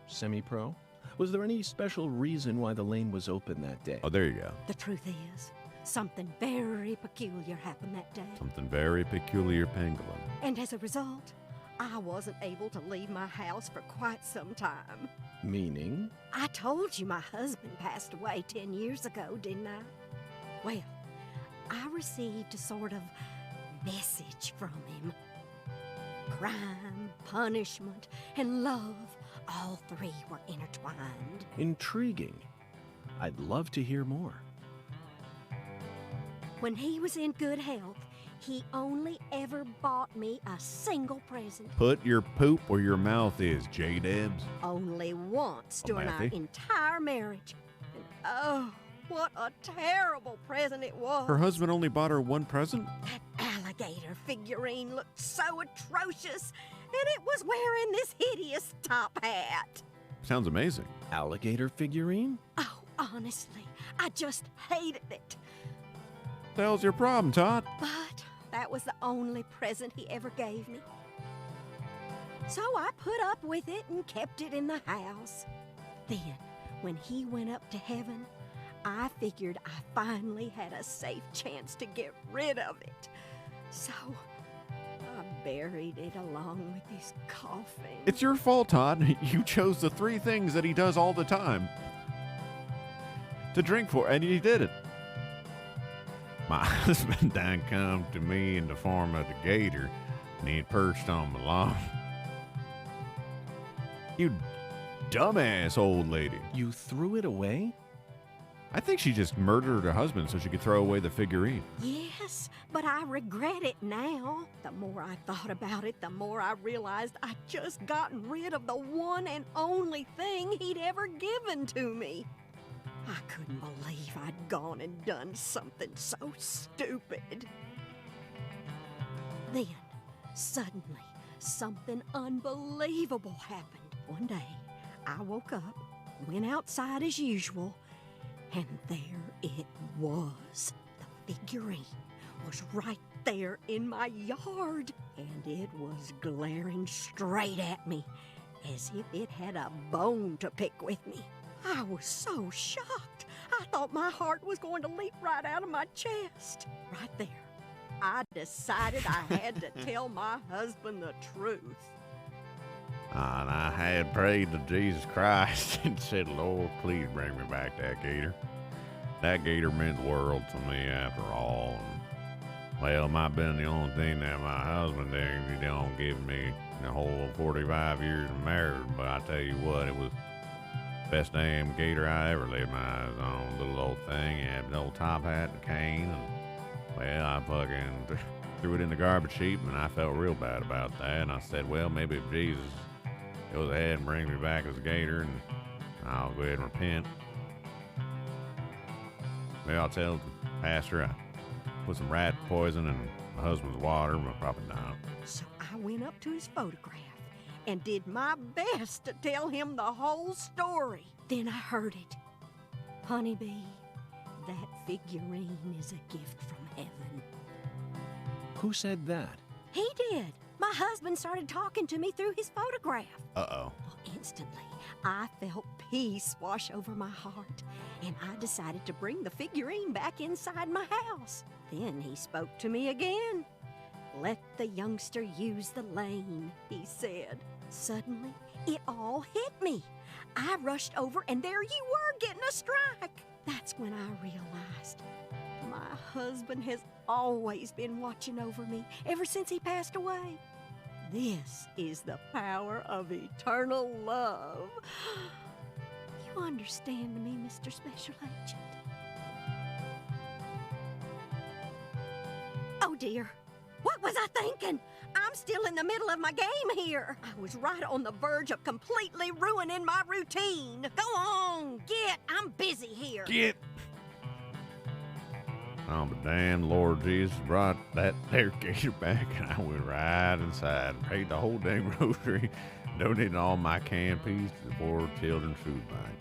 semi-pro? Was there any special reason why the lane was open that day? Oh, there you go. The truth is, something very peculiar happened that day. Something very peculiar, Pangolin. And as a result, I wasn't able to leave my house for quite some time. Meaning? I told you my husband passed away 10 years ago, didn't I? Well, I received a sort of message from him. Crime, punishment, and love, all three were intertwined. Intriguing. I'd love to hear more. When he was in good health, He only ever bought me a single present. Put your poop where your mouth is, J-Debs. Only once during our Matthew. entire marriage. And oh, what a terrible present it was. Her husband only bought her one present? Alligator figurine looked so atrocious, and it was wearing this hideous top hat. Sounds amazing. Alligator figurine? Oh, honestly, I just hated it. What the hell's your problem, Todd? But that was the only present he ever gave me. So I put up with it and kept it in the house. Then, when he went up to heaven, I figured I finally had a safe chance to get rid of it. So, I buried it along with his coffin. It's your fault, Todd. You chose the 3 things that he does all the time to drink for, and he did it. My husband done come to me in the form of the gator, and he perched on my lawn. You dumbass old lady. You threw it away? I think she just murdered her husband so she could throw away the figurine. Yes, but I regret it now. The more I thought about it, the more I realized I'd just gotten rid of the one and only thing he'd ever given to me. I couldn't believe I'd gone and done something so stupid. Then, suddenly, something unbelievable happened. One day, I woke up, went outside as usual, and there it was. The figurine was right there in my yard, and it was glaring straight at me, as if it had a bone to pick with me. I was so shocked. I thought my heart was going to leap right out of my chest. Right there, I decided I had to tell my husband the truth. And I had prayed to Jesus Christ and said, Lord, please bring me back that gator. That gator meant the world to me after all. And, well, it might have been the only thing that my husband did. He don't give me the whole 45 years of marriage. But I tell you what, it was the best damn gator I ever laid my eyes on. Little old thing. He had an old top hat and a cane. And, well, I fucking threw it in the garbage heap, and I felt real bad about that. And I said, well, maybe if Jesus goes ahead and brings me back as a gator, and I'll go ahead and repent. Maybe I'll tell the pastor I put some rat poison in my husband's water, but probably not. So I went up to his photograph and did my best to tell him the whole story. Then I heard it. Honeybee, that figurine is a gift from heaven. Who said that? He did. My husband started talking to me through his photograph. Uh-oh. Well, instantly, I felt peace wash over my heart, and I decided to bring the figurine back inside my house. Then he spoke to me again. Let the youngster use the lane, he said. Suddenly, it all hit me. I rushed over, and there you were getting a strike. That's when I realized my husband has always been watching over me ever since he passed away. This is the power of eternal love. You understand me, Mr. Special Agent? Oh dear, what was I thinking? I'm still in the middle of my game here. I was right on the verge of completely ruining my routine. Go on, I'm busy here. Get. Oh, but damn, Lord Jesus brought that there gator back, and I went right inside and paid the whole dang rosary, donated all my canned peas to the Poor Children's Food Bank.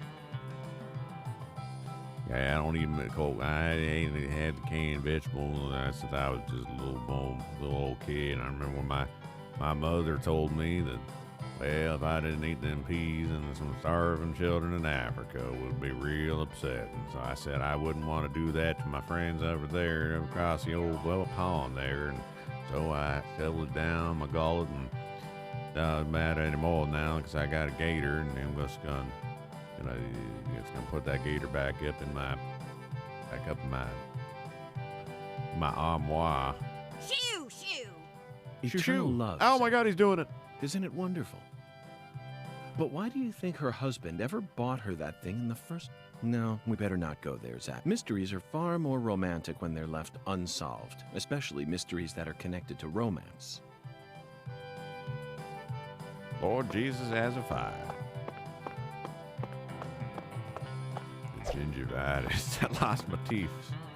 Yeah, I don't even cook. I ain't had the canned vegetables since I was just a little old kid. And I remember when my mother told me that, well, if I didn't eat them peas, and some starving children in Africa would be real upset. And so I said I wouldn't want to do that to my friends over there across the old pond there. And so I settled it down my gullet, and not mad anymore now because I got a gator, and I'm just gonna put that gator back up in my armoire. Shoo, shoo. Eternal love. Oh my God, he's doing it. Isn't it wonderful? But why do you think her husband ever bought her that thing in the first... No, we better not go there, Zach. Mysteries are far more romantic when they're left unsolved, especially mysteries that are connected to romance. Lord Jesus has a fire. The gingivitis that lost my teeth.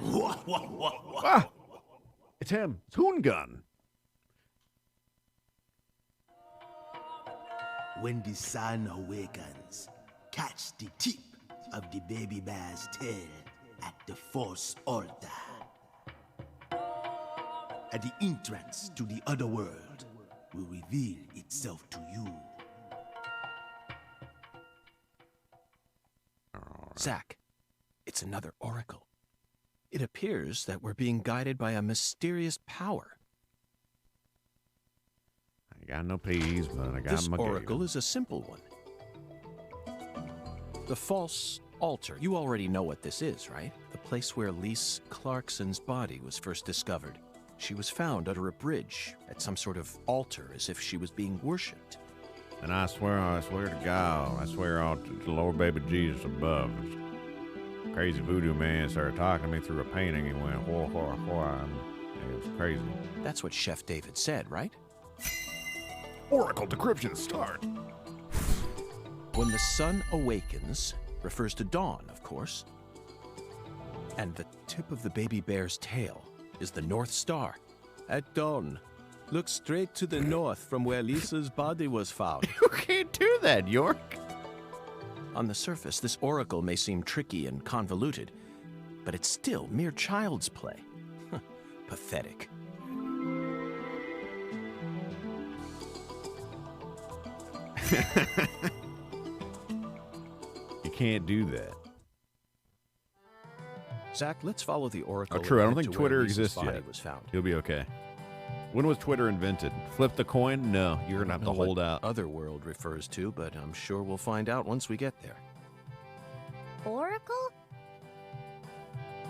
Ah! It's him. It's Hoongun. When the sun awakens, catch the tip of the baby bear's tail at the Force altar. At the entrance to the other world will reveal itself to you. Zach, it's another oracle. It appears that we're being guided by a mysterious power. I got no peas, but I got This my oracle is a simple one. The false altar. You already know what this is, right? The place where Lise Clarkson's body was first discovered. She was found under a bridge at some sort of altar as if she was being worshipped. And I swear to God, I swear to the Lord baby Jesus above. This crazy voodoo man started talking to me through a painting. He went, whoa, whoa, whoa. It was crazy. That's what Chef David said, right? Oracle decryption start. When the sun awakens refers to dawn, of course. And the tip of the baby bear's tail is the North Star. At dawn, look straight to the north from where Lisa's body was found. You can't do that, York. On the surface, this oracle may seem tricky and convoluted, but it's still mere child's play. Pathetic. You can't do that. Zach, let's follow the oracle. Oh, true. I don't and head think to where Twitter Lisa's exists body yet. was found. He'll be okay. When was Twitter invented? Flip the coin? No, you're gonna have to hold out. Otherworld refers to, but I'm sure we'll find out once we get there. Oracle?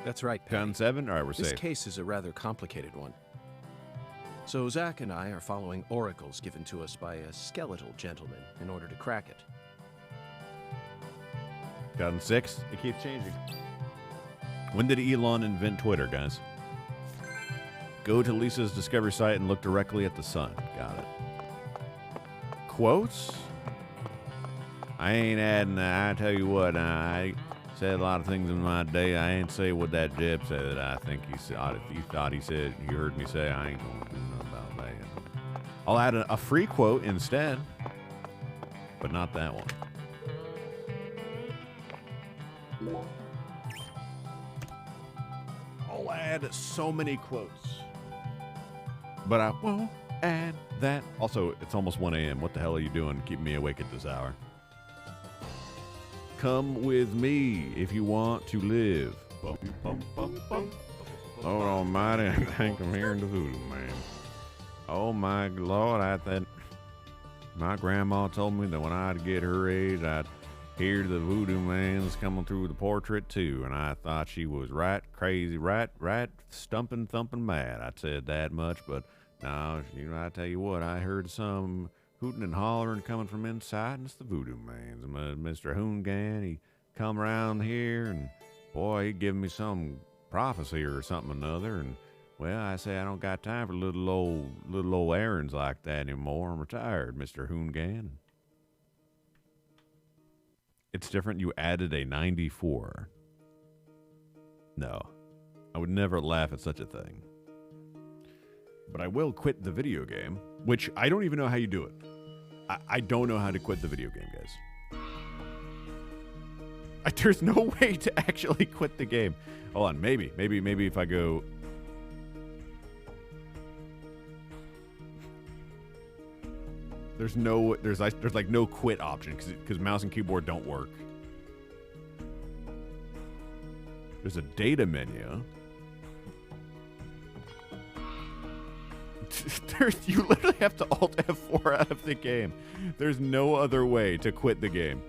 That's right, Patty. Gun 7? All right, we're This safe. case is a rather complicated one. So Zach and I are following oracles given to us by a skeletal gentleman in order to crack it. Gun 6? It keeps changing. When did Elon invent Twitter, guys? Go to Lisa's Discovery site and look directly at the sun. Got it. Quotes? I ain't adding that. I tell you what, I said a lot of things in my day. I ain't say what that Jeb said. I think he said, if he thought he said, he heard me say, I ain't gonna do nothing about that. I'll add a free quote instead, but not that one. I'll add so many quotes, but I won't add that. Also, it's almost 1 a.m. What the hell are you doing keeping me awake at this hour? Come with me if you want to live. Bum, bum, bum, bum. Lord Almighty, I think I'm hearing the voodoo man. Oh my Lord, my grandma told me that when I'd get her age, I'd hear the voodoo man's coming through the portrait too, and I thought she was right crazy, right stumping, thumping mad. I said that much, but now, I tell you what, I heard some hooting and hollering coming from inside, and it's the voodoo man. Mr. Hoongan, he come around here, and boy, he give me some prophecy or something or another, and well, I say I don't got time for little old errands like that anymore. I'm retired, Mr. Hoongan. It's different. You added a 94. No, I would never laugh at such a thing. But I will quit the video game, which I don't even know how you do it. I don't know how to quit the video game, guys. There's no way to actually quit the game. Hold on, maybe if I go... There's like no quit option because mouse and keyboard don't work. There's a data menu. You literally have to Alt F4 out of the game. There's no other way to quit the game.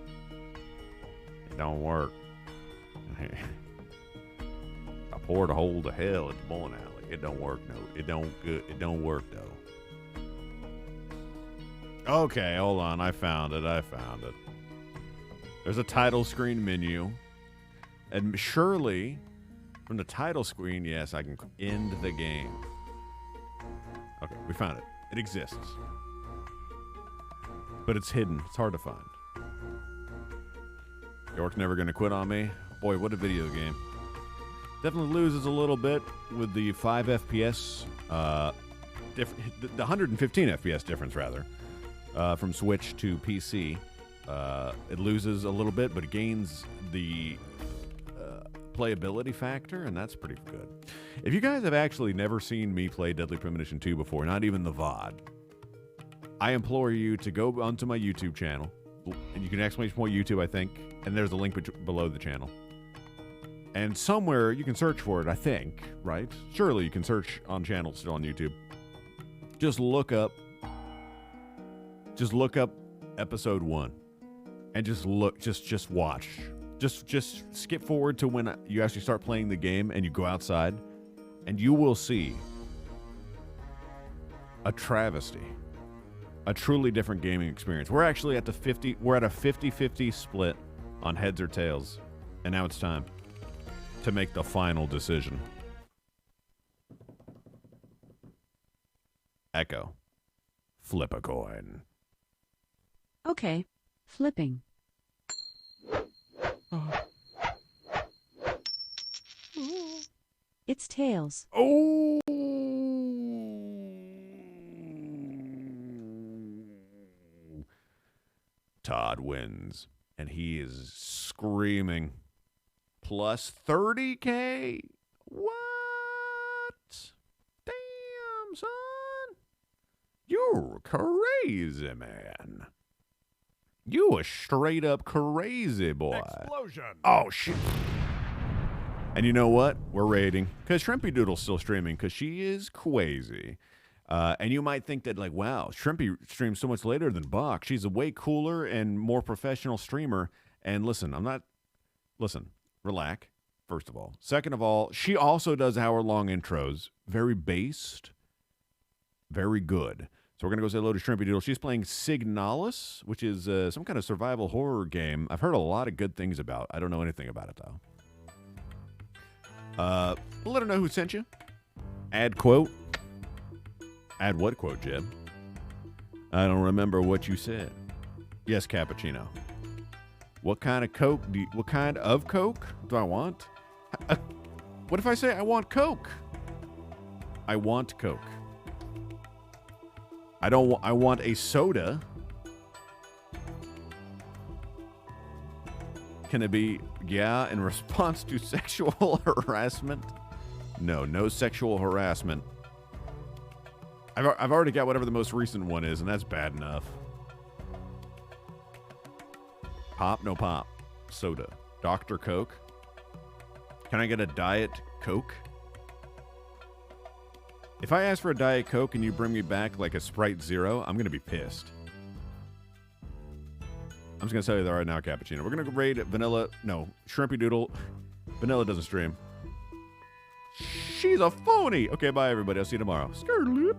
It don't work. I poured a hole to hell at the bowling alley. It don't work, no. It don't work, though. Okay, hold on. I found it. There's a title screen menu. And surely, from the title screen, yes, I can end the game. Okay, we found it. It exists. But it's hidden. It's hard to find. York's never going to quit on me. Boy, what a video game. Definitely loses a little bit with the 5 FPS, the 115 FPS difference, rather, from Switch to PC. It loses a little bit, but it gains the playability factor, and that's pretty good. If you guys have actually never seen me play Deadly Premonition 2 before, not even the VOD, I implore you to go onto my YouTube channel, and you can exclamation point YouTube, I think, and there's a link below the channel. And somewhere you can search for it, I think, right? Surely you can search on channels still on YouTube. Just look up episode 1 and just watch. Just skip forward to when you actually start playing the game and you go outside, and you will see a travesty, a truly different gaming experience. We're actually at a 50-50 split on heads or tails, and now it's time to make the final decision. Echo, flip a coin. Okay, flipping. It's tails. Oh! Todd wins, and he is screaming. Plus 30K? What? Damn, son. You're crazy, man. You a straight up crazy boy. Explosion. Oh, shit. And you know what? We're rating. Because Shrimpy Doodle's still streaming because she is crazy. And you might think that, like, wow, Shrimpy streams so much later than Bach. She's a way cooler and more professional streamer. And listen, relax, first of all. Second of all, she also does hour-long intros. Very based. Very good. So we're going to go say hello to Shrimpy Doodle. She's playing Signalis, which is some kind of survival horror game. I've heard a lot of good things about. I don't know anything about it, though. We'll let her know who sent you. Add quote. Add what quote, Jeb? I don't remember what you said. Yes, cappuccino. What kind of Coke what kind of Coke do I want? What if I say I want Coke? I want Coke. I want a soda. Can it be, yeah, in response to sexual harassment? No sexual harassment. I've already got whatever the most recent one is, and that's bad enough. Pop? No pop. Soda. Dr. Coke? Can I get a Diet Coke? If I ask for a Diet Coke and you bring me back like a Sprite Zero, I'm going to be pissed. I'm just going to tell you that right now, Cappuccino. We're going to raid Vanilla. No, Shrimpy Doodle. Vanilla doesn't stream. She's a phony. Okay, bye, everybody. I'll see you tomorrow. Skirtlip.